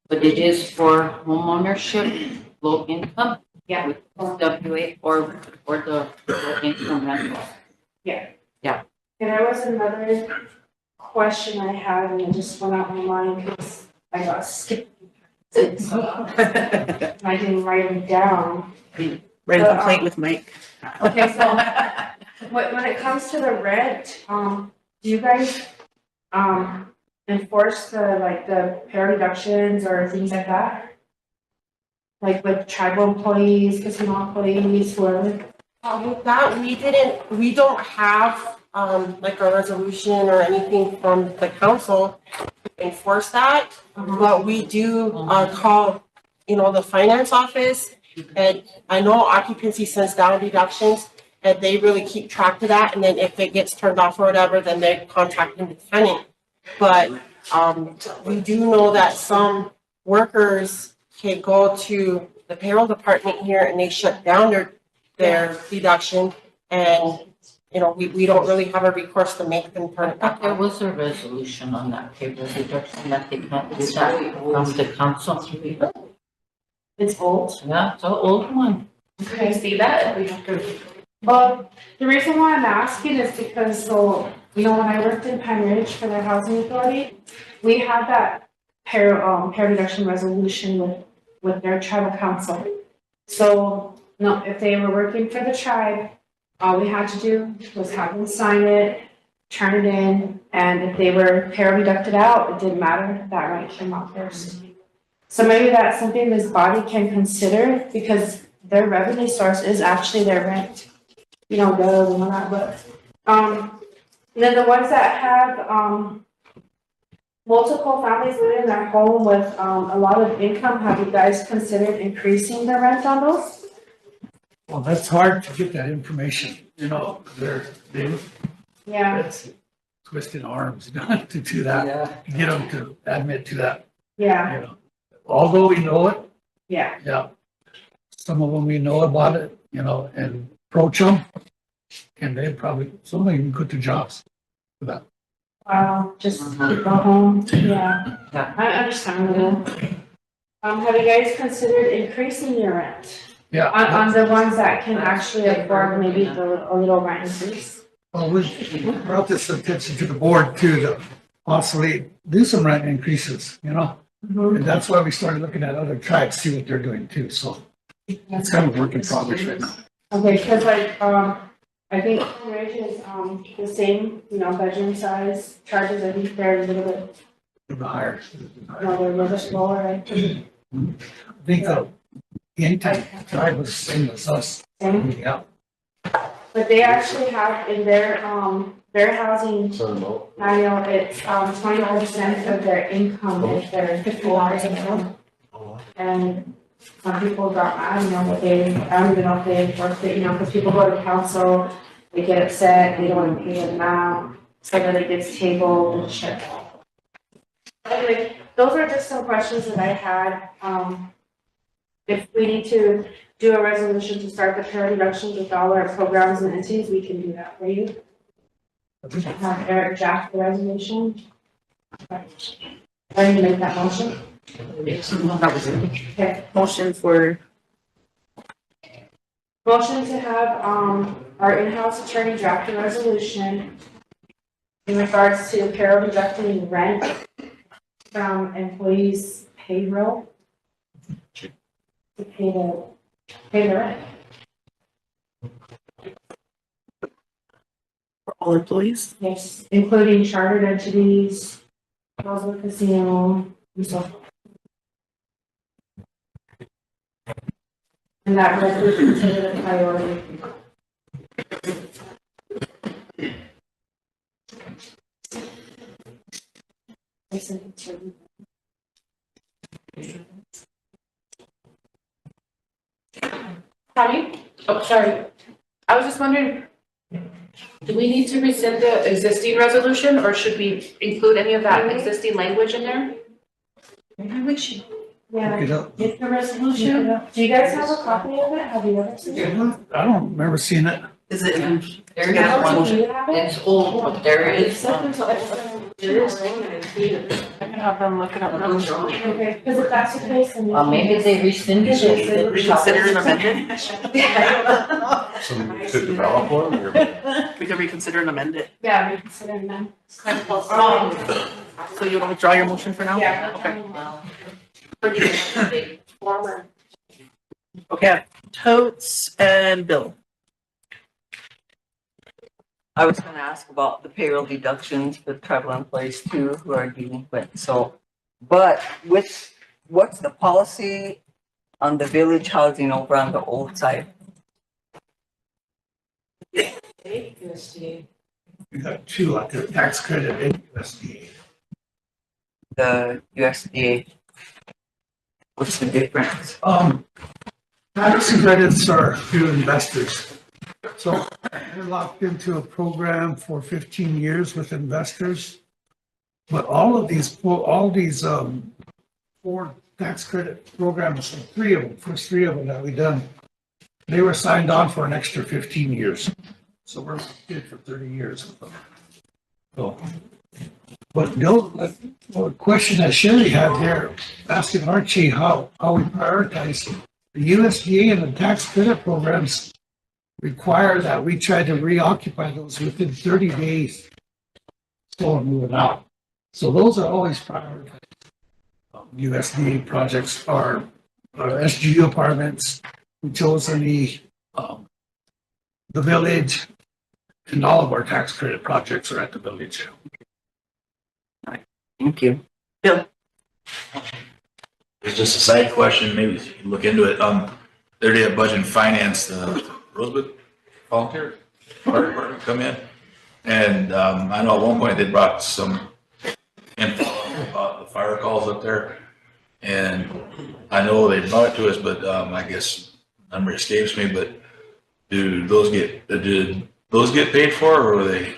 But it is for home ownership, low income. Yeah. With SWA or the low income rentals. Yeah. Yeah. And there was another question I had and it just went out my mind because I got skipped. So I didn't write it down. Write a complaint with Mike. Okay, so when it comes to the rent, do you guys enforce the pay reductions or things like that? Like with tribal employees, casino employees, whoever? With that, we don't have, like a resolution or anything from the council to enforce that. But we do, call, the finance office, and I know occupancy sends down deductions, and they really keep track of that, and then if it gets turned off or whatever, then they contact the tenant. But, we do know that some workers can go to the payroll department here and they shut down their deduction. And, you know, we don't really have a recourse to make them turn it back There on. was a resolution on that payroll deduction that they can't do that from the council. It's old. Yeah, it's an old one. Can you see that? We have to. Well, the reason why I'm asking is because, so, you know, when I worked in Pine Ridge for their housing authority, we had that pair reduction resolution with their tribal council. So, no, if they were working for the tribe, all we had to do was have them sign it, turn it in, and if they were pair deducted out, it didn't matter, that right came out first. So maybe that's something this body can consider, because their revenue source is actually their rent. You know, and all that, but, and then the ones that have, multiple families living in their home with, a lot of income, have you guys considered increasing the rent on those? Well, that's hard to get that information, you know, Yeah, it's twisting arms, you know, to do that, to get them to admit to that, yeah, you know. Although we know it, yeah. yeah. Some of them we know about it, you know, and approach them, and they probably, some of them even quit their jobs for that. Wow, just go home, yeah. I understand. Have you guys considered increasing your rent? Yeah. On the ones that can actually afford maybe a little rent increase? Well, we brought this attention to the board too, to possibly do some rent increases, you know? And that's why we started looking at other tribes, see what they're doing too, so it's kind of work in progress right now. Okay, because like, I think Ridge is, the same, you know, bedroom size, charges, I think they're a little bit, Higher. no, they're a little bit lower, right? I think the Yankton tribe was the same as us. Yeah. But they actually have in their housing manual, it's, 25% of their income is their $50 income. And some people got mad, you know, but I don't even know if they enforce it, you know, because people go to council, they get upset, they don't want to pay the amount, so then it gets tabled and shit. Anyway, those are just some questions that I had. If we need to do a resolution to start the pair reductions with all our programs and entities, we can do that for you. Have Eric draft the resolution. Ready to make that motion? Okay. Motion for. Motion to have, our in-house attorney draft a resolution in regards to payroll deducting rent from employees' payroll to pay the rent. For all employees? Yes, including chartered entities, Rosebud Casino, and so forth. And that was considered a priority. Honey? Oh, sorry. I was just wondering, do we need to rescind the existing resolution or should we include any of that existing language in there? Maybe we should. Yeah, Look it up. get the resolution. Do you guys have a copy of it? Have you ever seen it? I don't remember seeing it. Is it in? There is Do one, you have it? it's old, but there is one. I can have them look it up. Okay, because if that's the case, then. Maybe they rescinded it. Reconsider and amend it? Some to develop one or? We could reconsider and amend it. Yeah, reconsider them. So you want to withdraw your motion for now? Yeah. Okay. Okay, Totes and Bill. I was gonna ask about the payroll deductions for tribal employees too, who are delinquent, so. But what's the policy on the village housing over on the old side? We got two, like the tax credit and USDA. The USDA? What's the difference? Tax credits are to investors. So they're locked into a program for 15 years with investors. But all these, four tax credit programs, first three of them that we done, they were signed on for an extra 15 years. So we're good for 30 years with them. So, but no, the question that Sherry had there, asking Archie how we prioritize, the USDA and the tax credit programs require that we try to reoccupy those within 30 days. So move it out. So those are always prioritized. USDA projects are SGU apartments. We chose the village, and all of our tax credit projects are at the village. Thank you. Bill? It's just a side question, maybe you can look into it. Their day of budget and finance, the Rosebud volunteer fire department come in. And, I know at one point they brought some info about the fire calls up there. And I know they brought it to us, but, I guess memory escapes me, but did those get paid for, or were they?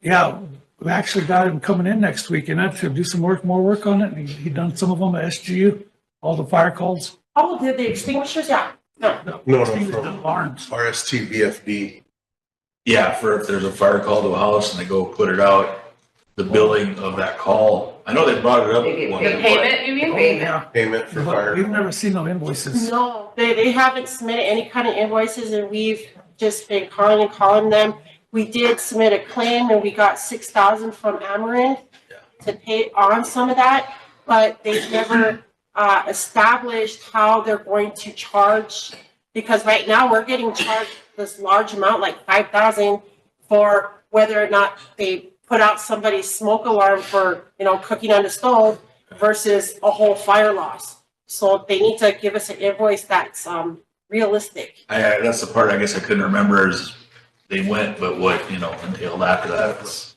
Yeah, we actually got him coming in next week and that's to do some more work on it. And he done some of them at SGU, all the fire calls. Oh, did the extinguishers? Yeah. No, from alarms. RST VFD. Yeah, for if there's a fire call to a house and they go put it out, the billing of that call. I know they brought it up. The payment, you mean? Payment. Payment for But fire. we've never seen no invoices. No, they haven't submitted any kind of invoices and we've just been calling them. We did submit a claim and we got 6,000 from Amarin to pay on some of that, but they've never established how they're going to charge, because right now we're getting charged this large amount, like 5,000, for whether or not they put out somebody's smoke alarm for, cooking on the stove versus a whole fire loss. So they need to give us an invoice that's realistic. That's the part I guess I couldn't remember is they went, but what, entailed after that.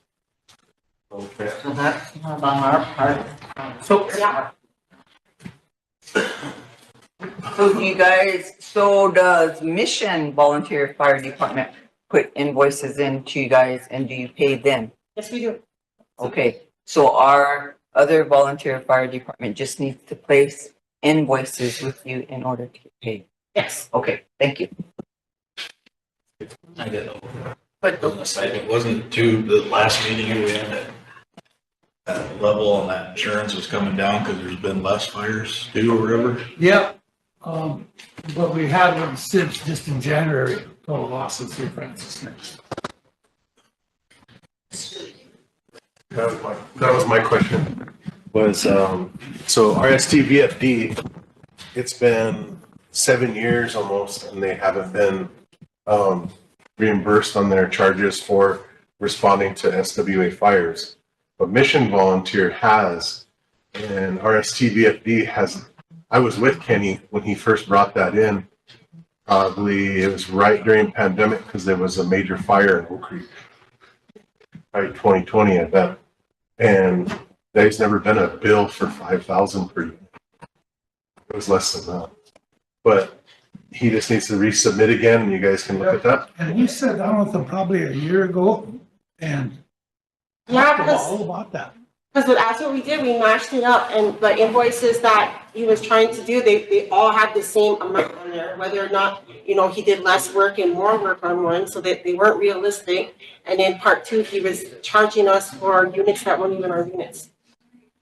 Okay. So that's not on our part. So, Yeah. So does Mission Volunteer Fire Department put invoices into you guys and do you pay them? Yes, we do. Okay, so our other volunteer fire department just needs to place invoices with you in order to get paid. Yes. Okay, thank you. I didn't know. But on the side, it wasn't to the last meeting we had that level and that insurance was coming down because there's been less fires due or whatever. Yep. But we had one since just in January, total losses here, Francis, next. That was my question, so RST VFD, it's been 7 years almost and they haven't been reimbursed on their charges for responding to SWA fires. But Mission Volunteer has, and RST VFD has. I was with Kenny when he first brought that in. Probably it was right during pandemic because there was a major fire in Oak Creek. Probably 2020, I bet. And there's never been a bill for 5,000 per year. It was less than that. But he just needs to resubmit again and you guys can look at that. And we sat down with them probably a year ago and talked all about that. Because that's what we did, we mashed it up and the invoices that he was trying to do, they all had the same amount on there, whether or not, he did less work and more work on one, so that they weren't realistic. And then part two, he was charging us for units that weren't even our units.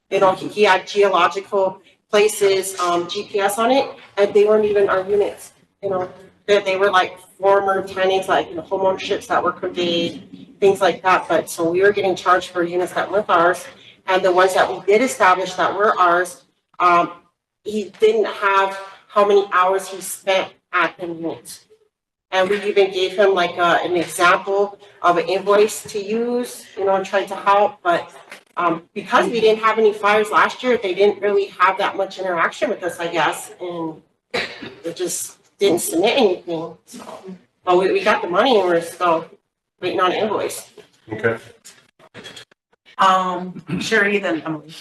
He had geological places, GPS on it, and they weren't even our units, that they were like former tenants, like, home ownerships that were conveyed, things like that. But so we were getting charged for units that weren't ours. And the ones that we did establish that were ours, he didn't have how many hours he spent at the unit. And we even gave him like an example of an invoice to use, and trying to help. But because we didn't have any fires last year, they didn't really have that much interaction with us, I guess. And it just didn't submit anything. So, but we got the money and we're still waiting on an invoice. Okay. Sherry, then Emily.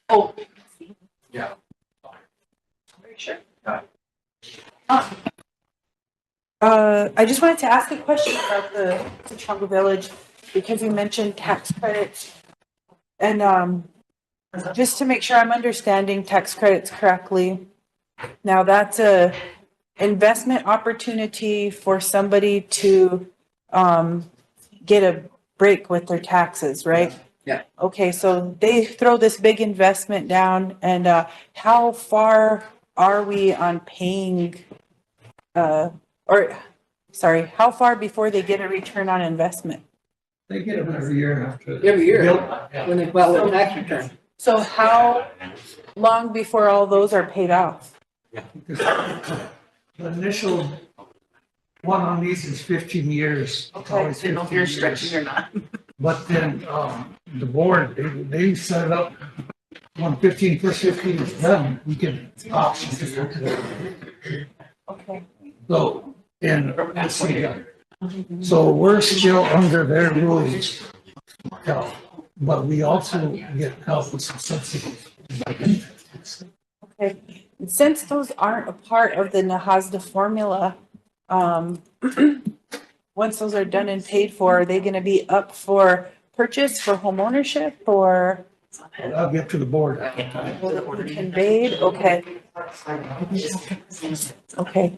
Oh. Yeah. Sure. I just wanted to ask a question about the Chicago Village, because you mentioned tax credits. And just to make sure I'm understanding tax credits correctly. Now that's a investment opportunity for somebody to get a break with their taxes, right? Yeah. Okay, so they throw this big investment down and how far are we on paying how far before they get a return on investment? They get them every year after. Every year, Yep. when they file their tax return. So how long before all those are paid off? The initial one on these is 15 years. It's I always didn't know if you're 15 years. stretching or not. But then, the board, they set it up, when first 15 is done, we can option to go to the. Okay. So, and let's see, so we're still under their rules. But we also get help with some subsidies. Okay, and since those aren't a part of the NAHASDA formula, once those are done and paid for, are they gonna be up for purchase for home ownership or? I'll get to the board. Will it be conveyed? Okay. Okay,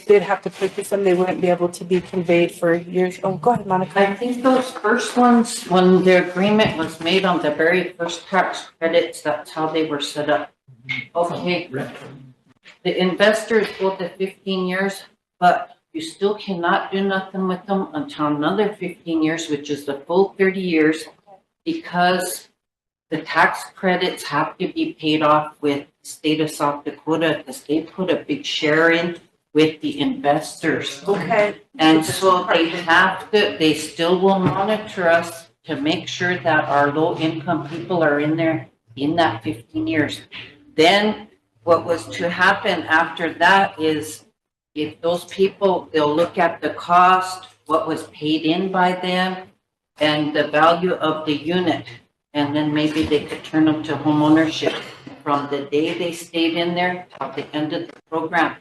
they'd have to purchase them, they wouldn't be able to be conveyed for years. Oh, go ahead, Monica. I think those first ones, when the agreement was made on the very first tax credits, that's how they were set up. Okay. The investors go to 15 years, but you still cannot do nothing with them until another 15 years, which is the full 30 years, because the tax credits have to be paid off with the state of South Dakota because they put a big share in with the investors. Okay. And so they still will monitor us to make sure that our low income people are in there in that 15 years. Then what was to happen after that is if those people, they'll look at the cost, what was paid in by them and the value of the unit. And then maybe they could turn them to home ownership from the day they stayed in there till the end of the program.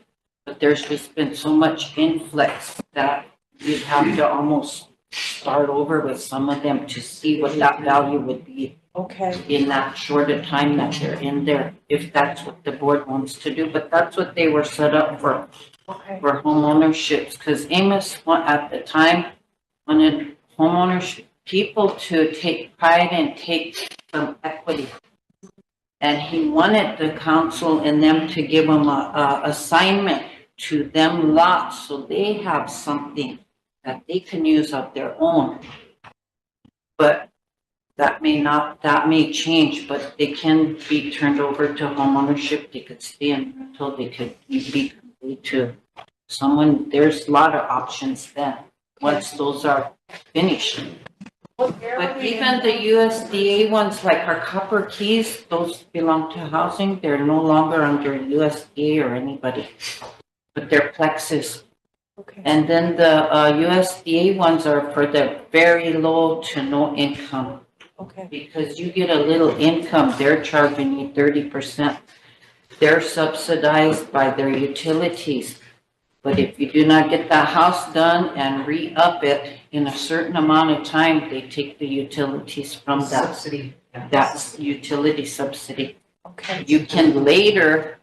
But there's just been so much influx that you'd have to almost start over with some of them to see what that value would be. Okay. In that short a time that they're in there, if that's what the board wants to do. But that's what they were set up for, for home ownerships. Because Amos at the time wanted homeowners, people to take pride and take some equity. And he wanted the council and them to give them a assignment to them lots so they have something that they can use of their own. But that may change, but they can be turned over to homeownership. They could stay until they could be conveyed to someone. There's a lot of options then, once those are finished. But even the USDA ones, like our copper keys, those belong to housing. They're no longer under USDA or anybody, but they're plexus. Okay. And then the USDA ones are for the very low to no income. Okay. Because you get a little income, they're charging you 30%. They're subsidized by their utilities. But if you do not get that house done and re-up it in a certain amount of time, they take the utilities from that. Subsidy. That's utility subsidy. Okay. You can later,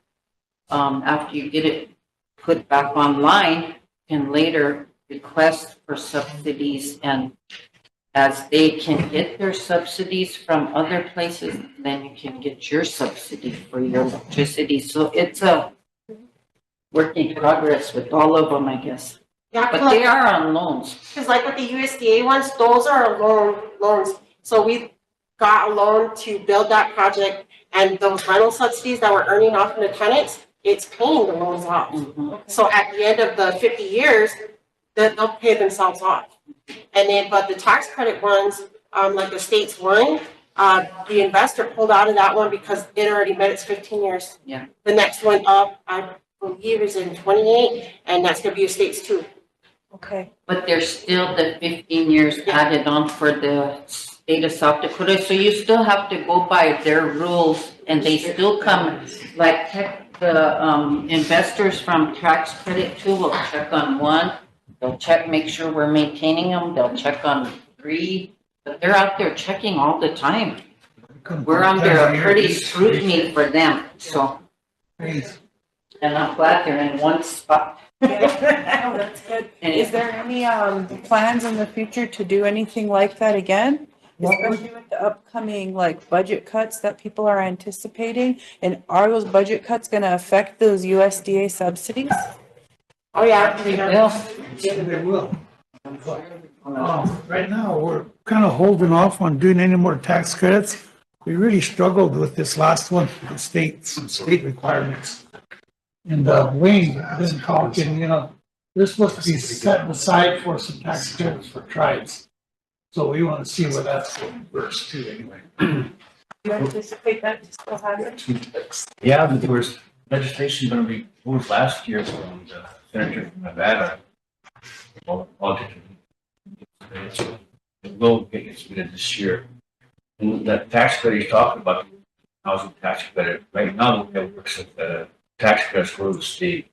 after you get it put back online, can later request for subsidies, and as they can get their subsidies from other places, then you can get your subsidy for your electricity. So it's a work in progress with all of them, I guess. Yeah, But they are on loans. Because like with the USDA ones, those are loans. So we got a loan to build that project, and those rental subsidies that we're earning off from the tenants, it's paying the loans off. So at the end of the 50 years, they'll pay themselves off. And then, but the tax credit ones, like the state's one, the investor pulled out of that one because it already met its 15 years. Yeah. The next one up, I believe, is in 28, and that's gonna be a state's too. Okay. But there's still the 15 years added on for the state of South Dakota. So you still have to go by their rules, and they still come, like the investors from tax credit too will check on one. They'll check, make sure we're maintaining them. They'll check on 3, but they're out there checking all the time. we're under a pretty scrutiny for them, so. Crazy. And I'm glad they're in one spot. Oh, that's good. Is there any, plans in the future to do anything like that again? Especially with the upcoming like budget cuts that people are anticipating? And are those budget cuts gonna affect those USDA subsidies? Oh, yeah. They will. Right now, we're kind of holding off on doing any more tax credits. We really struggled with this last one, the state requirements. And Wayne been talking, they're supposed to be set aside for some tax credits for tribes. So we want to see where that's going first too, anyway. Do you anticipate that to still happen? Yeah, but there was legislation going to be moved last year from the senator from Nevada. It will get considered this year. And that tax credit he's talking about, housing tax credit, right now the way it works is the tax credits go to the state.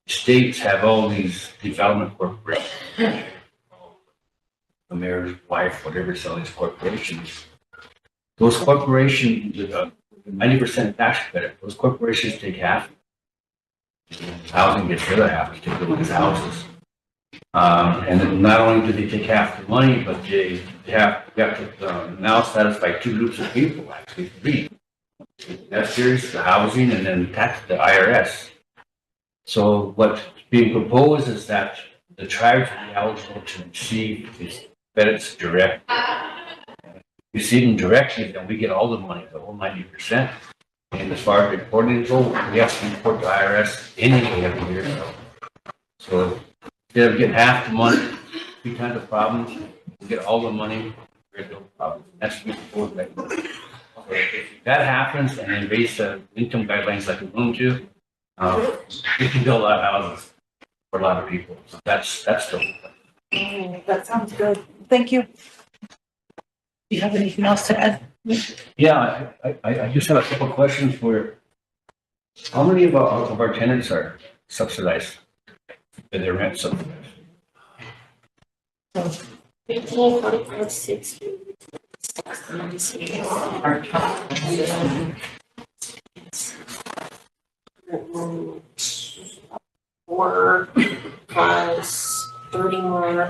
States have all these development corporations. The mayor's wife, whatever, sell these corporations. Those corporations, 90% tax credit, those corporations take half. Housing gets the other half, to take those houses. And then not only do they take half the money, but they have to now satisfy two groups of people, actually three. That's serious, the housing and then the IRS. So what's being proposed is that the tribes will be eligible to receive these credits direct. Receive them directly, then we get all the money, the whole 90%. And as far as reporting goes, we have to report to IRS anyway every year. So instead of getting half the money, 3 times the problems, we get all the money, there's no problem. That's what we propose right now. So if that happens and then raise the income guidelines like we're going to, we can build a lot of houses for a lot of people. So that's the whole thing. That sounds good. Thank you. Do you have anything else to add? Yeah, I just have a couple of questions for, how many of our tenants are subsidized? That their rent subsidized? 15, 45, 60. 4 plus 30 more.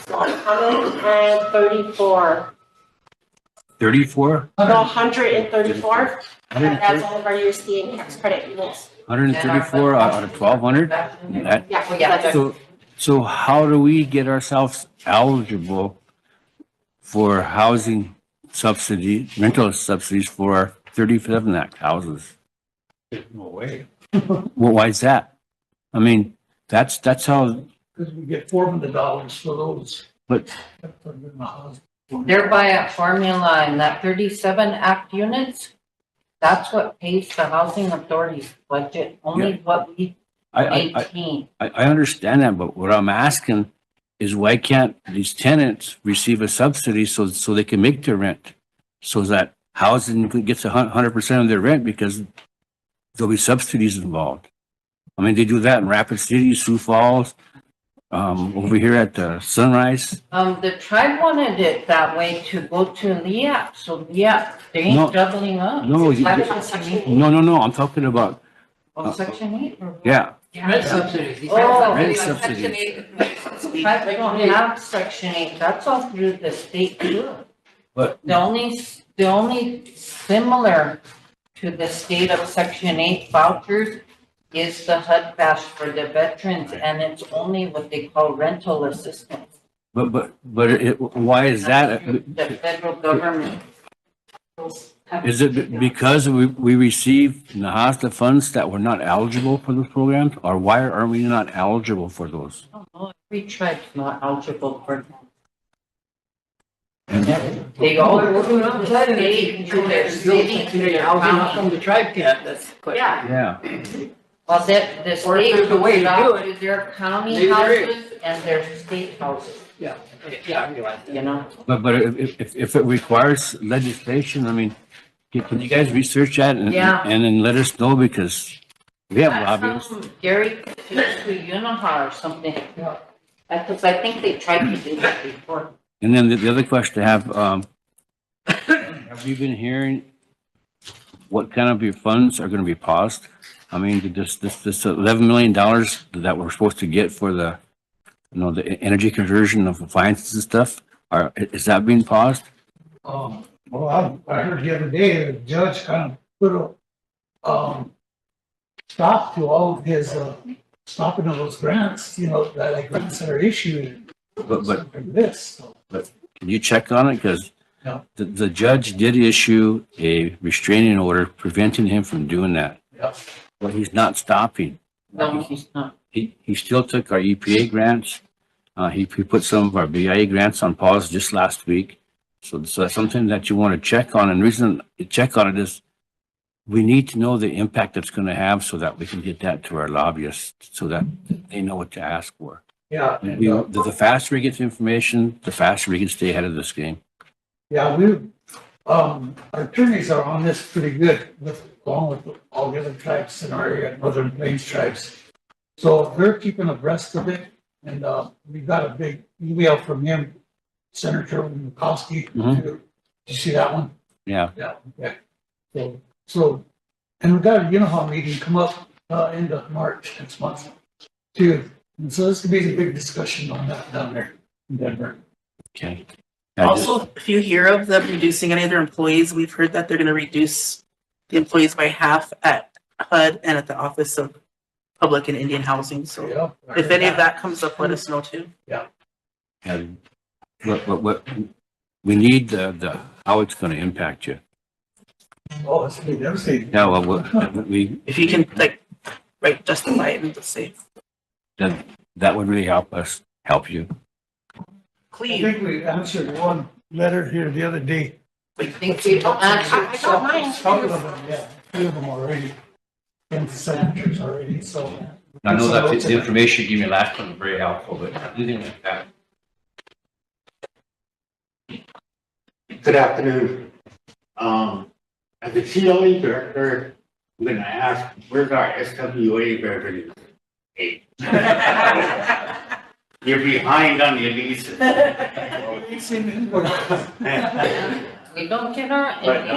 134. 34? No, 134. That's all of our USDA tax credit units. 134 out of 1,200? Yeah. So how do we get ourselves eligible for housing subsidy, rental subsidies for our 37 Act houses? There's no way. Well, why is that? I mean, that's how. Because we get $400 for those. But They're by a formula and that 37 Act units, that's what pays the housing authority's budget, only what we maintain. I understand that, but what I'm asking is why can't these tenants receive a subsidy so they can make their rent? So that housing gets 100% of their rent because there'll be subsidies involved. I mean, they do that in Rapid City, Sioux Falls, over here at Sunrise. The tribe wanted it that way to go to LEAP, so LEAP, they ain't doubling up. No, no, I'm talking about. Section 8? Yeah. Rent subsidies. Rent subsidies. Tribe don't have Section 8, that's all through the state too. But The only similar to the state of Section 8 vouchers is the HUD voucher for the veterans, and it's only what they call rental assistance. But why is that? The federal government. Is it because we receive NAHASTA funds that were not eligible for those programs, or why are we not eligible for those? Every tribe's not eligible for that. They all go to the state, to their city, to their How come county. the tribe can't? That's the question. Yeah. Yeah. Well, the Or if state there's a way goes to do out to their county Maybe there is. houses and their state houses, Yeah, I realize that. you know? But if it requires legislation, I mean, can you guys research that and Yeah. then let us know, because we have lobbyists. Gary, to Unaha or something. Because I think they tried to do that before. And then the other question I have, Have you been hearing what kind of your funds are gonna be paused? I mean, this $11 million that we're supposed to get for the, the energy conversion of appliances and stuff, is that being paused? Well, I heard the other day, the judge kind of put a, stop to all of his, stopping of those grants, that like grants that are issued. But This. can you check on it? Because No. the judge did issue a restraining order preventing him from doing that. Yep. But he's not stopping. No, he's not. He still took our EPA grants. He put some of our BIA grants on pause just last week. So that's something that you want to check on. And the reason to check on it is we need to know the impact it's going to have so that we can get that to our lobbyists so that they know what to ask for. Yeah. The faster we get the information, the faster we can stay ahead of this game. Yeah, our attorneys are on this pretty good along with all the other tribes in our area, Northern Plains tribes. So they're keeping abreast of it. And, we got a big email from him, Senator Murkowski. Did you see that one? Yeah. Yeah. Okay. So, and we got a Unihaw meeting come up, end of March next month too. And so this could be a big discussion on that down there in Denver. Okay. Also, if you hear of them reducing any of their employees, we've heard that they're gonna reduce the employees by half at HUD and at the Office of Public and Indian Housing, so if any of that comes up, let us know too. Yeah. And what we need the how it's going to impact you. Oh, it's pretty devastating. Yeah, well, If you can justify it and just say. That would really help you. I think we answered one letter here the other day. Thank you. I got mine. Couple of them, yeah, few of them already. And signatures already, so. I know that the information you gave me last time was very helpful, but anything like that. Good afternoon. As the COE director, I'm gonna ask, where's our SWA revenue? Hey. You're behind on your leases. We don't get our. But,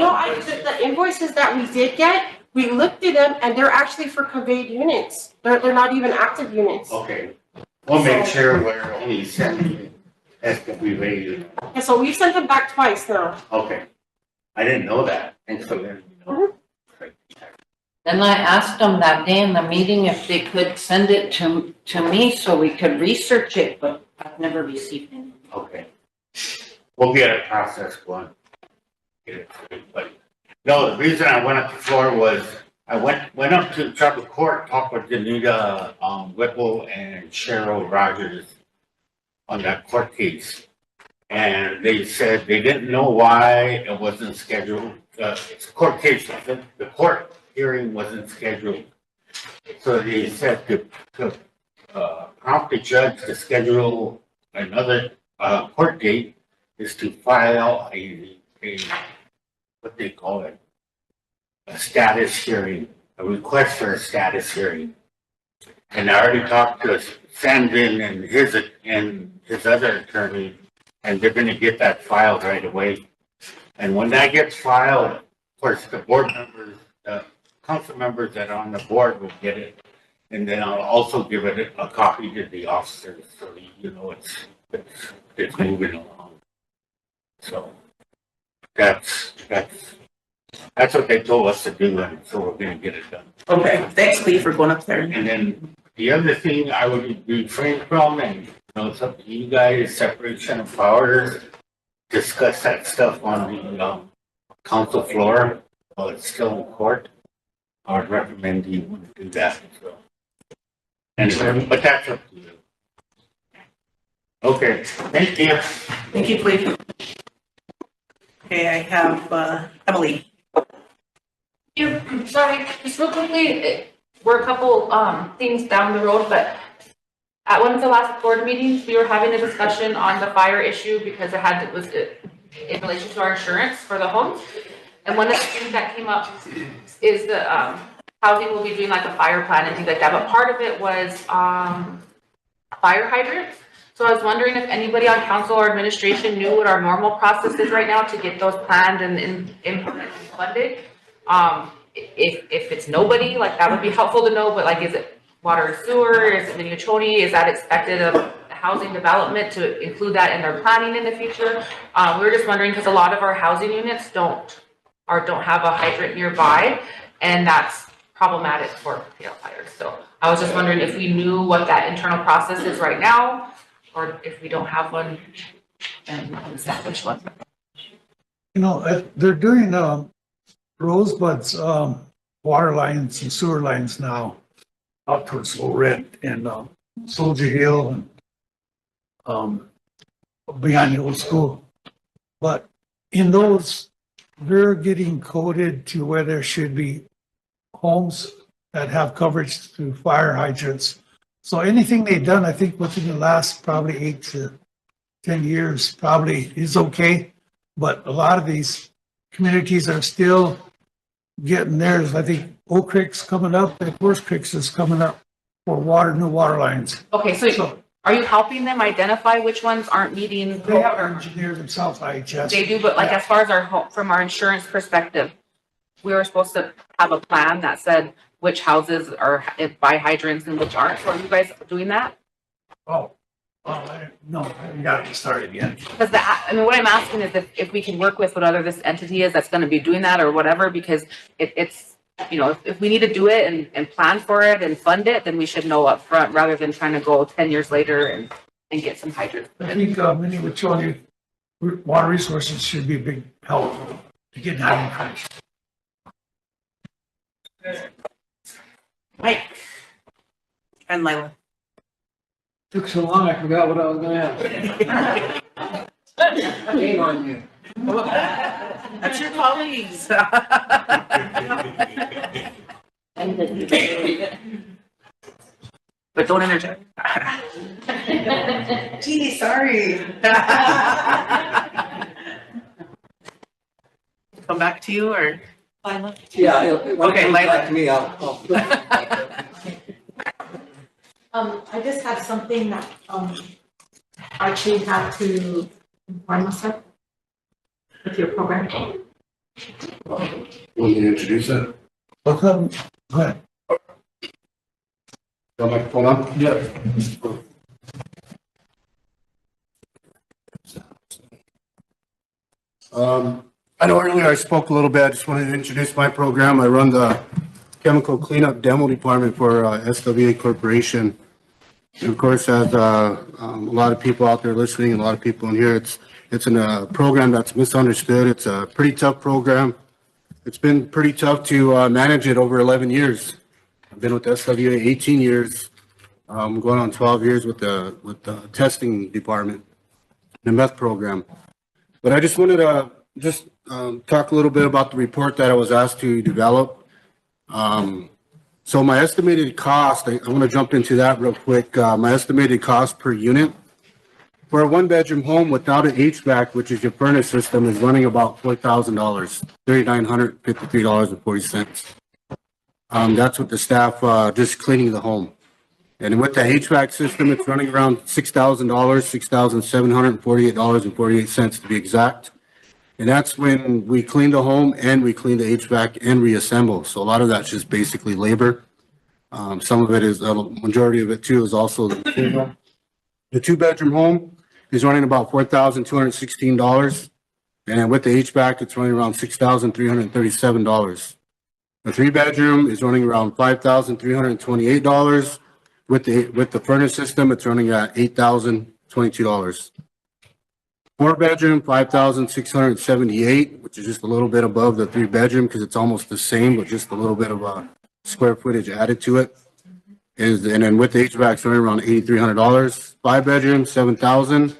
The invoices that we did get, we looked at them and they're actually for conveyed units. They're not even active units. Okay, we'll make sure we're only sending SWA units. And so we sent them back twice now. Okay, I didn't know that. Thanks for letting me know. Then I asked them that day in the meeting if they could send it to me so we could research it, but I've never received it. Okay. We'll get a process going. Get it straight, but no, the reason I went up the floor was I went up to tribal court, talked with Danita Whipple and Cheryl Rogers on that court case. And they said they didn't know why it wasn't scheduled. It's a court case, the court hearing wasn't scheduled. So they said to prompt the judge to schedule another court date is to file a what they call it, a status hearing, a request for a status hearing. And I already talked to Sandin and his other attorney, and they're gonna get that filed right away. And when that gets filed, of course, the board members, the council members that are on the board will get it. And then I'll also give it a copy to the officers, so you know it's moving along. So that's what they told us to do, and so we're gonna get it done. Okay, thanks Lee for going up there. And then the other thing I would refrain from, and it's up to you guys, separation of powers, discuss that stuff on the council floor while it's still in court. I would recommend you wouldn't do that. So. Anyway, but that's up to you. Okay, thank you. Thank you, Lee. Okay, I have Emily. Sorry, just real quickly, we're a couple things down the road, but at one of the last board meetings, we were having a discussion on the fire issue because it was in relation to our insurance for the homes. And one of the things that came up is the housing will be doing like a fire plan and things like that. But part of it was fire hydrants. So I was wondering if anybody on council or administration knew what our normal process is right now to get those planned and implemented and funded. If it's nobody, like that would be helpful to know, but like, is it water and sewer, is it the Nechoni, is that expected of housing development to include that in their planning in the future? We were just wondering, because a lot of our housing units don't have a hydrant nearby, and that's problematic for potato fires. So I was just wondering if we knew what that internal process is right now, or if we don't have one, then establish one. You know, they're doing, Rosebud's, water lines and sewer lines now out towards Low Red and, Soldier Hill and, behind the old school. But in those, they're getting coded to where there should be homes that have coverage through fire hydrants. So anything they've done, I think within the last probably 8 to 10 years probably is okay. But a lot of these communities are still getting theirs. I think Oak Creek's coming up and Horse Creek's is coming up for new water lines. Okay, so are you helping them identify which ones aren't meeting? They have engineers themselves, IHS. They do, but like as far as from our insurance perspective, we were supposed to have a plan that said which houses are by hydrants and which aren't. So are you guys doing that? No, I haven't got it started yet. Because I mean, what I'm asking is if we can work with whatever this entity is that's going to be doing that or whatever, because it's, you know, if we need to do it and plan for it and fund it, then we should know up front rather than trying to go 10 years later and get some hydrants. I think many would tell you water resources should be a big help to get that information. Mike. And Lila. Took so long, I forgot what I was gonna ask. Shame on you. That's your colleagues. But don't interject. Gee, sorry. Come back to you or? Lila? Yeah, okay, Lila. Back to me, I'll I just have something that, I actually have to inform myself with your program. Want me to introduce it? Go ahead. Got my microphone on? Yeah. I know earlier I spoke a little bit. I just wanted to introduce my program. I run the chemical cleanup demo department for SWA Corporation. And of course, as a lot of people out there listening and a lot of people in here, it's a program that's misunderstood. It's a pretty tough program. It's been pretty tough to manage it over 11 years. I've been with SWA 18 years. I'm going on 12 years with the testing department, the meth program. But I just wanted to talk a little bit about the report that I was asked to develop. So my estimated cost, I want to jump into that real quick. My estimated cost per unit for a one-bedroom home without an HVAC, which is your furnace system, is running about $4,000, $3,953.40. That's with the staff just cleaning the home. And with the HVAC system, it's running around $6,000, $6,748.48 to be exact. And that's when we clean the home and we clean the HVAC and reassemble. So a lot of that's just basically labor. Some of it is, a majority of it too is also the two-bedroom home is running about $4,216. And with the HVAC, it's running around $6,337. The three-bedroom is running around $5,328. With the furnace system, it's running at $8,022. Four-bedroom, $5,678, which is just a little bit above the three-bedroom because it's almost the same, but just a little bit of square footage added to it. And then with the HVAC, it's running around $8,300. Five-bedroom, $7,000,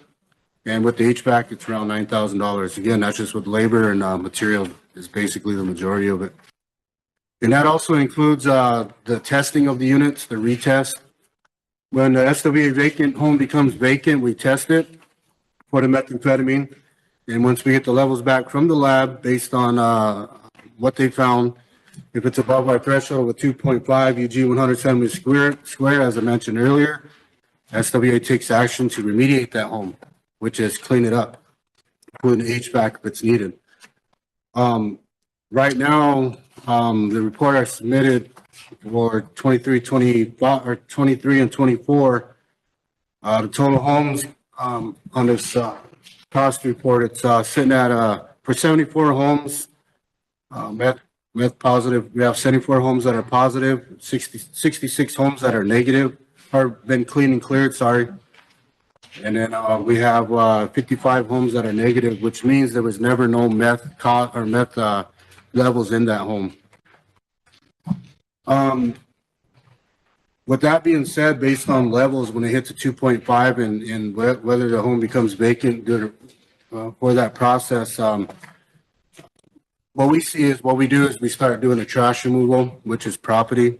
and with the HVAC, it's around $9,000. Again, that's just with labor and material is basically the majority of it. And that also includes the testing of the units, the retest. When the SWA vacant home becomes vacant, we test it for the methamphetamine. And once we get the levels back from the lab based on what they found, if it's above our threshold of 2.5 UG 170 square, as I mentioned earlier, SWA takes action to remediate that home, which is clean it up, including HVAC if it's needed. Right now, the report I submitted for 25 or 23 and 24, the total homes, on this, cost report, it's, sitting at, for 74 homes, meth positive, we have 74 homes that are positive, 66 homes that are negative, or been cleaned and cleared, sorry. And then, we have, 55 homes that are negative, which means there was never no meth levels in that home. With that being said, based on levels, when it hits a 2.5 and whether the home becomes vacant for that process, what we do is we start doing a trash removal, which is property.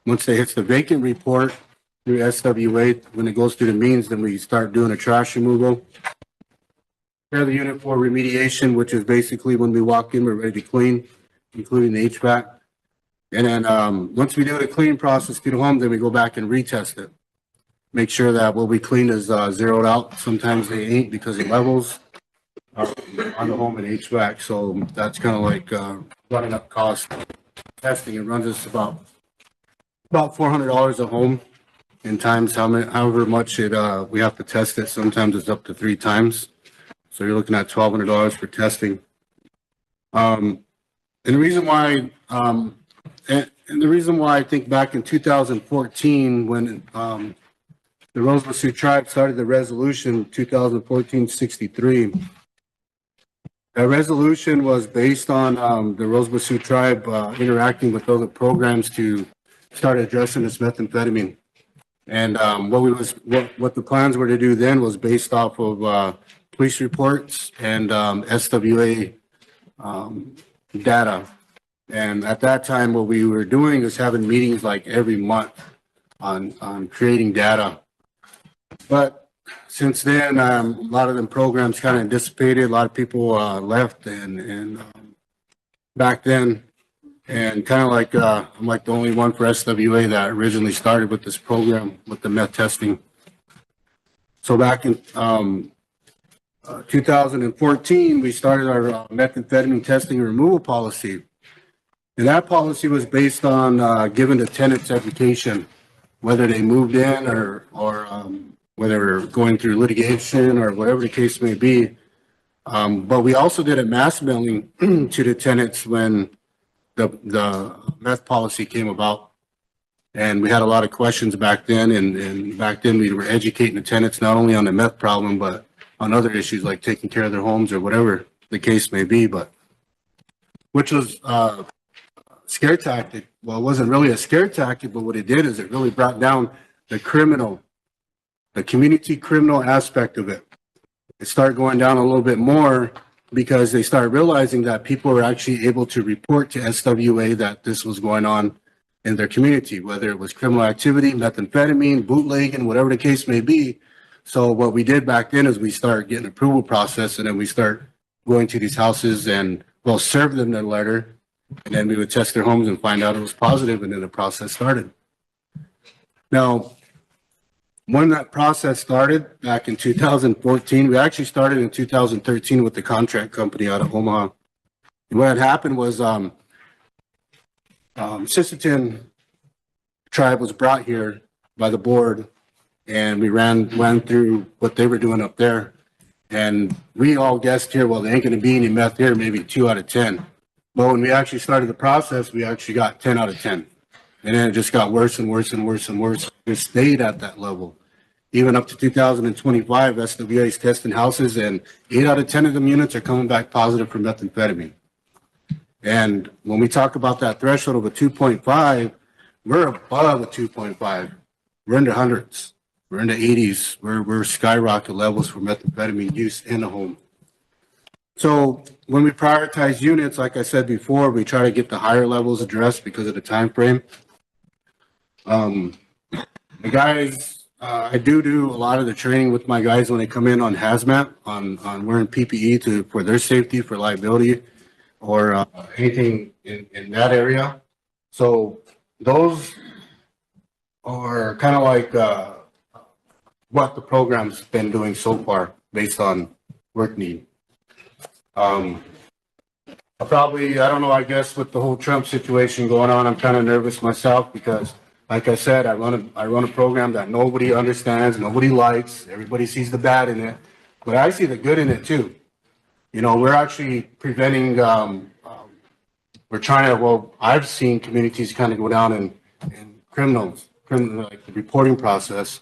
Once it hits the vacant report through SWA, when it goes through the means, then we start doing a trash removal. Prepare the unit for remediation, which is basically when we walk in, we're ready to clean, including the HVAC. And then once we do the cleaning process to the home, then we go back and retest it. Make sure that what we cleaned is zeroed out. Sometimes they ain't because of levels on the home and HVAC. So that's kind of like running up cost testing. It runs us about $400 a home, and times however much we have to test it. Sometimes it's up to 3 times. So you're looking at $1,200 for testing. And the reason why I think back in 2014, when the Rosebud Sioux tribe started the resolution 2014-63, that resolution was based on the Rosebud Sioux tribe interacting with other programs to start addressing this methamphetamine. And what the plans were to do then was based off of police reports and SWA data. And at that time, what we were doing is having meetings like every month on creating data. But since then, a lot of them programs kind of dissipated. A lot of people left and back then, and kind of like I'm like the only one for SWA that originally started with this program with the meth testing. So back in 2014, we started our methamphetamine testing and removal policy. And that policy was based on giving the tenants education, whether they moved in or whether they're going through litigation or whatever the case may be. But we also did a mass mailing to the tenants when the meth policy came about. And we had a lot of questions back then. And back then we were educating the tenants not only on the meth problem, but on other issues like taking care of their homes or whatever the case may be. But which was scare tactic. Well, it wasn't really a scare tactic, but what it did is it really brought down the community criminal aspect of it. It started going down a little bit more because they started realizing that people were actually able to report to SWA that this was going on in their community, whether it was criminal activity, methamphetamine, bootlegging, whatever the case may be. So what we did back then is we started getting approval process, and then we start going to these houses and we'll serve them their letter. And then we would test their homes and find out it was positive, and then the process started. Now, when that process started back in 2014, we actually started in 2013 with the contract company out of Omaha. And what had happened was Sisseton tribe was brought here by the board, and we ran through what they were doing up there. And we all guessed here, well, there ain't going to be any meth here, maybe 2 out of 10. But when we actually started the process, we actually got 10 out of 10. And then it just got worse and worse and worse and worse. It stayed at that level. Even up to 2025, SWA is testing houses, and 8 out of 10 of them units are coming back positive for methamphetamine. And when we talk about that threshold of a 2.5, we're above a 2.5. We're in the hundreds. We're in the 80s. We're skyrocket levels for methamphetamine use in a home. So when we prioritize units, like I said before, we try to get the higher levels addressed because of the time frame. The guys, I do a lot of the training with my guys when they come in on hazmat, on wearing PPE for their safety, for liability, or anything in that area. So those are kind of like what the program's been doing so far based on work need. I don't know, I guess with the whole Trump situation going on, I'm kind of nervous myself because like I said, I run a program that nobody understands, nobody likes, everybody sees the bad in it, but I see the good in it too. You know, we're actually preventing, we're trying to, well, I've seen communities kind of go down in criminal, like the reporting process.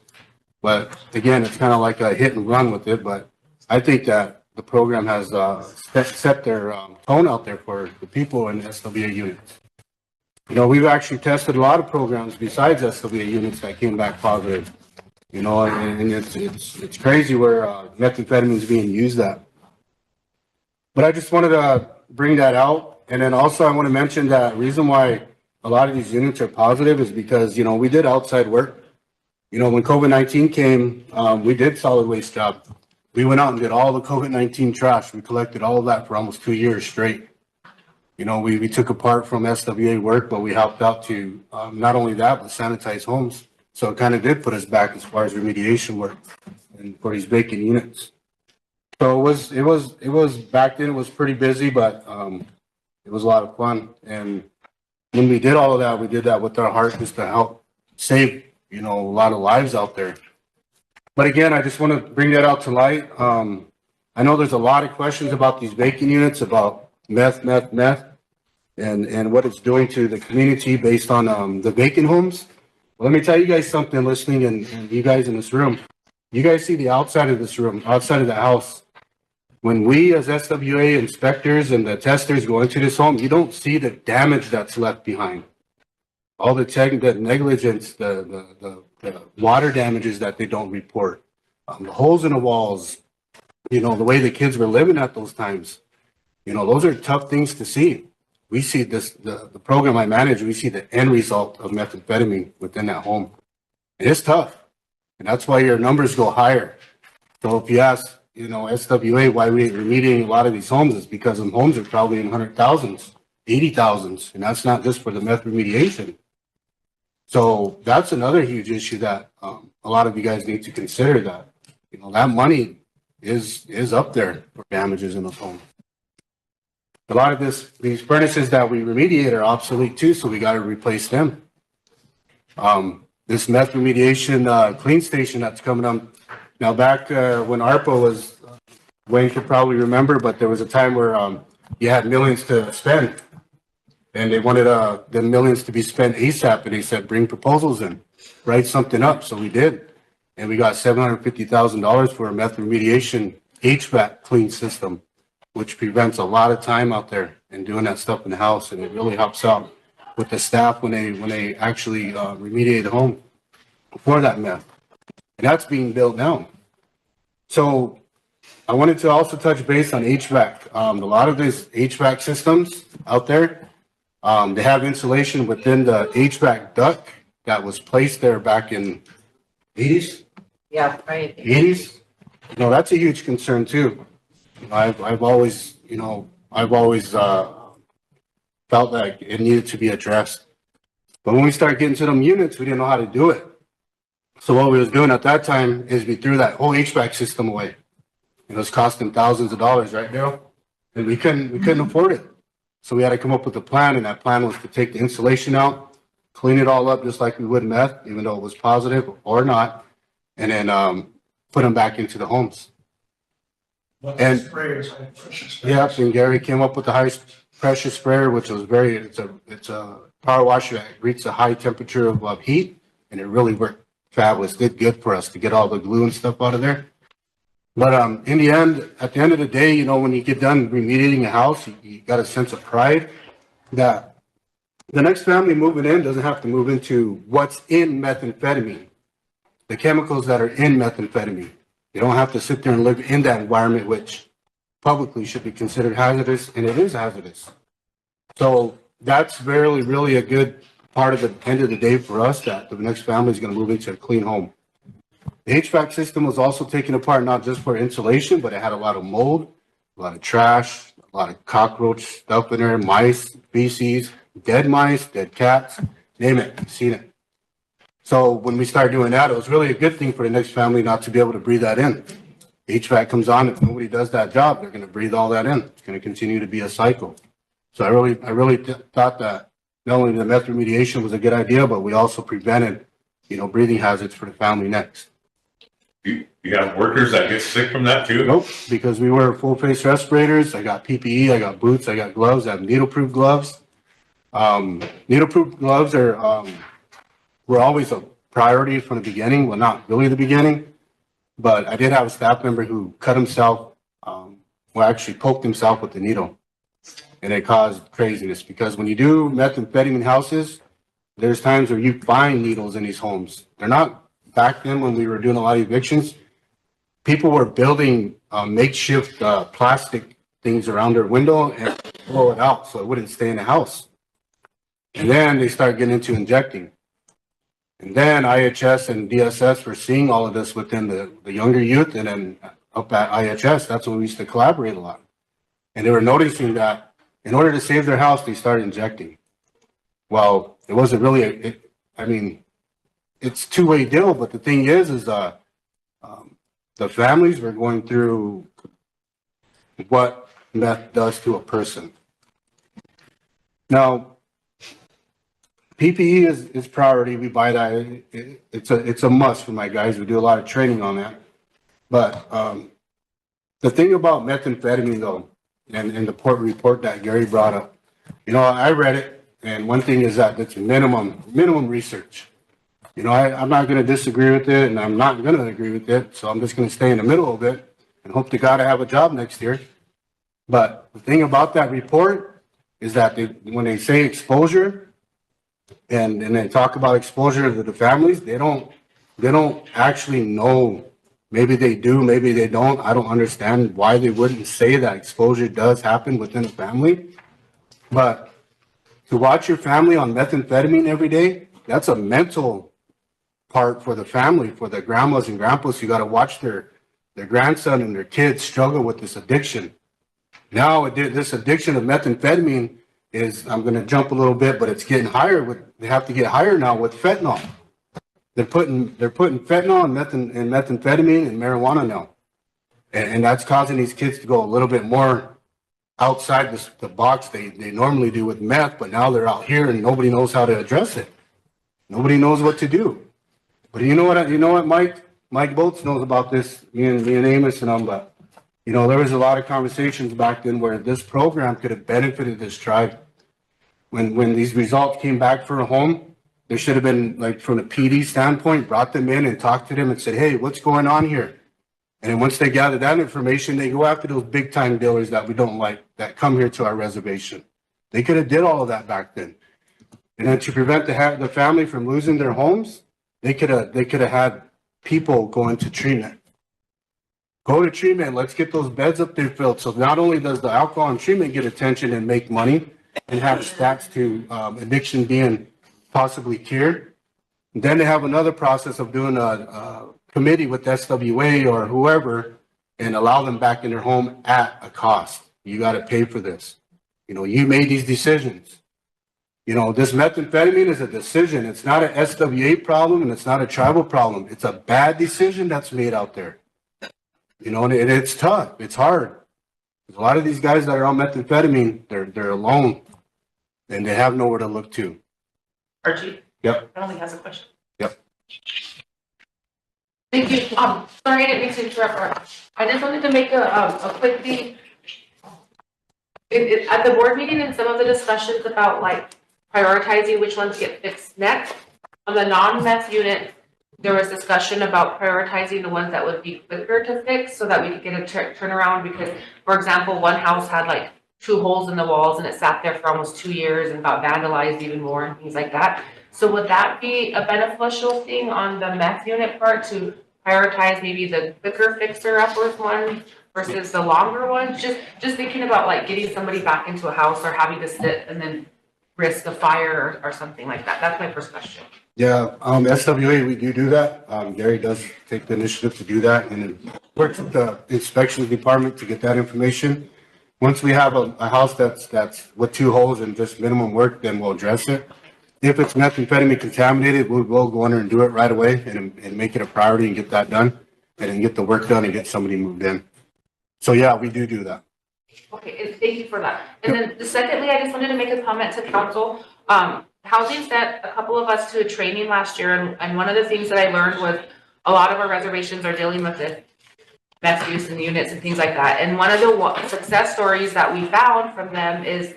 But again, it's kind of like a hit and run with it, but I think that the program has set their tone out there for the people in SWA units. You know, we've actually tested a lot of programs besides SWA units that came back positive. You know, and it's crazy where methamphetamine is being used at. But I just wanted to bring that out. And then also I want to mention that reason why a lot of these units are positive is because, you know, we did outside work. You know, when COVID-19 came, we did solid waste job. We went out and did all the COVID-19 trash. We collected all of that for almost 2 years straight. You know, we took apart from SWA work, but we helped out to not only that, but sanitize homes. So it kind of did put us back as far as remediation work and for these vacant units. So it was back then, it was pretty busy, but it was a lot of fun. And when we did all of that, we did that with our heart just to help save, you know, a lot of lives out there. But again, I just want to bring that out to light. I know there's a lot of questions about these vacant units, about meth, and what it's doing to the community based on the vacant homes. Well, let me tell you guys something, listening and you guys in this room. You guys see the outside of this room, outside of the house. When we as SWA inspectors and the testers go into this home, you don't see the damage that's left behind. All the negligence, the water damages that they don't report, the holes in the walls, you know, the way the kids were living at those times. You know, those are tough things to see. We see this, the program I manage, we see the end result of methamphetamine within that home. And it's tough. And that's why your numbers go higher. So if you ask, you know, SWA, why we're remediating a lot of these homes, is because them homes are probably in 100,000s, 80,000s, and that's not just for the meth remediation. So that's another huge issue that a lot of you guys need to consider, that, you know, that money is up there for damages in those homes. A lot of these furnaces that we remediate are obsolete too, so we got to replace them. This meth remediation clean station that's coming up now, back when ARPA was, Wayne could probably remember, but there was a time where you had millions to spend, and they wanted the millions to be spent ASAP, and they said bring proposals in, write something up. So we did, and we got $750,000 for a meth remediation HVAC clean system, which prevents a lot of time out there and doing that stuff in the house, and it really helps out with the staff when they actually remediate the home for that meth. And that's being built now. So I wanted to also touch base on HVAC. A lot of these HVAC systems out there, they have insulation within the HVAC duct that was placed there back in 80s. Yeah, right. 80s. You know, that's a huge concern too. I've always felt like it needed to be addressed. But when we started getting to them units, we didn't know how to do it. So what we was doing at that time is we threw that whole HVAC system away. It was costing thousands of dollars, right, Daryl? And we couldn't afford it. So we had to come up with a plan, and that plan was to take the insulation out, clean it all up just like we would meth, even though it was positive or not, and then put them back into the homes. And yeah, and Gary came up with the high pressure sprayer, which was it's a power washer that reaches a high temperature of heat, and it really worked fabulous. Did good for us to get all the glue and stuff out of there. But in the end, at the end of the day, you know, when you get done remediating a house, you got a sense of pride that the next family moving in doesn't have to move into what's in methamphetamine, the chemicals that are in methamphetamine. You don't have to sit there and live in that environment, which publicly should be considered hazardous, and it is hazardous. So that's really a good part of the end of the day for us, that the next family is going to move into a clean home. The HVAC system was also taken apart, not just for insulation, but it had a lot of mold, a lot of trash, a lot of cockroach stuff in there, mice, feces, dead mice, dead cats, name it, you've seen it. So when we started doing that, it was really a good thing for the next family not to be able to breathe that in. HVAC comes on, if nobody does that job, they're gonna breathe all that in. It's gonna continue to be a cycle. So I really thought that not only the meth remediation was a good idea, but we also prevented, breathing hazards for the family next. You have workers that get sick from that too? Nope, because we wear full face respirators. I got PPE, I got boots, I got gloves, I have needle-proof gloves. Needle-proof gloves were always a priority from the beginning. Well, not really the beginning, but I did have a staff member who cut himself, actually poked himself with the needle. And it caused craziness because when you do methamphetamine houses, there's times where you find needles in these homes. They're not, back then when we were doing a lot of evictions, people were building makeshift plastic things around their window and blow it out so it wouldn't stay in the house. And then they start getting into injecting. And then IHS and DSS were seeing all of this within the younger youth, and then up at IHS, that's when we used to collaborate a lot. And they were noticing that in order to save their house, they started injecting. Well, it wasn't really, it's a two-way deal, but the thing is the families were going through what meth does to a person. Now, PPE is priority. We buy that. It's a must for my guys. We do a lot of training on that. But the thing about methamphetamine, though, and the report that Gary brought up, I read it, and one thing is that it's minimum research. I'm not going to disagree with it, and I'm not going to agree with it, so I'm just going to stay in the middle of it and hope to God I have a job next year. But the thing about that report is that when they say exposure, and then talk about exposure to the families, they don't actually know. Maybe they do, maybe they don't. I don't understand why they wouldn't say that exposure does happen within a family. But to watch your family on methamphetamine every day, that's a mental part for the family, for the grandmas and grandpas. You got to watch their grandson and their kids struggle with this addiction. Now, this addiction of methamphetamine is, I'm going to jump a little bit, but it's getting higher. They have to get higher now with fentanyl. They're putting fentanyl and methamphetamine and marijuana now. And that's causing these kids to go a little bit more outside the box they normally do with meth, but now they're out here and nobody knows how to address it. Nobody knows what to do. But you know what, Mike Bolts knows about this, me and Amos and them, but there was a lot of conversations back then where this program could have benefited this tribe. When these results came back for a home, there should have been, like, from a PD standpoint, brought them in and talked to them and said, hey, what's going on here? And then once they gather that information, they go after those big time dealers that we don't like, that come here to our reservation. They could have did all of that back then. And then to prevent the family from losing their homes, they could have had people go into treatment. Go to treatment. Let's get those beds up there filled. So not only does the alcohol and treatment get attention and make money and have stats to addiction being possibly cured, then they have another process of doing a committee with SWA or whoever and allow them back in their home at a cost. You got to pay for this. You made these decisions. This methamphetamine is a decision. It's not an SWA problem and it's not a tribal problem. It's a bad decision that's made out there. And it's tough. It's hard. A lot of these guys that are on methamphetamine, they're alone and they have nowhere to look to. Archie? Yep. I only has a question. Yep. Thank you. Sorry, I didn't mean to interrupt. I just wanted to make a quick thing. At the board meeting and some of the discussions about like prioritizing which ones get fixed next, on the non-meth unit, there was discussion about prioritizing the ones that would be quicker to fix so that we could get a turnaround because, for example, one house had like 2 holes in the walls and it sat there for almost 2 years and got vandalized even more and things like that. So would that be a beneficial thing on the meth unit part to prioritize maybe the quicker fixer uppers one versus the longer one? Just thinking about like getting somebody back into a house or having to sit and then risk a fire or something like that. That's my first question. Yeah, SWA, we do that. Gary does take the initiative to do that and works with the inspections department to get that information. Once we have a house that's with 2 holes and just minimum work, then we'll address it. if it's methamphetamine contaminated, we'll go under and do it right away and make it a priority and get that done. And then get the work done and get somebody moved in. So yeah, we do that. Okay, and thank you for that. And then secondly, I just wanted to make a comment to council. Housing sent a couple of us to a training last year, and one of the things that I learned was a lot of our reservations are dealing with the meth use in the units and things like that. And one of the success stories that we found from them is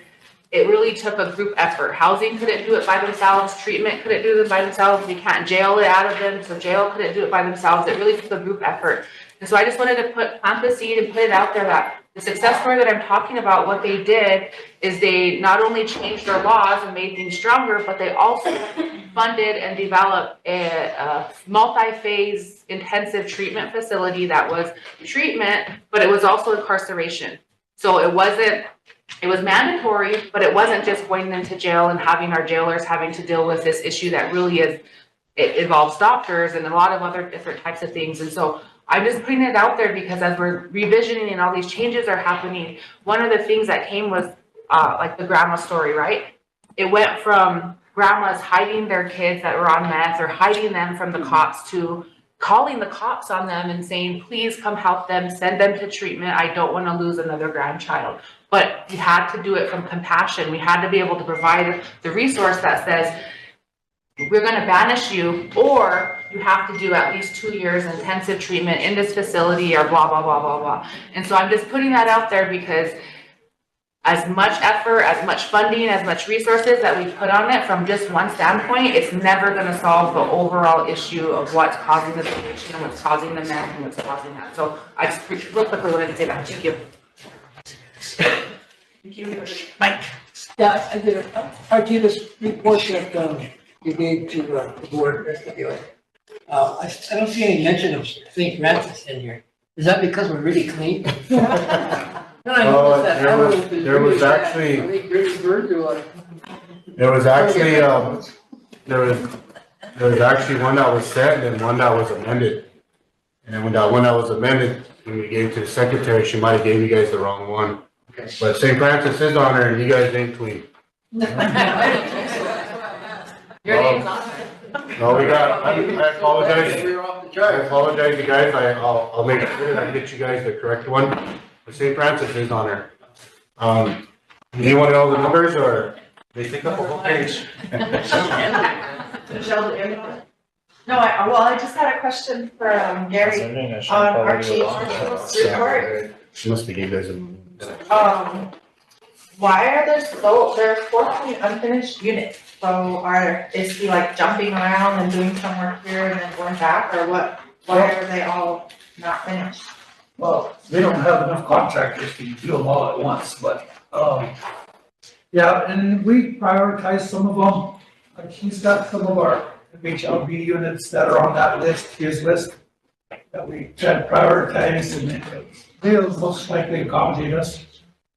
it really took a group effort. Housing couldn't do it by themselves, treatment couldn't do it by themselves, we can't jail it out of them, so jail couldn't do it by themselves. It really took a group effort. And so I just wanted to plant the seed and put it out there that the success story that I'm talking about, what they did is they not only changed their laws and made things stronger, but they also funded and developed a multi-phase intensive treatment facility that was treatment, but it was also incarceration. So it was mandatory, but it wasn't just going into jail and having our jailers having to deal with this issue that really it involves doctors and a lot of other different types of things. And so I'm just putting it out there because as we're revisioning and all these changes are happening, one of the things that came was like the grandma story, right? It went from grandmas hiding their kids that were on meth or hiding them from the cops to calling the cops on them and saying, please come help them, send them to treatment. I don't want to lose another grandchild. But we had to do it from compassion. We had to be able to provide the resource that says, we're going to banish you, or you have to do at least 2 years intensive treatment in this facility or blah, blah, blah, blah, blah. And so I'm just putting that out there because as much effort, as much funding, as much resources that we put on it from just one standpoint, it's never going to solve the overall issue of what's causing the addiction, what's causing the meth, and what's causing that. So I just real quickly wanted to say that. Thank you. Thank you. Mike? Yeah, I do this report that you gave to the board. I don't see any mention of St. Francis in here. Is that because we're really clean? There was actually one that was sent and one that was amended. And when that one that was amended, when we gave it to the secretary, she might have gave you guys the wrong one. But St. Francis is on there and you guys ain't clean. Your name's on it. No, I apologize. I apologize, you guys. I'll make sure that I get you guys the correct one. But St. Francis is on there. Do you want to know the numbers or they take up a whole page? No, I just had a question for Gary on our chief's report. She must have gave you guys a. Why are there 14 unfinished units? So is he like jumping around and doing some work here and then going back, or what? Why are they all not finished? Well, they don't have enough contractors to do them all at once, but, yeah, and we prioritize some of them. Like he's got some of our HLB units that are on that list, his list, that we try to prioritize, and they'll most likely accommodate us,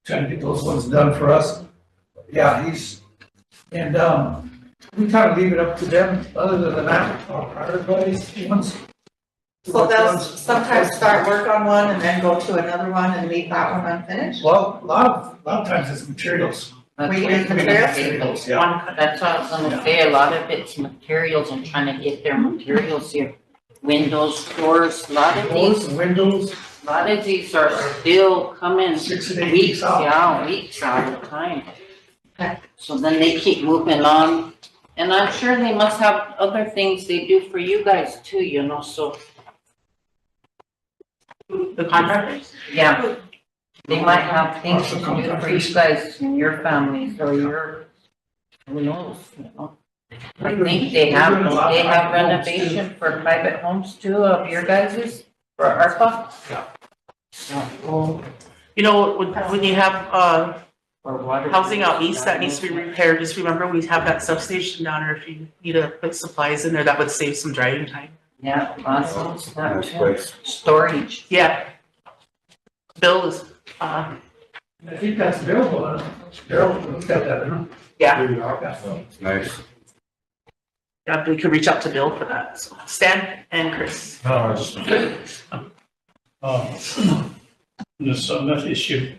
trying to get those ones done for us. Yeah, we kind of leave it up to them, other than that, our prioritize ones. So they'll sometimes start work on one and then go to another one and leave that one unfinished? Well, a lot of times it's materials. We use materials? Yeah. That's what I was gonna say, a lot of it's materials and trying to get their materials here. Windows, doors, a lot of these are still coming 6 and 8 weeks, weeks out. yeah, weeks out of time. So then they keep moving on, and I'm sure they must have other things they do for you guys too, you know, so. The contractors? Yeah, they might have things to do for you guys and your families or your, who knows, you know. I think they have renovation for private homes too of your guys's, for ARPA. You know, when you have, housing out east that needs to be repaired, just remember we have that substation down there if you need to put supplies in there, that would save some driving time. Yeah, awesome. Storage. Yeah. Bill is, I think that's available. Daryl looked at that, huh? yeah. Nice. Yeah, we could reach out to Bill for that. So, Stan and Chris. This meth issue.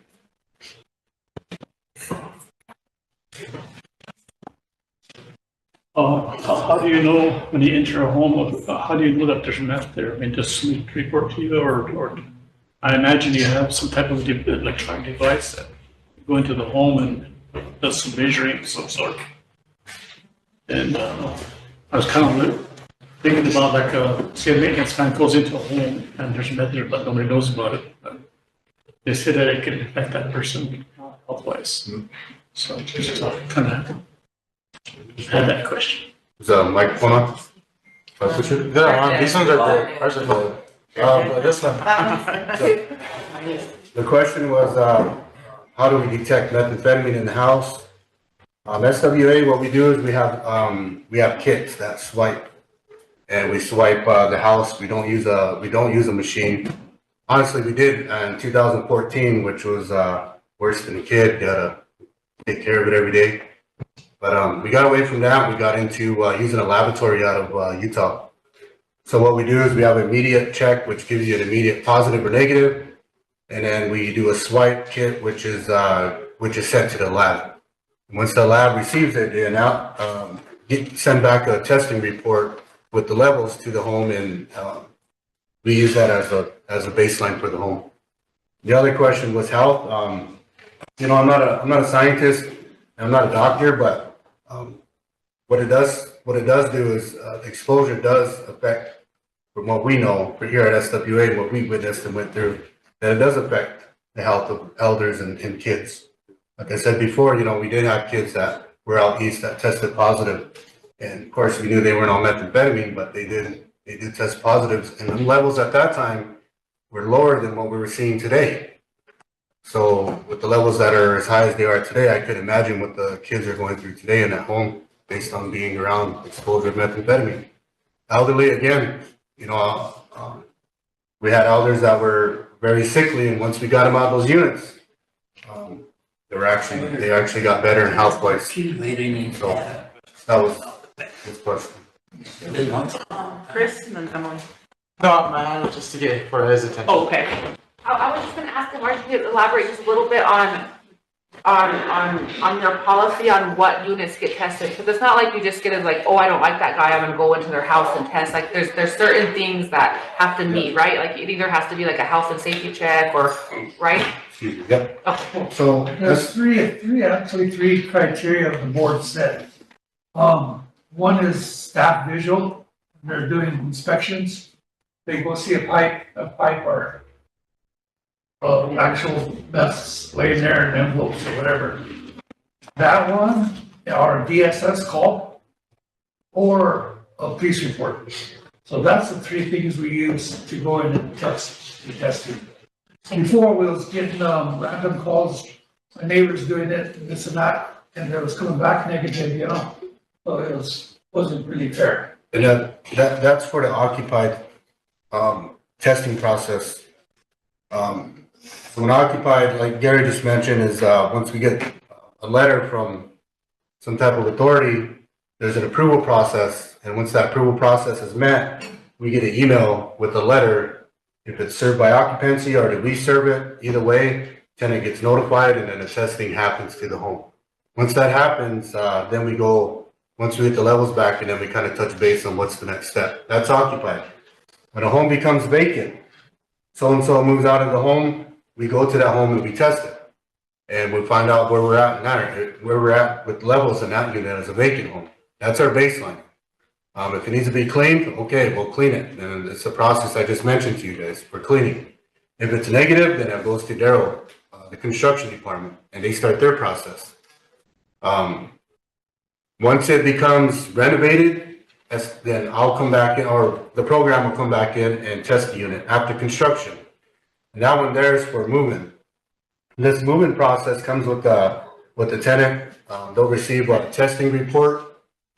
How do you know when you enter a home, how do you know that there's meth there? I mean, does somebody report to you or I imagine you have some type of electronic device that go into the home and does some measuring of some sort. And I was kind of thinking about like, say a maintenance man goes into a home and there's meth there, but nobody knows about it. They say that it can affect that person health-wise. So just kind of had that question. Is that a microphone on? They're on. These ones are good. Ours are good. But this one. The question was, how do we detect methamphetamine in the house? SWA, what we do is we have kits that swipe, and we swipe the house. We don't use a machine. Honestly, we did in 2014, which was worse than a kid. You gotta take care of it every day. But we got away from that. We got into using a laboratory out of Utah. So what we do is we have an immediate check, which gives you an immediate positive or negative, and then we do a swipe kit, which is sent to the lab. And once the lab receives it, they now send back a testing report with the levels to the home, and we use that as a baseline for the home. The other question was health. I'm not a scientist. I'm not a doctor, but what it does do is exposure does affect, from what we know for here at SWA, what we witnessed and went through, that it does affect the health of elders and kids. Like I said before, we did have kids that were out east that tested positive, and of course we knew they weren't on methamphetamine, but they did test positives, and the levels at that time were lower than what we were seeing today. So with the levels that are as high as they are today, I could imagine what the kids are going through today in that home based on being around exposure to methamphetamine. Elderly, again, we had elders that were very sickly, and once we got them out of those units, they actually got better in health-wise. So that was his question. Chris and then Emily. No, man, just to get for his attention. Oh, okay. I was just gonna ask him, Mark, to elaborate just a little bit on their policy on what units get tested, because it's not like you just get it like, oh, I don't like that guy, I'm gonna go into their house and test. Like there's certain things that have to meet, right? Like it either has to be like a health and safety check or, right? Excuse me, yep. Okay. So There's three criteria the board set. One is staff visual. They're doing inspections. They go see a pipe or actual mess laying there in envelopes or whatever. That one, or a DSS call, or a police report. So that's the three things we use to go in and test the testing. Before we was getting random calls, my neighbors doing it, and this and that, and it was coming back negative, so it wasn't really fair. And that's for the occupied testing process. So when occupied, like Gary just mentioned, is once we get a letter from some type of authority, there's an approval process, and once that approval process is met, we get an email with a letter. If it's served by occupancy or did we serve it, either way, tenant gets notified, and then the testing happens to the home. Once that happens, then we go, once we get the levels back, and then we kind of touch base on what's the next step. That's occupied. When a home becomes vacant, so-and-so moves out of the home, we go to that home and we test it. And we find out where we're at with levels in that unit as a vacant home. That's our baseline. If it needs to be cleaned, okay, we'll clean it. And it's a process I just mentioned to you guys for cleaning. If it's negative, then it goes to Darryl, the construction department, and they start their process. Once it becomes renovated, then I'll come back in, or the program will come back in and test the unit after construction. And that one there is for moving. This moving process comes with the tenant. They'll receive a testing report,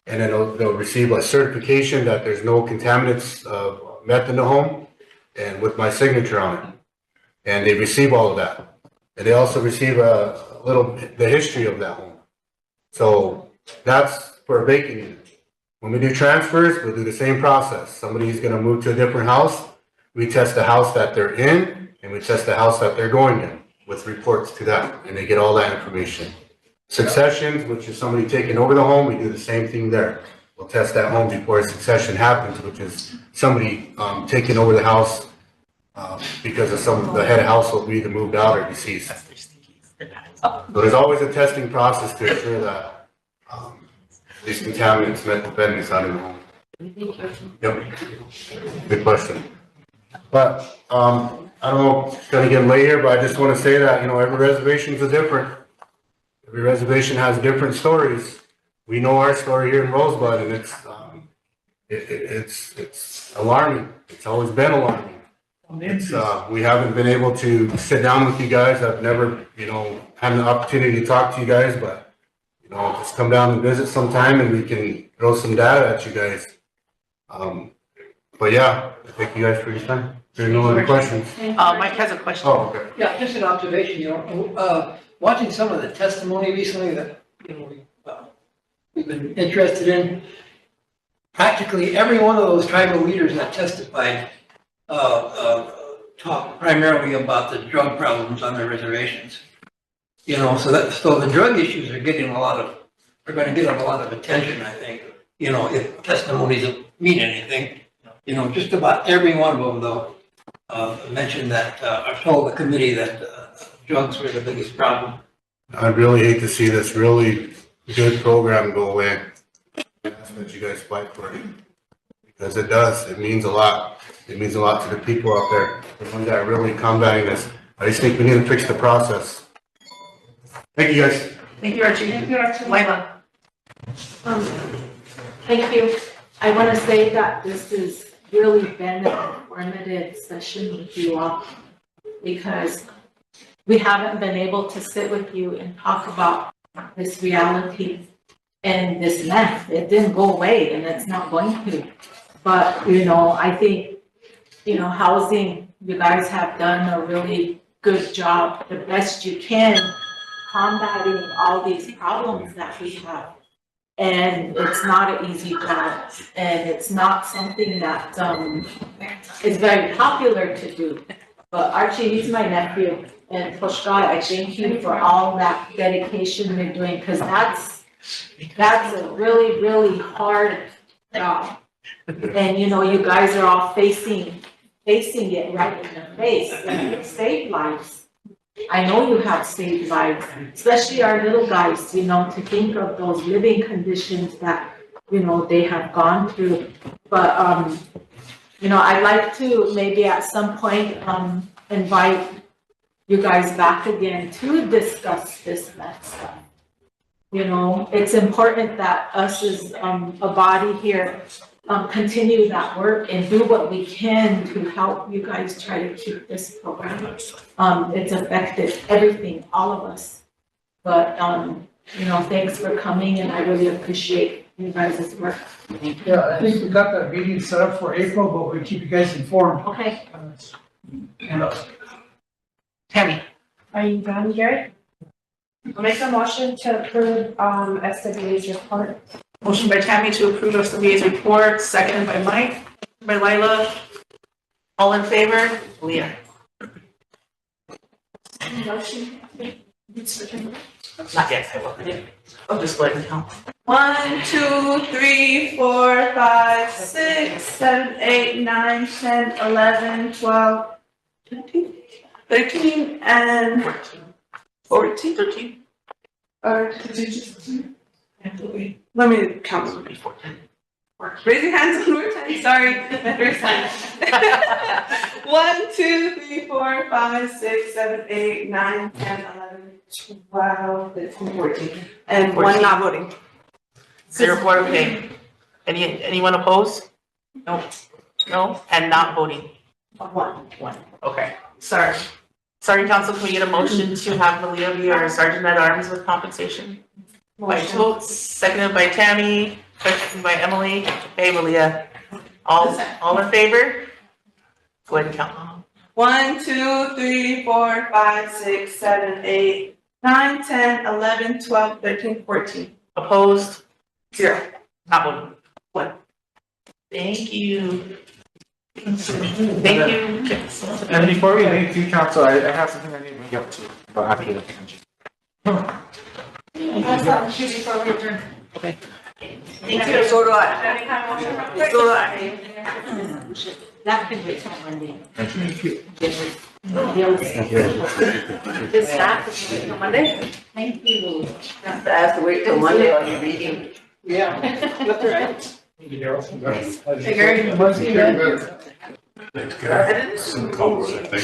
and then they'll receive a certification that there's no contaminants meth in the home, and with my signature on it. And they receive all of that. And they also receive the history of that home. So that's for a vacant unit. When we do transfers, we'll do the same process. Somebody's gonna move to a different house. We test the house that they're in, and we test the house that they're going in with reports to that, and they get all that information. Successions, which is somebody taking over the home, we do the same thing there. we'll test that home before a succession happens, which is somebody, taking over the house, because of the head of household will either moved out or deceased. So there's always a testing process to ensure that, these contaminants met the bendings out of the home. Yep. Good question. But, I don't know, it's gonna get late here, but I just wanna say that, every reservation's different. Every reservation has different stories. We know our story here in Rosebud, and it's alarming. It's always been alarming. We haven't been able to sit down with you guys. I've never, had an opportunity to talk to you guys, but, just come down and visit sometime and we can throw some data at you guys. But yeah, thank you guys for your time. If there are no other questions. Mike has a question. Oh, okay. Yeah, just an observation, watching some of the testimony recently that, we've been interested in, practically every one of those tribal leaders that testified, talked primarily about the drug problems on their reservations. So the drug issues are getting are gonna get a lot of attention, I think, if testimonies mean anything. Just about every one of them, though, mentioned that, or told the committee that drugs were the biggest problem. I'd really hate to see this really good program go away. That's what you guys fight for it. Because it does, it means a lot. It means a lot to the people out there, the ones that are really combating this. I just think we need to fix the process. Thank you, guys. Thank you, Archie. Thank you, Archie. Lila. Thank you. I want to say that this has really been an informative session with you all, because we haven't been able to sit with you and talk about this reality and this mess. It didn't go away, and it's not going to. But, I think, housing, you guys have done a really good job, the best you can, combating all these problems that we have. And it's not an easy job, and it's not something that is very popular to do. But Archie, he's my nephew, and Pushka, I thank you for all that dedication you're doing, because that's a really, really hard job. And you guys are all facing it right in the face, and it saved lives. I know you have saved lives, especially our little guys, to think of those living conditions that, they have gone through. But, I'd like to maybe at some point, invite you guys back again to discuss this next stuff. It's important that us as, a body here, continue that work and do what we can to help you guys try to keep this program. It's affected everything, all of us. But, thanks for coming, and I really appreciate you guys' work. Yeah, I think we got that meeting set up for April, but we'll keep you guys informed. Okay. Tammy. Are you done, Gary? I'll make a motion to approve, SWA's report. Motion by Tammy to approve SWA's report, seconded by Mike, by Lila. All in favor? Leah. Motion. Not yet, I will. I'll just let it count. 1, 2, 3, 4, 5, 6, 7, 8, 9, 10, 11, 12, 13, and 14. 13. Or did you just? Let me count. Raise your hands one more time. Sorry. First time. 1, 2, 3, 4, 5, 6, 7, 8, 9, 10, 11, 12, 13, 14. And 14. one not voting. Zero for okay. Anyone opposed? No. No, and not voting. One. Okay. Sorry, council, can we get a motion to have Malia be our sergeant at arms with compensation? By Toots, seconded by Tammy, seconded by Emily. Hey, Malia. All in favor? Go ahead and count. 1, 2, 3, 4, 5, 6, 7, 8, 9, 10, 11, 12, 13, 14. Opposed? 0. Not voting. 1. Thank you. Thank you. And before we leave to council, I have something I need to bring up to you about after the convention. Before we adjourn. Okay. Thank you. So do I. So do I. That can wait till Monday. Thank you. This staff is waiting till Monday? Thank you. I have to wait till Monday on your meeting. Yeah, that's right. Some colors, I think.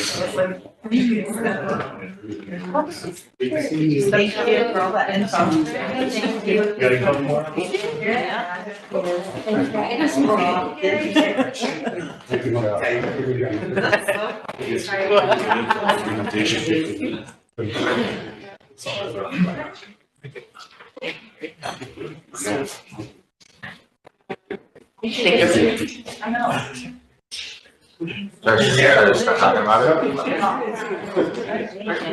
Thank you for all that info. Thank you. Got a couple more? I know.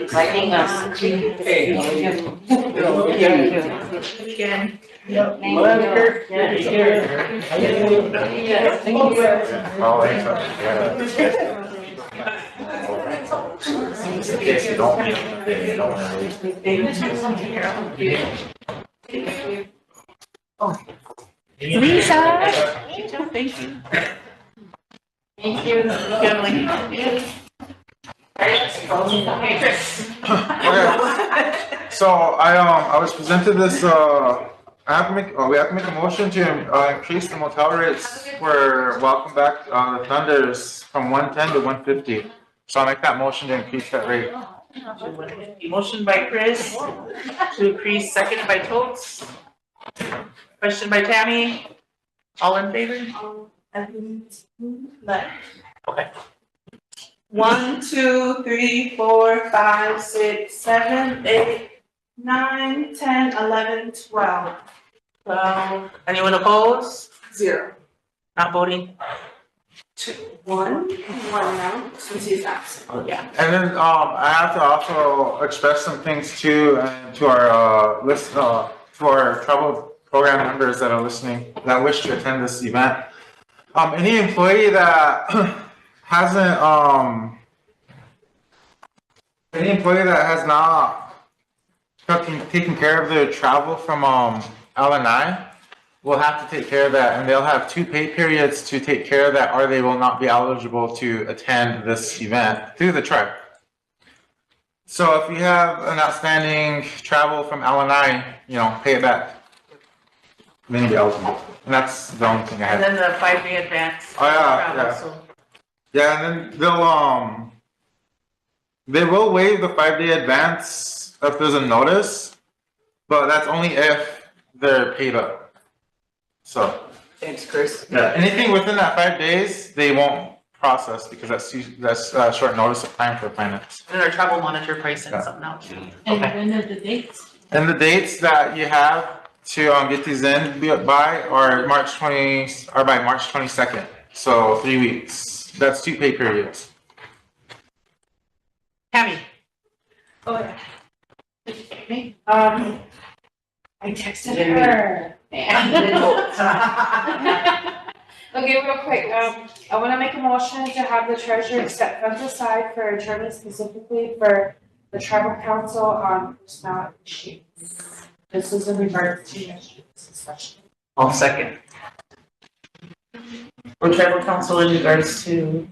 Inviting us. Again. Lisa. Thank you. Thank you, Kimberly. Okay, Chris. Okay, so I was presented this, we have to make a motion to, increase the motel rates for welcome back, Thunders from 110 to 150. So I'll make that motion to increase that rate. Motion by Chris to increase, seconded by Totes. Question by Tammy. All in favor? Okay. 1, 2, 3, 4, 5, 6, 7, 8, 9, 10, 11, 12. Anyone opposed? 0. Not voting? 1 now, since he's absent. Oh, yeah. And then, I have to also express some things to our, to our travel program members that are listening, that wish to attend this event. Any employee that hasn't, any employee that has not taken care of their travel from, LNI will have to take care of that, and they'll have 2 pay periods to take care of that, or they will not be eligible to attend this event through the tribe. So if you have an outstanding travel from LNI, pay it back. Then you'll be eligible. And that's the only thing I have. And then the 5-day advance. Oh, yeah, travel, yeah. so- Yeah, and then they will waive the 5-day advance if there's a notice, but that's only if they're paid up. So. Thanks, Chris. Yeah, anything within that 5 days, they won't process because that's short notice of time for finance. And our travel monitor pricing something out. And when are the dates? And the dates that you have to get these in by are by March 22nd. So 3 weeks. That's 2 pay periods. Tammy. Oh, yeah. I texted her. Okay, real quick, I wanna make a motion to have the treasurer set funds aside for attorneys specifically for the tribal council on personnel issues. This is in regards to yesterday's discussion. I'll second. For tribal council in regards to.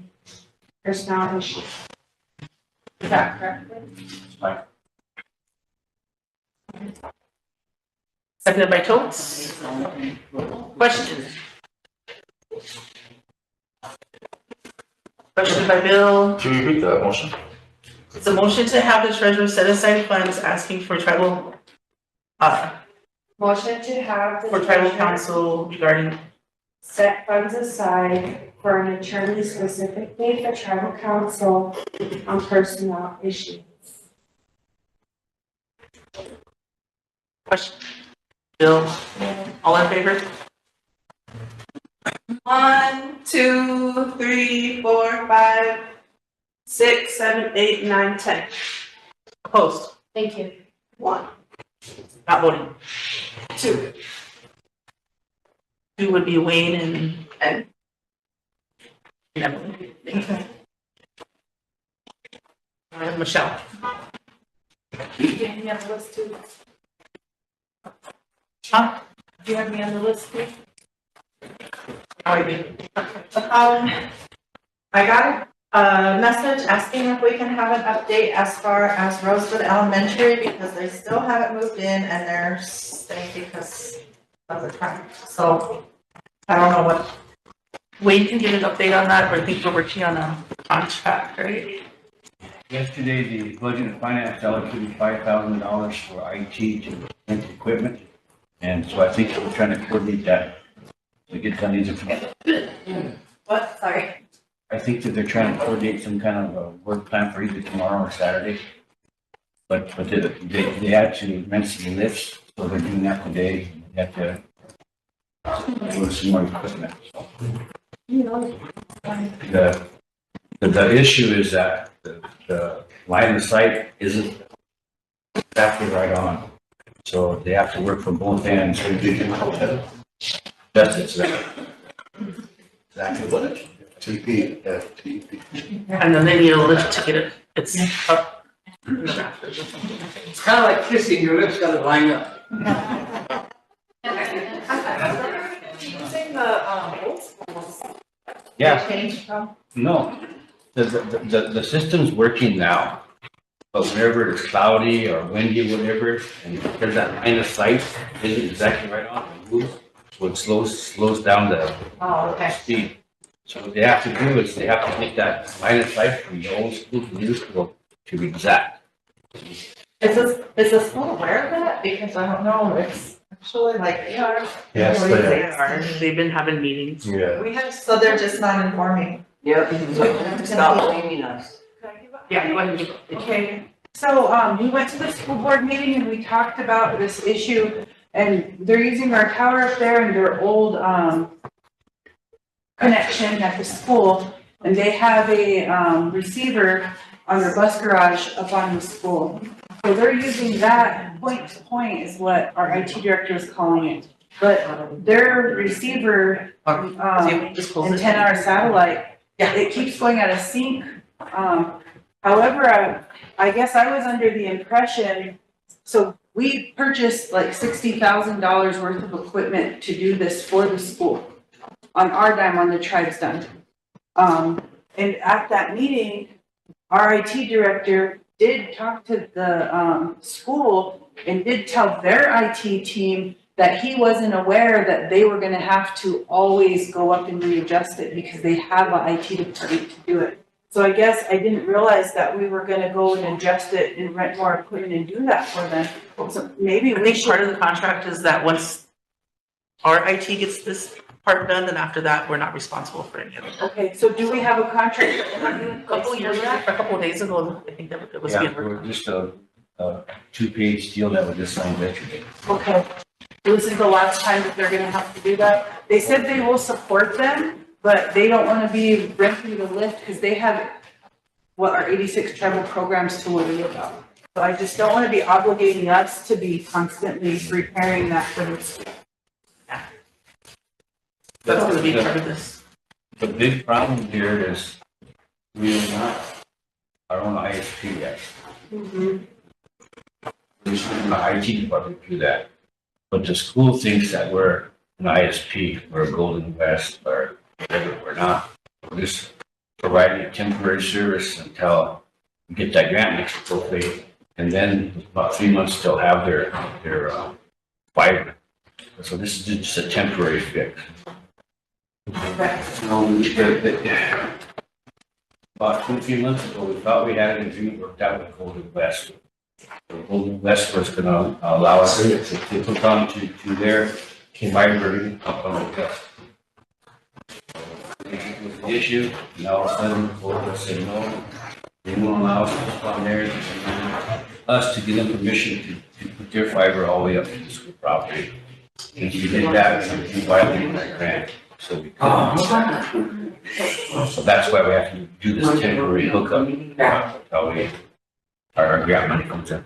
Personnel issues. Is that correct? Seconded by Totes. Question. Question by Bill. Can you repeat that motion? It's a motion to have the treasurer set aside funds asking for tribal, Motion to have the for tribal treasurer council regarding. set funds aside for an attorney specifically for tribal council on personnel issues. Question. Bill, all in favor? 1, 2, 3, 4, 5, 6, 7, 8, 9, 10. Opposed? Thank you. 1. Not voting. 2. 2 would be Wayne and Emily. Michelle. Yeah, let's do. Huh? Do you have me on the list, please? I do. I got a message asking if we can have an update as far as Rosebud Elementary because they still haven't moved in and they're staying because of the time. So I don't know what. Wayne can get an update on that, but I think we're working on a contract, right? Yesterday, the budget and finance allocated $5,000 for IT to rent equipment. And so I think we're trying to coordinate that to get done these. What? Sorry. I think that they're trying to coordinate some kind of a work plan for either tomorrow or Saturday. But they had to rent some lifts, so they're doing that today. They have to order some more equipment. The issue is that the line of sight isn't exactly right on. So they have to work from both ends. That's it. Exactly what it is. TP. And then they need a lift to get it, it's up in the rafters or something. It's kind of like kissing, your lips gotta line up. Using the old schools. Yeah. Change from. No, the system's working now. But whenever it's cloudy or windy, whatever, and there's that line of sight isn't exactly right on, it moves, so it slows down the speed. So what they have to do is they have to make that line of sight from the old school to the new school to be exact. Is the school aware of that? Because I don't know, it's actually like they are. Yes, they are. They've been having meetings. Yeah. We have, so they're just not informing. Yep, stop blaming us. Yeah, go ahead. Okay, so, we went to the school board meeting and we talked about this issue and they're using our tower up there and their old, connection at the school. And they have a, receiver on their bus garage up on the school. So they're using that point to point is what our IT director is calling it. But their receiver, antenna or satellite, it keeps going out of sync. However, I guess I was under the impression, so we purchased like $60,000 worth of equipment to do this for the school on our dime, on the tribe's dime. And at that meeting, our IT director did talk to the school and did tell their IT team that he wasn't aware that they were gonna have to always go up and readjust it because they have an IT department to do it. So I guess I didn't realize that we were gonna go and adjust it and rent more equipment and do that for them. So maybe I think part of the contract is that once our IT gets this part done, then after that, we're not responsible for any of it. Okay, so do we have a contract? A couple of years, a couple of days ago, I think that it was Yeah, being we're worked. just a 2-page deal that was just signed yesterday. Okay, this is the last time that they're gonna have to do that. They said they will support them, but they don't wanna be renting the lift, cause they have what our 86 tribal programs to worry about. So I just don't wanna be obligating us to be constantly repairing that for this. That's gonna be part of this. The big problem here is we are not our own ISP yet. We should in the IT department do that. But the school thinks that we're an ISP, we're a Golden West, or whatever, we're not. We're just providing a temporary service until we get that grant next appropriate. And then about 3 months, they'll have their fiber. So this is just a temporary fix. About 2 or 3 months ago, we thought we had an agreement worked out with Golden West. Golden West was gonna allow us to hook on to their fiber up on the west. It was the issue, and all of a sudden, Golden West said no, they won't allow us to hook on theirs, us to give them permission to put their fiber all the way up to the school property. And if you did that, you violated that grant. So we couldn't. So that's why we have to do this temporary hookup until our grant money comes in.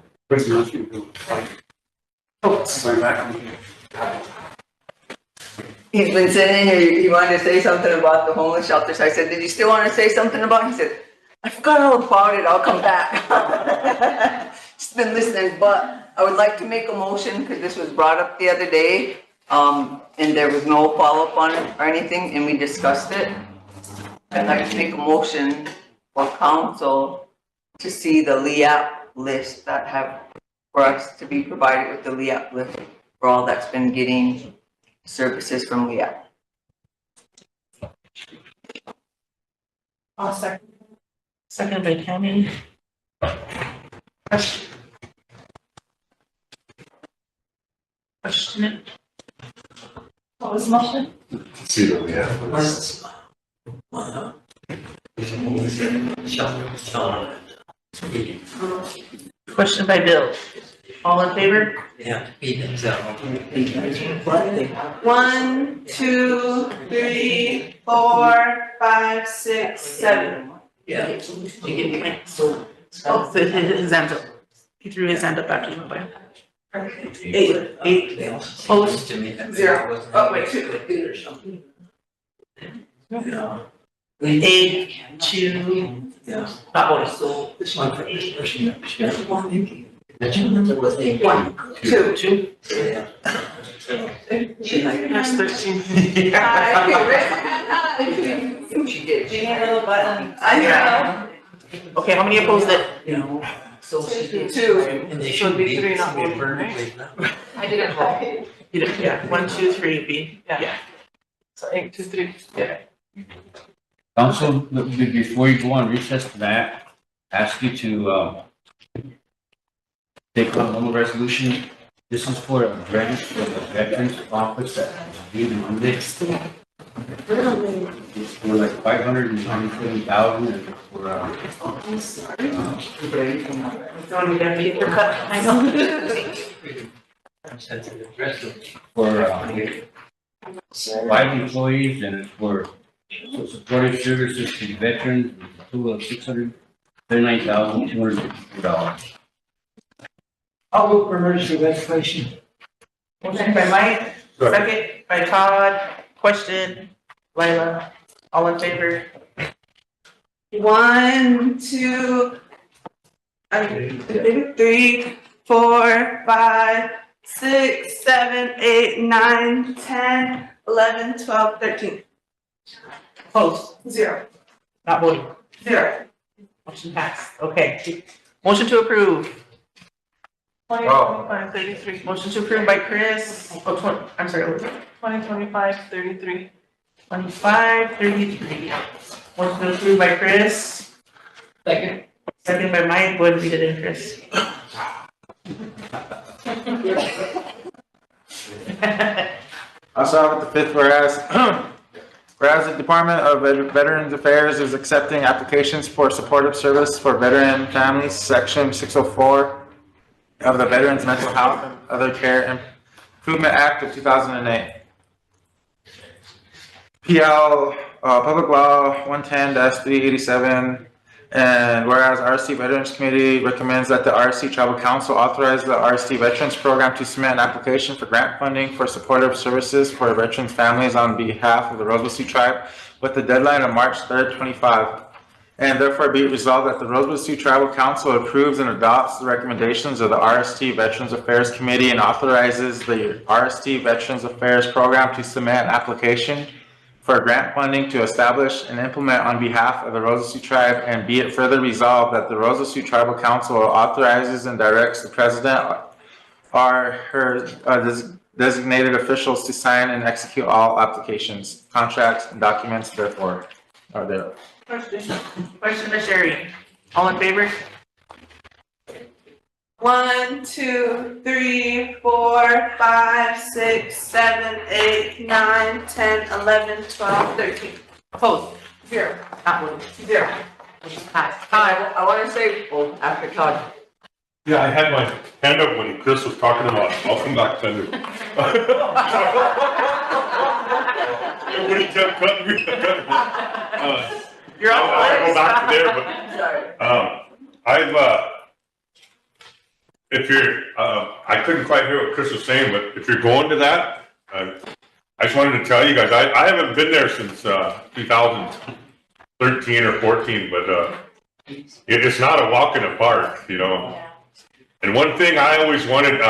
He's been sitting here, he wanted to say something about the homeless shelters. I said, did you still want to say something about it? He said, I forgot all about it, I'll come back. Just been listening, but I would like to make a motion, because this was brought up the other day, and there was no follow-up on it or anything, and we discussed it. I'd like to make a motion for council to see the LEAP list that have, for us to be provided with the LEAP list for all that's been getting services from LEAP. I'll second. Second by Tammy. Question. Question. What was the motion? See what we have. Question by Bill. All in favor? Yeah. 1, 2, 3, 4, 5, 6, 7. Yeah. Oh, his hand up. He threw his hand up after you went by. 8. Opposed? 0. Oh, wait, 2. 8, 2. Not voting. This one for each person. 1, 2. That's 13. She did. Do you need a little button? I know. Okay, how many opposed it? So she did. 2. And they So it'd be should 3 not voting, right? I didn't vote. You did, yeah. 1, 2, 3, B. Yeah. So 8, 2, 3. Yeah. Council, before you go on recess tonight, ask you to, take on one resolution. This is for a grant for the Veterans Office that is due Monday. It's for like 597,000 and for, Don't we gotta get your cut? I know. for, 5 employees and it's for supportive services to veterans, with a total of $639,254. I'll move for emergency legislation. Motion by Mike, second by Todd. Question, Lila, all in favor? 1, 2, 3, 4, 5, 6, 7, 8, 9, 10, 11, 12, 13. Opposed? 0. Not voting? 0. Motion passed. Okay. Motion to approve. 2025, 33. Motion to approve by Chris. Oh, 20, I'm sorry. 2025, 33. 25, 33. Motion to approve by Chris. Second. Second by Mike. Go ahead and read it in, Chris. I'll start with the fifth whereas. Whereas the Department of Veterans Affairs is accepting applications for supportive service for veteran families, Section 604 of the Veterans Mental Health and Other Care Improvement Act of 2008. PL Public Law 110-387, and whereas RST Veterans Committee recommends that the RST Tribal Council authorize the RST Veterans Program to submit an application for grant funding for supportive services for veterans families on behalf of the Rosebud Sioux Tribe with the deadline of March 3rd, 25. And therefore be it resolved that the Rosebud Sioux Tribal Council approves and adopts the recommendations of the RST Veterans Affairs Committee and authorizes the RST Veterans Affairs Program to submit an application for grant funding to establish and implement on behalf of the Rosebud Sioux Tribe, and be it further resolved that the Rosebud Sioux Tribal Council authorizes and directs the president or her designated officials to sign and execute all applications, contracts, and documents therefore are there. Question to Sherry. All in favor? 1, 2, 3, 4, 5, 6, 7, 8, 9, 10, 11, 12, 13. Opposed? 0. Not voting? 0. Hi, I want to say, well, after Todd. Yeah, I had my hand up when Chris was talking about it. I'll come back then. Everybody kept cutting me. You're on the I'll go list. back to there, but, if you're, I couldn't quite hear what Chris was saying, but if you're going to that, I just wanted to tell you guys, I haven't been there since, 2013 or 14, but, it's not a walk in the park, you know? And one thing I always wanted,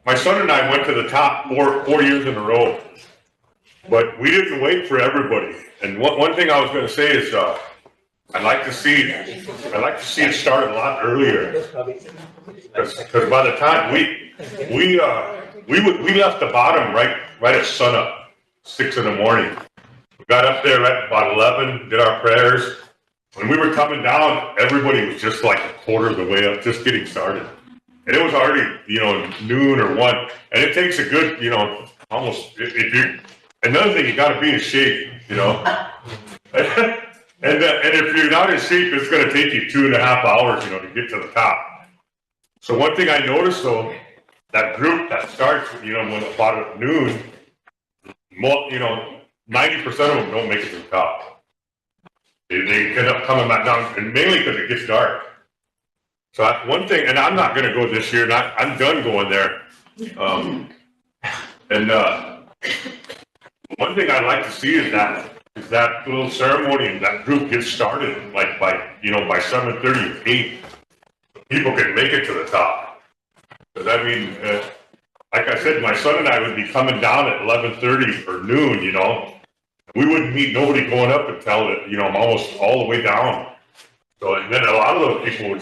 my son and I went to the top four years in a row, but we didn't wait for everybody. And one thing I was gonna say is, I'd like to see it start a lot earlier. Because by the time we left the bottom right at sunup, 6 in the morning. We got up there at about 11, did our prayers. When we were coming down, everybody was just like a quarter of the way up, just getting started. And it was already, noon or 1. And it takes a good, almost, another thing, you gotta be in shape, And if you're not in shape, it's gonna take you 2.5 hours, to get to the top. So one thing I noticed though, that group that starts, when about noon, 90% of them don't make it to the top. They end up coming back down, and mainly because it gets dark. So one thing, and I'm not gonna go this year, I'm done going there. One thing I'd like to see is that little ceremony and that group gets started like by 7:30, 8. People can make it to the top. Because I mean, like I said, my son and I would be coming down at 11:30 or noon, We wouldn't meet nobody going up until almost all the way down. So, and then a lot of those people would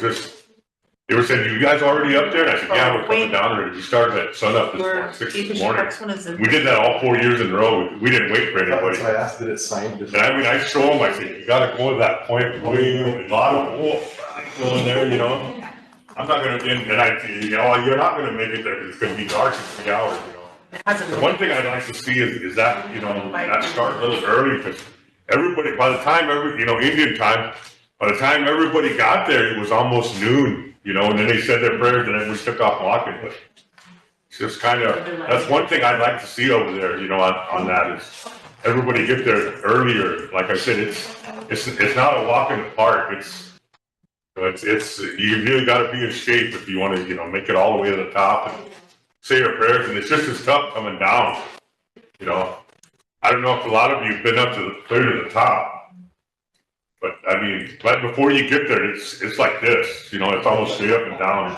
they were saying, you guys already up there? And I said, yeah, we're coming down there. We started at sunup this morning, 6 in the morning. We did that all 4 years in a row. We didn't wait for anybody. So I asked that it's signed. And I mean, I show them, I said, you gotta go to that point, way, a lot of, going there, I'm not gonna, you're not gonna make it there, because it's gonna be dark in 3 hours, The one thing I'd like to see is that, that start a little early, because everybody, by the time Indian time, by the time everybody got there, it was almost noon, and then they said their prayers and then we took off walking, but it's just kind of, that's one thing I'd like to see over there, on that is everybody get there earlier. Like I said, it's not a walk in the park. You really gotta be in shape if you want to, make it all the way to the top and say your prayers, and it's just as tough coming down, I don't know if a lot of you have been up clear to the top. But I mean, right before you get there, it's like this, it's almost straight up and down,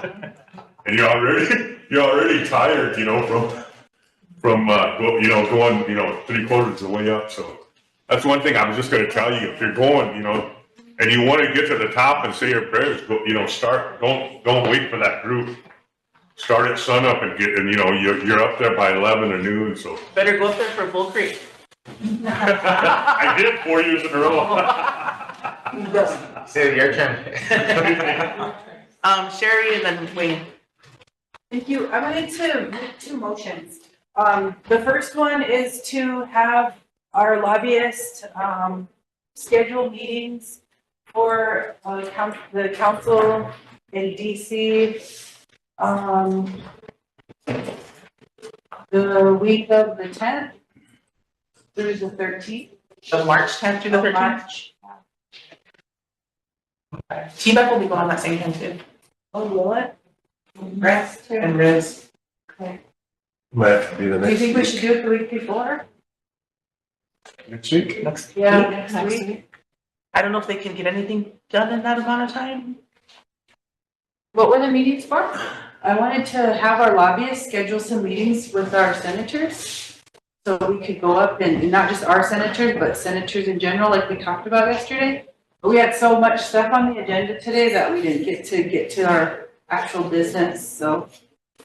and you're already tired, from going, 3/4 of the way up. So that's one thing I was just going to tell you. If you're going, and you want to get to the top and say your prayers, go, start. Don't wait for that group. Start at sunup and you're up there by 11 or noon. So better go up there for Bull Creek. I did 4 years in a row. Say your turn. Sherry and then Wayne. Thank you. I wanted to make 2 motions. The first one is to have our lobbyists, schedule meetings for, the council in DC, the week of the 10th through the 13th. So March 10th through the 13th? March. T-Buck will be going that same time too. Oh, will it? Rest and Riz. Okay. Might have to be the Do you next think we week. should do it the week before? Next week? Next week. I don't know if they can get anything done in that amount of time. What were the meetings for? I wanted to have our lobbyists schedule some meetings with our senators. So we could go up and not just our senators, but senators in general, like we talked about yesterday. We had so much stuff on the agenda today that we didn't get to our actual business, so.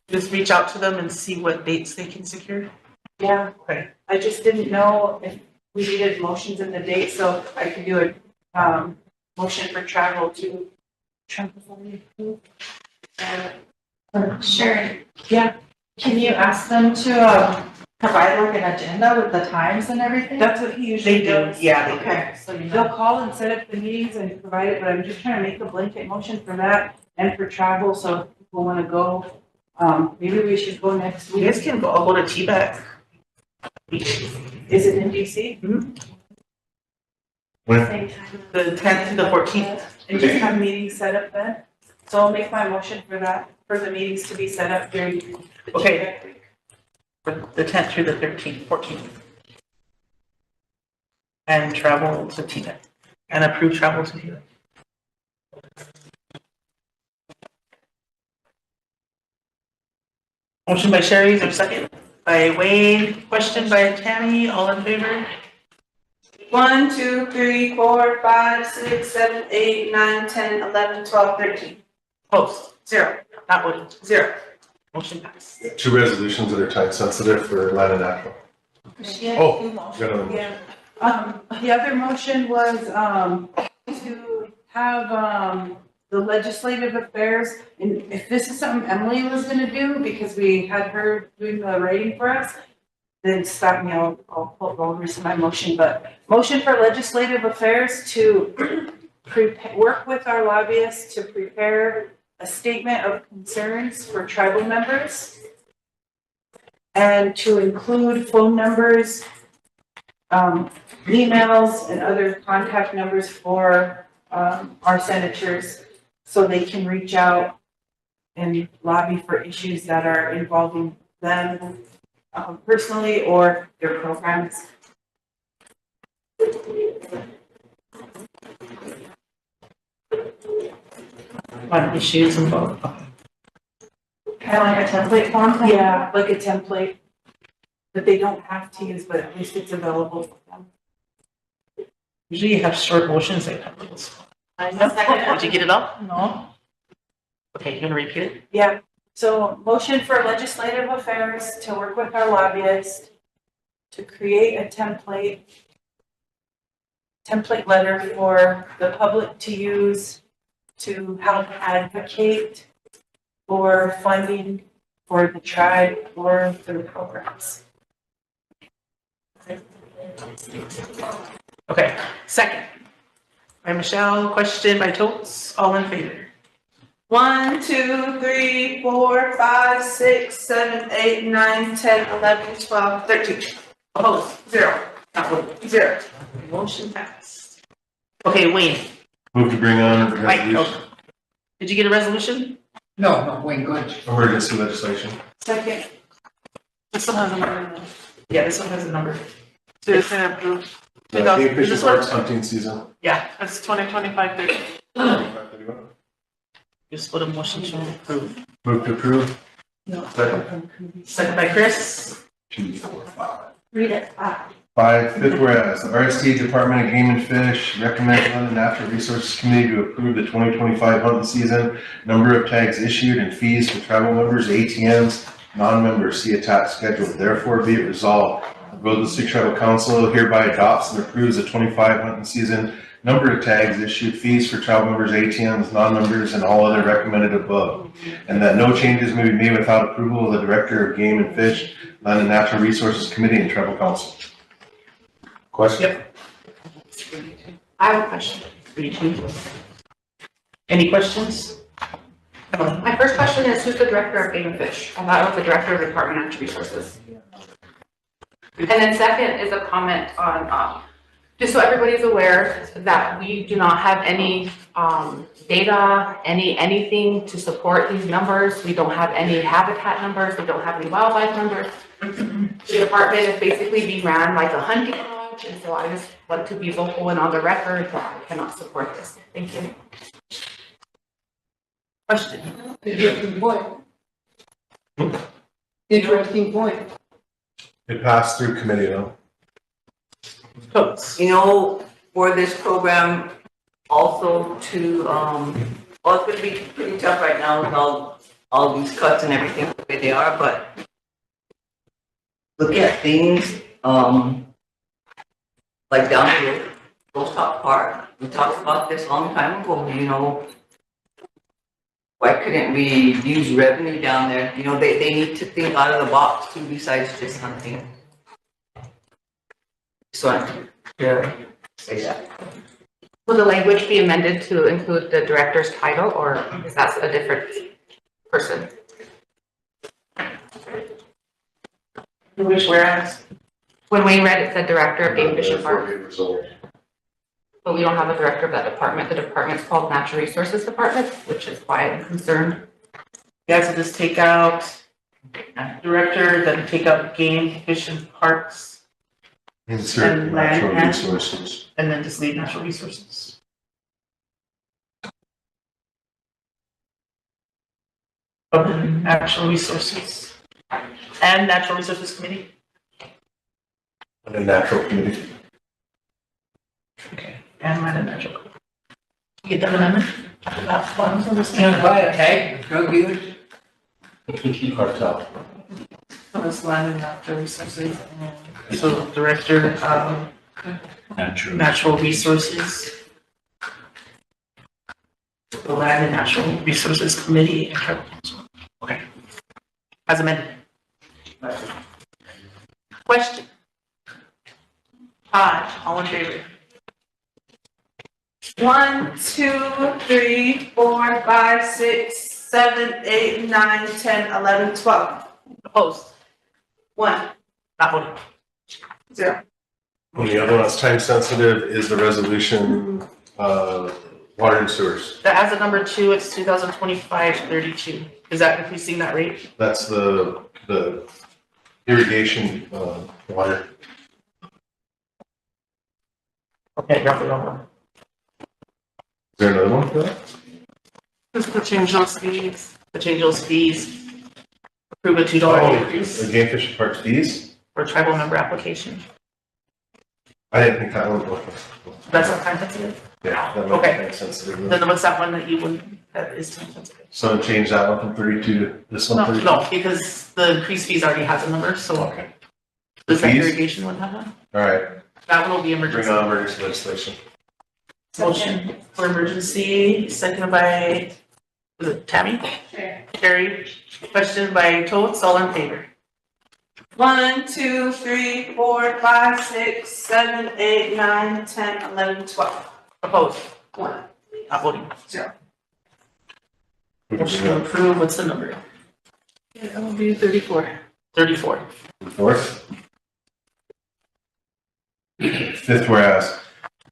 Just reach out to them and see what dates they can secure. Yeah. Okay. I just didn't know if we needed motions in the date, so I could do a, motion for travel to. Sure. Yeah. Can you ask them to, provide like an agenda with the times and everything? That's what he usually They do, does. yeah, they do. Okay, so you They'll know. call and set up the meetings and provide it, but I'm just trying to make a blanket motion for that and for travel, so if people wanna go, maybe we should go next You week. guys can go, I'll go to T-Buck. Is it in DC? When? Same time. The 10th to the 14th. And just have meetings set up then? So I'll make my motion for that, for the meetings to be set up during. the Okay. T-Buck week. For the 10th through the 14th. And travel to T-Buck. And approve travel to T-Buck. Motion by Sherry, is there a second? By Wayne, question by Tammy, all in favor? 1, 2, 3, 4, 5, 6, 7, 8, 9, 10, 11, 12, 13. Opposed? 0. Not voting. 0. Motion passed. Two resolutions that are time sensitive for land and natural. Oh, you got another motion. Yeah. The other motion was, to have, the legislative affairs, and if this is something Emily was gonna do, because we had her doing the writing for us, then stop me, I'll rescind my motion, but motion for legislative affairs to work with our lobbyists to prepare a statement of concerns for tribal members and to include phone numbers, emails, and other contact numbers for our senators so they can reach out and lobby for issues that are involving them personally or their programs. On issues involved. Kind of like a template form? Yeah, like a template that they don't have to use, but at least it's available for them. Usually you have short motions like that. I know. Did you get it all? No? Okay, you're gonna repeat it? Yeah, so motion for legislative affairs to work with our lobbyists to create a template letter for the public to use to help advocate for funding for the tribe or their programs. Okay, second. By Michelle, question by Totes, all in favor? 1, 2, 3, 4, 5, 6, 7, 8, 9, 10, 11, 12, 13. Opposed? 0. Not voting. 0. Motion passed. Okay, Wayne. Move to bring on the Mike, resolution. did you get a resolution? No, Wayne, good. Emergency legislation. Second. This one has a number. Yeah, this one has a number. So it's gonna approve. The Game Fish and Parks hunting season. Yeah, that's 2025-30. Just put a motion to approve. Move to approve. No. Second. Second by Chris. 2, 4, 5. Read it. 5, fifth whereas, the RST Department of Game and Fish recommends on the Natural Resources Committee to approve the 2025 hunting season, number of tags issued and fees for tribal members, ATMs, non-members, see attached schedule. Therefore be it resolved, the Rosebud Sioux Tribal Council hereby adopts and approves the 25 hunting season, number of tags issued, fees for tribal members, ATMs, non-members, and all other recommended above. And that no changes may be made without approval of the Director of Game and Fish, Land and Natural Resources Committee, and Tribal Council. Question? Yep. I have a question. Any questions? My first question is, who's the director of Game and Fish? I thought it was the director of Department of Natural Resources. And then second is a comment on, just so everybody's aware that we do not have any data, anything to support these numbers. We don't have any habitat numbers. We don't have any wildlife numbers. The department is basically being ran like a hunting lodge, and so I just want to be vocal and on the record that I cannot support this. Thank you. Question. Interesting point. Interesting point. It passed through committee though. You know, for this program, also to, well, it's gonna be pretty tough right now with all these cuts and everything the way they are, but look at things, like down the road, Rosebud Park. We talked about this a long time ago, you know. Why couldn't we use revenue down there? You know, they need to think out of the box too, besides just hunting. So I'm to say that. Will the language be amended to include the director's title, or is that a different person? Which whereas? When Wayne read it said director of Game Fish and Park. But we don't have a director of that department. The department's called Natural Resources Department, which is why I'm concerned. Yeah, so just take out director, then take out Game, Fish and Parks. Insert And natural land resources. And then just leave natural resources. Natural resources. And Natural Resources Committee. And the natural committee. And Land and Natural. You get that amendment? Okay, drug use. Cartel. So it's Land and Natural Resources. And so Director of Natural Resources. The Land and Natural Resources Committee and Tribal Council. Okay. As amended. Question. All in favor? 1, 2, 3, 4, 5, 6, 7, 8, 9, 10, 11, 12. Opposed? 1, Not voting. 0. And the other one that's time sensitive is the resolution, water and sewers. That has a number 2, it's 2025-32. Is that increasing that rate? That's the irrigation, water. Okay, drop it over. Is there another one for that? Just to change those fees. To change those fees. Approve a $2 increase The game fish and parks fees? for tribal member application. I didn't think that one was. That's not time sensitive? Yeah, that might Okay. be time sensitive. Then what's that one that you wouldn't, that is time sensitive? So change that one from 32 to this one? No, 32? no, because the increased fees already has a number, so. Okay. Does that Fees? irrigation one have one? All right, That one will be bring emergency. on emergency legislation. Motion for emergency, seconded by, was it Tammy? Carrie. Question by Totes, all in favor? 1, 2, 3, 4, 5, 6, 7, 8, 9, 10, 11, 12. Opposed? 1, Not voting. 0. Motion to approve, what's the number? Yeah, that will be 34. 34. Fourth. Fifth whereas,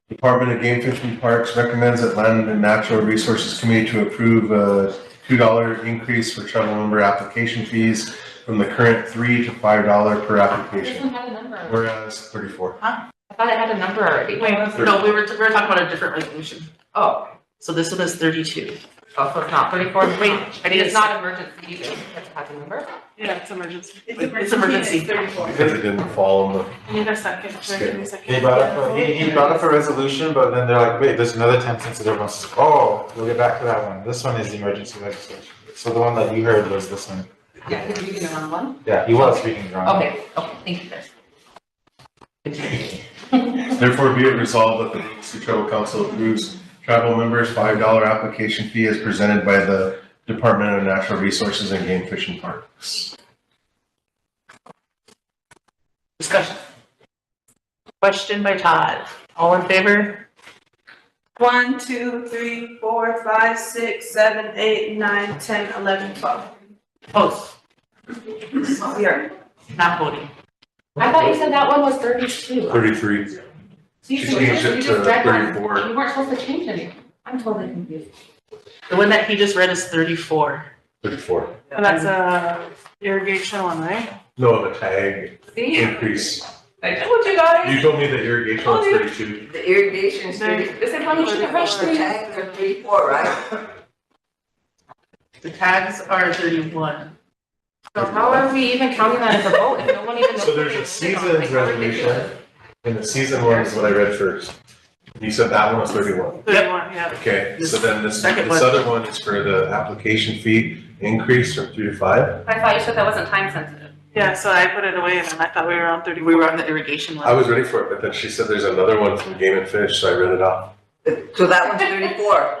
Department of Game Fish and Parks recommends that Land and Natural Resources Committee to approve a $2 increase for tribal member application fees from the current $3 to $5 per This application. one had a number. Whereas 34. I thought it had a number already. Wait, no, we were talking about a different resolution. Oh, So this one is 32. oh, so it's not 34? Wait, I need It's a not emergency either, it has a number? Yeah, it's emergency. It's emergency. 34. Because it didn't fall in the. Need a second, give me a second. He brought up a resolution, but then they're like, wait, there's another time sensitive one. Oh, we'll get back to that one. This one is the emergency legislation. So the one that you heard was this one. Yeah, because you can run one. Yeah, he was speaking wrong. Okay, thank you guys. Therefore, be it resolved that the Sioux Tribal Council approves tribal members' $5 application fee as presented by the Department of Natural Resources and Game Fish and Parks. Discussion. Question by Todd. All in favor? 1, 2, 3, 4, 5, 6, 7, 8, 9, 10, 11, 12. Opposed? 0. Not voting. I thought you said that one was 32. 33. So She you changed it just to read one. 34. You weren't supposed to change anything. I'm totally confused. The one that he just read is 34. 34. And that's a irrigation one, right? No, the tag See? increase. I told you guys. You told me the irrigation was 32. The irrigation is 30, This is why you should have rushed the me. tags are 34, right? The tags are 31. So how are we even counting that as a vote if no one even knows? So there's a season's resolution, and the season one is what I read first. You said that one was 31. 31, yeah. Okay, so then this Second this one. other one is for the application fee increase from 3 to 5. I thought you said that wasn't time sensitive. Yeah, so I put it away and then I thought we were on 30. We were on the irrigation one. I was ready for it, but then she said there's another one from Game and Fish, so I read it off. So that one's 34.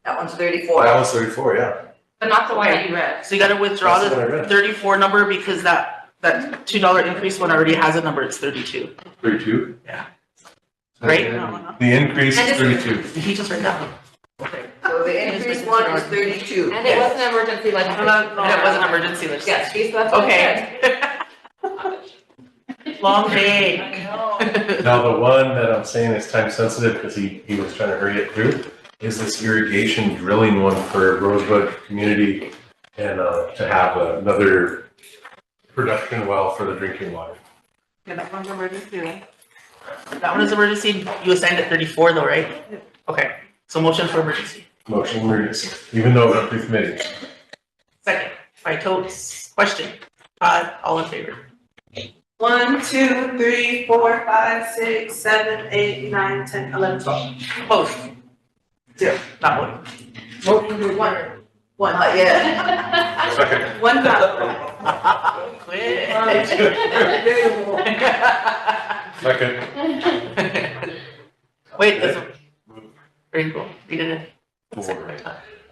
That one's 34. That was 34, yeah. But not the one that you read. So you gotta withdraw That's what I the read. 34 number because that $2 increase one already has a number, it's 32. 32? Yeah. Right? No. The increase is 32. He just read that one. So the increased one is 32. And it was an emergency legislation. And it was an emergency legislation. Yes, see, so that's what I Okay. Long day. Now, the one that I'm saying is time sensitive because he was trying to hurry it through is this irrigation drilling one for Rosebud community and to have another production well for the drinking water. Yeah, that one's emergency then. That one is emergency. You assigned it 34 though, right? Okay. So motion for emergency. Motion emergency, even though it went through committee. Second, by Totes. Question. All in favor? 1, 2, 3, 4, 5, 6, 7, 8, 9, 10, 11, 12. Opposed? 0, not one. Motion to one. One. Not yet. Second. One time. Quit. Second. Wait, this one. Very cool. Read it in.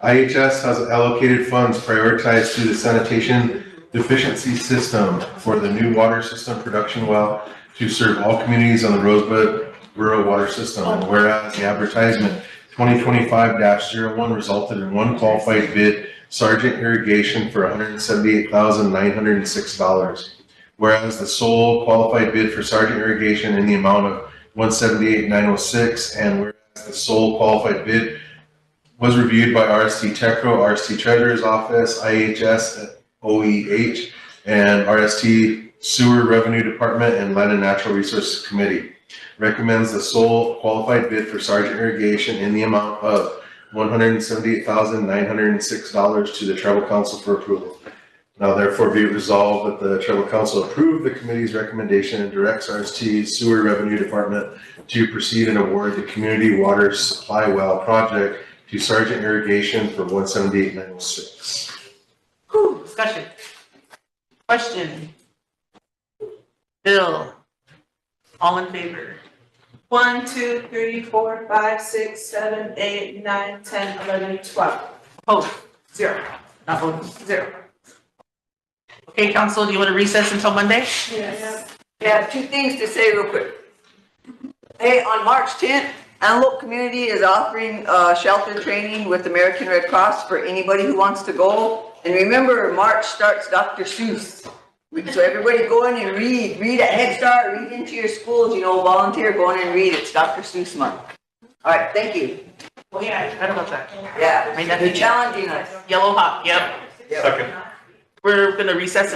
IHS has allocated funds prioritized to the sanitation deficiency system for the new water system production well to serve all communities on the Rosebud Rural Water System. And whereas the advertisement 2025-01 resulted in one qualified bid, Sergeant Irrigation, for $178,906. Whereas the sole qualified bid for Sergeant Irrigation in the amount of $178,906, and whereas the sole qualified bid was reviewed by RST Techro, RST Treasurer's Office, IHS, OEH, and RST Sewer Revenue Department and Land and Natural Resources Committee. Recommends the sole qualified bid for Sergeant Irrigation in the amount of $178,906 to the Tribal Council for approval. Now therefore be it resolved that the Tribal Council approve the committee's recommendation and directs RST Sewer Revenue Department to proceed and award the Community Water Supply Well project to Sergeant Irrigation for $178,906. Discussion. Question. Bill. All in favor? 1, 2, 3, 4, 5, 6, 7, 8, 9, 10, 11, 12. Opposed? 0. Not voting? 0. Okay, council, do you want to recess until Monday? Yes. Yeah, 2 things to say real quick. Hey, on March 10th, Antelope Community is offering shelter training with American Red Cross for anybody who wants to go. And remember, March starts Dr. Seuss. So everybody go in and read at Head Start, read into your schools, volunteer, go in and read. It's Dr. Seuss month. All right, thank you. Oh, yeah, I heard about that. Yeah, they're challenging us. Yellow hot, yep. Second. We're gonna recess